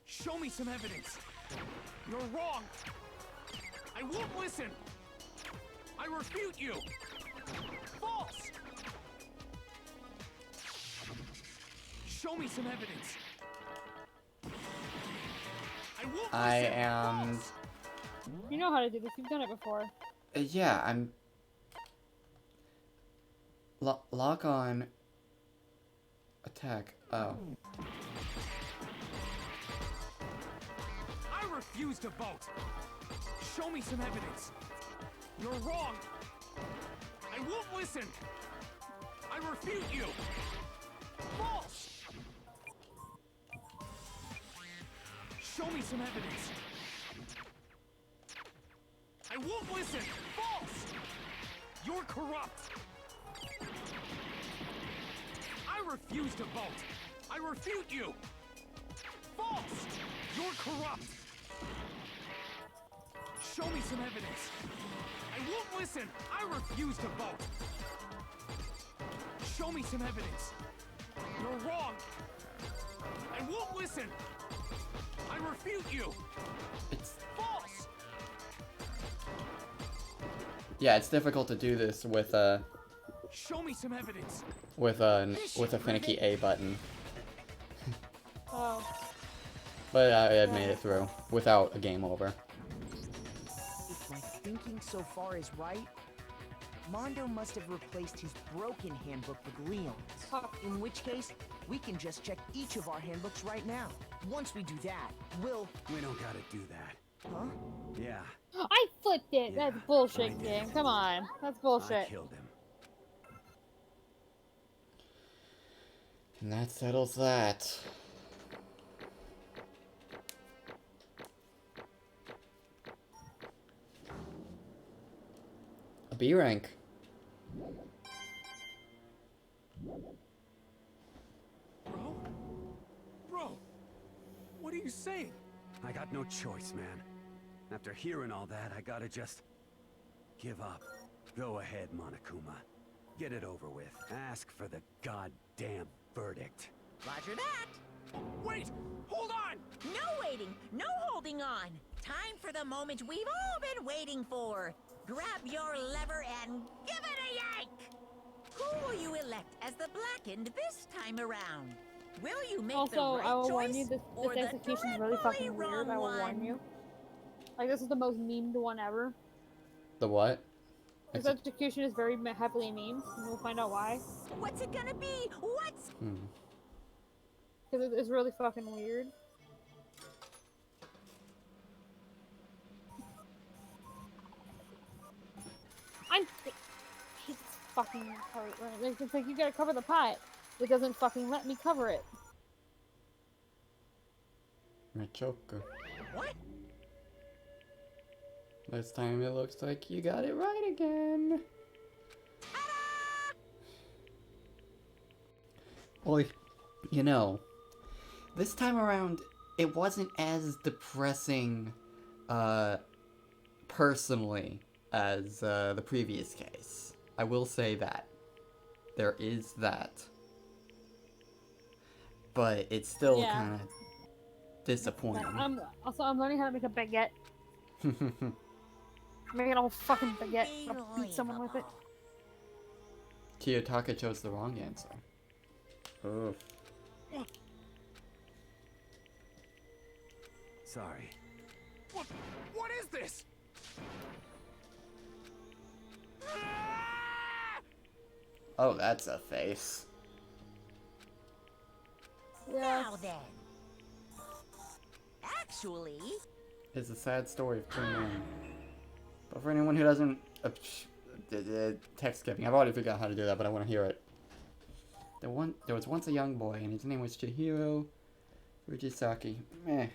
[SPEAKER 14] Show me some evidence. You're wrong. I won't listen. I refute you. False. Show me some evidence. I won't listen.
[SPEAKER 1] I am...
[SPEAKER 19] You know how to do this. You've done it before.
[SPEAKER 1] Yeah, I'm... Lock on... Attack. Oh.
[SPEAKER 14] I refuse to vote. Show me some evidence. You're wrong. I won't listen. I refute you. False. Show me some evidence. I won't listen. False. You're corrupt. I refuse to vote. I refute you. False. You're corrupt. Show me some evidence. I won't listen. I refuse to vote. Show me some evidence. You're wrong. I won't listen. I refute you.
[SPEAKER 1] It's
[SPEAKER 14] False.
[SPEAKER 1] yeah, it's difficult to do this with
[SPEAKER 14] Show me some evidence.
[SPEAKER 1] with a finicky A button.
[SPEAKER 19] Oh.
[SPEAKER 1] But I had made it through without a game over.
[SPEAKER 9] If my thinking so far is right, Mondo must have replaced his broken handbook with Leon's. In which case, we can just check each of our handbooks right now. Once we do that, we'll...
[SPEAKER 3] We don't gotta do that.
[SPEAKER 9] Huh?
[SPEAKER 3] Yeah,
[SPEAKER 19] I flipped it.
[SPEAKER 3] Yeah,
[SPEAKER 19] That's bullshit,
[SPEAKER 3] I did.
[SPEAKER 19] game. Come on. That's
[SPEAKER 3] I
[SPEAKER 19] bullshit.
[SPEAKER 3] killed him.
[SPEAKER 1] And that settles that. A B rank.
[SPEAKER 14] Bro, what are you saying?
[SPEAKER 3] I got no choice, man. After hearing all that, I gotta just give up. Go ahead, Monokuma. Get it over with. Ask for the goddamn verdict.
[SPEAKER 2] Roger that.
[SPEAKER 14] Wait! Hold on!
[SPEAKER 2] No waiting, no holding on. Time for the moment we've all been waiting for. Grab your lever and give it a yank! Who will you elect as the Blackened this time around? Will you make the
[SPEAKER 19] Also,
[SPEAKER 2] right
[SPEAKER 19] I will
[SPEAKER 2] choice
[SPEAKER 19] warn you, this
[SPEAKER 2] or the
[SPEAKER 19] execution is really
[SPEAKER 2] dreadfully
[SPEAKER 19] fucking weird.
[SPEAKER 2] wrong
[SPEAKER 19] I will warn
[SPEAKER 2] one?
[SPEAKER 19] you. Like, this is the most memed one ever.
[SPEAKER 1] The what?
[SPEAKER 19] This execution is very heavily memed, and we'll find out why.
[SPEAKER 2] What's it gonna be? What's...
[SPEAKER 19] Because it's really fucking weird. I hate this fucking part. Right? It's like, you gotta cover the pot. It doesn't fucking let me cover it.
[SPEAKER 1] Machoka.
[SPEAKER 2] What?
[SPEAKER 1] This time it looks like you got it right again. Well, you know, this time around, it wasn't as depressing, personally, as, the previous case. I will say that. There is that. But it's still
[SPEAKER 19] Yeah.
[SPEAKER 1] kind of disappointing.
[SPEAKER 19] I'm learning how to make a baguette. Making a whole fucking baguette. I'll beat someone with it.
[SPEAKER 1] Kiyotaka chose the wrong answer. Oof.
[SPEAKER 3] Sorry.
[SPEAKER 14] What is this?
[SPEAKER 1] Oh, that's a face.
[SPEAKER 2] Now then. Actually...
[SPEAKER 1] It's a sad story of two men. But for anyone who doesn't... text skipping. I've already figured out how to do that, but I want to hear it. There was once a young boy, and his name was Chihiro Fujisaki. Meh.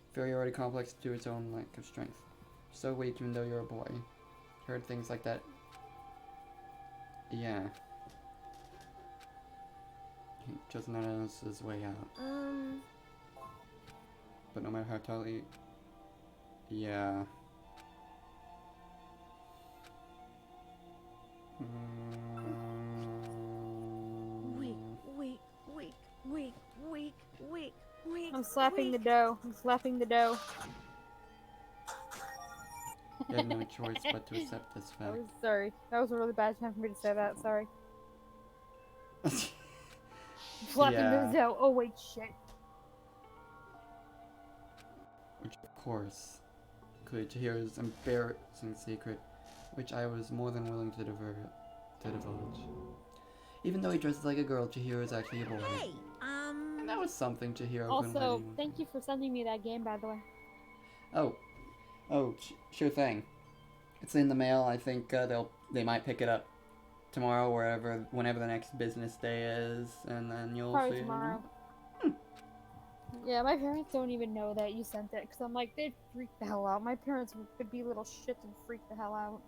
[SPEAKER 1] Inferiority complex to its own lack of strength. So weak even though you're a boy. Heard things like that. Yeah. He just not his way out. But no matter how tightly... Yeah.
[SPEAKER 5] Weak.
[SPEAKER 19] I'm slapping the dough. I'm slapping the dough.
[SPEAKER 1] You had no choice but to accept this fact.
[SPEAKER 19] Sorry. That was a really bad time for me to say that. Sorry. Slapping the dough. Oh, wait, shit.
[SPEAKER 1] Which, of course, included Chihiro's embarrassing secret, which I was more than willing to divulge. Even though he dresses like a girl, Chihiro is actually a boy.
[SPEAKER 2] Hey,
[SPEAKER 1] And that was something Chihiro couldn't let
[SPEAKER 19] Also,
[SPEAKER 1] anyone-
[SPEAKER 19] thank you for sending me that game, by the way.
[SPEAKER 1] Oh, sure thing. It's in the mail. I think they might pick it up tomorrow, whenever the next business day is, and then you'll
[SPEAKER 19] Probably
[SPEAKER 1] see.
[SPEAKER 19] tomorrow. Yeah, my parents don't even know that you sent it, because I'm like, they'd freak the hell out. My parents would be little shits and freak the hell out.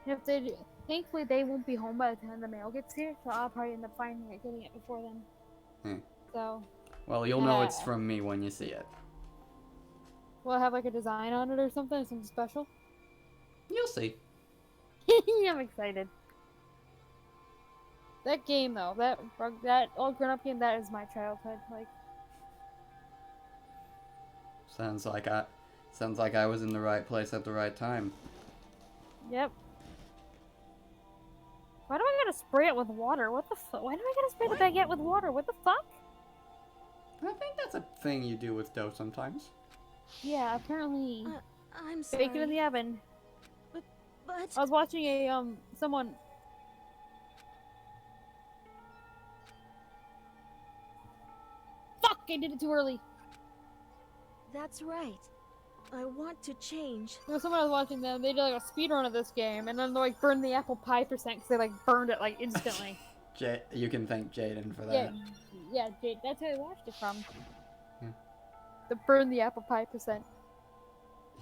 [SPEAKER 19] If they, thankfully they won't be home by the time the mail gets here, so I'll probably end up finding it, getting it before then. So.
[SPEAKER 1] Well, you'll know it's from me when you see it.
[SPEAKER 19] Will it have like a design on it or something? Something special?
[SPEAKER 1] You'll see.
[SPEAKER 19] I'm excited. That game though, that old grown-up game, that is my childhood. Like,
[SPEAKER 1] Sounds like I was in the right place at the right time.
[SPEAKER 19] yep. Why do I gotta spray it with water? What the fuck? Why do I gotta spray the baguette with water? What the fuck?
[SPEAKER 1] I think that's a thing you do with dough sometimes.
[SPEAKER 19] Yeah, apparently.
[SPEAKER 8] I'm
[SPEAKER 19] Bake it in the oven.
[SPEAKER 8] But
[SPEAKER 19] I was watching a someone. Fuck! I did it too early.
[SPEAKER 8] that's right. I want to change.
[SPEAKER 19] There was someone I was watching them. They did like a speed run of this game, and then they like burned the apple pie percent because they like burned it like instantly.
[SPEAKER 1] You can thank Jaden for that.
[SPEAKER 19] Yeah, Jade. That's who I watched it from.
[SPEAKER 1] Yeah.
[SPEAKER 19] The burn the apple pie percent.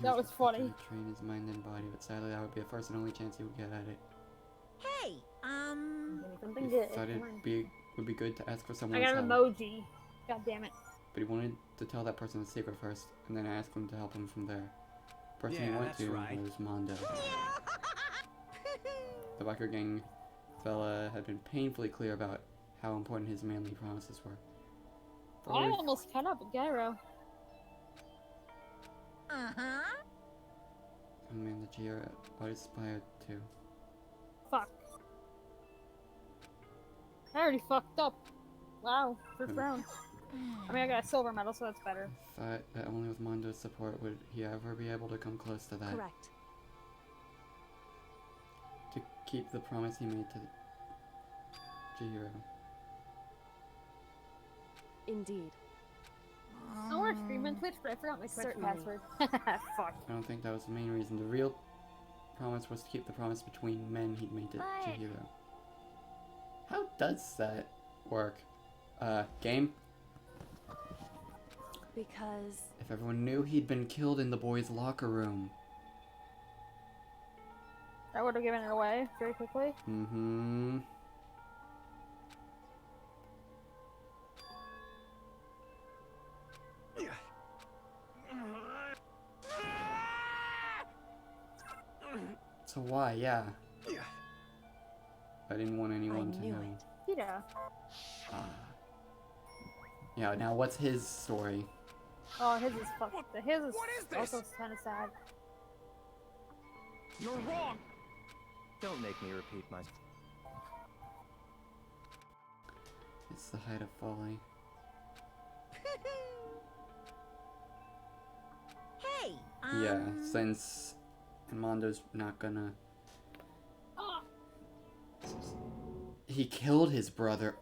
[SPEAKER 19] That was funny.
[SPEAKER 1] To train his mind and body, but sadly that would be the first and only chance he would get at it.
[SPEAKER 2] Hey,
[SPEAKER 19] something
[SPEAKER 1] He
[SPEAKER 19] good.
[SPEAKER 1] thought would be good to ask for
[SPEAKER 19] I
[SPEAKER 1] someone's
[SPEAKER 19] got an
[SPEAKER 1] help.
[SPEAKER 19] emoji. God damn it.
[SPEAKER 1] But he wanted to tell that person the secret first, and then ask them to help him from there. The person he
[SPEAKER 3] Yeah,
[SPEAKER 1] went
[SPEAKER 3] that's
[SPEAKER 1] to
[SPEAKER 3] right.
[SPEAKER 1] was Mondo. The biker gang fella had been painfully clear about how important his manly promises were.
[SPEAKER 19] I almost caught up with Gyro.
[SPEAKER 1] Oh man, the Jira what aspired to.
[SPEAKER 19] Fuck. I already fucked up. Wow, first round. I mean, I got a silver medal, so that's better.
[SPEAKER 1] Thought that only with Mondo's support would he ever be able to come close to that.
[SPEAKER 8] Correct.
[SPEAKER 1] To keep the promise he made to Jihiro.
[SPEAKER 13] Indeed.
[SPEAKER 19] I want to stream on Twitch, but I forgot my Twitch
[SPEAKER 13] Certainly.
[SPEAKER 19] password. Fuck.
[SPEAKER 1] I don't think that was the main reason. The real promise was to keep the promise between men he'd made to Chihiro. How does that work? Game?
[SPEAKER 13] Because
[SPEAKER 1] If everyone knew he'd been killed in the boys' locker room.
[SPEAKER 19] I would have given it away very quickly.
[SPEAKER 1] Mm-hmm. So why? Yeah. I didn't want anyone to know.
[SPEAKER 19] Yeah.
[SPEAKER 1] Yeah, now what's his story?
[SPEAKER 19] Oh, his is fucked. His is also kind of sad.
[SPEAKER 14] You're wrong!
[SPEAKER 4] Don't make me repeat myself.
[SPEAKER 1] It's the height of folly.
[SPEAKER 2] Hey,
[SPEAKER 1] Yeah, since Mondo's not gonna... He killed his brother.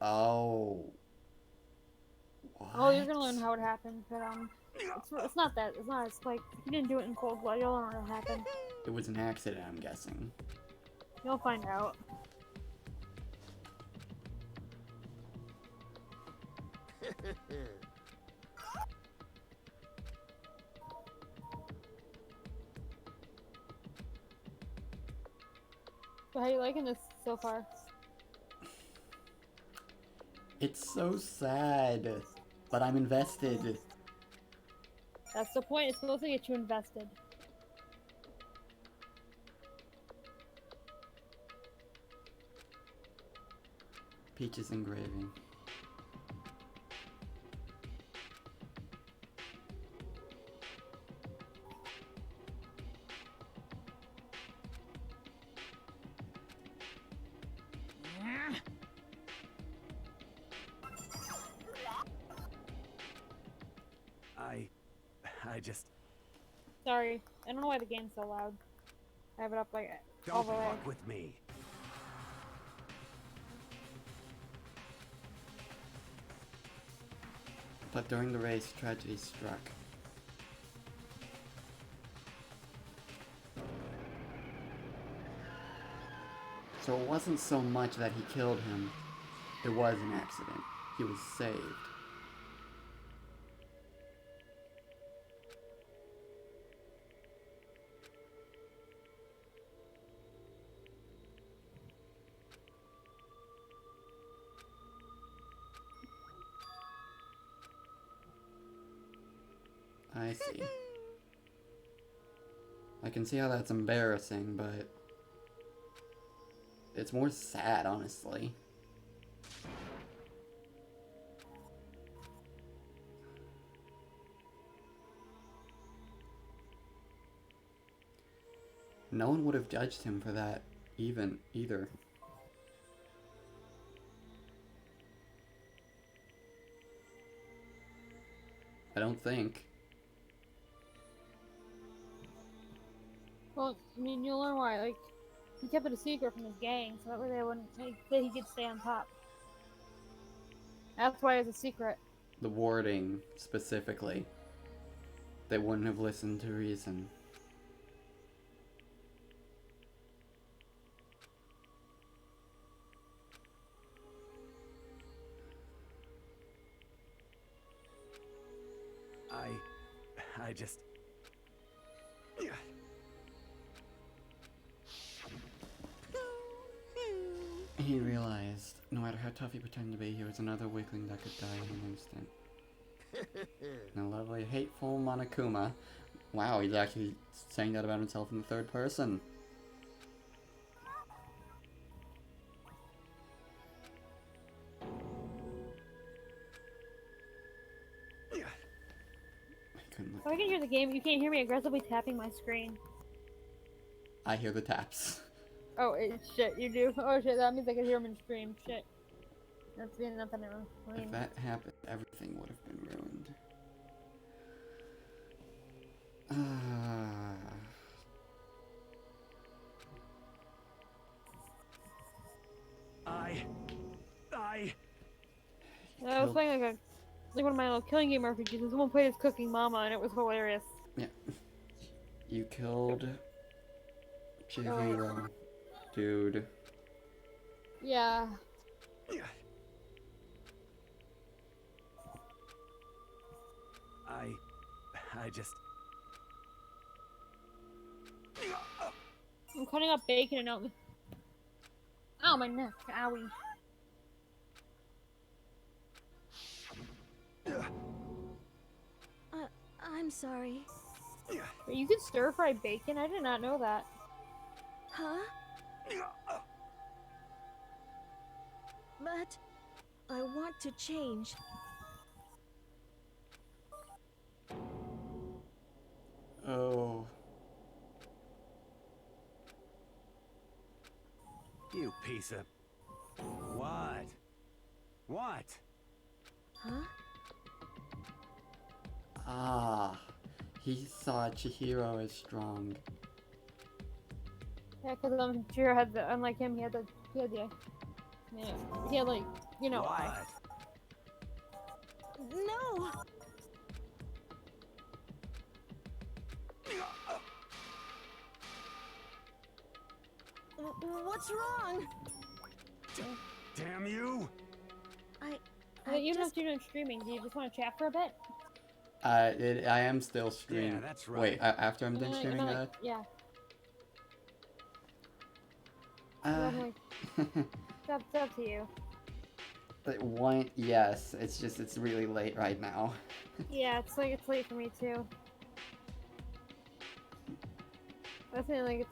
[SPEAKER 1] Oh.
[SPEAKER 19] Oh, you're gonna learn how it happened, but it's not that. It's not. It's like you didn't do it in cold blood. You'll learn what happened.
[SPEAKER 1] It was an accident, I'm guessing.
[SPEAKER 19] You'll find out. So how you liking this so far?
[SPEAKER 1] It's so sad, but I'm invested.
[SPEAKER 19] That's the point. It's supposed to get you invested.
[SPEAKER 1] Peaches engraving.
[SPEAKER 3] I just...
[SPEAKER 19] Sorry. I don't know why the game's so loud. I have it up like all
[SPEAKER 3] Don't
[SPEAKER 19] the way.
[SPEAKER 3] fuck with me.
[SPEAKER 1] But during the race, tragedy struck. So it wasn't so much that he killed him, it was an accident. He was saved. I see. I can see how that's embarrassing, but... It's more sad, honestly. No one would have judged him for that, either. I don't think.
[SPEAKER 19] Well, I mean, you'll learn why. Like, he kept it a secret from his gang, so that way they wouldn't, like, that he could stay on top. That's why it's a secret.
[SPEAKER 1] The warding, specifically. They wouldn't have listened to reason.
[SPEAKER 3] I just...
[SPEAKER 1] He realized, no matter how tough he pretended to be, he was another weakling that could die in an instant. The lovely, hateful Monokuma. Wow, he's actually saying that about himself in the third person.
[SPEAKER 19] So I can hear the game, you can't hear me aggressively tapping my screen.
[SPEAKER 1] I hear the taps.
[SPEAKER 19] Oh, shit, you do? Oh shit, that means I can hear him in stream. Shit. That's being nothing wrong.
[SPEAKER 1] If that happened, everything would have been ruined.
[SPEAKER 19] I was playing like one of my little killing game RPGs, and someone played as Cooking Mama, and it was hilarious.
[SPEAKER 1] Yeah. You killed Chihiro, dude.
[SPEAKER 19] Yeah.
[SPEAKER 3] I just...
[SPEAKER 19] I'm cutting up bacon and out. Ow, my neck. Owie.
[SPEAKER 7] I'm sorry.
[SPEAKER 19] Wait, you can stir fry bacon? I did not know that.
[SPEAKER 7] Huh? But I want to change.
[SPEAKER 1] Oh.
[SPEAKER 3] You piece of... What? What?
[SPEAKER 7] Huh?
[SPEAKER 1] Ah. He saw Chihiro as strong.
[SPEAKER 19] Yeah, because Chihiro had the, unlike him, he had like, you know.
[SPEAKER 3] What?
[SPEAKER 7] No! What's wrong?
[SPEAKER 3] Damn you!
[SPEAKER 19] You don't have to do streaming. Do you just want to chat for a bit?
[SPEAKER 1] I am still streaming.
[SPEAKER 3] Yeah, that's right.
[SPEAKER 1] Wait, after I'm done streaming,
[SPEAKER 19] yeah. It's up to you.
[SPEAKER 1] But yes, it's really late right now.
[SPEAKER 19] Yeah, it's late for me too. I think like it's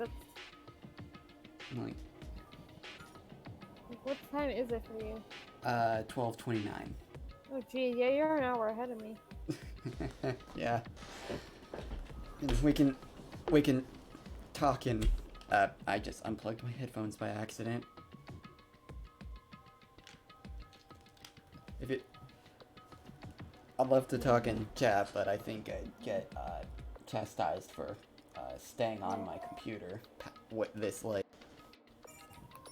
[SPEAKER 1] Like,
[SPEAKER 19] what time is it for you?
[SPEAKER 1] 12:29.
[SPEAKER 19] Oh gee, yeah, you're an hour ahead of me.
[SPEAKER 1] Yeah. We can talk in. I just unplugged my headphones by accident. I'd love to talk in chat, but I think I'd get chastised for staying on my computer this late.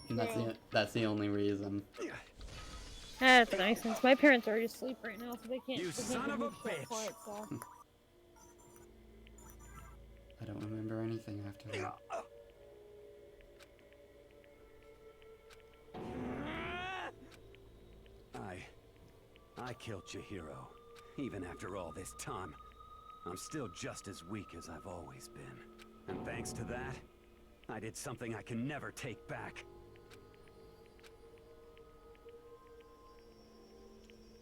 [SPEAKER 1] And that's the only reason.
[SPEAKER 19] That's nice, since my parents are already asleep right now, so they can't.
[SPEAKER 3] You son of a bitch!
[SPEAKER 19] Quiet, so.
[SPEAKER 1] I don't remember anything after that.
[SPEAKER 3] I killed Chihiro. Even after all this time, I'm still just as weak as I've always been. And thanks to that, I did something I can never take back.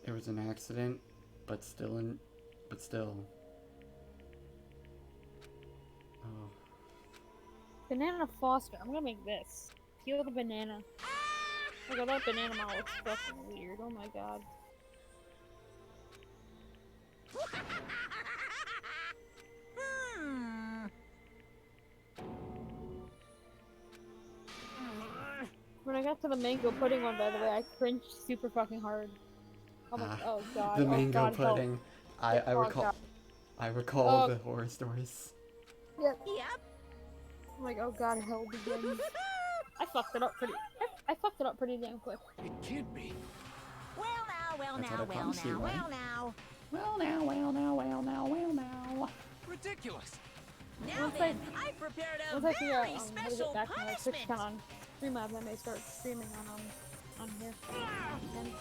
[SPEAKER 1] It was an accident, but still. Oh.
[SPEAKER 19] Banana Foster. I'm gonna make this. peel the banana. Look at that banana model. Looks fucking weird. Oh my god. When I got to the mango pudding one, by the way, I cringed super fucking hard. Oh my, oh god.
[SPEAKER 1] The
[SPEAKER 19] Oh
[SPEAKER 1] mango
[SPEAKER 19] god, help.
[SPEAKER 1] pudding. I
[SPEAKER 19] Oh
[SPEAKER 1] recall.
[SPEAKER 19] god.
[SPEAKER 1] I recall
[SPEAKER 19] Oh.
[SPEAKER 1] the horror stories.
[SPEAKER 19] Yep. I'm like, oh god, help again. I fucked it up pretty. I fucked it up pretty damn quick.
[SPEAKER 14] It can't be.
[SPEAKER 2] Well now, well
[SPEAKER 1] That's
[SPEAKER 2] now,
[SPEAKER 1] what I
[SPEAKER 2] well
[SPEAKER 1] promised
[SPEAKER 2] now,
[SPEAKER 1] you, right?
[SPEAKER 2] well now.
[SPEAKER 1] Well now, well now, well now, well now.
[SPEAKER 14] Ridiculous.
[SPEAKER 2] Now
[SPEAKER 19] Once
[SPEAKER 2] then, I prepared a
[SPEAKER 19] Once I figure out
[SPEAKER 2] very
[SPEAKER 19] how to
[SPEAKER 2] special
[SPEAKER 19] get back to my Twitch
[SPEAKER 2] punishment.
[SPEAKER 19] account on Streamlabs, I may start streaming on here. And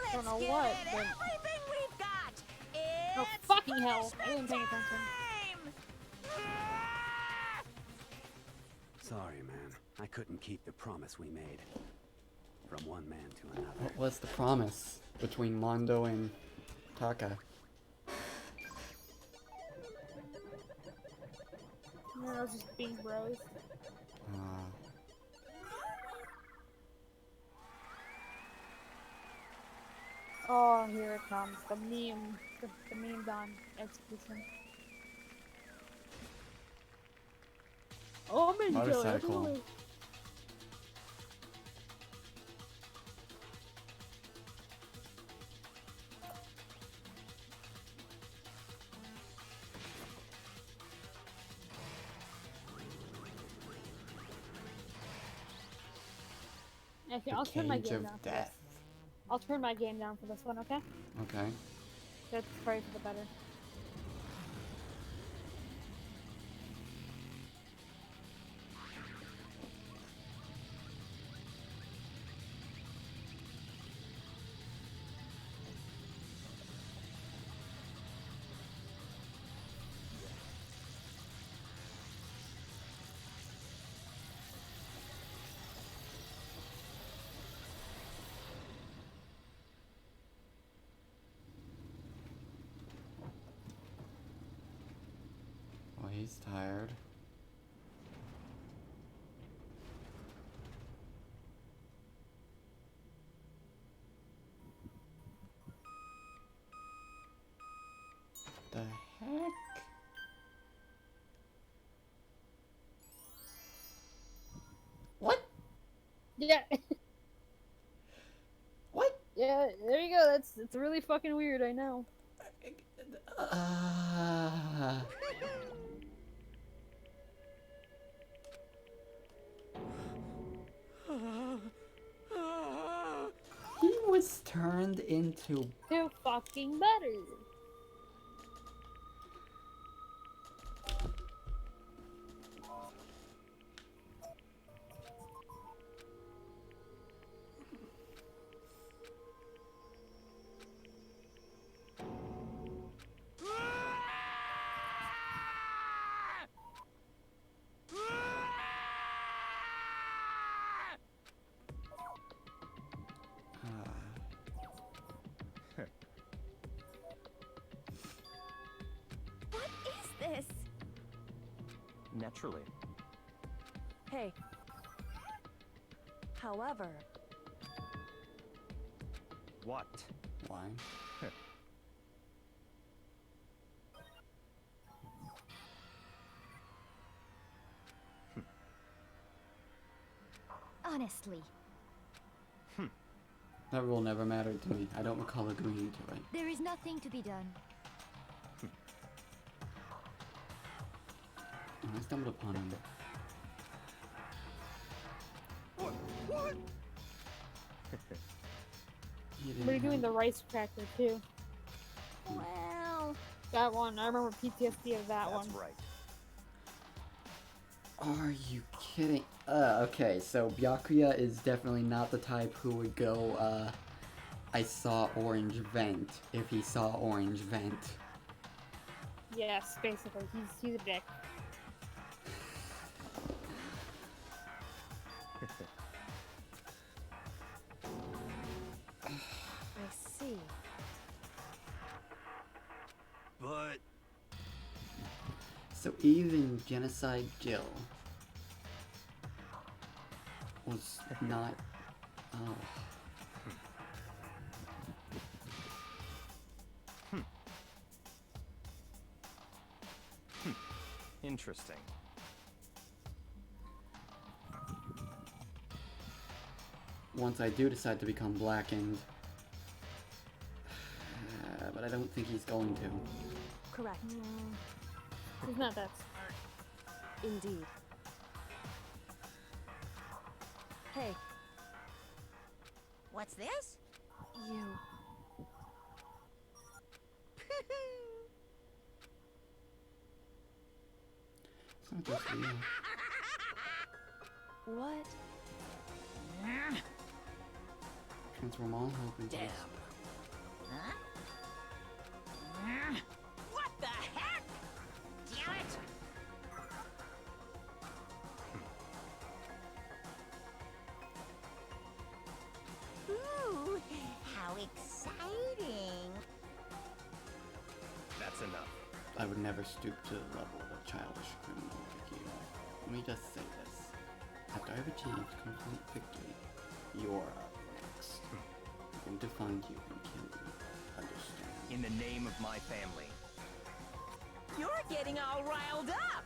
[SPEAKER 19] I don't know
[SPEAKER 2] Let's
[SPEAKER 19] what,
[SPEAKER 2] get
[SPEAKER 19] but
[SPEAKER 2] everything we've got.
[SPEAKER 19] oh
[SPEAKER 2] It's
[SPEAKER 19] fucking hell! I didn't pay attention.
[SPEAKER 3] Sorry, man. I couldn't keep the promise we made. From one man to another.
[SPEAKER 1] What was the promise between Mondo and Taka?
[SPEAKER 19] I was just being bros. Oh, here it comes. The meme. The meme's on execution. Oh, I'm enjoying
[SPEAKER 1] Motorcycle.
[SPEAKER 19] it. Okay, I'll turn my
[SPEAKER 1] Cage
[SPEAKER 19] game
[SPEAKER 1] of
[SPEAKER 19] down for this.
[SPEAKER 1] Death.
[SPEAKER 19] I'll turn my game down for this one, okay?
[SPEAKER 1] Okay.
[SPEAKER 19] That's probably for the better.
[SPEAKER 1] Well, he's tired. The heck? What?
[SPEAKER 19] Yeah.
[SPEAKER 1] What?
[SPEAKER 19] Yeah, there you go. It's really fucking weird, I know.
[SPEAKER 1] He was turned into...
[SPEAKER 19] Too fucking better.
[SPEAKER 13] What is this?
[SPEAKER 4] Naturally.
[SPEAKER 13] Hey. However,
[SPEAKER 4] What?
[SPEAKER 1] Why?
[SPEAKER 7] Honestly,
[SPEAKER 1] That rule never mattered to me. I don't recall agreeing to it.
[SPEAKER 7] there is nothing to be done.
[SPEAKER 1] Oh, I stumbled upon him.
[SPEAKER 14] What?
[SPEAKER 1] He didn't
[SPEAKER 19] We're doing
[SPEAKER 1] have-
[SPEAKER 19] the rice cracker too.
[SPEAKER 7] Well,
[SPEAKER 19] That one. I remember PTSD of that one.
[SPEAKER 4] That's right.
[SPEAKER 1] Are you kidding? Okay, so Byakuya is definitely not the type who would go, I saw orange vent if he saw orange vent.
[SPEAKER 19] Yes, basically. He's a dick.
[SPEAKER 7] I see.
[SPEAKER 3] But
[SPEAKER 1] So even Genocide Jill was not. Oh.
[SPEAKER 4] Interesting.
[SPEAKER 1] Once I do decide to become blackened, but I don't think he's going to.
[SPEAKER 13] Correct.
[SPEAKER 19] He's not that smart.
[SPEAKER 13] Indeed. Hey.
[SPEAKER 2] What's this?
[SPEAKER 13] You.
[SPEAKER 1] It's not just you.
[SPEAKER 13] What?
[SPEAKER 1] Transform all hope into this.
[SPEAKER 2] Huh? What the heck? Damn it! Ooh, how exciting!
[SPEAKER 4] That's enough.
[SPEAKER 1] I would never stoop to the level of a childish criminal like you. Let me just say this. After I've achieved complete victory, you're up next. I'm going to find you and kill you. Understand?
[SPEAKER 4] In the name of my family.
[SPEAKER 2] You're getting all riled up!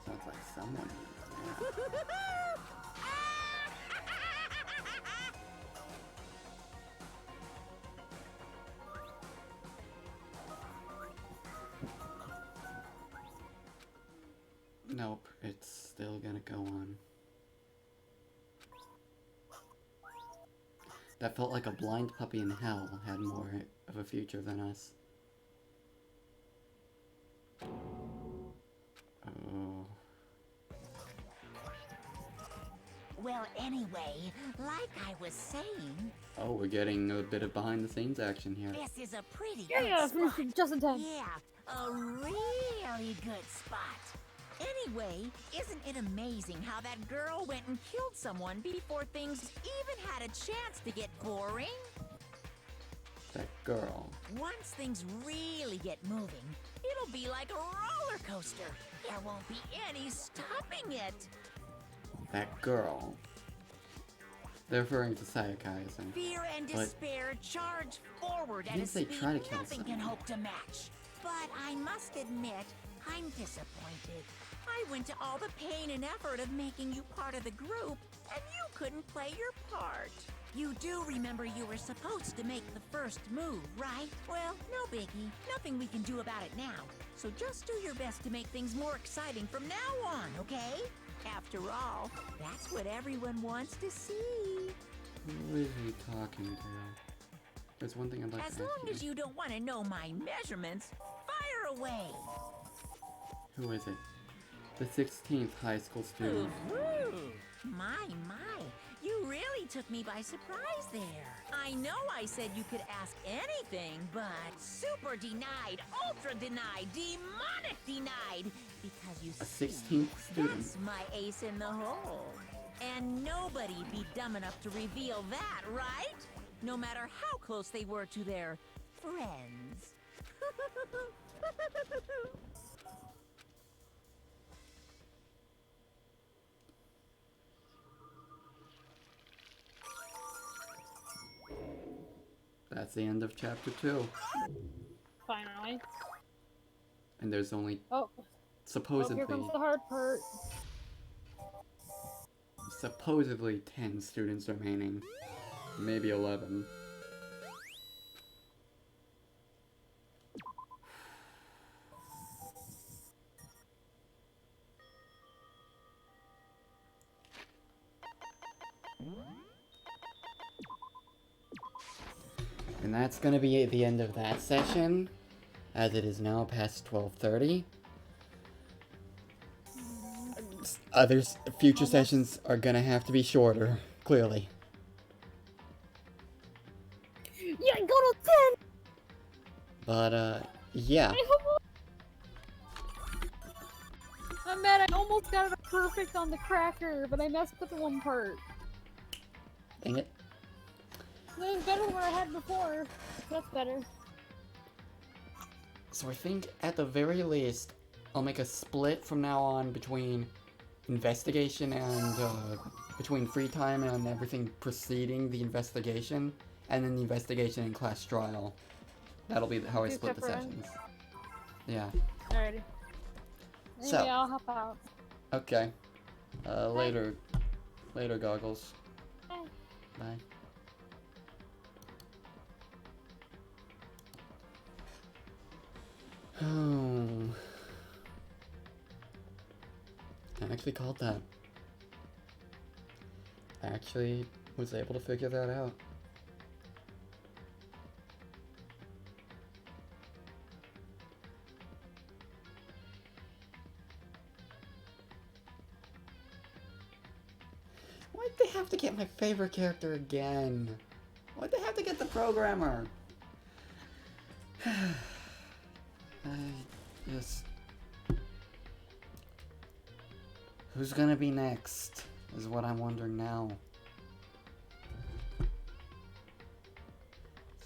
[SPEAKER 1] Sounds like someone needs a nap. Nope, it's still gonna go on. That felt like a blind puppy in hell had more of a future than us. Oh.
[SPEAKER 2] Well, anyway, like I was saying...
[SPEAKER 1] Oh, we're getting a bit of behind-the-scenes action here.
[SPEAKER 2] This is a pretty
[SPEAKER 19] Yeah,
[SPEAKER 2] good spot.
[SPEAKER 19] just in time.
[SPEAKER 2] Yeah, a really good spot. Anyway, isn't it amazing how that girl went and killed someone before things even had a chance to get boring?
[SPEAKER 1] That girl.
[SPEAKER 2] Once things really get moving, it'll be like a roller coaster. There won't be any stopping it.
[SPEAKER 1] That girl. They're referring to Sayaka, isn't it?
[SPEAKER 2] Fear and
[SPEAKER 1] But
[SPEAKER 2] despair charge forward at a
[SPEAKER 1] didn't they
[SPEAKER 2] speed
[SPEAKER 1] try to kill
[SPEAKER 2] nothing can
[SPEAKER 1] someone?
[SPEAKER 2] hope to match. But I must admit, I'm disappointed. I went to all the pain and effort of making you part of the group, and you couldn't play your part. You do remember you were supposed to make the first move, right? Well, no biggie. Nothing we can do about it now. So just do your best to make things more exciting from now on, okay? After all, that's what everyone wants to see.
[SPEAKER 1] Who is he talking to? There's one thing I'd like
[SPEAKER 2] As
[SPEAKER 1] to ask
[SPEAKER 2] long as you don't want to know my measurements, fire away.
[SPEAKER 1] Who is it? The 16th high school student.
[SPEAKER 2] Ooh, my, you really took me by surprise there. I know I said you could ask anything, but super denied, ultra denied, demonic denied, because you
[SPEAKER 1] A
[SPEAKER 2] see,
[SPEAKER 1] 16th student.
[SPEAKER 2] that's my ace in the hole. And nobody'd be dumb enough to reveal that, right? No matter how close they were to their friends.
[SPEAKER 1] That's the end of chapter 2.
[SPEAKER 19] Finally.
[SPEAKER 1] And there's only
[SPEAKER 19] Oh,
[SPEAKER 1] supposedly
[SPEAKER 19] here comes the hard part.
[SPEAKER 1] supposedly 10 students remaining. Maybe 11. And that's gonna be the end of that session, as it is now past 12:30. Future sessions are gonna have to be shorter, clearly.
[SPEAKER 19] Yeah, go to 10!
[SPEAKER 1] But, yeah.
[SPEAKER 19] I'm mad, I almost got it perfect on the cracker, but I messed up one part.
[SPEAKER 1] Dang it.
[SPEAKER 19] It was better than what I had before. That's better.
[SPEAKER 1] So I think at the very least, I'll make a split from now on between investigation and between free time and everything preceding the investigation, and then the investigation and class trial. That'll be how I
[SPEAKER 19] Two
[SPEAKER 1] split the
[SPEAKER 19] separate
[SPEAKER 1] sessions. Yeah.
[SPEAKER 19] Alrighty.
[SPEAKER 1] So-
[SPEAKER 19] Anyway, I'll hop out.
[SPEAKER 1] Okay. Later. Later, Goggles.
[SPEAKER 19] Bye.
[SPEAKER 1] Bye. Oh. I actually called that. I actually was able to figure that out. Why'd they have to get my favorite character again? Why'd they have to get the programmer? I just... Who's gonna be next, is what I'm wondering now.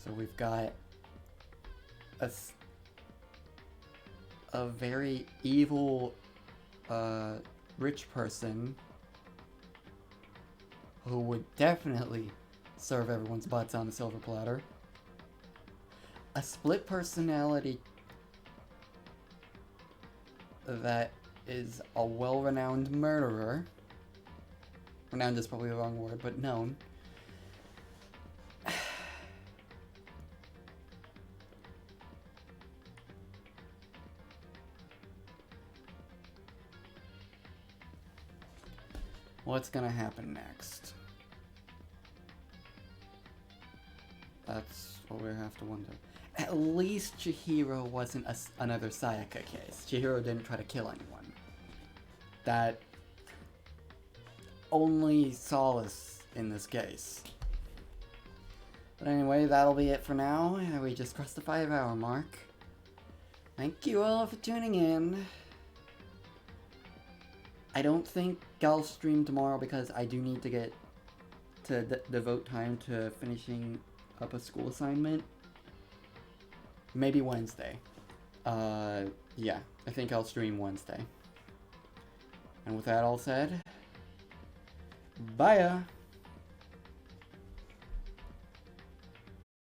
[SPEAKER 1] So we've got a very evil, rich person who would definitely serve everyone's butts on a silver platter. A split personality that is a well-renowned murderer. Renowned is probably the wrong word, but known. What's gonna happen next? That's what we have to wonder. At least Chihiro wasn't another Sayaka case. Chihiro didn't try to kill anyone. That only solace in this case. But anyway, that'll be it for now. We just crossed the 5-hour mark. Thank you all for tuning in. I don't think I'll stream tomorrow because I do need to get to devote time to finishing up a school assignment. Maybe Wednesday. Yeah, I think I'll stream Wednesday. And with that all said, bye-ya!